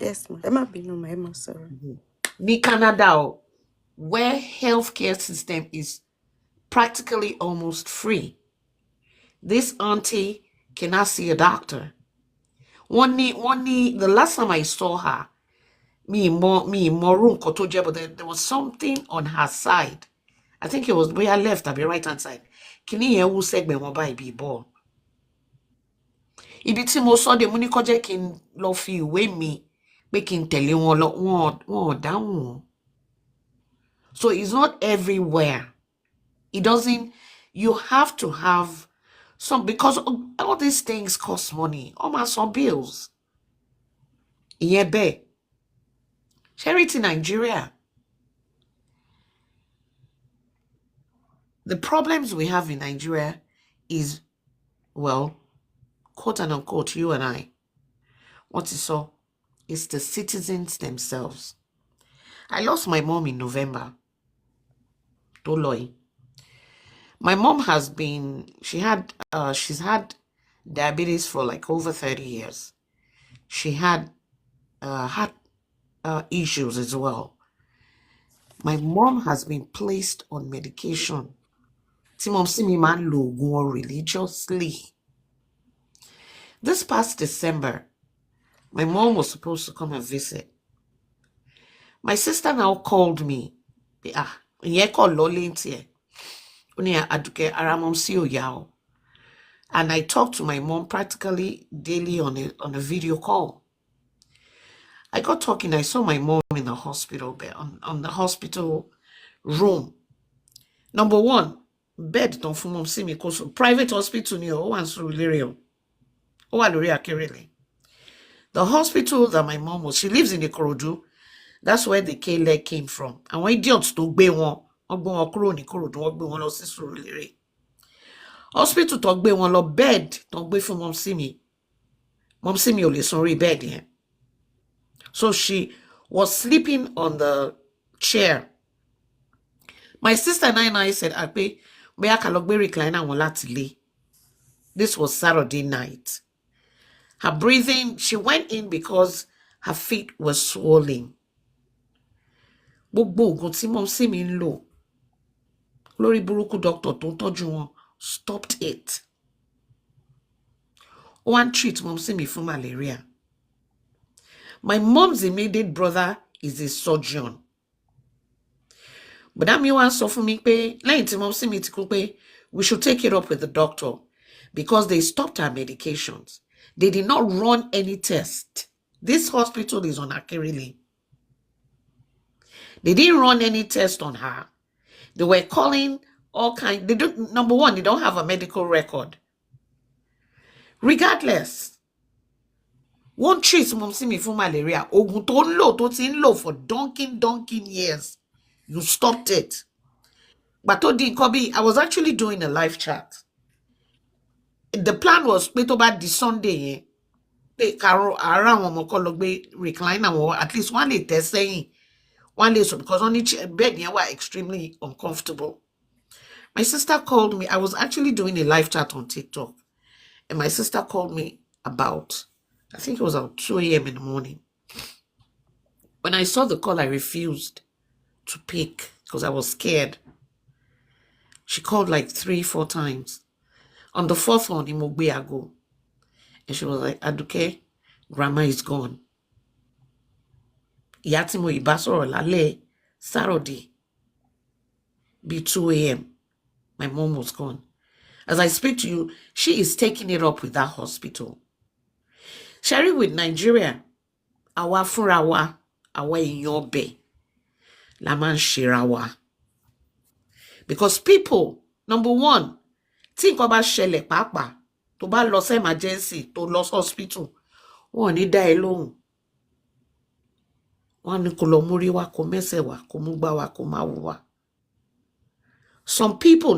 Yes, ma. Ẹ má bínú, ma. Ẹ má sọ̀rọ̀. Ní Canada, where healthcare system is practically almost free, this auntie cannot see a doctor. One day, the last time I saw her, but there was something on her side. I think it was where left or right hand side. Kini yẹn wú sẹ́gbẹ̀ wọn báyìí bí ball. Ibi tí mo sọ de mo ní kó jẹ́ kí n lọ fi ìwé mi pé kí n tẹ̀lé wọn lọ wọn dáhùn. So it's not everywhere. It doesn't. You have to have some, because all these things cost money. Almost some bills. Yebe. Charity Nigeria. The problems we have in Nigeria is, well, quote and unquote, you and I. What is so? It's the citizens themselves. I lost my mom in November. Doloi. My mom has been, she's had diabetes for like over 30 years. She had heart issues as well. My mom has been placed on medication. Mom see me man logo religiously. This past December, my mom was supposed to come and visit. My sister now called me. And I talk to my mom practically daily on a video call. I got talking, I saw my mom in the hospital bed, on the hospital room. Number one, bed don't for mom see me cause private hospital near the hospital that my mom was, she lives in Ikorodu. That's where the K-leg came from. And when idiots to be one, hospital to be one lo bed to be for mom see me. Mom see me only sorry bed here. So she was sleeping on the chair. My sister and I said, this was Saturday night. Her breathing, she went in because her feet were swollen. Mom see me low. Glory Buruku doctor don't stopped it. One treat mom see me for malaria. My mom's immediate brother is a surgeon. But that means sọ fún mi pé lẹ́yìn tí mom sí mi ti kú pé we should take it up with the doctor because they stopped her medications. They did not run any test. This hospital is on Akerele. They didn't run any test on her. They were calling all kinds. They don't. Number one, they don't have a medical record. Regardless, one treat mom see me for malaria. Ogun tó ń lò tó ti ń lò for donkey years. You stopped it. But Odi Kobi, I was actually doing a live chat. The plan was pé tó bá di Sunday yẹn pé karo ara àwọn ọmọ kọ́ lọ gbé recliner wọn at least one lè tẹ́ sẹ́yìn. One day, so because only bed were extremely uncomfortable. My sister called me. I was actually doing a live chat on TikTok. And my sister called me about, I think it was about 2 a.m. in the morning. When I saw the call, I refused to pick because I was scared. She called like 3-4 times. On the 4th one, I go. And she was like, Aduke, grandma is gone. Ìyá tí mo ìbá sọ̀rọ̀ lálẹ́ Saturday be 2 a.m. My mom was gone. As I speak to you, she is taking it up with that hospital. Sharing with Nigeria, àwa fúnra wa, àwa èèyàn ọbẹ̀ la máa ń ṣera wa. Because people, number one, tí nǹkan bá ṣẹlẹ̀ pàápàá tó bá lọ sí emergency tó lọ hospital, wọn ò ní dá ẹ lóhùn. Some people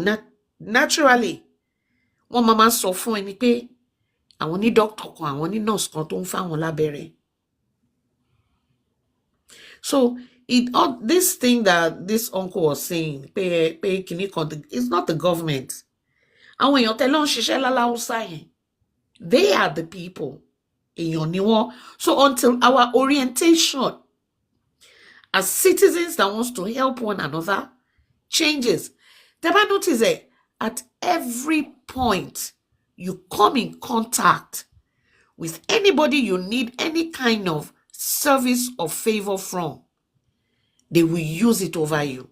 naturally one mama sọ fún ẹni pé àwọn ní doctor kan àwọn ní nurse kan tó ń fáwọn lábẹ́rẹ́. So this thing that this uncle was saying pé kìíní kan it's not the government. Àwọn èèyàn tẹ́lẹ̀ ń ṣiṣẹ́ láláúsá yẹn. They are the people. Èèyàn ni wọ́n. So until our orientation as citizens that wants to help one another changes. Never notice it. At every point you come in contact with anybody you need any kind of service or favor from, they will use it over you.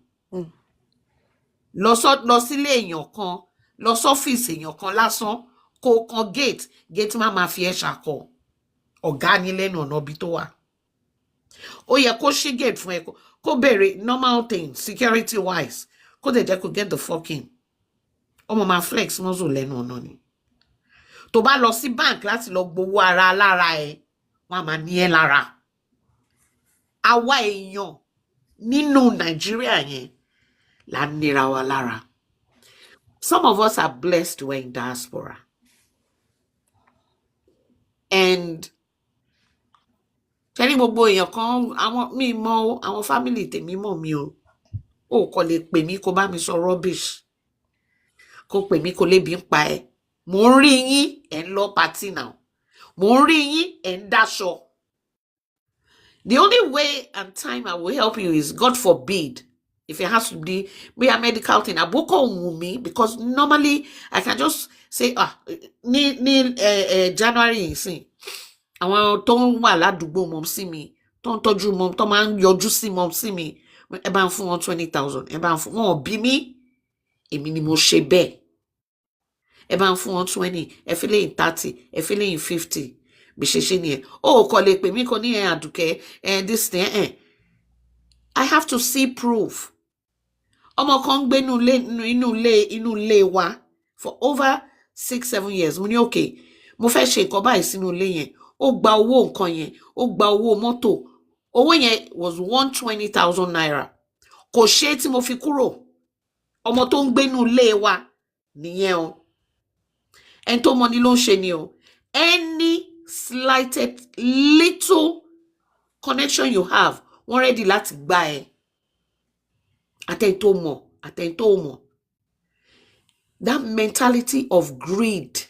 Lọ sílé èèyàn kan, lọ sọ́fíìsì èèyàn kan lásán, kó kan gate máa fi ẹ́ ṣàkọ. Ọ̀gá ni lẹ́nu ọ̀nà bí tó wà. Ó yẹ kó ṣí gate fún ẹ kó bẹ̀rẹ̀ normal thing security wise kó dẹ̀ jẹ́ kó get the fucking ọmọ máa flex muscle lẹ́nu ọ̀nà ni. Tó bá lọ sí bank láti lọ gbowó ara lára ẹ wọ́n máa ní ẹ lára. Àwa èèyàn nínú Nàìjíríà yẹn la nira wa lára. Some of us are blessed we're in diaspora. And Tẹ́lí gbogbo èèyàn kan àwọn mi mọ àwọn family tèmi mọ̀ mi o. Ó kò lè pè mí kó bá mi sọ rubbish. Kó pè mí kó lébi ń pa ẹ́. Mo ń rí yín ẹ̀ ń lọ party now. Mo ń rí yín ẹ̀ ń dáṣọ. The only way and time I will help you is God forbid if it has to be a medical thing. Àbúkọ̀ wù mí because normally I can just say ní January ìsìn. Àwọn tó ń wà ládùúgbò mom sí mi tó ń tọ́jú mom tó máa ń yọjú sí mom sí mi ẹ bá ń fún wọn 20,000 ẹ bá ń fún wọn bí mi èmi ni mo ṣe bẹ́ẹ̀ ẹ bá ń fún wọn 20 ẹ fi lẹ́yìn 30 ẹ fi lẹ́yìn 50 bí ṣe ṣe nìyẹn ó kò lè pè mí kò ní Àdùkẹ́ this thing I have to see proof. Ọmọ kan gbé inú ilé wa for over 6-7 years mo ní okay mo fẹ́ ṣe nǹkan báyìí sínú ilé yẹn. Ó gba owó nǹkan yẹn, ó gba owó mọ́tò. Owó yẹn was 120,000 naira. Kò ṣe tí mo fi kúrò. Ọmọ tó ń gbé nínú ilé wa nìyẹn o. Ẹni tó mọ ni ló ń ṣe ni o. Any slighted little connection you have, wọ́n ready láti gbà ẹ́. Àtẹ̀yìn tó mọ̀, àtẹ̀yìn tó mọ̀. That mentality of greed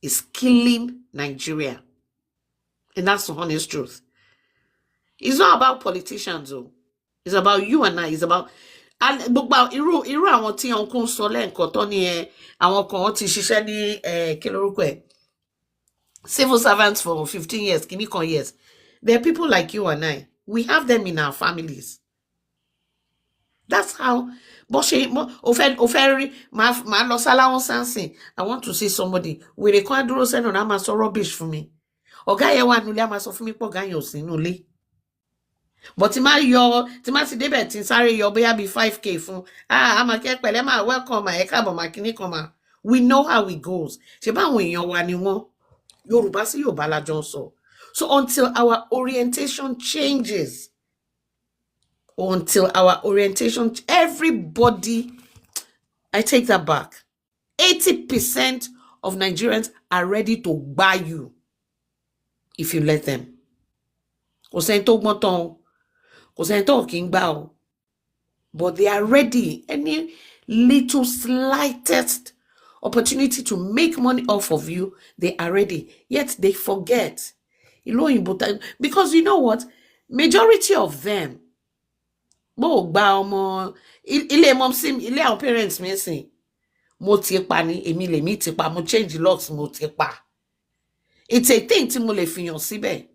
is killing Nigeria. And that's the honest truth. It's not about politicians, though. It's about you and I. It's about irú àwọn tí wọn kún sọ lẹ́ǹkan tó ní àwọn kan ti ṣiṣẹ́ ní kí lórúkọ ẹ̀ civil servants for 15 years, kìíní kan years. There are people like you and I. We have them in our families. That's how. But she offered my loss allowance sensing. I want to see somebody with a quadro send on Amazon rubbish for me. Or guy one nule Amazon for me po guy nule. But tima si debe tin sare yo boya be 5k fun. I'm a ke pele ma welcome my ekabo ma kini koma. We know how it goes. Se ba won eyan wa ni won. Yoruba si Yoruba la jon so. So until our orientation changes, everybody, I take that back. 80% of Nigerians are ready to buy you if you let them. But they are ready. Any little slightest opportunity to make money off of you, they are ready. Yet they forget. Because you know what? Majority of them, ile our parents me say, mo ti pa ni, èmi lè mi ti pa, mo change locks, mo ti pa. It's a thing tí mo lè fi hàn síbẹ̀.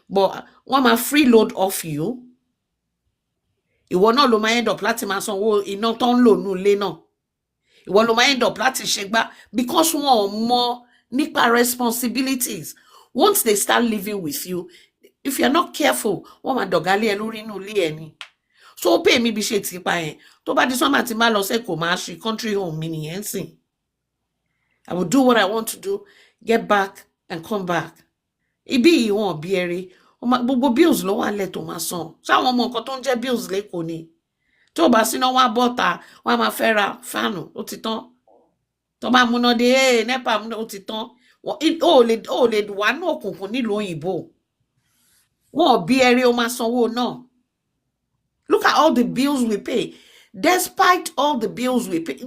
But wọ́n máa freeload off you. Ìwọ náà ló máa end up láti máa sanwó iná tó ń lò nú ilé náà. Ìwọ ló máa end up láti ṣègbà because wọ́n ò mọ nípa responsibilities. Once they start living with you, if you're not careful, wọ́n máa dọ̀gálé ẹ lórí inú ilé ẹ ni. So pay me bí ṣe ti pa yẹn. Tó bá di sọ́mà tí máa lọ sẹ́kọ̀ọ́ máa ṣe country home mi nìyẹn sìn. I will do what I want to do, get back and come back. Ibi ìwọ̀n bí ẹrẹ. Gbogbo bills ló wà lẹ̀ tó máa san. Ṣáwọn ọmọ nǹkan tó ń jẹ́ bills lẹ́kọ̀ọ́ ni. Tó bá síná wá bọ́ta, wọ́n á máa fẹ́ ra fáànù, ó ti tán. Tó bá múná dé, NEPA múná, ó ti tán. Ó lè wà ní òkùnkùn nílùú òyìnbó. Wọ́n bí ẹrẹ ó máa sanwó náà. Look at all the bills we pay. Despite all the bills we pay,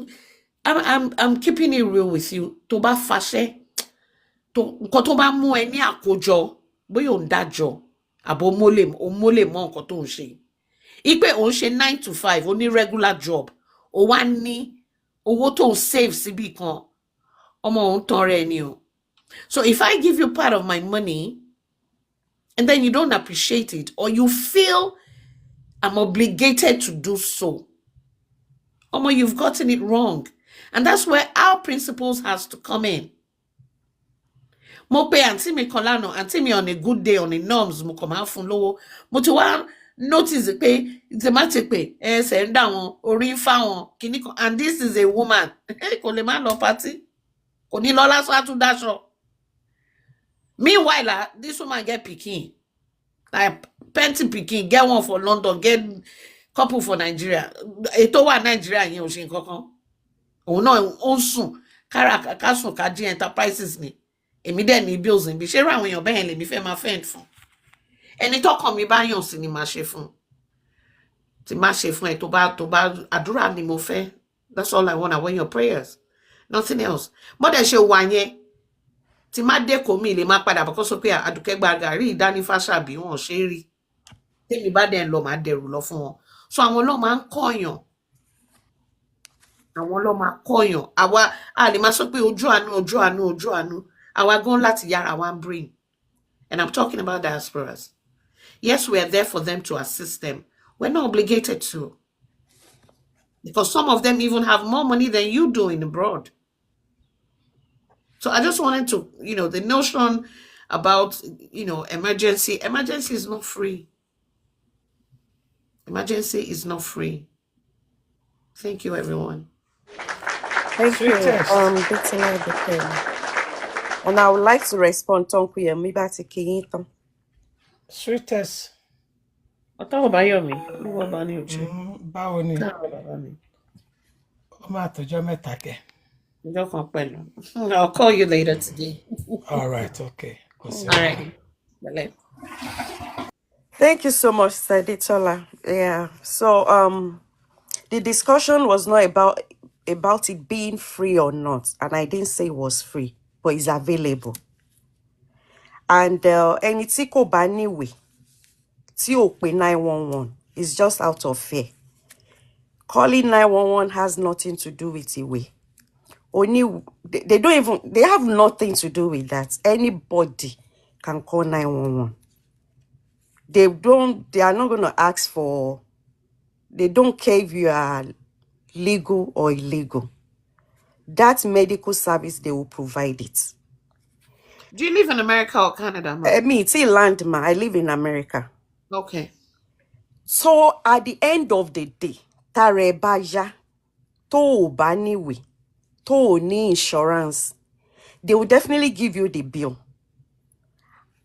I'm keeping it real with you. Tó bá fàṣẹ, nǹkan tó bá mú ẹ ní àkójọ, bóyá ò ń dájọ́, àbò mólè mọ́ nǹkan tó ń ṣe. Ipe ò ń ṣe 9 to 5, ó ní regular job. Ó wá ní owó tó ń save síbì kan. Ọmọ òun tán rẹ̀ ni o. So if I give you part of my money, and then you don't appreciate it, or you feel I'm obligated to do so, you've gotten it wrong. And that's where our principles has to come in. Mo pe auntie mi kan lana, auntie mi on a good day, on the norms, mo come out fún lówó. Mo ti wá notice pé thematic pé ṣe ń dá wọn, orí ń fá wọn, kíní kan. And this is a woman. Kò lè má lọ party. Kò ní lọ lásán á tún dáṣọ. Meanwhile, this woman get pikin. Like plenty pikin, get one for London, get couple for Nigeria. Ètò wà Nigeria yẹn ò ṣe nǹkan kan. Òun náà ó ń sùn, ká sùn ká jí enterprises ni. Èmi dẹ̀ ní bills níbi. Ṣé ráwọn èèyàn bẹ́ẹ̀ lèmi fẹ́ máa fend fún? Ẹni tọ́kàn mi bá yàn sí ni máa ṣe fún. Tí máa ṣe fún ẹ tó bá àdúrà ni mo fẹ́. That's all I want. I want your prayers. Nothing else. Mo dẹ̀ ṣe wà yẹn. Tí má dé kò mí lè má padà bọ́ kó sọ pé Àdùkẹ́ gba gàrí ìdánífàṣàbí wọn ṣe rí. Tèmi bá dẹ̀ ń lọ máa dẹrù lọ fún wọn. So àwọn ló máa ń kọ̀yàn. Àwọn ló máa kọ̀yàn. Àwa a lè máa sọ pé ojú àánú. Àwa gan láti yára wa ń bring. And I'm talking about diasporas. Yes, we are there for them to assist them. We're not obligated to. Because some of them even have more money than you do in abroad. So I just wanted to, the notion about, emergency. Emergency is not free. Emergency is not free. Thank you, everyone. Thank you, Bitsina. And I would like to respond to Nkuyemi Batikiyitan. Sweetest. What about you? What about you? Báwo ni? Ó máa tọ́jọ́ mẹ́ta kẹ́. I'll call you later today. All right, okay. All right. Bye. Thank you so much, Saditola. Yeah. So the discussion was not about it being free or not, and I didn't say it was free, but it's available. And ẹni tí kò bá níwèé tí ò pé 911 is just out of fear. Calling 911 has nothing to do with ìwé. Only they have nothing to do with that. Anybody can call 911. They are not going to ask for They don't care if you are legal or illegal. That medical service, they will provide it. Do you live in America or Canada, ma? Me, it's a land, ma. I live in America. Okay. So at the end of the day, Tarebaja, to baniwe, to ni insurance, they will definitely give you the bill.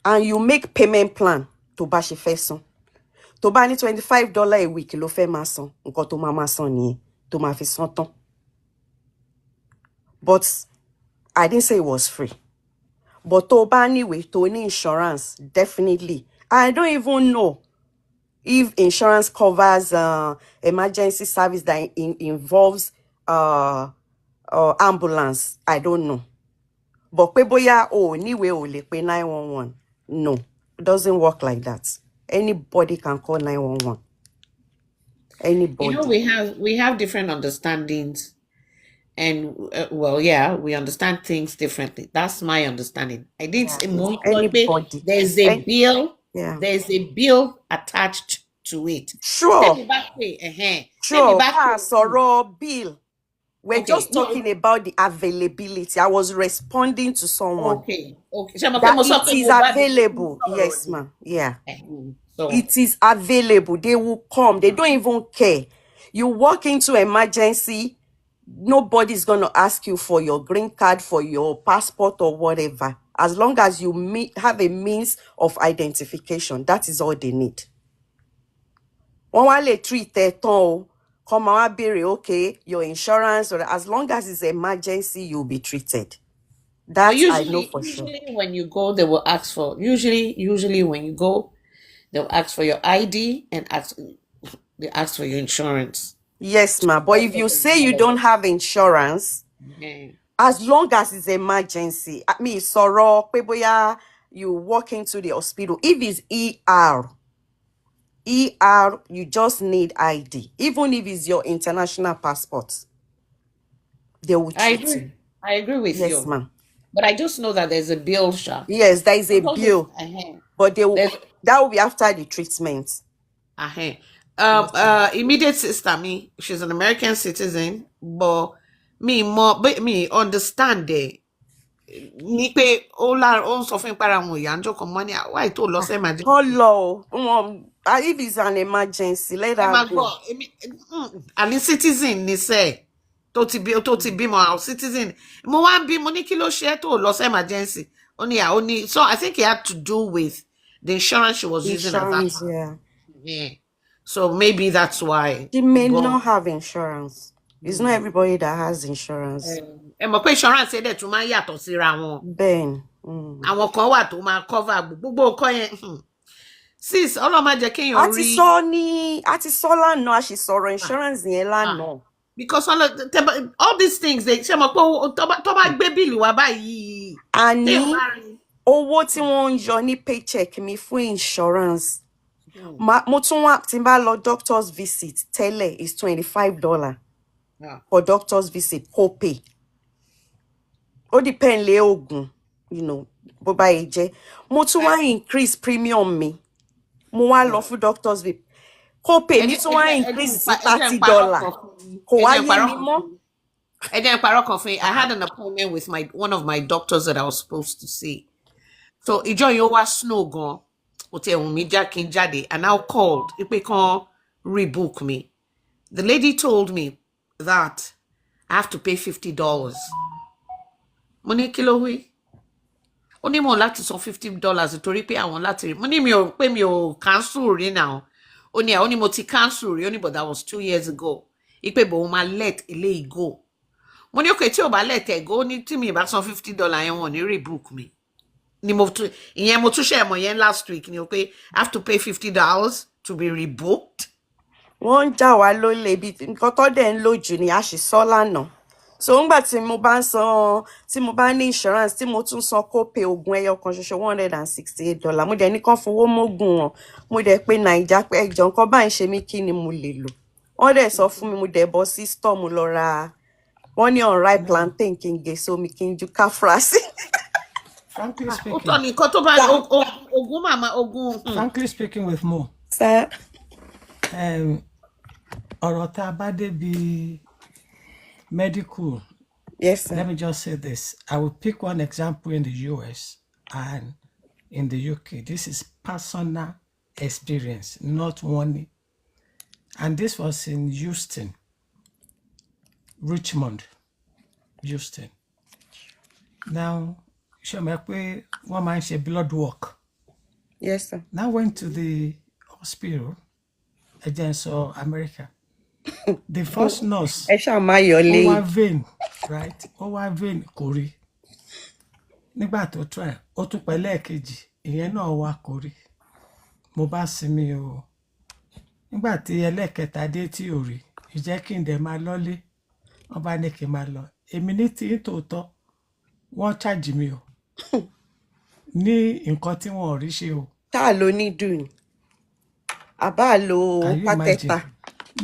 And you make payment plan to bashi feson. To bani $25 a week, lo fe mason, nko to mama son ni, to ma fi son ton. But I didn't say it was free. But to anyway, to any insurance, definitely. I don't even know if insurance covers emergency service that involves ambulance. I don't know. But peboya anyway le pay 911. No, it doesn't work like that. Anybody can call 911. Anybody. You know, we have different understandings. And well, yeah, we understand things differently. That's my understanding. I didn't. Anybody. There's a bill. Yeah. There's a bill attached to it. Sure. Sure. Soro bill. We're just talking about the availability. I was responding to someone. Okay. That it is available. Yes, ma'am. Yeah. So it is available. They will come. They don't even care. You walk into emergency. Nobody's going to ask you for your green card, for your passport or whatever. As long as you have a means of identification, that is all they need. One wale treat come okay, your insurance, or as long as it's emergency, you'll be treated. That I know for sure. Usually when you go, they will ask for, usually when you go, they'll ask for your ID and they ask for your insurance. Yes, ma. But if you say you don't have insurance, as long as it's emergency, I mean, sorrow, you walk into the hospital. If it's ER, you just need ID. Even if it's your international passport, they will treat you. I agree with you. Yes, ma'am. But I just know that there's a bill, Sha. Yes, there is a bill. But that will be after the treatment. Immediate sister, she's an American citizen, but me understand ni pe o so fun para won ya njo kan money why to lo se emergency. Hello, if it's an emergency, let her go. I'm a citizen ni say to ti bimo citizen. Mo wa bi mo ni kí ló ṣe to lo se emergency. Only so I think it had to do with the insurance she was using at that time. Yeah. So maybe that's why. She may not have insurance. It's not everybody that has insurance. Insurance say that to my yato síra wọn. Ben. Àwọn kan wà tó máa cover gbogbo nǹkan yẹn. Sis, Ọlọ́run jẹ́ kéèyàn rí. Àti sọ lánàá a sì sọ̀rọ̀ insurance yẹn lánàá. Because all these things they ṣe mọ̀ pé tó bá gbé bíìlì wá báyìí. Àní owó tí wọ́n ń yọ ní paycheck mi fún insurance. Mo tún wá tí n bá lọ doctor's visit tẹ́lẹ̀ is $25 for doctor's visit copay. Ó depend lé oògùn, bó bá yẹ jẹ́. Mo tún wá increase premium mi. Mo wá lọ fún doctor's visit copay mi tún wá increase sí $30. Kò wá yé mi mọ́. I had an appointment with one of my doctors that I was supposed to see. So ìjọ yóò wá snow gan. And now called if they can't rebook me. The lady told me that I have to pay $50. Money kilo hui. Only more láti san $50 torí pé àwọn láti. Money mi ò cancel rí now. Only mo ti cancel rí but that was 2 years ago. Ipe bo ma let eléyìí go. Money okay tí ó bá let ẹ go ní tí mi bá san $50 yẹn wọ́n ní rebook me. Ni mo tún share mo yen last week ni o pé I have to pay $50 to be rebooked. Wọ́n já wa lólè bí nǹkan tó dẹ̀ ń lò jù ni a sì sọ lánàá. So ngba tí mo bá ní insurance tí mo tún san copay oògùn ẹyọ kan ṣoṣo $168. Mo dẹ̀ ní kàn fowó mógùn wọn. Mo dẹ̀ pé Naija pé ẹjọ́ nǹkan bá ń ṣe mí kí ni mo lè lò. Wọ́n dẹ̀ sọ fún mi mo dẹ̀ bọ́ sí store mo lọ ra wọ́n ní unripe plantain kí n gé so mi kí n ju káfrásì. Frankly speaking. Frankly speaking with Mo. Sir. ọ̀rọ̀ tá a bá débi medical. Yes, sir. Let me just say this. I will pick one example in the US and in the UK. This is personal experience, not money. And this was in Houston, Richmond, Houston. Now, show me where one man say blood work. Yes, sir. Now went to the hospital, against America. The first nurse, Ẹ ṣáà má yọ lé. over vein, right? Over vein kò rí. Nígbà tó try, ó tún pẹ́ lẹ́ẹ̀kejì, ìyẹn náà wá kò rí. Mo bá sinmi o. Nígbà tí ẹlẹ́ẹ̀kẹta dé tí ò rí, ìjẹ́ kí n dẹ̀ máa lọ́lé. Wọ́n bá ní kí n máa lọ. Èmi ní tí tòótọ́, wọ́n charge mi o. Ní nǹkan tí wọ́n ò rí ṣe o. Tá a lo needle ni. Àbá lo Can you pátẹ́tà. imagine?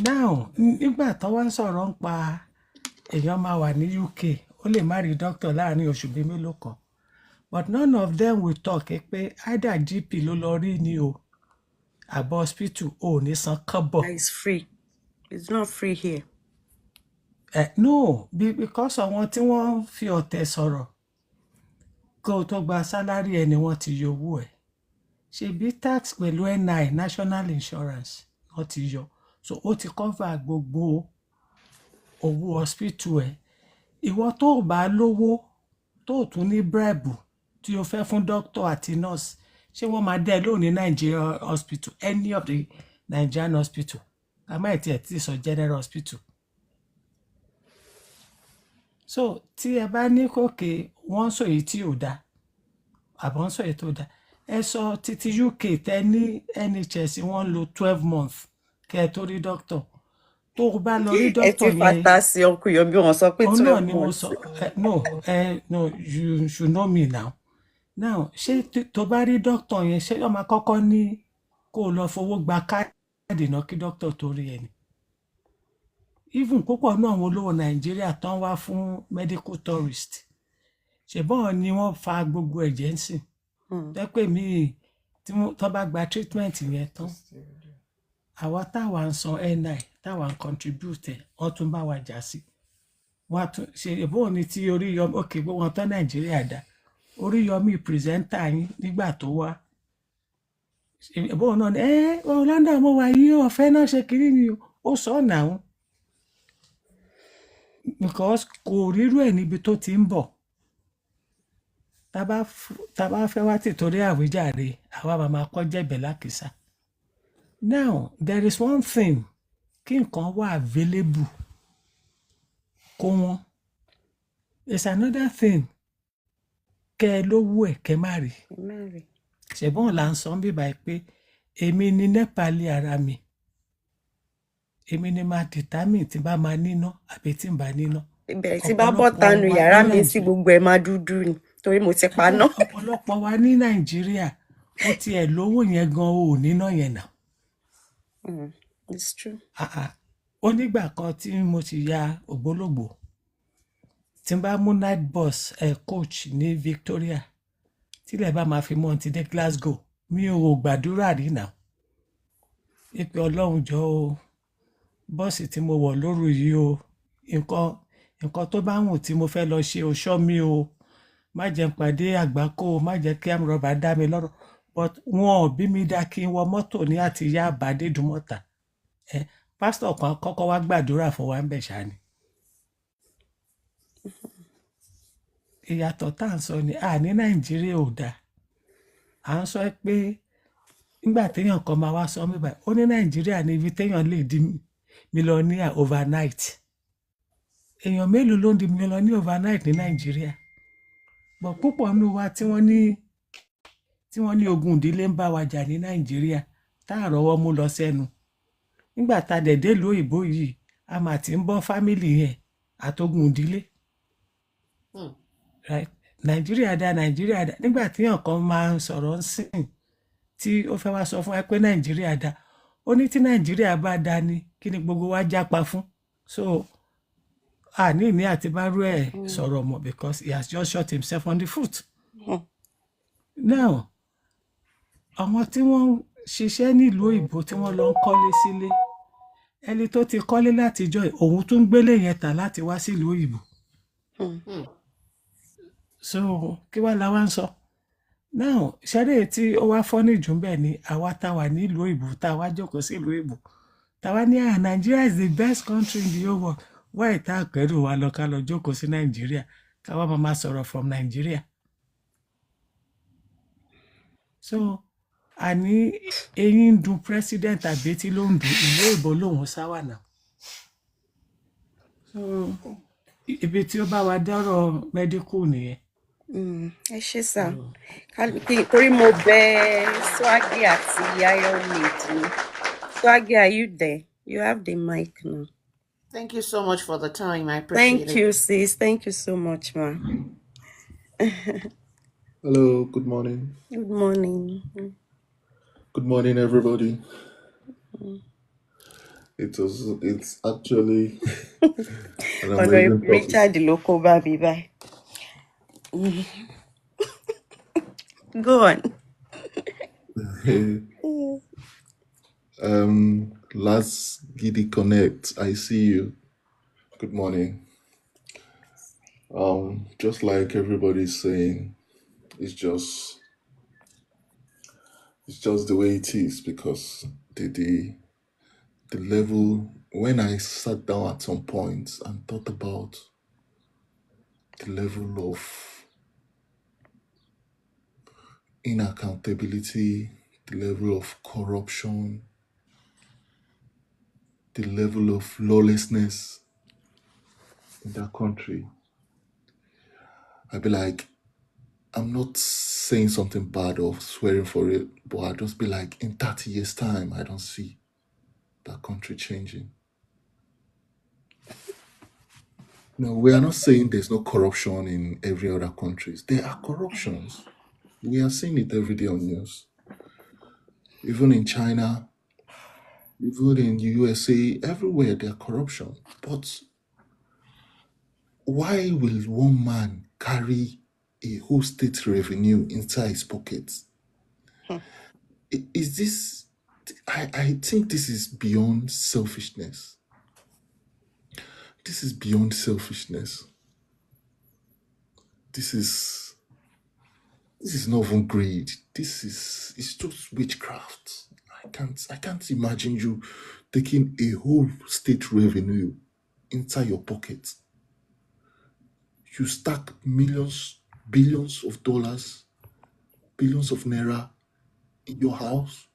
Now, nígbà tó wá ń sọ̀rọ̀ ń pa èèyàn máa wà ní UK, ó lè má rí doctor láàrin oṣù bíi mélòó kan. But none of them will talk pé either GP ló lọ rí ni o, àbọ̀ hospital ò ní san kọ́bọ̀. It's free. It's not free here. No, because àwọn tí wọ́n fi ọ̀tẹ̀ sọ̀rọ̀ kó o tó gba sálárì ẹni wọ́n ti yọ owó ẹ̀. Ṣebí tax pẹ̀lú NI, National Insurance, wọ́n ti yọ. So ó ti cover gbogbo owó hospital ẹ̀. Ìwọ tó o bá lówó tó o tún ní bribe tí o fẹ́ fún doctor àti nurse, ṣé wọ́n máa dẹ́ lóhùn ní Nigeria hospital, any of the Nigerian hospital? Àmọ́ ẹ̀ tí ẹ̀ tí sọ general hospital. So tí ẹ bá ní kòkè wọ́n sọ èyí tí ò dáa, àbọ̀ ń sọ èyí tó dáa. Ẹ sọ títí UK tẹ ní NHS wọ́n lò 12 months kẹ́ ẹ tó rí doctor. Tó o bá lọ rí Ẹ ti doctor yẹn. fata sí ọkùnrin yọ bí wọ́n sọ pé Oh no, 12 ni mo months. sọ. No, you should know me now. Now, ṣé tó bá rí doctor yẹn, ṣé ó máa kọ́kọ́ ní kó o lọ fowó gba káàdì náà kí doctor tó rí ẹni? Even púpọ̀ náà àwọn olówó Nàìjíríà tán wá fún medical tourist. Ṣèbọ́n ni wọ́n fa gbogbo ẹ̀jẹ̀ ń sìn. Tẹ́pẹ́ mi tí tó bá gba treatment yẹn tán. Àwa táwa ń san NI, táwa ń contribute ẹ̀, wọ́n tún bá wa jà sí. Wọ́n á tún ṣe ìbọn ní tí Oríyọmí, òkè gbogbo wọn tán Nàìjíríà dá. Oríyọmí pírẹsẹ́ńtà yín nígbà tó wá. Ìbọn náà ni London mo wà yìí ọ̀fẹ́ náà ṣe kiri ni ó sọ náà. Because kò rírú ẹ̀ níbi tó ti ń bọ̀. Tá bá fẹ́ wá tìtorí àwíjàre, àwa máa kọ́ jẹ̀bẹ̀ lákìsà. Now, there is one thing, kí nǹkan wà available kó wọ́n. It's another thing, kẹ́ ẹ lówó ẹ̀ kẹ́ má rí. Ṣèbọ́n là ń sọ bíbá pé èmi ni Nepali ara mi. Èmi ni máa determine tí bá máa níná àbí tí ń bá níná. Ìbẹ̀rẹ̀ tí bá bọ́ tanu yàrá mi sí gbogbo ẹ̀ máa dúdú ni torí mo ti paná. Ọ̀pọ̀lọpọ̀ wa ní Nàìjíríà ó tiẹ̀ lówó yẹn gan o níná yẹn náà. It's true. Ó nígbà kan tí mo ti ya ògbólógbò tí n bá mú night bus coach ní Victoria tílẹ̀ bá máa fi mọ́ ti dé Glasgow mi ò gbàdúrà rí náà. Ìpè Ọlọ́run jọ o bọ́ọ̀sì tí mo wọ̀ lóru yìí o nǹkan tó bá wùn tí mo fẹ́ lọ ṣe o ṣọ́ mi o má jẹ́ n pàdé àgbákò má jẹ́ kí àmúrọ̀bà dá mi lọ́rọ̀ but wọn ò bí mi dá kí n wọ mọ́tò ní àti yá àbádé dùmọ̀tà. Pásítọ̀ kan kọ́kọ́ wá gbàdúrà fún wa ń bẹ̀ ṣáà ni. Ìyàtọ̀ tá à ń sọ ni ní Nàìjíríà ò dáa. À ń sọ pé nígbà téèyàn kan máa wá sọ mí báyìí ó ní Nàìjíríà ní ibi téèyàn lè di millionaire overnight. Èèyàn mélòó ló ń di millionaire overnight ní Nàìjíríà? Bọ̀ púpọ̀ nínú wa tí wọ́n ní ogun ìdílé ń bá wa jà ní Nàìjíríà tá à rọ́wọ́ mú lọ sẹ́nu. Nígbà tá a dẹ̀dẹ̀ ìlú òyìnbó yìí a mà ti ń bọ́ fámìlì yẹn àtogun ìdílé. Right? Nàìjíríà dá nígbà tí èèyàn kan máa ń sọ̀rọ̀ ń sìn tí ó fẹ́ wá sọ fún wa pé Nàìjíríà dá ó ní tí Nàìjíríà bá dá ni kí ni gbogbo wa jápa fún. So ní àti bá rú ẹ̀ sọ̀rọ̀ mọ́ because he has just shot himself on the foot. Now àwọn tí wọ́n ṣiṣẹ́ nílùú òyìnbó tí wọ́n lọ ń kọ́lé sílé ẹni tó ti kọ́lé látijọ́ yìí, òun tún gbélé yẹn tà láti wá sílùú òyìnbó. So kí wàá la wá ń sọ now ṣẹ́rẹ́ tí ó wá fọ́nì jù ń bẹ̀ ni àwa tá wà nílùú òyìnbó tá wá jókòó sílùú òyìnbó tá wá ní Nigeria is the best country in the whole world why tá àkẹ́rù wa lọ ká lọ jókòó sí Nàìjíríà ká wá máa sọ̀rọ̀ from Nàìjíríà. So àní eyín ń dun president àbí tí ló ń dun ìlú òyìnbó lòun sáwà náà. So ibi tí ó bá wa dọ́rọ̀ medical nìyẹn. Ẹ ṣé sà torí mo bẹ Swaggy àti Ayọ̀mídé ni. Swaggy, are you there? You have the mic now. Thank you so much for the time. I appreciate it. Thank you, sis. Thank you so much, ma. Hello, good morning. Good morning. Good morning, everybody. It's actually an amazing topic. Richard Loko Baby, bye. Go on. Last Giddy Connect, I see you. Good morning. Just like everybody's saying, it's just the way it is because the level, when I sat down at some point and thought about the level of inaccountability, the level of corruption, the level of lawlessness in that country, I'd be like, I'm not saying something bad or swearing for it, but I'd just be like, in 30 years' time, I don't see that country changing. No, we are not saying there's no corruption in every other countries. There are corruptions. We are seeing it every day on news. Even in China, even in the USA, everywhere there are corruption. But why will one man carry a whole state revenue inside his pockets? Is this, I think this is beyond selfishness. This is beyond selfishness. This is not even greed. It's just witchcraft. I can't imagine you taking a whole state revenue inside your pocket. You stack millions, billions of dollars, billions of naira in your house.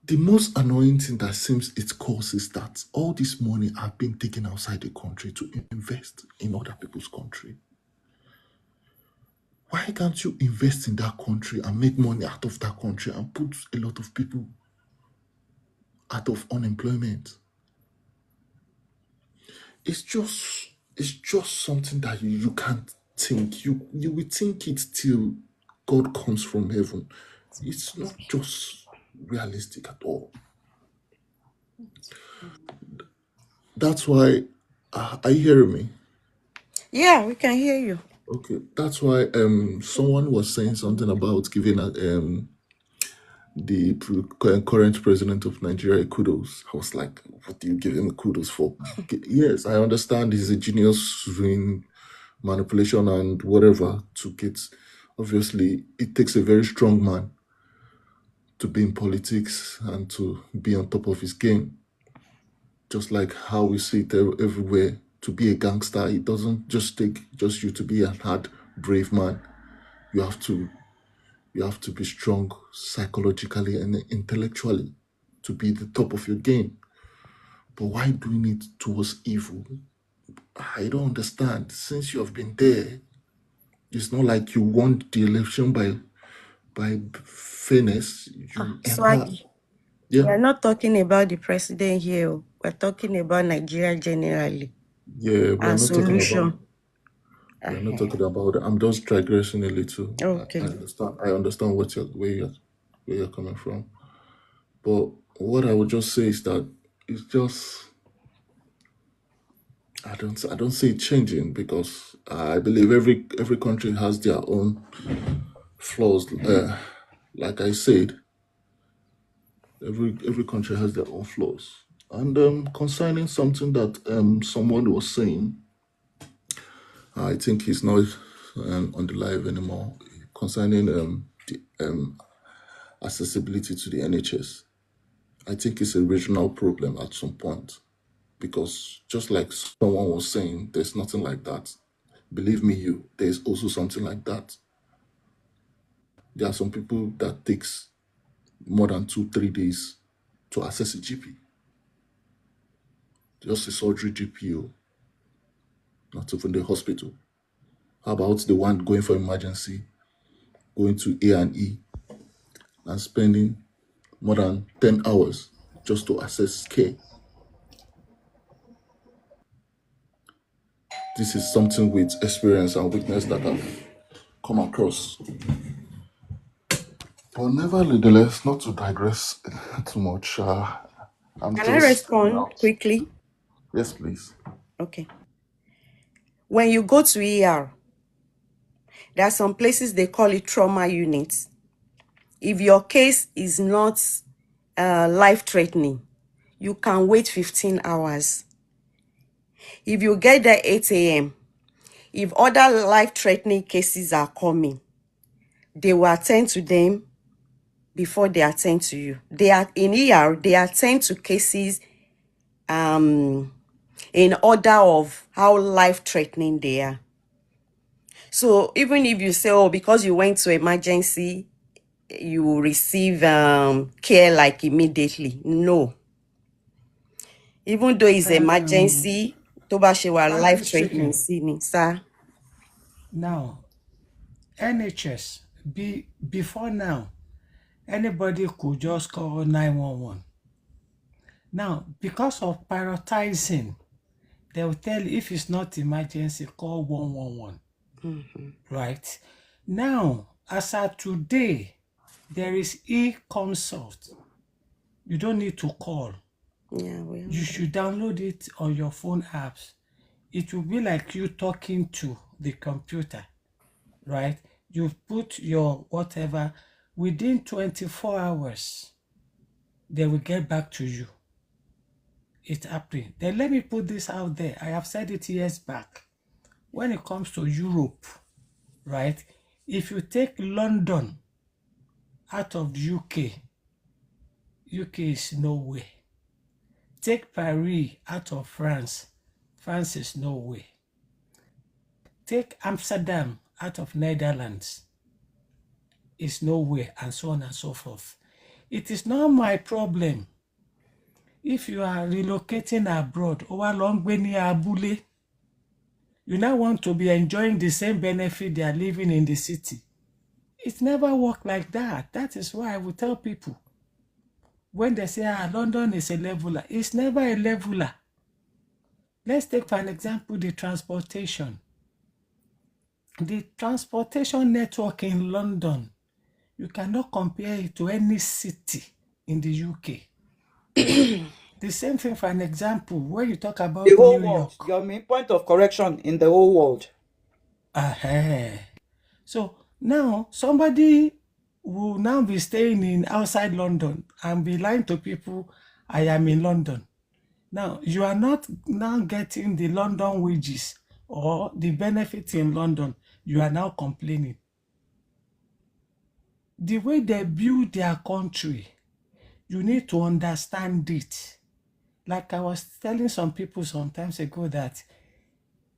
The most annoying thing that seems it causes is that all this money are being taken outside the country to invest in other people's country. Why can't you invest in that country and make money out of that country and put a lot of people out of unemployment? It's just something that you can't think. You will think it till God comes from heaven. It's not just realistic at all. That's why, are you hearing me? Yeah, we can hear you. Okay, that's why someone was saying something about giving the current president of Nigeria kudos. I was like, what do you give him kudos for? Yes, I understand he's a genius doing manipulation and whatever to get. Obviously, it takes a very strong man to be in politics and to be on top of his game. Just like how we see it everywhere. To be a gangster, it doesn't just take just you to be a hard, brave man. You have to be strong psychologically and intellectually to be the top of your game. But why doing it towards evil? I don't understand. Since you have been there, it's not like you won the election by fairness. Swaggy. Yeah. We are not talking about the president here. We're talking about Nigeria generally. Yeah, we're not solution. We're not talking about it. I'm just digressing a little. Okay. I understand where you're coming from. But what I would just say is that it's just I don't see it changing because I believe every country has their own flaws. Like I said, Every country has their own flaws. And concerning something that someone was saying, I think he's not on the live anymore. Concerning the accessibility to the NHS, I think it's a regional problem at some point, because just like someone was saying, there's nothing like that. Believe me, there's also something like that. There are some people that takes more than 2-3 days to access a GP. Just a surgery GP, not even the hospital. How about the one going for emergency, going to A&E and spending more than 10 hours just to access care? This is something with experience and witness that I've come across. But nevertheless, not to digress too much, Can I respond quickly? Yes, please. Okay. When you go to ER, there are some places they call it trauma units. If your case is not life-threatening, you can wait 15 hours. If you get there 8 a.m., if other life-threatening cases are coming, they will attend to them before they attend to you. They are in ER, they attend to cases in order of how life-threatening they are. So even if you say, oh, because you went to emergency, you will receive care like immediately. No. Even though it's emergency, tó bá ṣe wà life-threatening sí ni, sir. Now, NHS, before now, anybody could just call 911. Now, because of prioritizing, they will tell you if it's not emergency, call 111. Right? Now, as of today, there is e-consult. You don't need to call. Yeah, you should download it on your phone apps. It will be like you talking to the computer, right? You put your whatever, within 24 hours, they will get back to you. It's happening. Then let me put this out there. I have said it years back. When it comes to Europe, right? If you take London out of the UK is nowhere. Take Paris out of France is nowhere. Take Amsterdam out of Netherlands, is nowhere, and so on and so forth. It is not my problem if you are relocating abroad over long abule. You now want to be enjoying the same benefit they are living in the city. It never worked like that. That is why I will tell people, when they say, London is a leveler, it's never a leveler. Let's take, for an example, the transportation. The transportation network in London, you cannot compare it to any city in the UK. The same thing, for an example, when you talk about the whole New world. York. Your main point of correction in the whole world. So now somebody will now be staying in outside London and be lying to people, I am in London. Now, you are not now getting the London wages or the benefits in London. You are now complaining. The way they build their country, you need to understand it. Like I was telling some people some times ago that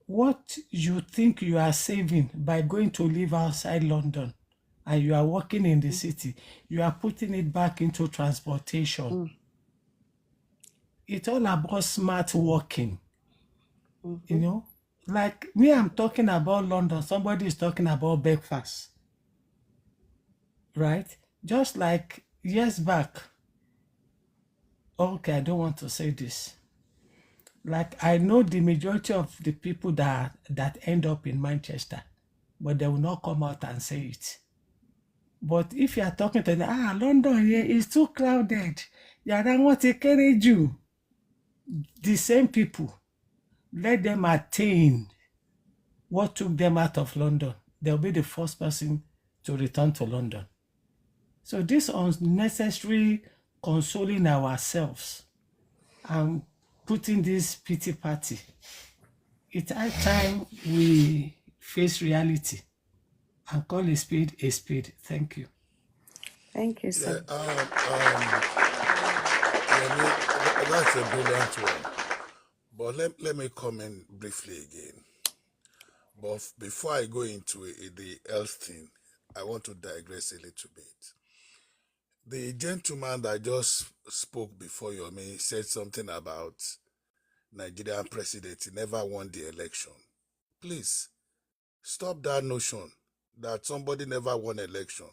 what you think you are saving by going to live outside London and you are working in the city, you are putting it back into transportation. It's all about smart working. You know, like me, I'm talking about London. Somebody is talking about breakfast. Right? Just like years back. Okay, I don't want to say this. Like, I know the majority of the people that end up in Manchester, but they will not come out and say it. But if you are talking to them, London here is too crowded. Yeah, I want to carry you. The same people, let them attain what took them out of London. They'll be the first person to return to London. So this unnecessary consoling ourselves and putting this pity party. It's high time we face reality and call a spade a spade. Thank you. Thank you, sir. That's a brilliant one. But let me comment briefly again. But before I go into the health thing, I want to digress a little bit. The gentleman that just spoke before you, said something about Nigerian president. He never won the election. Please, stop that notion that somebody never won election.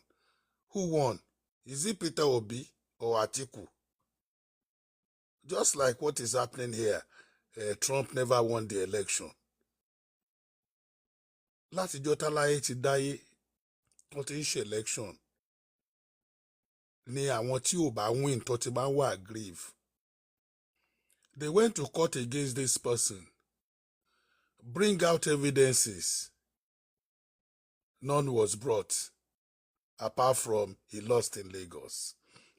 Who won? Is it Peter Obi or Atiku? Just like what is happening here, Trump never won the election. Láti jọ́ta láyé ti dáyé, wọ́n ti ń ṣe election. Ni àwọn tí ò bá win tó ti máa ń wà aggrieve. They went to court against this person. Bring out evidences. None was brought, apart from he lost in Lagos.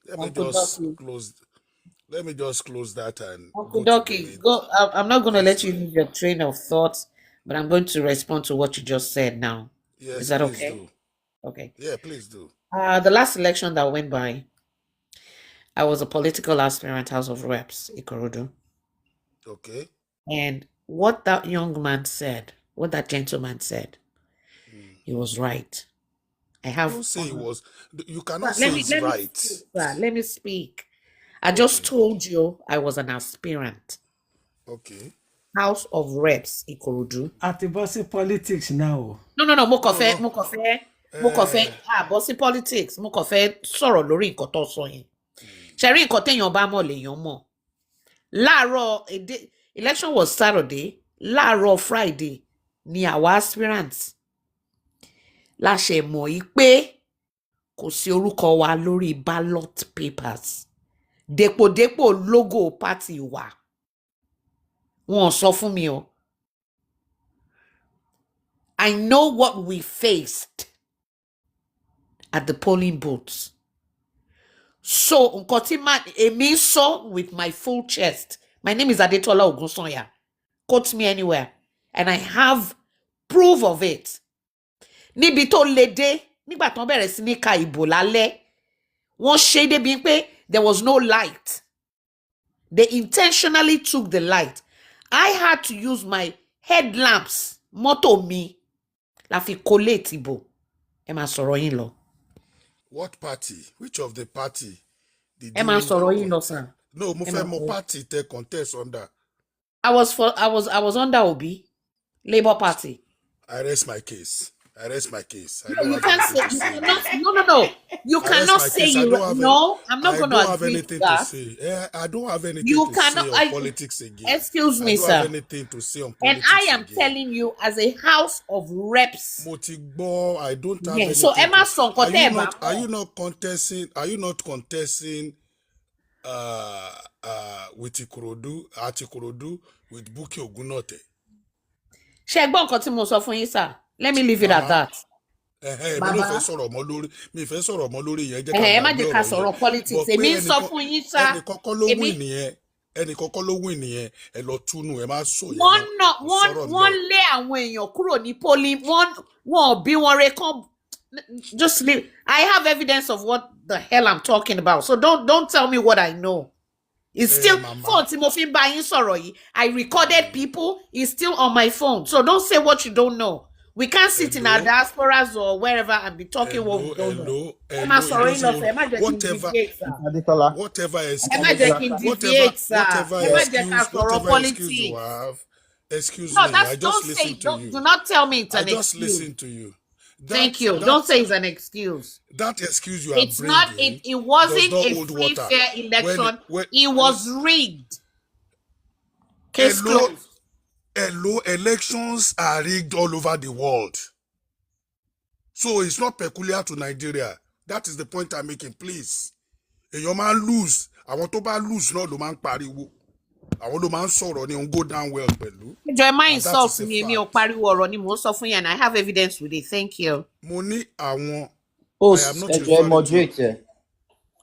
Let me just close that and Uncle Doki, go. I'm not going to let you leave your train of thoughts, but I'm going to respond to what you just said now. Yes, is that please okay? do. Okay. Yeah, please do. The last election that went by, I was a political aspirant, House of Reps, Ikorodu. Okay. And what that young man said, what that gentleman said, he was right. I have. Don't say it was. You cannot say it's right. Let me speak. I just told you I was an aspirant. Okay. House of Reps, Ikorodu. At the bossy politics now. No. Mo kàn fẹ́. Bossy politics. Mo kàn fẹ́ sọ̀rọ̀ lórí nǹkan tó sọ yẹn. Ṣé rí nǹkan téèyàn bá mọ̀ lèèyàn mọ̀. Láàárọ̀ election was Saturday. Láàárọ̀ Friday ni àwa aspirants la ṣe mọ̀ yìí pé kò sí orúkọ wa lórí ballot papers. Dépòdépò logo party wa. Wọ́n sọ fún mi o. I know what we faced at the polling booths. So, nǹkan tí èmi sọ with my full chest. My name is Adetola Ogunsanya. Quote me anywhere. And I have proof of it. Níbi tó le dé, nígbà tán bẹ̀rẹ̀ sí ní ka ìbò lálẹ́, wọ́n ṣe débi pé there was no light. They intentionally took the light. I had to use my headlamps, mọ́tò mi, la fi collate ìbò. Ẹ máa sọ̀rọ̀ yín lọ. What party? Which of the party did Ẹ máa sọ̀rọ̀ yín lọ, sir. No, mo fẹ́ mọ party te contest under. I was under Obi, Labour Party. I rest my case. No, you can't say no. You cannot say you no. I'm not going to agree to that. I don't have anything to say on politics again. Excuse me, sir. I don't have anything to say on politics. And I am telling you, as a House of Reps. I don't have anything. So Emma are you not contesting? With Ikorodu with Buki Ogunote? Ṣé gbọ́ nǹkan tí mo sọ fún yín, sir. Let me leave it at that. Mi fẹ́ sọ̀rọ̀ mọ́ lórí yẹn jẹ́ ká má jẹ́ ká sọ̀rọ̀ politics. Èmi ń sọ fún yín, sir. Ẹnì kọ́kọ́ ló win nìyẹn. Ẹ lọ túnú ẹ má sọ yẹn. Wọ́n lé àwọn èèyàn kúrò ní polling. Wọ́n bí wọn re kan. Just leave. I have evidence of what the hell I'm talking about. So don't tell me what I know. It's still phone tí mo fi ń bá yín sọ̀rọ̀ yìí. I recorded people. It's still on my phone. So don't say what you don't know. We can't sit in our diasporas or wherever and be talking what we don't know. Whatever excuse you have, excuse me. I just listen to you. Do not tell me it's an excuse. I just listen to you. Thank you. Don't say it's an excuse. That excuse you are bringing. It's not. It wasn't a free, fair election. It was rigged. Case closed. Hello, elections are rigged all over the world. So it's not peculiar to Nigeria. That is the point I'm making, please. Èèyàn máa ń lose. Àwọn tó bá lose náà ló máa ń pariwo. Àwọn ló máa ń sọ̀rọ̀ ni go down well pẹ̀lú. Joy, my insult mi ò pariwo ọ̀rọ̀ ni mo sọ fún yín and I have evidence with it. Thank you. Mo ní àwọn. Host, moderate.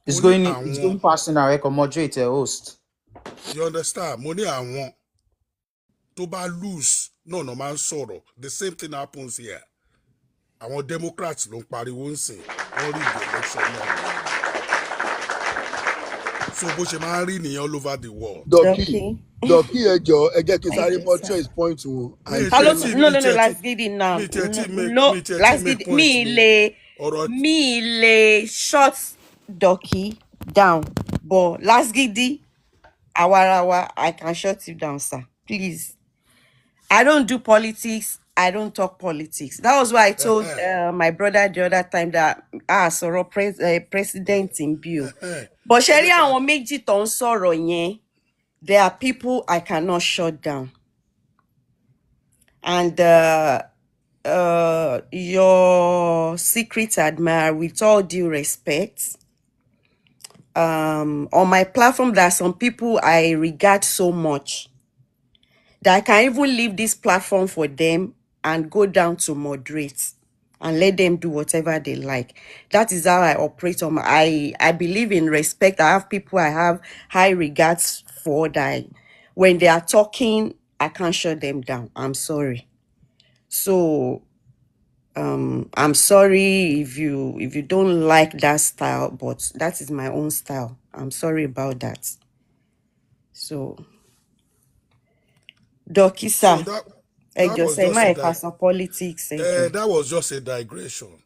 It's mo ní going past in our moderator host. you understand? Mo ní àwọn tó bá lose no máa ń sọ̀rọ̀. The same thing happens here. Àwọn Democrats ló ń pariwo ń sìn wọ́n rí the election náà. So bó ṣe máa ń rí nìyẹn all over the world. Dọ̀kí ẹjọ́ ẹ jẹ́ kí sáré mọ́ trace point wọn. No, Lasgidi now. No, Lasgidi, me le shut Doki down. But Lasgidi, Awarawa, I can shut you down, sir. Please. I don't do politics. I don't talk politics. That was why I told my brother the other time that Soro president in bill. But Sherry àwọn méjì tó ń sọ̀rọ̀ yẹn, there are people I cannot shut down. And your secret admirer, with all due respect, on my platform, there are some people I regard so much that I can even leave this platform for them and go down to moderate and let them do whatever they like. That is how I operate on I believe in respect. I have people I have high regards for that when they are talking, I can't shut them down. I'm sorry. So I'm sorry if you don't like that style, but that is my own style. I'm sorry about that. So Doki sir, That was just a digression.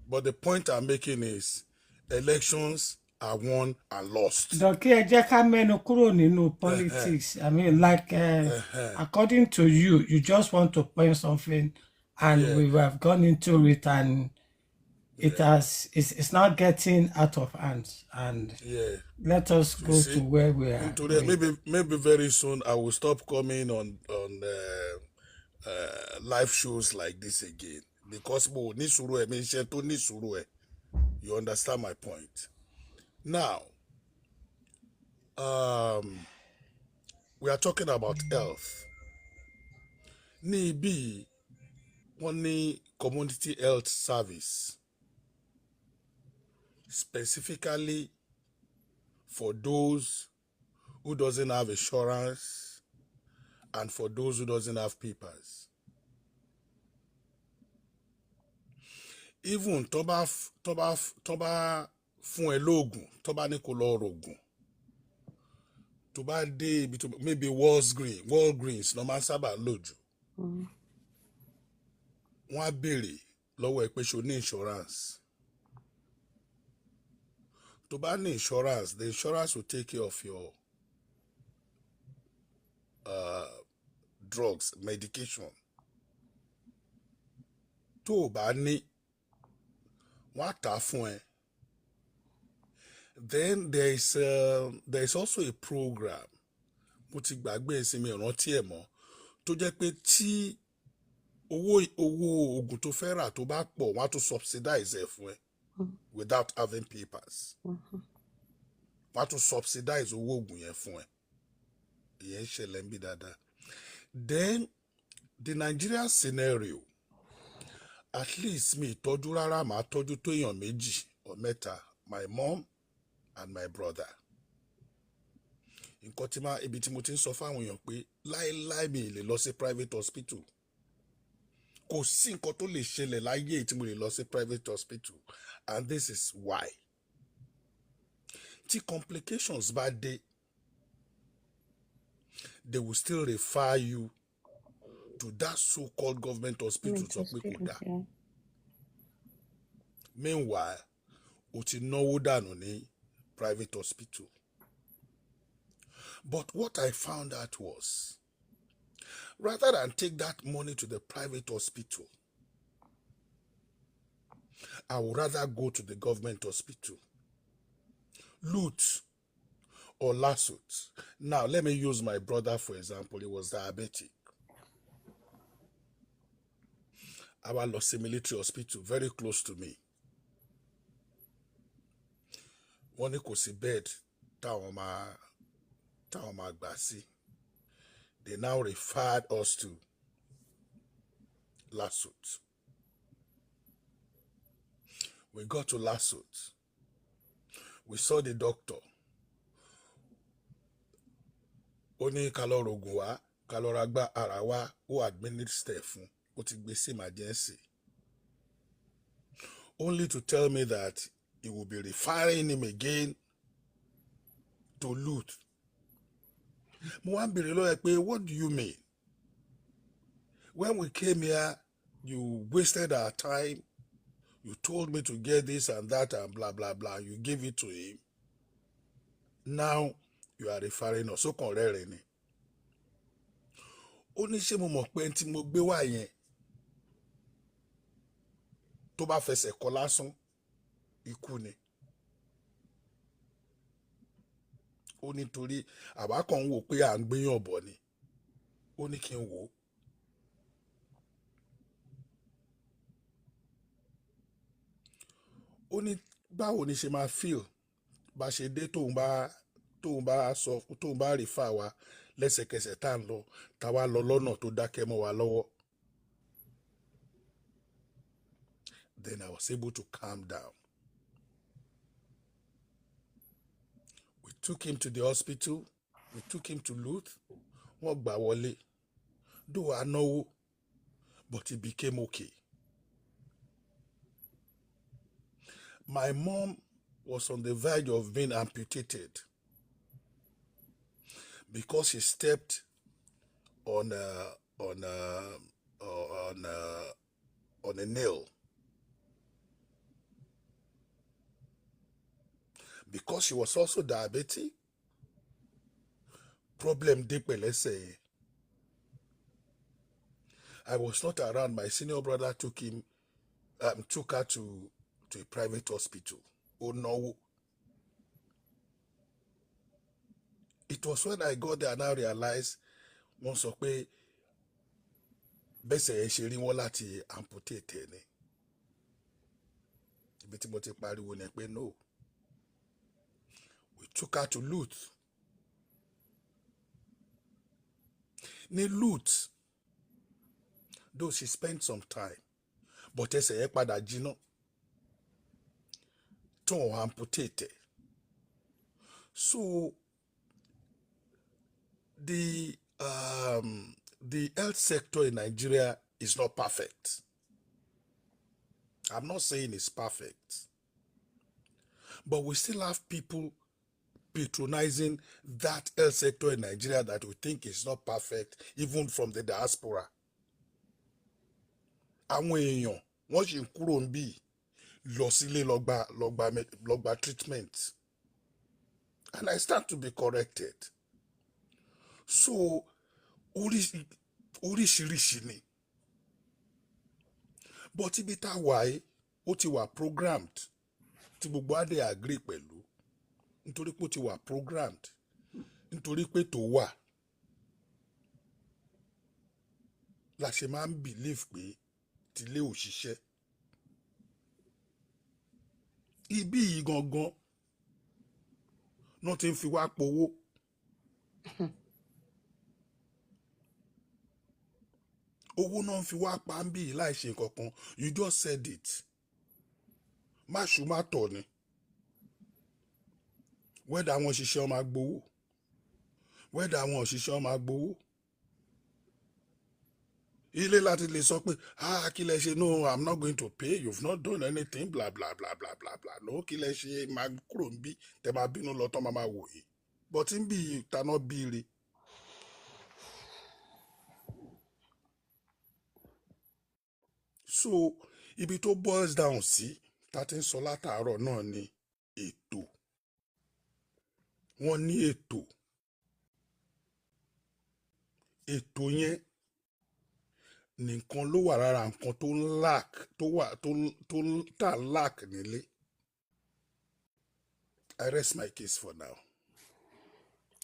But the point I'm making is elections are won and lost. Doki ẹ jẹ́ ká mẹ́nu kúrò nínú politics. I mean, like according to you, you just want to point something, and we have gone into it, and it's not getting out of hands. And let us go to where we are. Today, maybe very soon I will stop coming on live shows like this again, because you understand my point. Now, we are talking about health. Nibi, one community health service, specifically for those who doesn't have insurance and for those who doesn't have papers. Even toba fún ẹ lóògùn, toba ní kó lọ rògùn. Toba dé maybe Walgreens no man sábà lójú. Wọ́n á béèrè lọ́wọ́ ẹ pé ṣó ní insurance. Toba ní insurance, the insurance will take care of your drugs, medication. Tó bá ní wọ́n á tà fún ẹ. Then there is also a program mo ti gbàgbé ẹ̀sìn mi ìrántí ẹ̀ mọ́ tó jẹ́ pé tí owó oògùn tó fẹ́ rà tó bá pọ̀ wọ́n á tún subsidize ẹ̀ fún ẹ without having papers. Wọ́n á tún subsidize owó oògùn yẹn fún ẹ. Ìyẹn ṣẹlẹ̀ ń bí dáadáa. Then the Nigerian scenario, at least mi ìtọ́jú rárá màá tọ́jú tó èèyàn méjì or mẹ́ta, my mom and my brother. Nǹkan tí ibi tí mo ti ń sọ fáwọn èèyàn pé láéláé mi lè lọ sí private hospital. Kò sí nǹkan tó lè ṣẹlẹ̀ láyé tí mo lè lọ sí private hospital, and this is why. Tí complications bá dé, they will still refer you to that so-called government hospital sọ pé kò dáa. Meanwhile, o ti náwó dànù ní private hospital. But what I found out was, rather than take that money to the private hospital, I would rather go to the government hospital. Loot or lawsuit. Now, let me use my brother for example. He was diabetic. Our Losse Military Hospital, very close to me. Wọ́n ní kò sí bed táwọn máa gbà sí. They now referred us to lawsuit. We got to lawsuit. We saw the doctor. Ó ní ká lọ rògùn wá, ká lọ ra gbá ara wá, ó administer fún, ó ti gbé sí emergency. Only to tell me that he will be referring him again to loot. Mo wá ń bèrè lọ́wọ́ ẹ pé, what do you mean? When we came here, you wasted our time. You told me to get this and that and blah, blah, blah. You gave it to him. Now, you are referring us. Ó kàn rẹ́rìn ni. Ó ní ṣé mo mọ̀ pé tí mo gbé wá yẹn tó bá fẹsẹ̀ kọ lásán ikú ni. Ó ní torí àwa kan ń wò pé à ń gbéyàn bọ̀ ni. Ó ní kí n wò ó. Ó ní báwo ni ṣe máa feel bá ṣe dé tóun bá rí fà wá lẹ́sẹ̀kẹsẹ̀ tá à ń lọ tá wá lọ lọ́nà tó dákẹ́ mọ́ wa lọ́wọ́. Then I was able to calm down. We took him to the hospital. We took him to Luth. Wọ́n gbà wọlé. Though I know, but he became okay. My mom was on the verge of being amputated because she stepped on a nail. Because she was also diabetic, problem dé pẹ̀lú ẹsẹ̀ yẹn. I was not around. My senior brother took her to a private hospital. Oh no. It was when I got there and I realized wọ́n sọ pé bẹ́sẹ̀ ẹ̀ ṣe rí wọ́n láti amputate ni. Ibi tí mo ti pariwo ni pé no. We took her to Luth. Ní Luth, though she spent some time, but ẹsẹ̀ ẹ̀ padà jiná. Tó amputate. So the health sector in Nigeria is not perfect. I'm not saying it's perfect, but we still have people patronizing that health sector in Nigeria that we think is not perfect, even from the diaspora. Àwọn èèyàn wọ́n ṣì ń kúrò ń bí lọ sílé lọ gba treatment, and I stand to be corrected. So oríṣiríṣi ni, but ibi tá wà yìí ó ti wà programmed tí gbogbo adé agree pẹ̀lú, nítorí pé ó ti wà programmed, nítorí pé tó wà la ṣe máa ń believe pé tilé ò ṣiṣẹ́. Ibi yìí gangan náà ti ń fi wá powó. Owó náà ń fi wá pa ń bí láì ṣe kankan. You just said it. Má ṣù má tọ̀ ni. Whether àwọn òṣìṣẹ́ máa gbowó. Whether àwọn òṣìṣẹ́ máa gbowó. Ilé láti lè sọ pé, kí lẹ ṣe? No, I'm not going to pay. You've not done anything, blah, blah, blah, blah, blah, blah. No, kí lẹ ṣe? Máa kúrò ń bí, tẹ máa bínú lọ tán máa wò yìí. But ń bí ìtaná bíire. So, ibi tó boils down sí, tá ti ń sọ látàárọ̀ náà ni ètò. Wọ́n ní ètò. Ètò yẹn nìkan ló wà lára nǹkan tó lack nílé. I rest my case for now.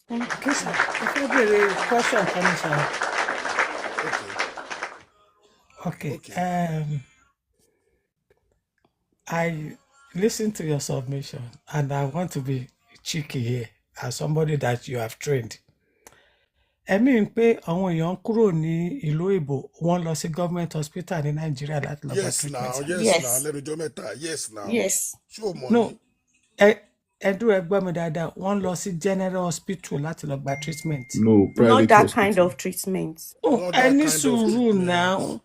Okay, sir. If you have a question, sir. Okay. I listened to your submission, and I want to be cheeky here as somebody that you have trained. Ẹ̀mí ń pé àwọn èèyàn kúrò ní ìlú Ìbò wọ́n lọ sí government hospital ní Nàìjíríà láti lọ gba treatment. Yes now, lẹ́nu ọjọ́ mẹ́ta, yes now. Yes. Ṣé o mọ̀ No, ni? ẹdún ẹgbọ́n mi dáadáa wọ́n lọ sí general hospital láti lọ gba treatment. No, Not private that hospital. kind of treatment. Oh, ẹni sùúrù náà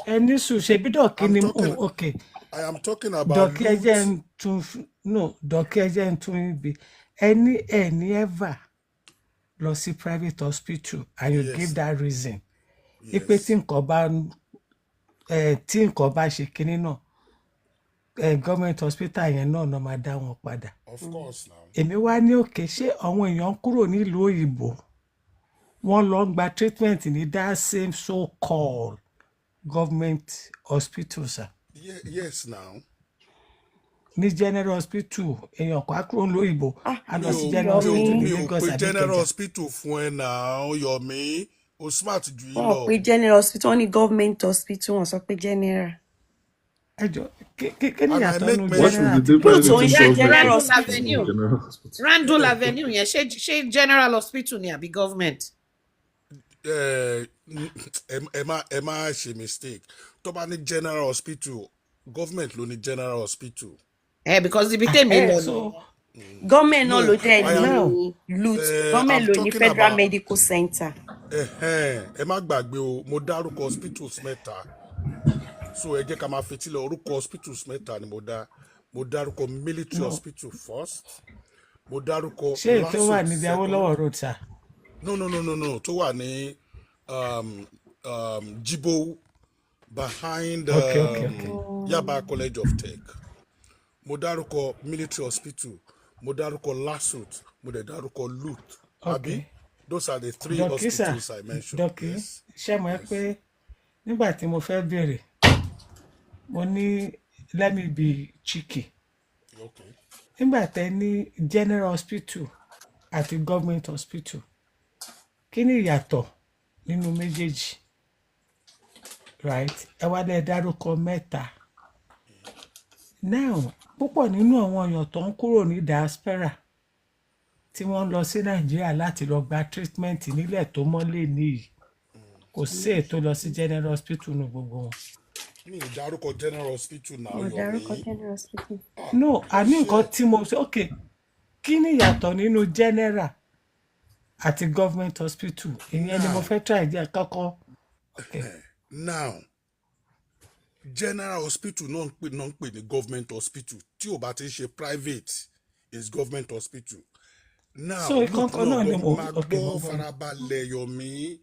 ẹni sùúrù ṣebí dọ̀kí ni okay. I am talking about Dọ̀kí ẹjẹ́ ń tún no dọ̀kí ẹjẹ́ ń tún ibi ẹni ever lọ sí private hospital and you give that reason. Ipe tí nǹkan bá ṣe kinní náà government hospital yẹn náà máa dá wọn padà. Of course now. Èmi wá ní òkè ṣé àwọn èèyàn kúrò nílùú òyìnbó wọ́n lọ gba treatment ní that same so called government hospital sir. Yes now. Ní general hospital èèyàn kò á kúrò nílùú òyìnbó á lọ sí general hospital ní Lagos mi ò pe general Ìkẹjà. hospital fún ẹ náà Yomi o smart ju yín Wọ́n lọ. pe general hospital, wọ́n ní government hospital, wọ́n sọ pé general. Ẹjọ́ kí ni ìyàtọ̀ nínú What is general the difference Tó ń between ṣe general government hospital. and general hospital? Randall Avenue yẹn ṣé general hospital ni àbí government. Ẹ má ṣe mistake tó bá ní general hospital government ló ní general hospital. Because ibi tèmi lọ ni. Government náà ló dẹ̀ Now, ní LUTH, government I'm ló ní talking Federal about- Medical Center. Ẹ má gbàgbé o mo dárúkọ hospitals mẹ́ta so ẹ jẹ́ ká máa fetí lọ orúkọ hospitals mẹ́ta ni mo dárúkọ military hospital first mo dárúkọ ṣé ètò wà LASUT níbi second. Awólọ́wọ̀ road sir? No tó wà ní Jibo behind Okay. Yaba College of Tech mo dárúkọ military hospital mo dárúkọ LASUT mo dẹ̀ dárúkọ LUTH àbí those are the three Dọ̀kí sir, hospitals I mentioned. Dọ̀kí ṣé mo ẹ pé nígbà tí mo fẹ́ bèrè mo ní let me be cheeky. Okay. Nígbà tẹ́ ní general hospital àti government hospital kí ni ìyàtọ̀ nínú méjèèjì right ẹ wá lẹ dárúkọ mẹ́ta now púpọ̀ nínú àwọn èèyàn tó ń kúrò ní diaspora tí wọ́n lọ sí Nàìjíríà láti lọ gba treatment nílẹ̀ tó mọ́lé nìyí kò sí ètò lọ sí general hospital ní gbogbo wọn. mi ì dárúkọ general hospital náà Mo dárúkọ Yomi. general hospital. No, àní nǹkan tí mo sọ okay kí ni ìyàtọ̀ nínú general àti government hospital ìyẹn ni mo fẹ́ try jẹ́ kọ́kọ́. Okay. Now general hospital náà ń pè ní government hospital tí ò bá ti ń ṣe private is government hospital. Now So, ìkọ̀kọ̀ náà ni mo- máa okay, gbọ́ mo gbọ́. farabalẹ̀ Yomi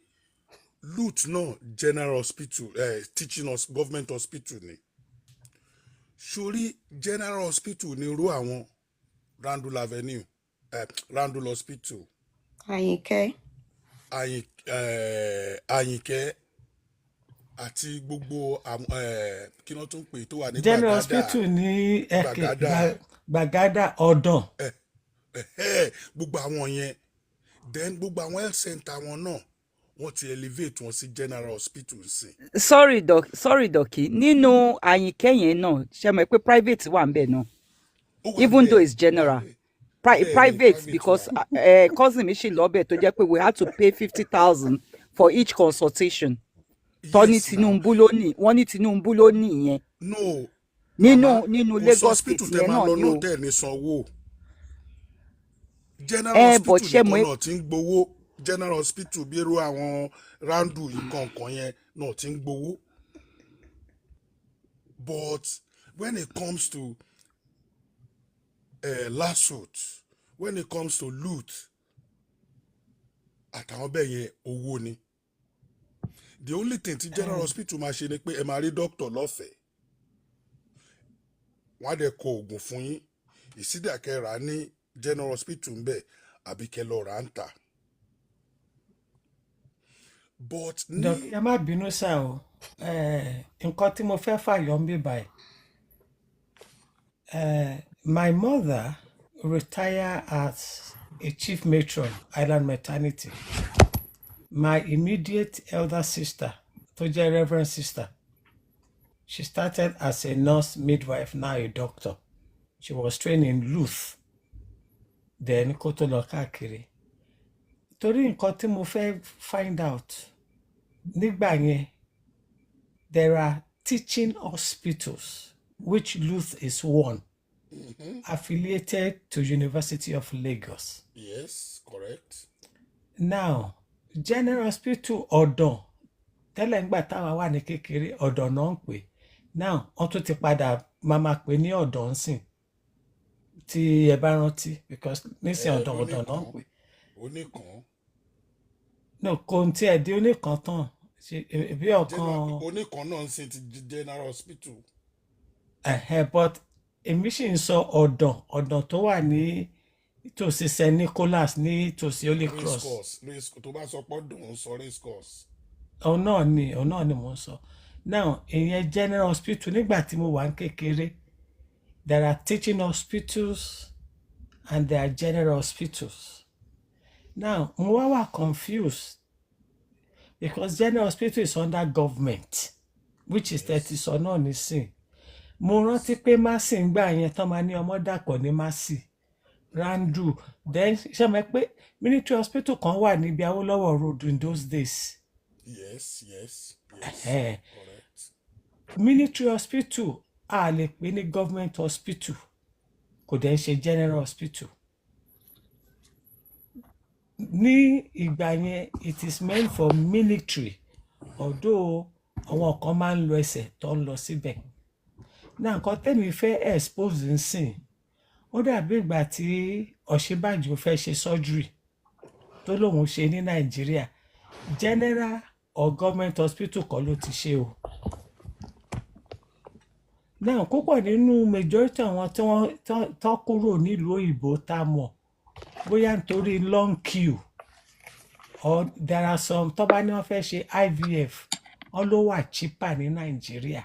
LUTH náà general hospital teaching us government hospital ni sórí general hospital ní irú àwọn Randall Avenue Randall hospital Àyìnkẹ́. Àyìnkẹ́ àti gbogbo kí wọ́n tún pè tó wà ní general Gbàgádà hospital ní Gbàgádà. Gbàgádà ọ̀dàn. Gbogbo àwọn yẹn then gbogbo àwọn health center wọn náà wọ́n ti elevate wọn sí general hospital sí. sorry Dọ̀kí nínú Àyìnkẹ́ yẹn náà ṣe mọ̀ pé private wà ń bẹ̀ náà even though it's general private because cousin mi ṣì lọ́bẹ̀ tó jẹ́ pé we had to pay 50,000 for each consultation tọ́ni Tinubu ló ní wọ́n ní Tinubu ló ní ìyẹn No, nínú kò Lagos hospital state tẹ yẹn máa náà lọ ni o náà tẹ̀ ní sanwó general but ṣé hospital mo nìkan náà ti ń gbowó general hospital bí irú àwọn Randall nǹkan yẹn náà ti ń gbowó but when it comes to LASUT when it comes to LUTH àtàwọn bẹ́ẹ̀ yẹn owó ni the only thing tí general hospital máa ṣe ni pé ẹ máa rí doctor lọ́fẹ̀ẹ́ wọ́n á dẹ̀ kọ oògùn fún yín ìsídàkẹ́ rà á ní general hospital ń bẹ̀ àbí kẹ́ lọ rà á ń tà. But Dọ̀kí ẹ má bínú sá o nǹkan tí mo fẹ́ fàyọ ń bí báyìí my mother retired as a chief matron Island Maternity. My immediate elder sister tó jẹ́ reverend sister she started as a nurse midwife now a doctor she was trained in LUTH then kó tó lọ káàkiri torí nǹkan tí mo fẹ́ find out nígbà yẹn there are teaching hospitals which LUTH is one affiliated to University of Lagos. Yes, correct. Now, General Hospital Ọ̀dàn tẹ́lẹ̀ ńgbà táwa wà ní kékeré Ọ̀dàn náà ń pè. Now, wọ́n tún ti padà máa pè ní Ọ̀dàn ńsìn tí ẹ bá rántí because nísìn Ọ̀dàn náà ń pè. Oníkan. No, kò tí ẹ̀ di oníkan tán. Bí ọ̀kan. Oníkan náà ń sìn ti General Hospital. But èmi sì ń sọ Ọ̀dàn tó wà ní tòsí St. Nicholas ní tòsí Holy Cross. Tó bá sọ pé Ọ̀dàn ń sọ race course. òun náà ni mò ń sọ. Now ìyẹn General Hospital nígbà tí mo wà ní kékeré there are teaching hospitals and there are general hospitals. Now mo wá confused because General Hospital is under government which is 30 sọ náà nísìn. Mo rántí pé Mercy ń gbà yẹn tán máa ní Ọmọdàpọ̀ ní Mercy Randu then ṣe mọ̀ pé military hospital kan wà níbi Awólọ́wọ̀ road in those days. Yes. Correct. Military hospital a lè pè ní government hospital kò dẹ̀ ń ṣe general hospital. Ní ìgbà yẹn it is meant for military although àwọn kan máa ń lo ẹsẹ̀ tó ń lọ síbẹ̀. Náà nǹkan tẹ́mi fẹ́ expose nsìn ó dàbí ìgbà tí Ọ̀ṣínbàjò fẹ́ ṣe surgery tó lóun ṣe ní Nàìjíríà general or government hospital kọ́ ló ti ṣe o. Náà púpọ̀ nínú majority àwọn tí wọ́n tán kúrò nílùú òyìnbó tá a mọ̀ bóyá nítorí long queue or there are some tó bá ní wọ́n fẹ́ ṣe IVF wọ́n ló wà cheaper ní Nàìjíríà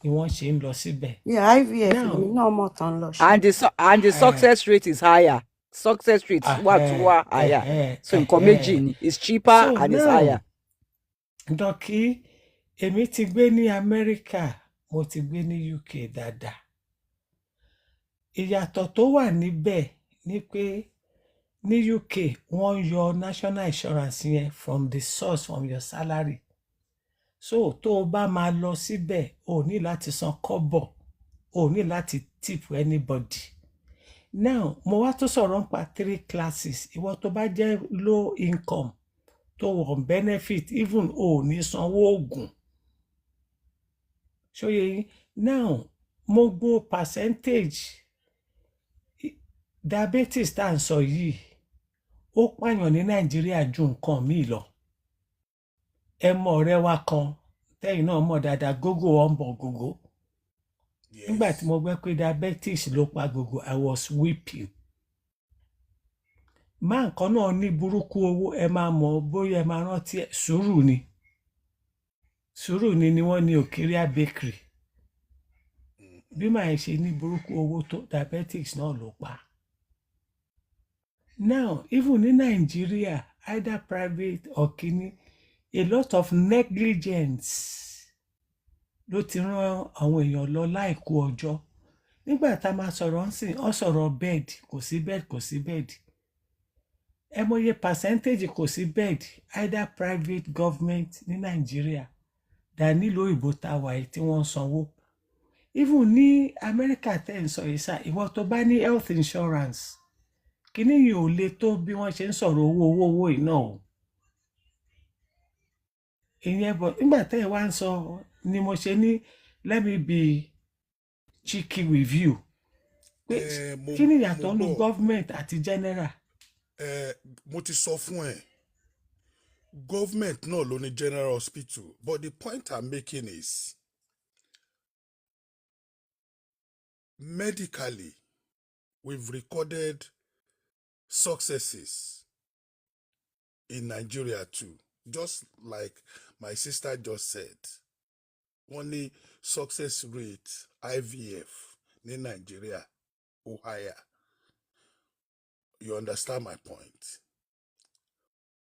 ni wọ́n ṣe ń lọ síbẹ̀. Yeah, IVF ni náà mọ̀ tán lọ ṣe. And the success rate is higher. Success rate wà higher. So nǹkan méjì ni it's cheaper and it's higher. Dọ́kì èmi ti gbé ní Amẹ́ríkà mo ti gbé ní UK dáadáa. Ìyàtọ̀ tó wà níbẹ̀ ni pé ní UK wọ́n yọ national insurance yẹn from the source from your salary. So tó o bá máa lọ síbẹ̀ o ní láti san kọ́bọ̀ o ní láti tip anybody. Now mo wá tó sọ̀rọ̀ nípa 3 classes ìwọ tó bá jẹ́ low income tó wọ̀n benefit even o ní sanwó oògùn. Ṣóyè yín now mo gbọ́ percentage diabetes tá à ń sọ yìí ó pààyàn ní Nàìjíríà ju nǹkan míì lọ. Ẹ mọ̀ ọ̀rẹ́ wa kan tẹ́yìn náà mọ̀ dáadáa Gógó ọ̀nbọ̀ Gógó. Nígbà tí mo gbọ́ pé diabetes ló pa Gógó I was weeping. Máa nǹkan náà ní burúkú owó ẹ máa mọ̀ bóyá ẹ máa rántí ẹ̀ sùúrù ni wọ́n ní Òkèrè bakery. Bí màá ṣe ní burúkú owó tó diabetes náà ló pa. Now even ní Nàìjíríà either private or kini a lot of negligence ló ti rán àwọn èèyàn lọ láìkú ọjọ́. Nígbà tá a máa sọ̀rọ̀ ńsìn ó sọ̀rọ̀ bed kò sí bed. Ẹ mọye percentage kò sí bed either private government ní Nàìjíríà dà nílò òyìnbó tá a wà yìí tí wọ́n ń sanwó. Even ní Amẹ́ríkà tẹ́ ń sọ yìí sá ìwọ tó bá ní health insurance kíní yìí ò le tó bí wọ́n ṣe ń sọ̀rọ̀ owó yìí náà o. Ìyẹn bọ̀ nígbà tẹ́ ẹ wá ń sọ ni mo ṣe ní let me be cheeky with you pé kí ni ìyàtọ̀ nínú government àti general. Mo ti sọ fún ẹ government náà ló ní general hospital but the point I'm making is medically we've recorded successes in Nigeria too, just like my sister just said. Only success rate IVF in Nigeria or higher. You understand my point?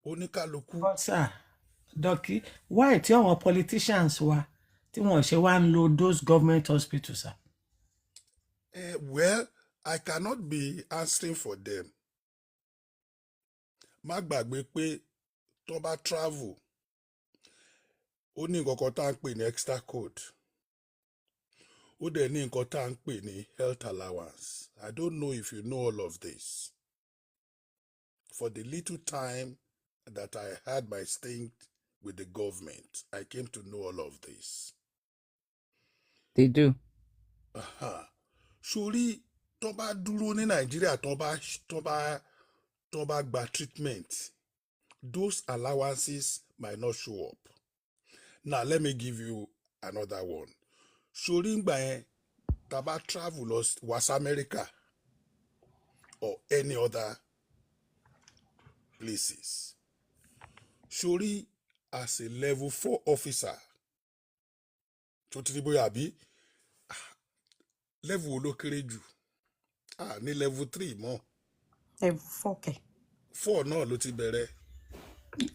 But sir, Doki, why tí àwọn politicians wa tí wọ́n ṣe wá ń lo those government hospitals sir? Well, I cannot be answering for them. Má gbàgbé pé tó bá travel ó ní nǹkan kan tá à ń pè ní extra code. ó dẹ̀ ní nǹkan tá à ń pè ní health allowance. I don't know if you know all of this. For the little time that I had my stint with the government, I came to know all of this. They do. Sórí tó bá dúró ní Nàìjíríà tó bá gba treatment, those allowances might not show up. Now let me give you another one. Sórí ngbà yẹn tá bá travel wá sí America or any other places. Sórí as a level 4 officer, tó ti rí bóyá àbí level wo ló kéré jù? Ní level 3 mọ́. Level 4 kẹ̀. 4 náà ló ti bẹ̀rẹ̀.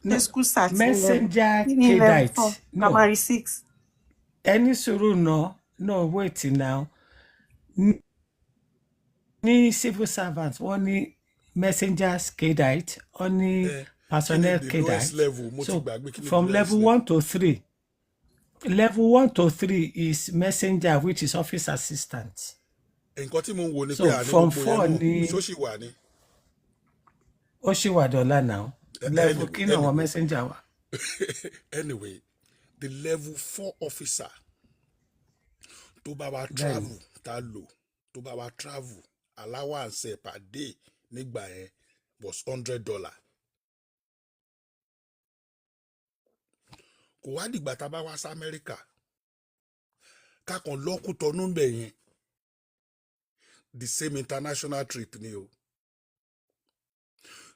No, School start messenger ní level 4, cadite. No, primary 6. any suru no wait now. Ní civil servants, wọ́n ní messengers cadite, wọ́n ní personnel the lowest cadite. level, mo ti So gbàgbé kí ni from the level lowest 1 to 3, level 1 to 3 is messenger, which is office assistant. Nǹkan tí mo ń wo ni pé So àní from gbogbo 4 yẹn náà ní ṣó ṣì wà ní. ó ṣì wà dọ́là now. Level kí náà wọ́n Anyway, messenger wà. anyway, the level 4 officer tó bá wa Bẹ́ẹ̀ni. travel tá lò tó bá wa travel allowance per day nígbà yẹn was $100. Kò wá dìgbà tá bá wá sí America ká kàn lọ́kùtọ̀ núbẹ̀ yẹn the same international trip ni o.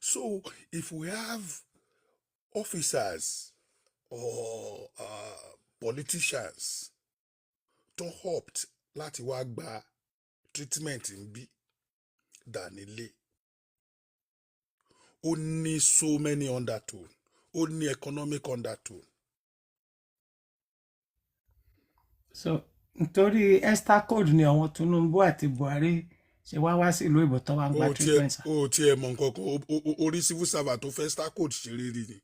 So if we have officers or politicians tó opt láti wá gba treatment ń bí dánilé, ó ní so many undertone, ó ní economic undertone. So nítorí Esther code ni àwọn Tinubu àti Buhari ṣe wá sí ìlú ìbò tó wá ń gba treatment. ó tiẹ̀ mọ̀ nǹkan kan orí civil servant tó fẹ́ star code ṣeré rí ni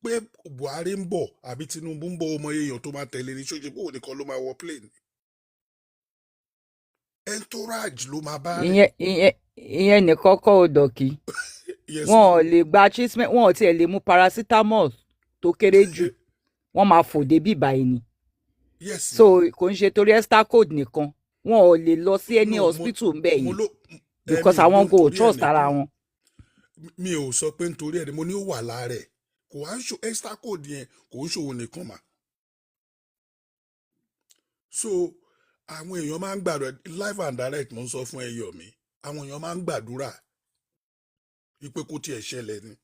pé Buhari ń bọ̀ àbí Tinubu ń bọ̀ ọmọ èèyàn tó máa tẹ̀lé ní ṣóṣe bó nìkan ló máa wọ plane. Entourage ló máa bá rìn. ìyẹn nìkan kọ́ ò dọ̀kí. Wọn ò lè gba treatment, wọn ò tiẹ̀ lè mú paracetamol tó kéré jù, wọ́n máa fò débí báyìí ni. Yes. So kò ń ṣe torí Esther code nìkan, wọn ò lè lọ sí any hospital ńbẹ̀ yìí because àwọn go trust ara wọn. Mi ò sọ pé nítorí ẹ̀ ni mo ní ó wà lára ẹ̀, kò wá ń ṣò Esther code yẹn kò ń ṣòwò nìkan mà. So àwọn èèyàn máa ń gbàdúrà live and direct mo ń sọ fún ẹyọ mi, àwọn èèyàn máa ń gbàdúrà wípé kó tiẹ̀ ṣẹlẹ̀ ni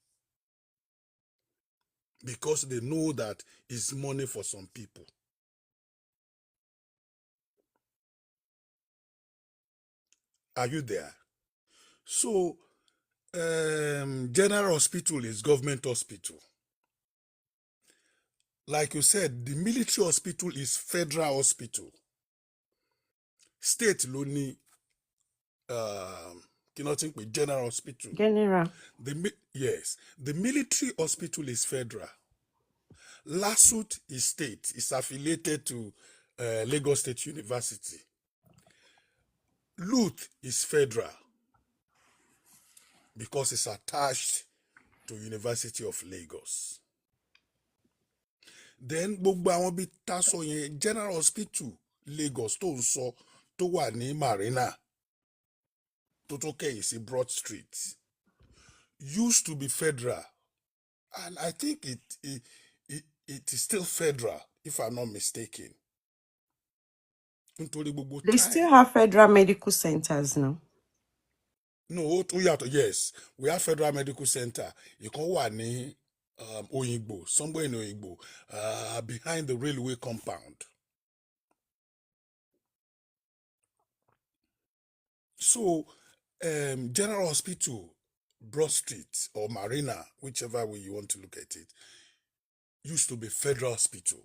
because they know that it's money for some people. Are you there? So General Hospital is government hospital. Like you said, the military hospital is federal hospital. State ló ní kí ló ti ń pè general hospital. General. Yes, the military hospital is federal. LASUT is state. It's affiliated to Lagos State University. LUTH is federal because it's attached to University of Lagos. Then gbogbo àwọn bíi taso yẹn General Hospital Lagos tó ń sọ tó wà ní Marina tó tó kẹ́yìn sí Broad Street used to be federal, and I think it is still federal if I'm not mistaken. Nítorí gbogbo They still have federal medical centers now. No, ó yàtọ̀. Yes, we have Federal Medical Center. Ìkan wà ní Oyingbo, somewhere in Oyingbo, behind the railway compound. So, General Hospital, Broad Street or Marina, whichever way you want to look at it, used to be Federal Hospital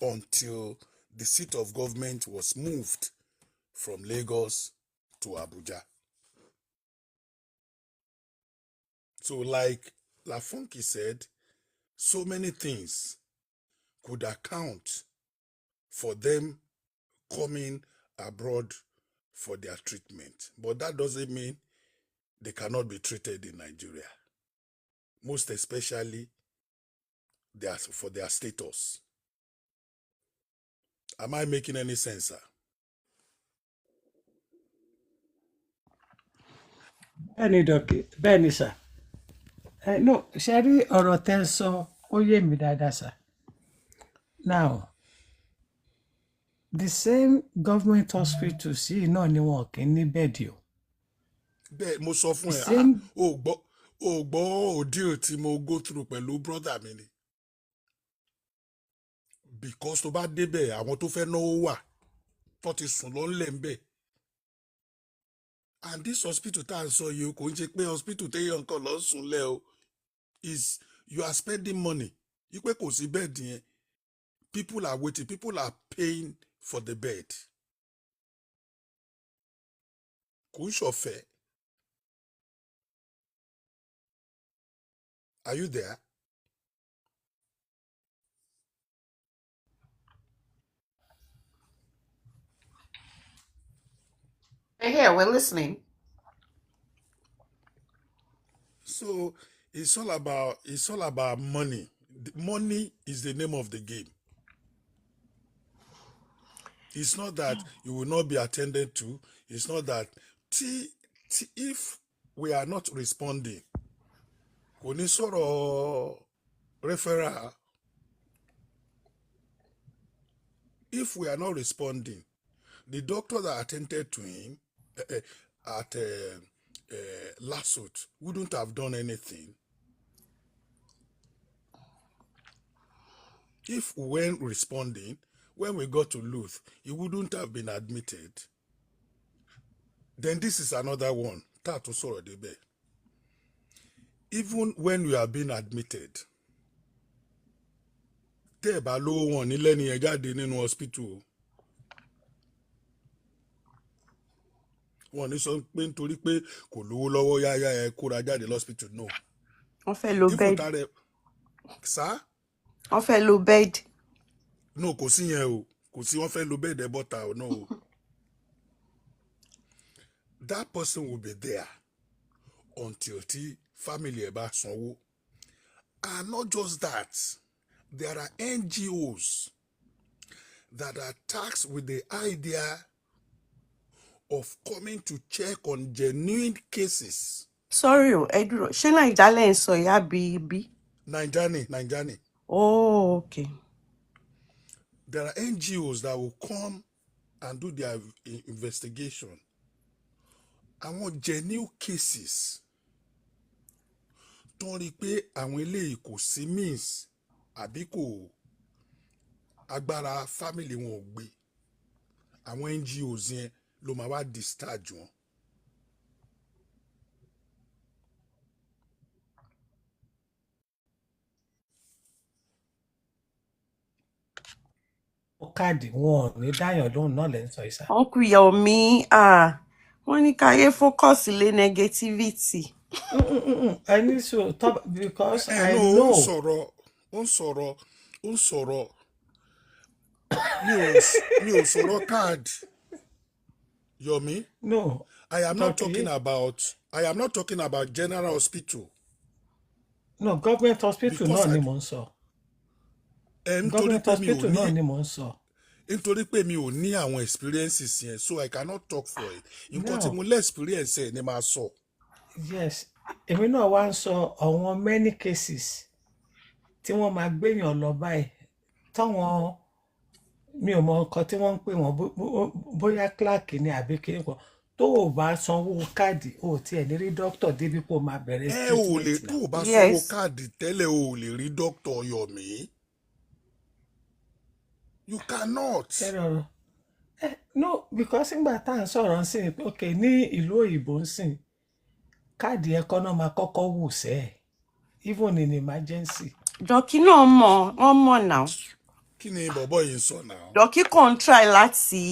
until the seat of government was moved from Lagos to Abuja. So like Lafonki said, so many things could account for them coming abroad for their treatment. But that doesn't mean they cannot be treated in Nigeria, most especially for their status. Am I making any sense, sir? Bẹ́ẹ̀ni dọ̀kì, bẹ́ẹ̀ni sà. No, ṣe rí ọ̀rọ̀ tẹ́ ń sọ ó yé mi dáadáa sà. Now, the same government hospitals yìí náà ni wọn kì í ní bẹ́ẹ̀dì o. Bẹ́ẹ̀ mo sọ fún ẹ, Same o gbọ́ ordeal tí mo go through pẹ̀lú brother mi ni. Because tó bá débẹ̀ àwọn tó fẹ́ náwó wà tó ti sùn lọ ńlẹ̀ ńbẹ̀. And this hospital tá à ń sọ yìí kò ń ṣe pé hospital téèyàn kan lọ sùn lẹ̀ o, is you are spending money. Yí pé kò sí bẹ́ẹ̀dì yẹn. People are waiting, people are paying for the bed. Kò ń ṣọ̀fẹ́. Are you there? Here, we're listening. So it's all about money. Money is the name of the game. It's not that you will not be attended to. It's not that if we are not responding, kò ní sọ̀rọ̀ referral. If we are not responding, the doctor that attended to him at Lasut wouldn't have done anything. If we weren't responding, when we got to Luth, he wouldn't have been admitted. Then this is another one. Tato sọ̀rọ̀ débẹ̀. Even when we are being admitted, tẹ́ ẹ̀ bá lówó wọn nílẹ̀ ni ẹ jáde nínú hospital. Wọ́n ní sọ pé nítorí pé kò lówó lọ́wọ́ yáyá ẹ kóra jáde lọ́spítù. No. Wọ́n fẹ́ lo bed. Sá? Wọ́n fẹ́ lo bed. No, kò sí yẹn o. Kò sí wọ́n fẹ́ lo bed ẹ bọ́ta o. No. That person will be there until tí family ẹ bá sanwó. And not just that, there are NGOs that are tasked with the idea of coming to check on genuine cases. Sorry o, ẹ dúró. Ṣé Naija lẹ ń sọ ìyá bí? Naijani. Oh, okay. There are NGOs that will come and do their investigation. Àwọn genuine cases tó rí pé àwọn eléyìí kò sí means àbí kò agbára family wọn ò gbé. Àwọn NGOs yẹn ló máa wá discharge wọn. káàdì wọn ò ní dáyàn lóhùn náà lẹ́ ń sọ ìsà. Uncle Yomi, wọ́n ní káyé focus lé negativity. I need to talk because I No, know. ó ń sọ̀rọ̀. Mi ò sọ̀rọ̀ card. Yomi? No. I am not talking about general hospital. No, government hospital náà ni mò ń sọ. Government hospital náà ni mò ń sọ. Nítorí pé mi ò ní àwọn experiences yẹn, so I cannot talk for it. Nǹkan tí mo lè experience ẹ̀ ni màá sọ. Yes, èmi náà wá ń sọ àwọn many cases tí wọ́n máa gbéyàn lọ báyìí táwọn mi ò mọ nǹkan tí wọ́n ń pè wọ́n bóyá clerk ni àbí kíni kan tó o bá sanwó káàdì o tiẹ̀ lè rí dókítà débi kó o máa bẹ̀rẹ̀ treatment. Tó o bá sanwó káàdì tẹ́lẹ̀ o ò lè rí dókítà Yomi. You cannot. No, because nígbà tá à ń sọ̀rọ̀ ń sìn ok ní ìlú òyìnbó ń sìn káàdì ẹ̀kọ́ náà máa kọ́kọ́ wù sẹ́ even in emergency. Dọ́kì náà wọ́n mọ̀ náà. Kí ni bọ̀bọ̀ yìí ń sọ náà? Dọ́kì kàn try láti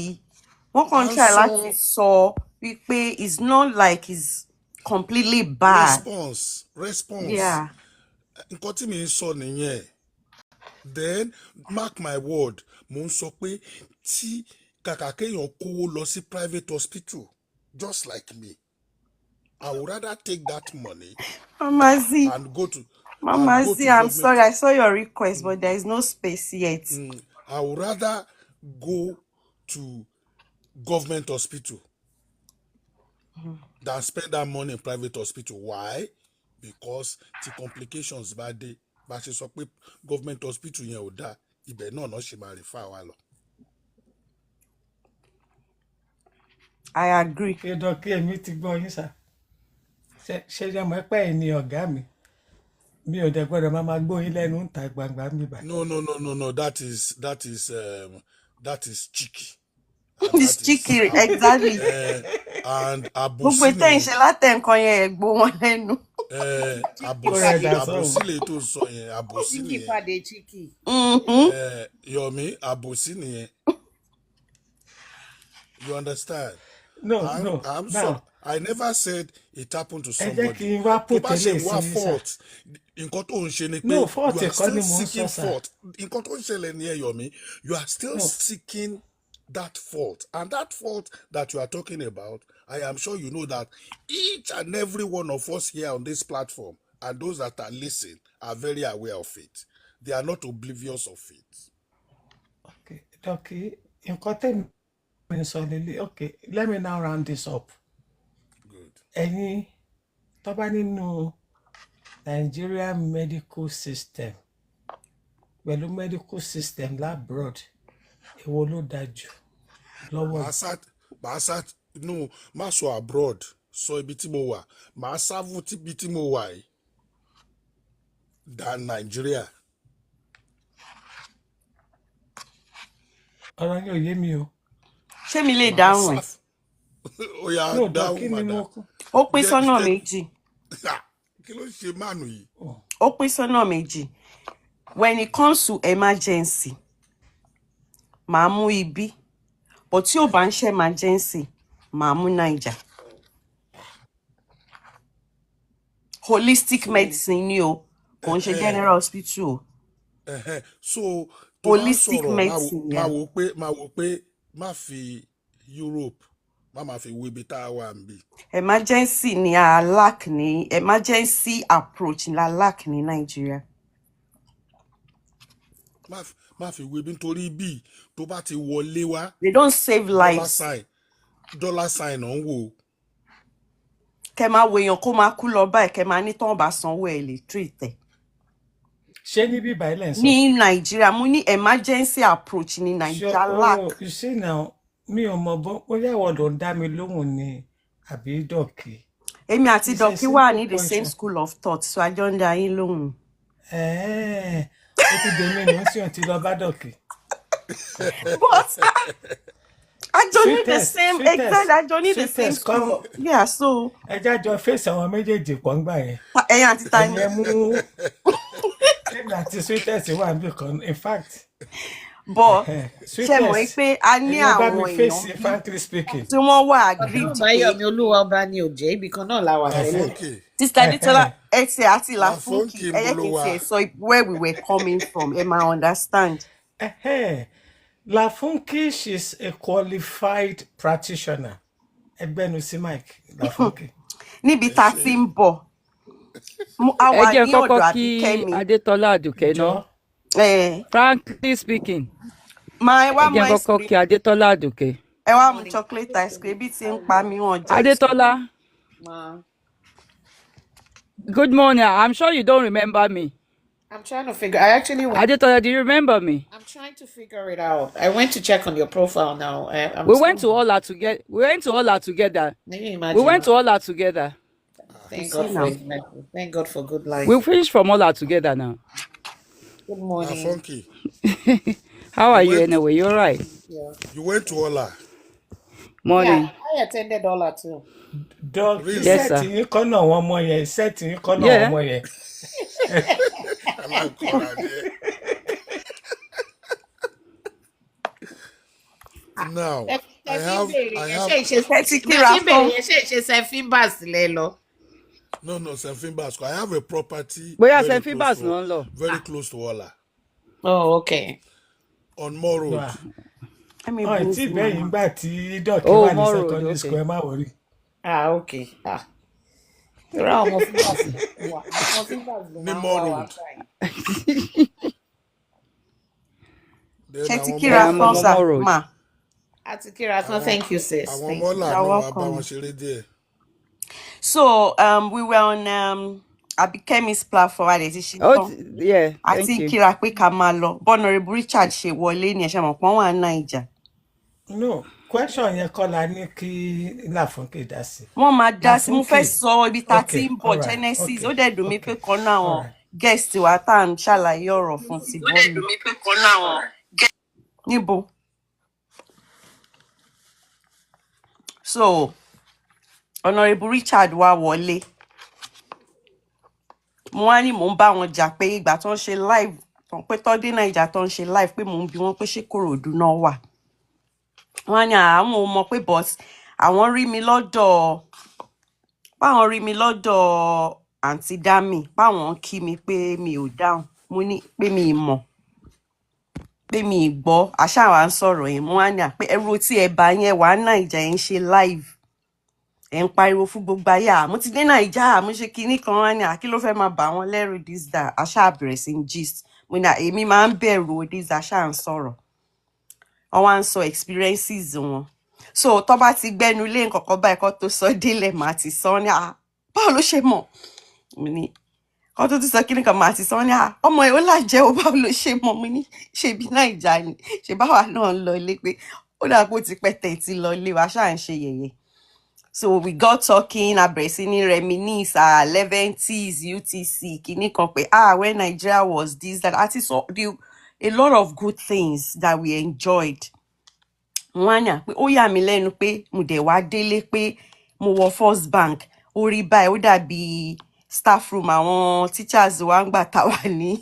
sọ wípé it's not like it's completely bad. Response. Yeah. Nǹkan tí mi ń sọ nìyẹn. Then mark my word, mo ń sọ pé tí kàkà kéèyàn kówó lọ sí private hospital just like me, I would rather take that money Mama Z, and go to Mama Z, I'm sorry, I saw your request, but there is no space yet. I would rather go to government hospital than spend that money in private hospital. Why? Because the complications bá dé, bá ṣe sọ pé government hospital yẹn ò dáa, ibẹ̀ náà náà ṣe máa refer wa lọ. I agree. Dọ́kì èmi ti gbọ́ yín sà. Ṣé ṣe mọ̀ pé ẹ̀yin ni ọ̀gá mi? Mi ò dẹ̀ gbọ́dọ̀ máa gbóyin lẹ́nu ń ta gbangba mi bá. No, that is cheeky. It's cheeky, exactly. And Gbogbo ìtẹ́ ìṣe látẹ̀ nǹkan yẹn ẹ̀gbọ́n wọn lẹ́nu. Àbòsí lè tó sọ yẹn, àbòsí nìyẹn. Yomi, àbòsí nìyẹn. You understand? No. I'm sorry. I never said it happened to somebody. Ẹ jẹ́ kí n wá put eléyìí sí fault. Nǹkan tó ń ṣe ni pé no fault you are ẹ̀kọ́ ni still mo ń seeking sọ sà. fault. Nǹkan tó ń ṣẹlẹ̀ ní Yomi, you are still seeking that fault. And that fault that you are talking about, I am sure you know that each and every one of us here on this platform and those that are listening are very aware of it. They are not oblivious of it. Okay, Dọ́kì, nǹkan tẹ̀mí mi sọ lélẹ̀. Okay, let me now round this up. Good. Ẹ̀yin tó bá nínú Nigerian medical system pẹ̀lú medical system labroad èwo ló dájú lọ́wọ́? No, má sọ abroad, sọ ibi tí mo wà. Màá sáfù ibi tí mo wà yìí than Nigeria. Ọ̀rọ̀ yín ò yé mi o. Ṣé mi lè dáhùn ẹ̀? Ó yá No, dáhùn madam. Ó pín sọ́nà méjì. Kí ló ṣe mánu yìí? Ó pín sọ́nà méjì. When it comes to emergency, màá mú ibi. But tí ò bá ń ṣe emergency, màá mú Naija. Holistic medicine ni o, kò ń ṣe general hospital o. So holistic medicine máa wò pé má fi Europe má fi wo ibi tá a wà níbí. Emergency ni a lack ní emergency approach ni a lack ní Nigeria. Má fi wo ibi nítorí bí tó bá ti wọlé wá. They don't save lives. Dollar sign on wo. Kẹ́ máa wo èèyàn kó máa kú lọ báyìí, kẹ́ máa ní tán bá sanwó ẹ̀ lè treat ẹ̀. Ṣé níbí violence? Ní Nigeria, mo ní emergency approach ní Nigeria lack. You see now, mi ò mọ̀ bóyá ìwọ ló ń dá mi lóhùn ni àbí Dọ́kì. Èmi àti Dọ́kì wà ní the same school of thought, so a jọ ń dá yín lóhùn. Ó ti dèmi ní sí ọ̀tí lọ bá Dọ́kì. But I don't need the same exact. I don't need the same school. Yeah, so. Ẹ jájọ fèsì àwọn méjèèjì pọ̀ ń gbà yẹn. Ẹ̀yin àti ta ni. Ẹ̀yin mú ẹ̀yin àti sweetest wà níbì kan, in fact. But ṣe mọ̀ pé a ní àwọn èèyàn frankly speaking. Tí wọ́n wà agreed pé. Báyọ̀mí Olúwa ọba ni ò jẹ́ ibì kan náà la wà tẹ́lẹ̀. Sister Adetola, ẹsẹ̀ àti Lafunky, ẹ̀yẹ́ kì í tiẹ̀ sọ where we were coming from, ẹ máa understand. Lafunky, she's a qualified practitioner. Ẹgbẹ́nu sí Mike, Lafunky. Níbi tá a ti ń bọ̀, àwa ní ọ̀dọ̀ Adúkẹ́mi. Adétọ́lá Àdùkẹ́ náà. Frankly speaking. Ẹ wá mú ice cream. Kí Adétọ́lá Àdùkẹ́. Ẹ wá mú chocolate ice cream bí ti ń pa mí wọn jẹ. Adétọ́lá. Good morning. I'm sure you don't remember me. I'm trying to figure. I actually. Adetola, do you remember me? I'm trying to figure it out. I went to check on your profile now. We went to Ola together. We went to Ola together. Thank God for it. Thank God for good life. We finished from Ola together now. Good morning. Funky. How are you anyway? You're right. Yeah. You went to Ola. Morning. Yeah, I attended Ola too. Dog, yes, sir. You can't know one more year. Setting you can't know one more year. Now, I have. No, St. Finbas. I have a property very close to Ola. Oh, okay. On More Road. Wow. Tí bẹ́yìn gbà tí dọ́kì Oh, wà ní More Road, secondary okay. school ẹ má wọrí. Ah, okay. Ah. Irú àwọn ọmọ fífàsì wà. Àwọn ọmọ fífàsì ló Ní máa ń More wá wá Road. báyìí. Then Ṣé ti àwọn kíra ọmọ tán sà Road. mà? Àti kíra tán, thank you, sis. àwọn Thank ọmọ you. là You're náà wá bá welcome. wọn ṣeré díẹ̀. So we were on Abikemi's platform at the Oh, yeah, I thank think you. Kira pé ká máa lọ. Honorable Richard ṣe wọlé ní ẹ̀ṣẹ̀ mọ̀ pọ́n wà ní Naija. No, question yẹn kọ́ la ní kí Láfúnkè dá sí. Wọ́n máa dá sí mo fẹ́ Láfúnkè. sọ ibi tá a ti Okay, ń bọ̀ all right, Genesis okay, ó dẹ̀ dùn mí pé okay, kan náà all àwọn right. guest wa tá à ń ṣàlàyé ọ̀rọ̀ fún ti bọ́ mi. Níbo? So Honorable Richard wá wọlé. Mo wá ní mò ń bá wọn jà pé ìgbà tó ń ṣe live pé tọ́dé Naija tó ń ṣe live pé mò ń bi wọ́n pé ṣé Kòròdú náà wà. Wọ́n á ní àwọn ò mọ̀ pé but àwọn rí mi lọ́dọ̀ báwọn rí mi lọ́dọ̀ àǹtí Dami báwọn kí mi pé mi ò dáhùn mo ní pé mi ì mọ̀ pé mi ì gbọ́ àṣàwà ń sọ̀rọ̀ yẹn mo wá ní pé ẹrú tí ẹ bá yẹn wà Naija ẹ̀ ń ṣe live ẹ̀ ń pariwo fún gbogbo ayé mo ti dé Naija mo ṣe kinní kan wá ní kí ló fẹ́ máa bà wọ́n lẹ́rù this that àṣà bẹ̀rẹ̀ sí ń gist mo ní èmi máa ń bẹ̀rù this àṣà ń sọ̀rọ̀ wọ́n wá ń sọ experiences wọn so tó bá ti gbẹ́nu lé nǹkan kan báyìí kó tó sọ délẹ̀ màá ti sọ ní báwo ló ṣe mọ̀ mo ní kó tó ti sọ kíní kan màá ti sọ ní ọmọ ẹ̀ ó làjẹ́ ó báwo ló ṣe mọ̀ mo ní ṣe bí Naija ni ṣe báwa náà ń lọ ilé pé ó dà pé ó ti pẹ́ tẹ̀ ti lọ ilé wa ṣáà ń ṣe yẹ̀yẹ́. So we got talking, abresini reminisce, 11th UTC, kini kan pe, when Nigeria was this, that. I saw a lot of good things that we enjoyed. Mwanya, pe ó yà mí lẹ́nu pé mo dẹ̀ wá délé pé mo wọ First Bank, orí báyìí ó dàbí staff room àwọn teachers wa ń gbà tá wà ní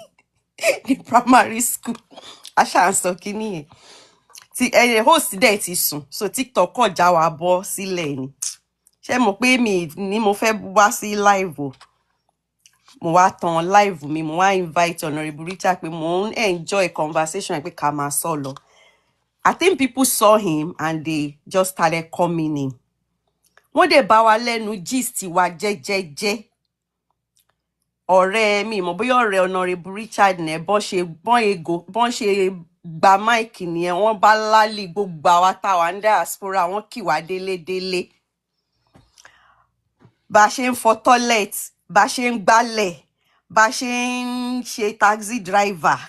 primary school. Àṣà ń sọ kíní yẹn. Ti host dẹ̀ ti sùn, so TikTok kọ̀ já wa bọ́ sílẹ̀ ni. Ṣé mo pé mi ni mo fẹ́ wá sí live o mo wá tan live mi mo wá invite Honorable Richard pé mo enjoy conversation pé ká máa sọ lọ. I think people saw him and they just started coming in. Wọ́n dẹ̀ bá wa lẹ́nu gist wa jẹ́jẹ́jẹ́. Ọ̀rẹ́ mi mo bóyá ọ̀rẹ́ Honorable Richard ne bọ́n ṣe gba mic nìyẹn wọ́n bá lálì gbogbo àwa táwa ń diaspora wọ́n kì wá délé. Bá ṣe ń fọ toilet, bá ṣe ń gbálẹ̀, bá ṣe ń ṣe taxi driver,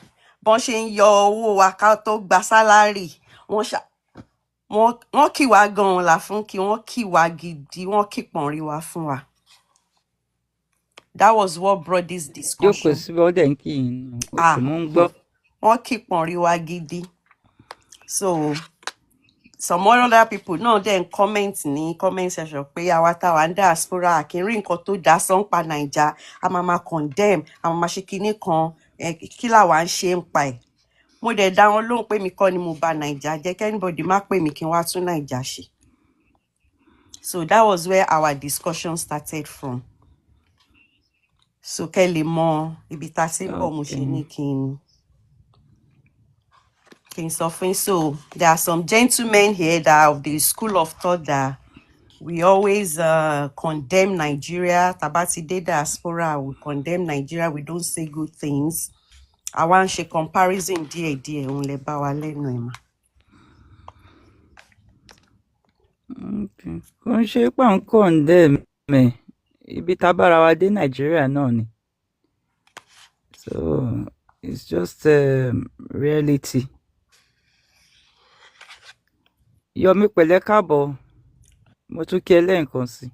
bọ́n ṣe ń yọ owó wa ká tó gba salary, wọ́n kì wá gan-an Láfúnkè, wọ́n kì wá gidi, wọ́n kì pọ̀nrí wá fún wa. That was what brought this discussion. Jókòó sí bọ́dẹ̀ ń kì í òkè mú ń gbọ́. Wọ́n kì pọ̀nrí wá gidi. So some other people náà then comment ní comment section pé àwa táwa ń diaspora kì í rí nǹkan tó dá sọ́npa Naija a máa condemn a máa ṣe kinní kan kí làwa ń ṣe ń pa ẹ̀. Mo dẹ̀ dá wọn lóhùn pé mi kọ́ ni mo bà Naija jẹ́ kí anybody má pè mí kí n wá tún Naija ṣe. So that was where our discussion started from. So kẹ́ lè mọ ibi tá a ti ń bọ̀ mo ṣe ní kí n sọ fún. So there are some gentlemen here that are of the school of thought that we always condemn Nigeria. Tabati de diaspora, we condemn Nigeria. We don't say good things. I want to comparison díẹ̀ òun lè bá wa lẹ́nu ẹ̀ mà. Kò ń ṣe pé à ń condemn ibi tá bára wa dé Nàìjíríà náà ni. So it's just reality. Yọmí pẹ̀lẹ́ káàbọ̀ mo tún kí ẹ lẹ́ẹ̀kan sí.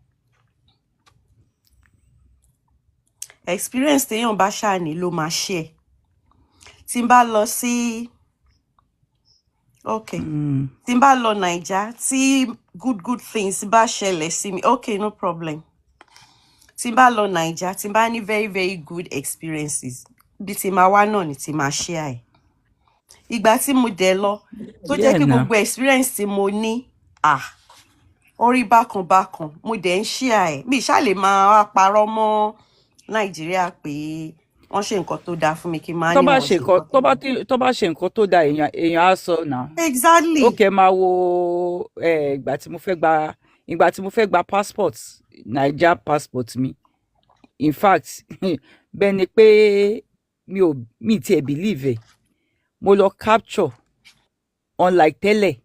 Experience téèyàn bá ṣáà ní ló máa share. Tí n bá lọ sí tí n bá lọ Naija tí good things bá ṣẹlẹ̀ sí mi no problem. Tí n bá lọ Naija tí n bá ní very good experiences bí tí máa wá náà ni tí máa share ẹ̀. Ìgbà tí mo dẹ̀ lọ tó jẹ́ kí gbogbo experience tí mo ní orí bákan mo dẹ̀ ń share ẹ̀ bí ṣá lè máa wá parọ́ mọ́ Nàìjíríà pé wọ́n ṣe nǹkan tó dáa fún mi kí n máa tó ní bá wọ́n ṣe ṣe nǹkan tó dáa. tó bá ṣe nǹkan tó dáa èèyàn á sọ náà. Exactly. ó kẹ́ máa wo ìgbà tí mo fẹ́ gba passport Naija passport mi in fact bẹ́ẹ̀ ni pé mi tiẹ̀ believe ẹ̀ mo lọ capture unlike tẹ́lẹ̀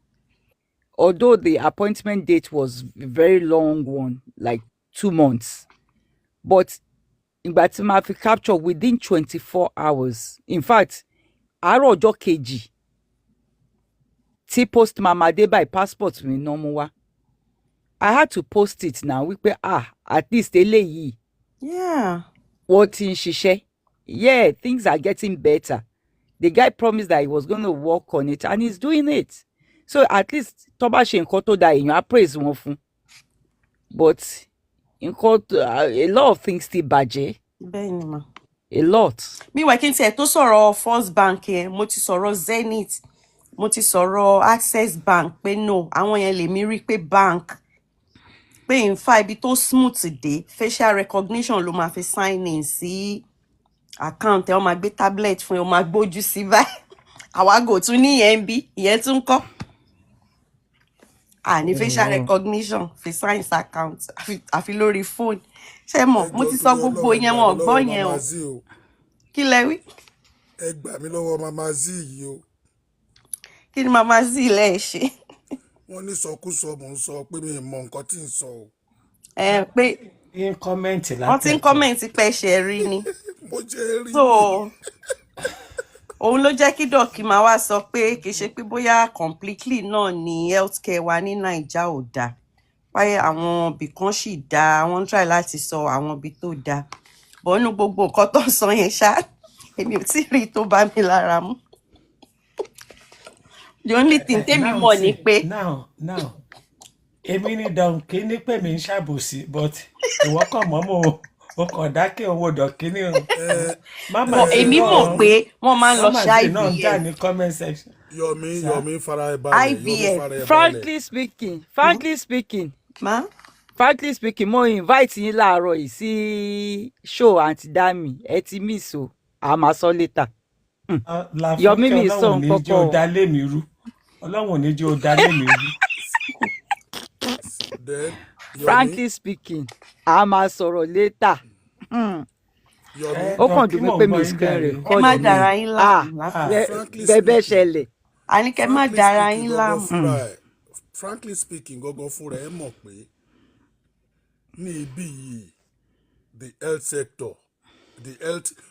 although the appointment date was a very long one like 2 months but ìgbà tí màá fi capture within 24 hours in fact àárọ̀ ọjọ́ kejì tí postman máa dé by passport mi náà mú wá I had to post it now wípé at least eléyìí wọ́n ti ń ṣiṣẹ́ yeah things are getting better the guy promised that he was going to work on it and he's doing it so at least tó bá ṣe nǹkan tó dáa èèyàn á praise wọn fún but a lot of things still bàjẹ́. Bẹ́ẹ̀ni ma. A lot. Mi wà kí n tiẹ̀ tó sọ̀rọ̀ First Bank yẹn, mo ti sọ̀rọ̀ Zenith, mo ti sọ̀rọ̀ Access Bank pé no, àwọn yẹn lèmi rí pé bank pé in fact ibi tó smooth dé facial recognition ló máa fi sign in sí account ẹ, ó máa gbé tablet fún ẹ, ó máa gbójú sí báyìí. Àwa gò tún ní ìyẹn bí, ìyẹn tún kọ́. Ní facial recognition fi sign account àfi lórí phone. Ṣé mọ̀, mo ti sọ gbogbo yẹn wọn gbọ́ yẹn o. Kí lẹ wí? Ẹ gbà mí lọ́wọ́ Mama Z yìí o. Kí ni Mama Z lẹ ṣe? Wọ́n ní sọkúsọ mò ń sọ pé mi mọ nǹkan tí ń sọ o. Pé in comment la. Wọ́n ti ń comment pé ṣe rí ni. Mo jẹ́ rí. So òun ló jẹ́ kí dọ́kì máa wá sọ pé kì í ṣe pé bóyá completely náà ni healthcare wa ní Naija ò dáa. Wáyé àwọn ibì kan sì dáa, wọ́n try láti sọ àwọn ibi tó dáa. Bọ́nú gbogbo nǹkan tó ń sọ yẹn ṣá, èmi ò tí rí tó bá mi lára mu. The only thing tèmi mọ̀ ni pé. Now, èmi ní dọ̀nkì ní pé mi ń ṣàbòsí but ìwọ kàn mọ́ mo kàn dákẹ́ owó dọ̀kì ní o. Èmi mọ̀ pé wọ́n máa ń lọ ṣe IVF. náà ń jà ní comment section. Yomi farabalẹ̀. IVF. Frankly speaking. Ma? Frankly speaking, mo invite yín láàárọ̀ yìí sí show Aunty Dami. Ẹ ti miss o. A máa sọ later. Yomi mi sọ nǹkan kan. Ọlọ́run ò ní jẹ́ ó dá lé mi rú. Frankly speaking, a máa sọ̀rọ̀ later. Ó kàn dùn mí pé mi screen record. Ẹ má dára yín láàmú. Bẹ́ẹ̀ ṣẹlẹ̀. Àníkẹ́ má dára yín láàmú. Frankly speaking, gangan fúnra ẹ mọ̀ pé ní ibi yìí the health sector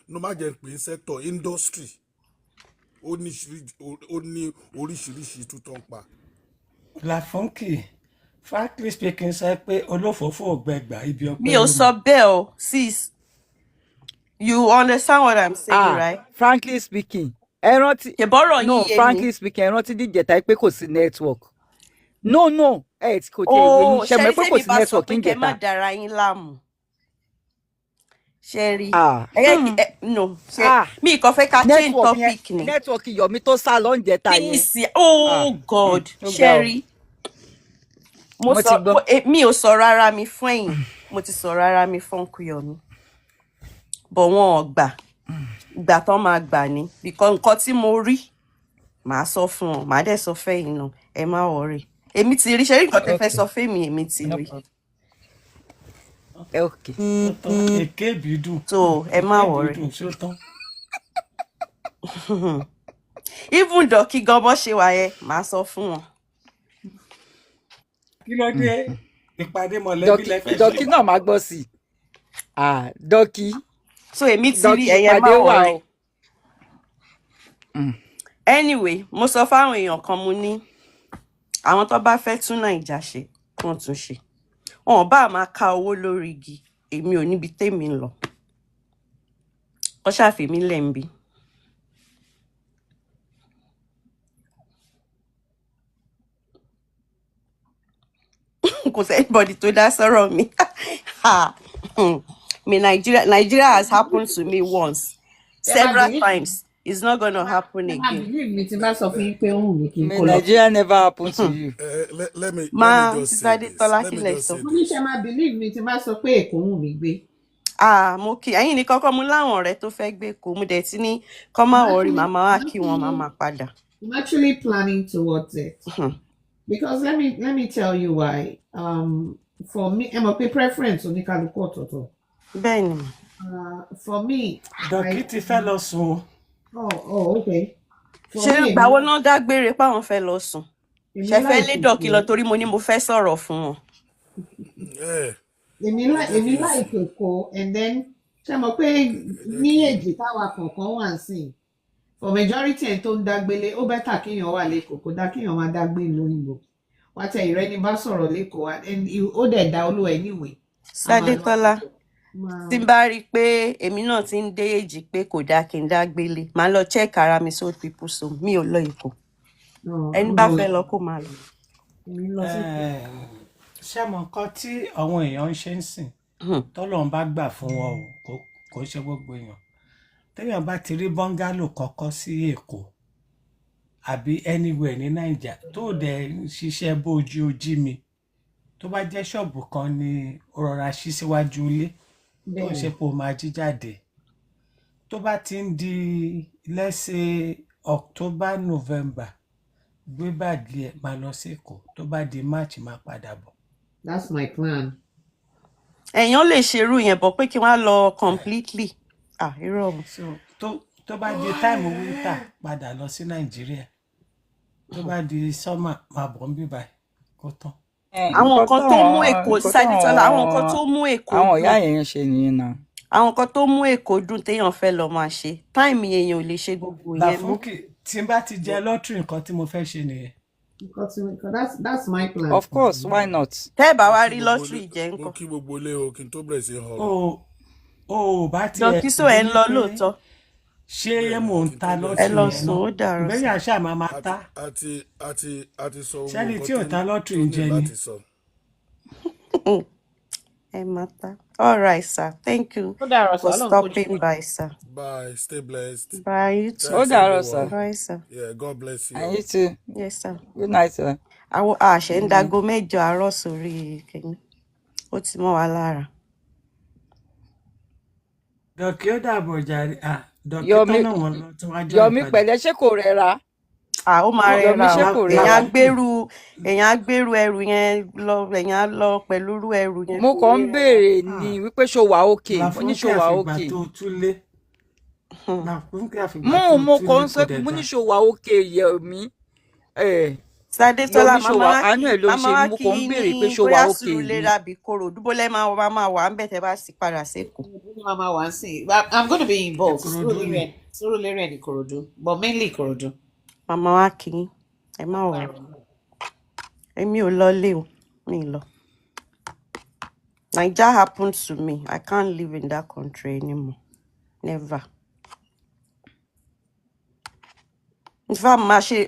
no má jẹ́ pé sector industry ó ní oríṣiríṣi tuntun pa. Lafunky, frankly speaking sọ pé olófòófó ògbẹ́gbà ibi ọpẹ́. Mi ò sọ bẹ́ẹ̀ o sis, you understand what I'm saying, right? Frankly speaking ẹ rántí. Kẹ̀bọ́rọ̀ yín yé mi. Frankly speaking ẹ rántí díjẹta pé kò sí network. No kò tẹ ìwé yín ṣe mọ̀ pé kò sí network ń jẹta. Ṣé má dára yín láàmú? Ṣé rí? No mi kàn fẹ́ ká change topic ni. Network Yomi tó sá lọ ń jẹta yẹn. Oh God, ṣé rí? Mi ò sọ rárá mi fún ẹ̀yin, mo ti sọ rárá mi fún Yomi. Bọ̀ wọn ò gbà. Ìgbà tán máa gbà ni because nǹkan tí mo rí màá sọ fún wọn, màá dẹ̀ sọ fẹ́yìn náà, ẹ má worry. Èmi ti rí, ṣe rí nǹkan tẹ́ fẹ́ sọ fẹ́mi, èmi ti rí. Okay. Èké bídùn. So ẹ má worry. Even dọ́kì gan bó ṣe wà yẹn, màá sọ fún wọn. Kí ló dé? Ìpàdé mọ̀lẹ́bí lẹ́fẹ̀ẹ́ ṣe. Dọ́kì náà máa gbọ́ sí i. Dọ́kì. So èmi ti rí ẹ̀yẹ má worry. Anyway, mo sọ fáwọn èèyàn kan mo ní àwọn tó bá fẹ́ tún Naija ṣe kàn tún ṣe. Wọn bá máa ka owó lórí igi, èmi ò níbi tèmi ń lọ. Ó ṣàfèmí lẹ́ǹbí. Kò sí anybody tó dá sọ̀rọ̀ mi. Nigeria has happened to me once, several times. It's not going to happen again. Nigeria never happened to you. Let me Ma, just say this. Let me just say this. Mo kí ẹ̀yin ní kọ́kọ́ mú láwọn ọ̀rẹ́ tó fẹ́ gbé kó mo dẹ̀ ti ní kọ́ má wọrí màmá wá kí wọn màmá padà. I'm actually planning towards it. Because let me tell you why. For me, I'm a preference oníkálukú ọ̀tọ̀ọ̀tọ̀. Bẹ́ẹ̀ni. For me, Dọ̀kí ti fẹ́ lọ sùn. Oh, okay. Ṣé gbàwọ́ náà dágbére páwọn fẹ́ lọ sùn? Ṣé fẹ́ lé Dọ̀kí lọ torí mo ní mo fẹ́ sọ̀rọ̀ fún wọn. Èmi like Èkó, and then ṣe mọ̀ pé ní èjì táwa kọ̀ọ̀kan wà sí for majority ẹ̀ tó ń dágbélé ó bẹ́tà kéèyàn wà lẹ́kọ̀ọ́ kó dá kéèyàn máa dágbé lóyìnbó wá tẹ ìrẹ́ni bá sọ̀rọ̀ lẹ́kọ̀ọ́ ó dẹ̀ dá olúwa ẹ̀ níwèé. Sádétọ́lá tí n bá rí i pé èmi náà ti ń dé èjì pé kò dáa kí n dágbélé màá lọ check ara mi so people so mi ò lọ Èkó ẹni bá fẹ́ lọ kó máa lọ. Ṣé mo nǹkan tí àwọn èèyàn ń ṣe ń sìn tọ́lọ́run bá gbà fún wọn o kò ṣe gbogbo èèyàn téèyàn bá ti rí bọ́ngálò kọ́kọ́ sí Èkó àbí anywhere ní Naija tó dẹ̀ ń ṣiṣẹ́ bójú ojí mi tó bá jẹ́ ṣọ́ọ̀bù kan ni ó rọra ṣí síwájú ilé tó ń ṣe pé ó máa jí jáde tó bá ti ń di lẹ́sẹ̀ October November gbé báàgì ẹ̀ máa lọ sí Èkó tó bá di March máa padà bọ̀. That's my plan. Èèyàn lè ṣerú yẹn bọ̀ pé kí wọ́n á lọ completely. Irọ́ o. Tó bá di táìmù winter padà lọ sí Nàìjíríà tó bá di summer máa bọ̀ ń bí báyìí kó tán. Àwọn nǹkan tó mú Èkó Sádétọ́lá àwọn nǹkan tó mú Èkó dùn. Àwọn ìyá yẹn ṣe nìyẹn náà. Àwọn nǹkan tó mú Èkó dùn téèyàn fẹ́ lọ máa ṣe táìmù èèyàn ò lè ṣe gbogbo yẹn mú. Làfúnkì tí n bá ti jẹ lọ́tìrì nǹkan tí mo fẹ́ ṣe nìyẹn. That's my plan. Of course, why not? Tẹ́ ẹ bá wá rí lọ́tìrì jẹ́ nǹkan. Mo kí gbogbo ilé o kí n tó bẹ̀rẹ̀ sí hàn. O bá tiẹ̀. Dọ̀kí sọ ẹ̀ ń lọ lóòótọ́. Ṣé mò ń ta lọ́tìrì ẹ lọ sùn ó dàrọ. Bẹ́ẹ̀ àṣà máa máa ta. Àti sọ owó ṣẹ́ni tí ò ta lọ́tìrì ń jẹ ni. Ẹ máa ta. All right, sir. Thank you for stopping by, sir. Bye. Stay blessed. Bye. You too. Ó dàrọ, sir. Bye, sir. Yeah, God bless you. And you too. Yes, sir. Good night, sir. Àwọn àṣẹ ń dago mẹ́jọ àárọ̀ sórí kìíní. Ó ti mọ́ wa lára. Dọ̀kí ó dàbọ̀ jàre. Dọ̀kí tọ́nà wọn lọ tí wọ́n á jọ Yọ̀mí pẹ̀lẹ́ ṣé kò rẹra? Ó máa rẹra o. Èèyàn á gbèrú ẹrù yẹn lọ èèyàn á lọ pẹ̀lú irú ẹrù yẹn. Mo kàn ń béèrè ni wípé ṣó wà okay. Mo ní ṣó wà okay. Mo kàn ń sọ pé mo ní ṣó wà okay Yọ̀mí. Sádétọ́lá àánú ẹ̀ ló ṣe mo kàn ń béèrè pé ṣó wà okay. Bóyá Sùúrùlérè àbí Ìkòròdú bólẹ́ máa wà ń bẹ̀ tẹ́ bá sì padà sékòó. I'm going to be in both. Sùúrùlérè and Ìkòròdú, but mainly Ìkòròdú. Màmá wa kì í ẹ má wọ̀ èmi ò lọ lé o mi lọ. Naija happened to me. I can't live in that country anymore. Never. In fact, máa ṣe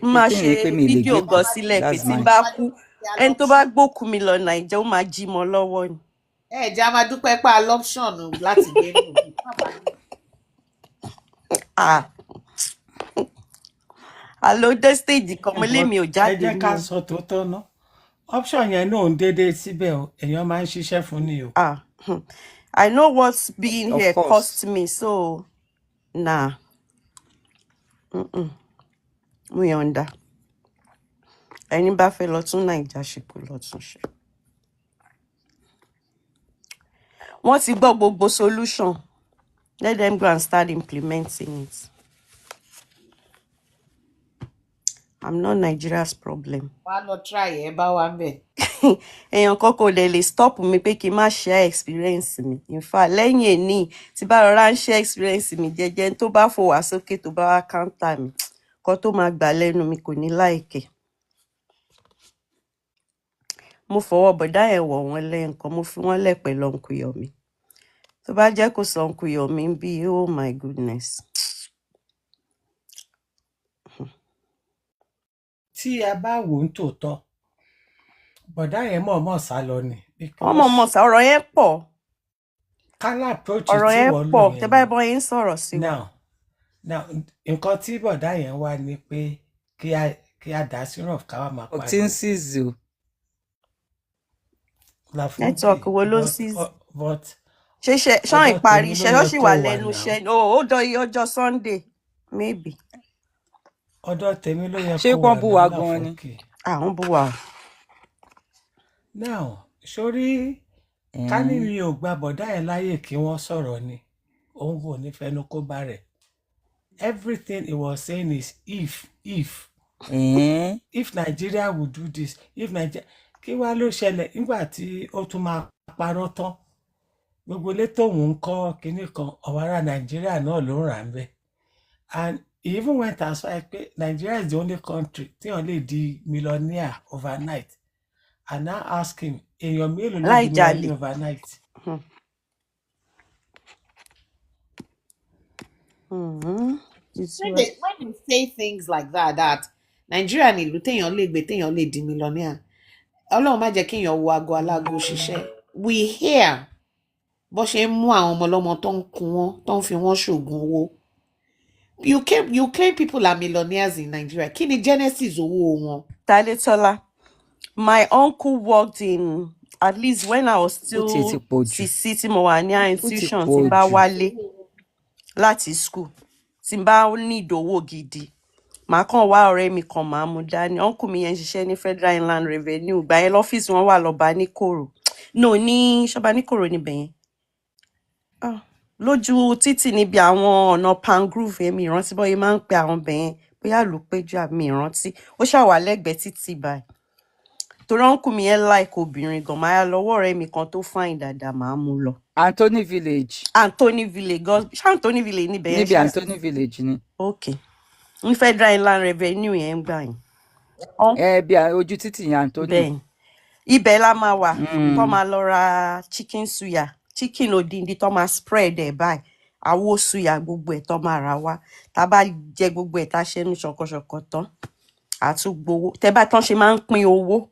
fídíò gan sílẹ̀ pé tí bá kú ẹni tó bá gbókù mi lọ Naija ó máa jí mọ́ lọ́wọ́ ni. Jẹ́ a máa dúpẹ́ pa lọ́pṣọ̀nù láti gbé nù. Àlódé stage kan mo lé mi ò jáde ní. Ẹ jẹ́ ká sọ tòótọ́ ná. Option yẹn náà ń dédé síbẹ̀ o, èèyàn máa ń ṣiṣẹ́ fún ni o. I know what being here cost me, so nah. Mo yọ̀ǹda. Ẹni bá fẹ́ lọ tún Naija ṣe kó lọ tún ṣe. Wọ́n ti gbọ́ gbogbo solution. Let them go and start implementing it. I'm not Nigeria's problem. Wá lọ try ẹ bá wa bẹ̀. Èèyàn kọ́kọ́ lè stop mi pé kí n má share experience mi. In fact, lẹ́yìn èní tí bá rọra ń share experience mi jẹ́jẹ́ tó bá fò wá sókè tó bá wá counter mi. Kọ́ tó máa gbà lẹ́nu mi kò ní láìkẹ́. Mo fọwọ́ bọ̀dá ẹ̀ wọ̀ wọ́n lẹ́ǹkan, mo fi wọ́n lẹ̀ pẹ̀lú Uncle Yomi. Tó bá jẹ́ kò sọ Uncle Yomi ń bí, oh my goodness. Tí a bá wò ń tòótọ́, bọ̀dá yẹn mọ̀ọ́mọ̀ sá lọ ni. Wọ́n mọ̀ọ́mọ̀ sá ọ̀rọ̀ yẹn pọ̀. Kálá approach tí ọ̀rọ̀ yẹn wọ́n lò pọ̀ yẹn. tẹ́ bá bọ́ yín sọ̀rọ̀ sí wa. Now, nǹkan tí bọ̀dá yẹn wá ni pé kí a dá syrup ká wá máa pariwo. Ó ti ń ṣìzù. Network wo ló ń ṣìzù? But ṣọ́n ọ̀dọ̀ ìparí tèmi ló iṣẹ́ ló yẹ sì kó wà wà lẹ́nu náà iṣẹ́ ó dọ̀yí ọjọ́ Sunday maybe. ọ̀dọ̀ tèmi ló yẹ ṣé kó kán wà bú náà wa gan ni. Láfọ̀nkẹ́. àwọn bú wa. now sórí ká ní mi ò gba bọ̀dá ẹ̀ láyè kí wọ́n sọ̀rọ̀ ni òun kò ní fẹnu kó bá rẹ̀. Everything he was saying is if Nigeria would do this, if Nigeria, kí wá ló ṣẹlẹ̀ nígbà tí ó tún máa parọ́ tán gbogbo ilé tóun ń kọ́ kinní kan ọ̀wọ́ ará Nàìjíríà náà ló ń rà ń bẹ̀. And he even went as far as pé Nigeria is the only country tí wọ́n lè di millionaire overnight. And now ask him èèyàn mélòó ló di millionaire overnight. When they say things like that Nigeria ni ìlú téèyàn lè gbé téèyàn lè di millionaire. Ọlọ́run má jẹ́ kéèyàn wo aago aláago ṣiṣẹ́. We hear bó ṣe ń mú àwọn ọmọ ọlọ́mọ tó ń kun wọn tó ń fi wọn ṣoògùn owó. You claim people are millionaires in Nigeria. Kí ni genesis owó wọn? Tadetola, my uncle worked in, at least when I was still tí mo wà ní institution tí n bá wálé láti school tí n bá ní ìdòwò gidi màá kàn wá ọ̀rẹ́ mi kan màá mú dání. Uncle mi yẹn ṣiṣẹ́ ní Federal Inland Revenue ìgbà yẹn lọ́fíìsì wọn wà lọ́ba níkòrò no ní ṣọba níkòrò níbẹ̀ yẹn lójú títì níbi àwọn ọ̀nà Pangrove èmi ìrántí bọ́yé máa ń pe àwọn bẹ̀yẹn bóyá Lùpéjú àmì ìrántí ó ṣàwà lẹ́gbẹ̀ẹ́ títì báyìí torí uncle mi yẹn like obìnrin gan máa lọ́wọ́ ọ̀rẹ́ mi kan tó fine dáadáa máa mú lọ. Anthony Village gan ṣé Anthony Village níbẹ̀ yẹn níbi Anthony Village ni. ok ní Federal Inland Revenue yẹn ń gbà yín. Bí ojú títì yẹn Anthony. bẹ́ẹ̀ ibẹ̀ la máa wà tó máa lọ ra chicken suya chicken odindi tó máa spread ẹ̀ báyìí àwo suya gbogbo ẹ̀ tó máa rà wá tá a bá jẹ gbogbo ẹ̀ tá a ṣe nu ṣọ̀kọ̀ṣọ̀kọ̀ tán àtúgbowó tẹ́ bá tán ṣe máa ń pín owó.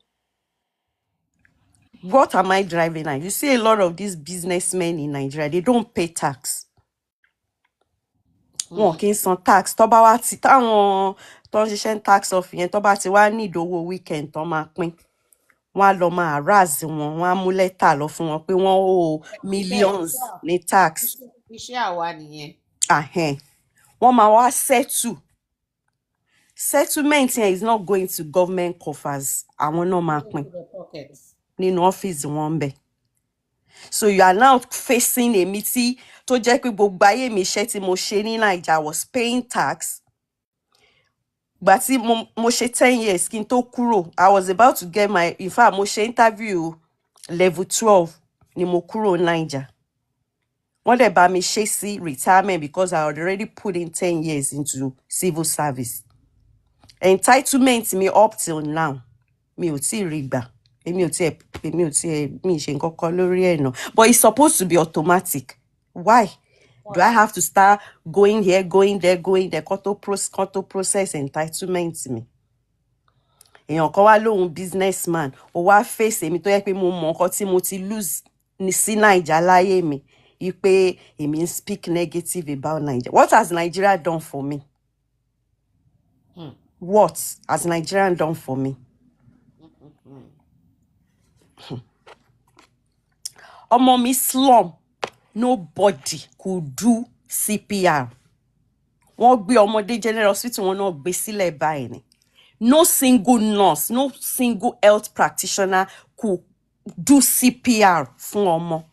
What am I driving at? You see a lot of these businessmen in Nigeria, they don't pay tax. Wọn kì í san tax. Tó bá wá ti táwọn tó ń ṣiṣẹ́ tax off yẹn tó bá ti wá ní ìdówó weekend tó máa pín. Wọ́n á lọ máa razz wọn, wọ́n á mú lẹ́tà lọ fún wọn pé wọ́n ó millions ní tax. Iṣẹ́ àwa nìyẹn. Wọ́n máa wá settle. Settlement here is not going to government coffers. Àwọn náà máa pín nínú ọ́fíìsì wọn bẹ̀. So you are now facing èmi tí tó jẹ́ pé gbogbo ayé mi iṣẹ́ tí mo ṣe ní Naija was paying tax. Gbà tí mo ṣe 10 years kí n tó kúrò, I was about to get my, in fact mo ṣe interview level 12 ni mo kúrò Naija. Wọ́n dẹ̀ bá mi ṣe sí retirement because I had already put in 10 years into civil service. Entitlement me up till now mi ò tí rí gbà. Mi ṣe nǹkan kan lórí ẹ̀ náà. But it's supposed to be automatic. Why? Do I have to start going here, going there, kó tó process entitlement mi? Èèyàn kan wá lóhun businessman, ó wá face èmi tó yẹ pé mo mọ nǹkan tí mo ti lose ní sí Naija láyé mi. Yí pé èmi ń speak negative about Nigeria. What has Nigeria done for me? What has Nigeria done for me? Ọmọ mi slum, nobody could do CPR. Wọ́n gbé ọmọdé General Hospital wọn náà gbé sílẹ̀ báyìí ni. No single nurse, no single health practitioner could do CPR fún ọmọ.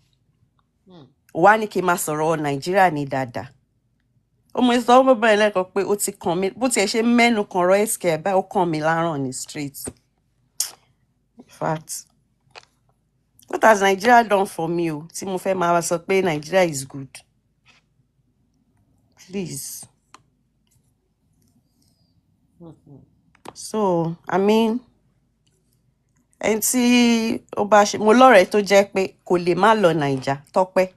Wá ní kí n máa sọ̀rọ̀ Nàìjíríà ní dáadáa. Ọmọ ìsọ ọmọ bẹ̀rẹ̀ lẹ́kọ̀ọ́ pé ó ti kàn mí bó tiẹ̀ ṣe mẹ́nu kan rọ healthcare báyìí ó kàn mí láràn ní street. In fact, what has Nigeria done for me? Tí mo fẹ́ máa sọ pé Nigeria is good. Please. So, I mean, ẹni tí ó bá ṣe mo lọ́rẹ̀ẹ́ tó jẹ́ pé kò lè má lọ Naija Tọ́pẹ́.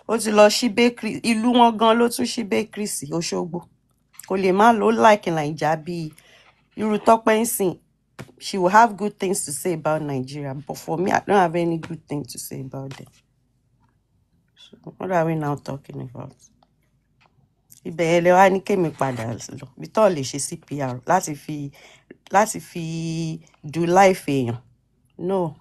Ó ti lọ sí bakery, ìlú wọn gan ló tún sí bakery sí Òṣogbo. Kò lè má lọ like Naija bí irú Tọ́pẹ́ ń sìn. She will have good things to say about Nigeria, but for me, I don't have any good thing to say about them. So, what are we now talking about? Ibẹ̀ ẹlẹ́ wá ní kémi padà lọ. Bí tó lè ṣe CPR láti fi do life èèyàn. No.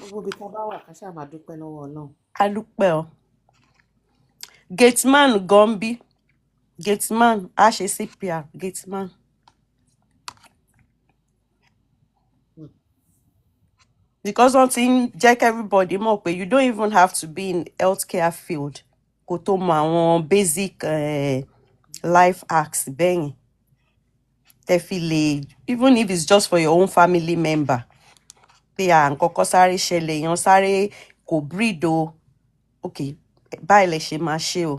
Gbogbo ibi tá a bá wà ká ṣáà máa dúpẹ́ lọ́wọ́ Ọlọ́run. A dúpẹ́ o. Gateman Gombi. Gateman, a ṣe CPR, Gateman. Because one thing, Jack, everybody more pé you don't even have to be in healthcare field. Kó tó mọ àwọn basic life hacks bẹ́yìn. Tẹ́ fi lè, even if it's just for your own family member. Pé à ń kọ́kọ́ sáré ṣẹlẹ̀, èèyàn sáré kò breed o. Okay, báyìí lẹ ṣe máa ṣe o.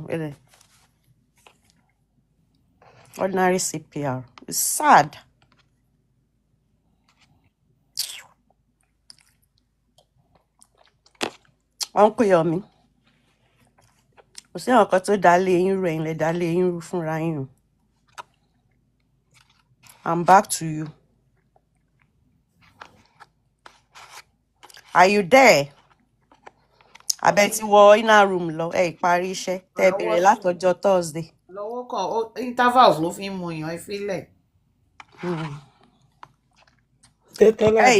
Ordinary CPR. It's sad. Uncle Yomi. Kò sí àwọn kan tó dá lé yín rú, ẹ̀yin lẹ dá lé yín rú fúnra yín o. I'm back to you. Are you there? Abẹ́ ti wọ inner room lọ, ìparí iṣẹ́. Tẹ́ bẹ̀rẹ̀ látọjọ́ Thursday. Lọ́wọ́ kan intervals ló fi ń mu èèyàn ìfilẹ̀.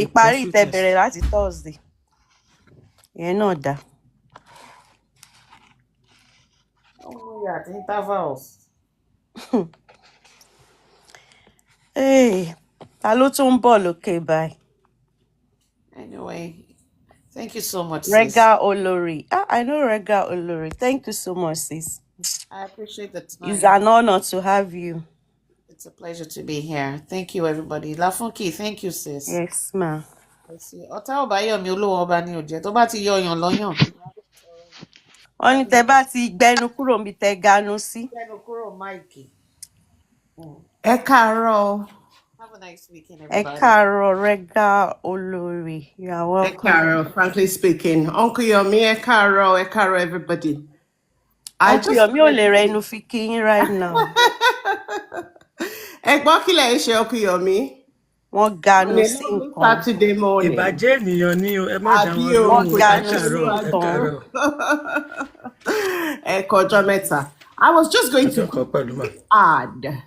Ìparí tẹ́ bẹ̀rẹ̀ láti Thursday. Ìyẹn náà dá. Ó mú ìyá àti intervals. Ta ló tún ń bọ̀ lókè báyìí? Anyway, thank you so much, sis. Rega Olori. I know Rega Olori. Thank you so much, sis. I appreciate the time. It's an honor to have you. It's a pleasure to be here. Thank you, everybody. Lafunki, thank you, sis. Yes, ma'am. Ọ̀tá ọba Yomi olówó ọba ní òjẹ́ tó bá ti yọyàn lọ́yàn. Wọ́n ní tẹ́ bá ti gbẹnu kúrò níbi tẹ́ ganu sí. Gbẹnu kúrò máìkì. Ẹ káàárọ̀. Have a nice weekend, Ẹ everybody. káàárọ̀, Rega Olori. You are Ẹ welcome. káàárọ̀, frankly speaking. Uncle Yomi, ẹ káàárọ̀, everybody. Uncle Yomi ò lè rẹ inú fi kí yín right now. Ẹ gbọ́ kí lẹ̀ ń ṣe Uncle Yomi? Wọ́n ganu sí nǹkan. Saturday morning. Ìbàjẹ́ ènìyàn ni o, ẹ má dá wọn lóhùn. Wọ́n ganu sí Ẹ nǹkan. káàárọ̀. Ẹ kọjọ́ mẹ́ta. I was just going to add,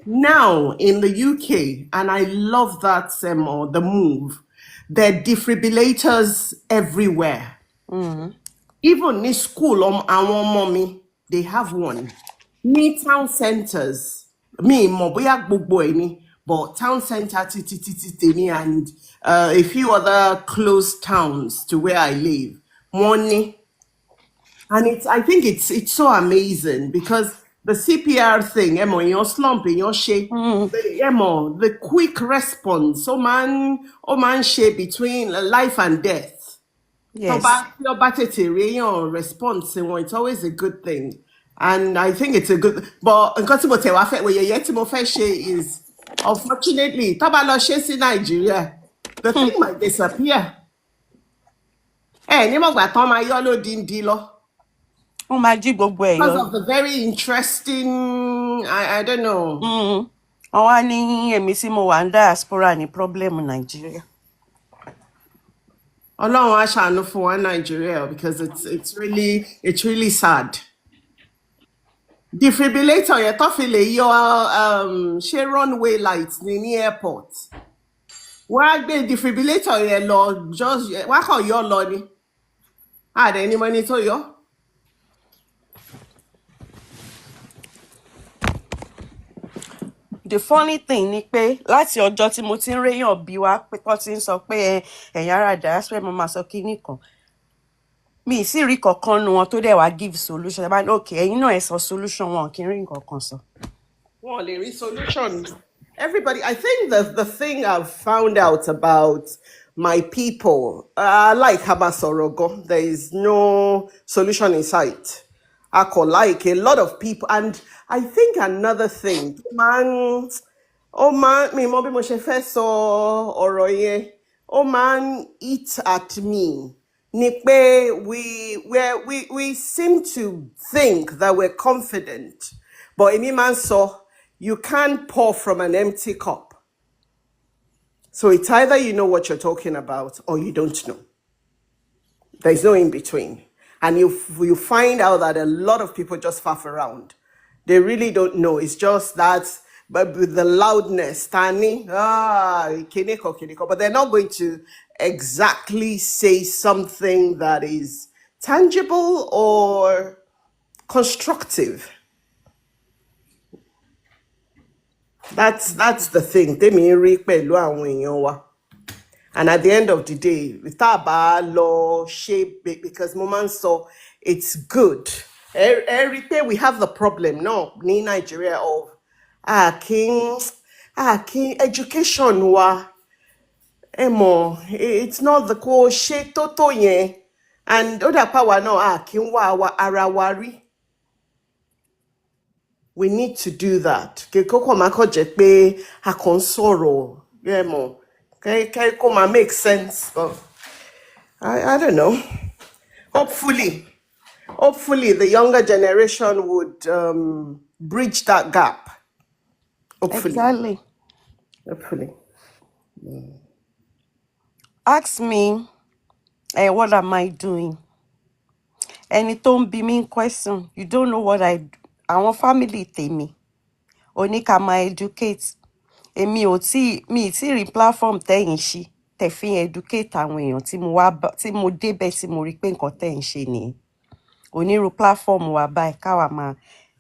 now in the UK, and I love that the move, there are defibrillators everywhere. Even in school, our mommy, they have one. Ní town centers, moboya gbogbo ẹni, but town center tèmi and a few other close towns to where I live. One. And I think it's so amazing because the CPR thing, you're slumping, you're shaking, the quick response, share between life and death. Yes. Your response, it's always a good thing. And I think it's a good, but is, unfortunately, in Nigeria, the thing might disappear. Because of the very interesting, I don't know. Àwọn ní èmi tí mo wà ní diaspora ní problem Nigeria. Ọlọ́run á ṣàánú fún wa Nigeria because it's really sad. Defibrillator yẹn tó fi lè yọ ṣe runway lights ní airport. Wọ́n á gbé defibrillator yẹn lọ just wọ́n á kàn yọ lọ ni. Àdé ni mo ní tó yọ. The funny thing ni pé láti ọjọ́ tí mo ti ń réyàn bí wá pé tó ti ń sọ pé ẹ̀yin ará diaspora mo máa sọ kíní kan. Mi sì rí kankan nu wọn tó dẹ̀ wá give solution. Ẹ bá ní okay ẹ̀yin náà ẹ sọ solution wọn kì í rí nǹkan kan sọ. Well, there is solution. Everybody, I think the thing I've found out about my people, like Habasorogo, there is no solution in sight. I call like a lot of people, and I think another thing, man, me mobi mo ṣe fẹ́ sọ ọ̀rọ̀ yẹn, man, eat at me. Ni pé we seem to think that we're confident, but èmi máa ń sọ, you can't pour from an empty cup. So it's either you know what you're talking about or you don't know. There's no in between. And you find out that a lot of people just faff around. They really don't know. It's just that, but with the loudness, standing, kineko, but they're not going to exactly say something that is tangible or constructive. That's the thing. Tèmi rí pẹ̀lú àwọn èèyàn wa. And at the end of the day, tá bá lọ shape because moment so it's good. Every day we have the problem no ní Nigeria of king education wa it's not the ko ṣe tó tó yẹn and other power no king wa ara wa rí. We need to do that. Kókó máa kọ́ jẹ́ pé a kàn sọ̀rọ̀ kó máa make sense. But I don't know. Hopefully the younger generation would bridge that gap. Hopefully. Exactly. Ask me, what am I doing? Ẹni tó ń bi mí question, you don't know what I do. Àwọn family tèmi, oní ká máa educate. Mi ì tí rí platform tẹ́yìn ṣí, tẹ́ fi educate àwọn èèyàn tí mo débẹ̀ tí mo rí pé nǹkan tẹ́yìn ṣe nìyẹn. Onírú platform wa báyìí káwa máa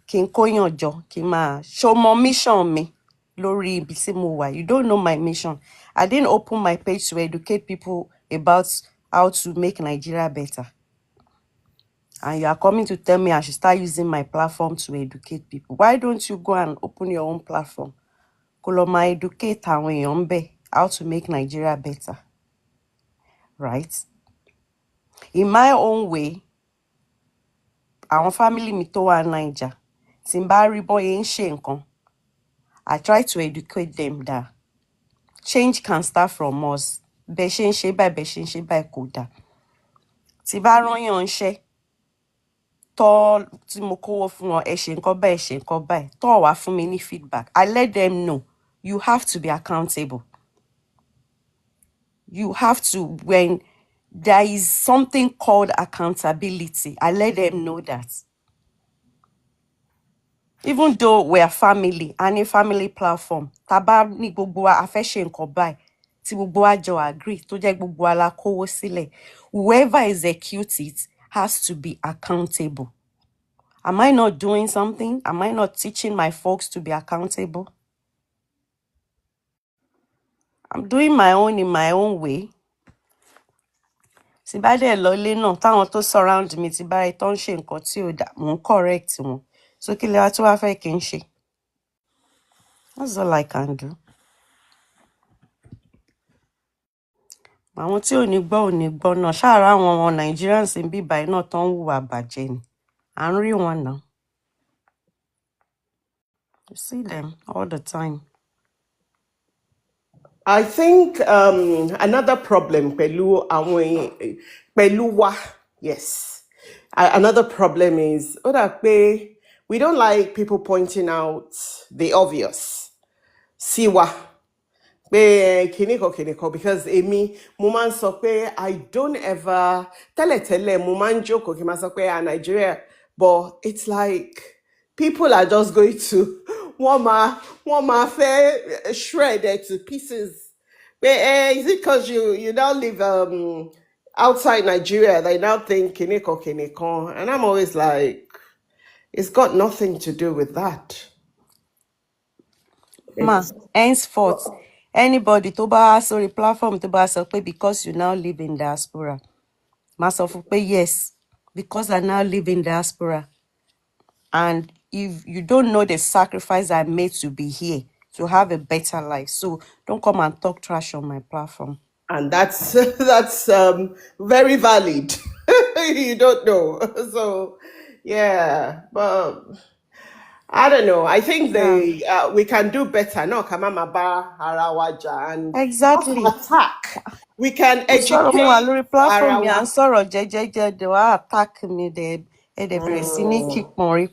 kí n kóyàn jọ kí n máa show mọ mission mi lórí ibi tí mo wà. You don't know my mission. I didn't open my page to educate people about how to make Nigeria better. And you are coming to tell me I should start using my platform to educate people. Why don't you go and open your own platform? Kó lọ máa educate àwọn èèyàn ńbẹ̀ how to make Nigeria better. Right? In my own way, àwọn family mi tó wà Naija, tí n bá rí bọ́yé ń ṣe nǹkan, I try to educate them that change can start from us. Bẹ́ ṣe ń ṣe báyìí kò dáa. Tí bá rán yàn ńṣẹ́, tí mo kówó fún wọn, ẹ ṣe nǹkan báyìí, tó wá fún mi ní feedback. I let them know you have to be accountable. You have to, when there is something called accountability, I let them know that. Even though we are family, and a family platform, taba ní gbogbo wa a fẹ́ ṣe nǹkan báyìí, tí gbogbo wa jọ agree, tó jẹ́ gbogbo wa la kówó sílẹ̀, whoever executes it has to be accountable. Am I not doing something? Am I not teaching my folks to be accountable? I'm doing my own in my own way. Tí bá dẹ̀ lọlé náà, táwọn tó surround mi ti bá rí tó ń ṣe nǹkan tí ò dá, mò ń correct wọn. So kí lẹ wá tí wàá fẹ́ kí n ṣe? That's all I can do. Àwọn tí ò ní gbọ́ náà, ṣáàrá àwọn ọmọ Nigerians ń bí báyìí náà tó ń hùwà bàjẹ́ ni. À ń rí wọn náà. You see them all the time. I think another problem pẹ̀lú wa, yes. Another problem is we don't like people pointing out the obvious. Siwa. Kiniko, because mo máa ń sọ pé I don't ever tẹ́lẹ̀tẹ́lẹ̀ mo máa ń jókòó kí n máa sọ pé Nigeria, but it's like people are just going to wọ́n máa fẹ́ shred it to pieces. Is it because you now live outside Nigeria that you now think kiniko, and I'm always like, it's got nothing to do with that. Henceforth, anybody tó bá sórí platform tó bá sọ pé because you now live in diaspora, má sọ fún pé yes, because I now live in diaspora. And if you don't know the sacrifice I made to be here, to have a better life, so don't come and talk trash on my platform. And that's very valid. You don't know. So, yeah, but I don't know. I think we can do better. No, kamamaba harawaja and exactly attack. We can educate. Platform me and sorrow jejeje they will attack me. They bẹ̀rẹ̀ sí ní kí pọ̀nrí.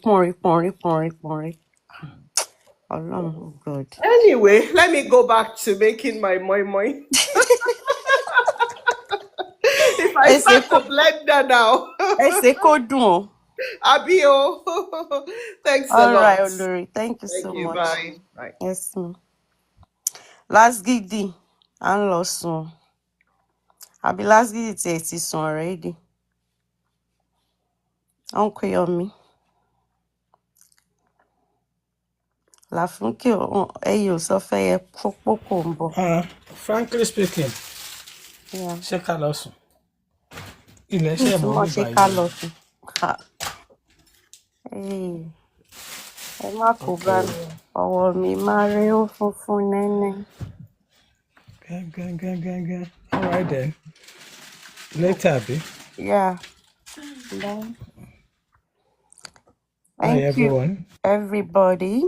Oh God. Anyway, let me go back to making my moi. If I start to blender now. Ese kò dùn o. Abio. Thanks a lot. All right, Olori. Thank you so much. Bye. Yes, ma'am. Last gidi and lost one. Àbí last visit ẹ̀ ti sùn already. Uncle Yomi. Láfúnkẹ́ ẹ̀yin ò sọ fẹ́ yẹ pópó kò ń bọ̀. Frankly speaking, Yeah. ṣé ká lọ sùn? Ilẹ̀ Mi ṣe tí mọ́ mo mi ṣe báyìí. ká lọ sùn. Ẹ má kó bá mi. Ọwọ́ mi máa rí ó funfun nẹ́nẹ́. Gang. All right then. Later, abi. Yeah. Bye. Bye, Thank you, everyone. everybody.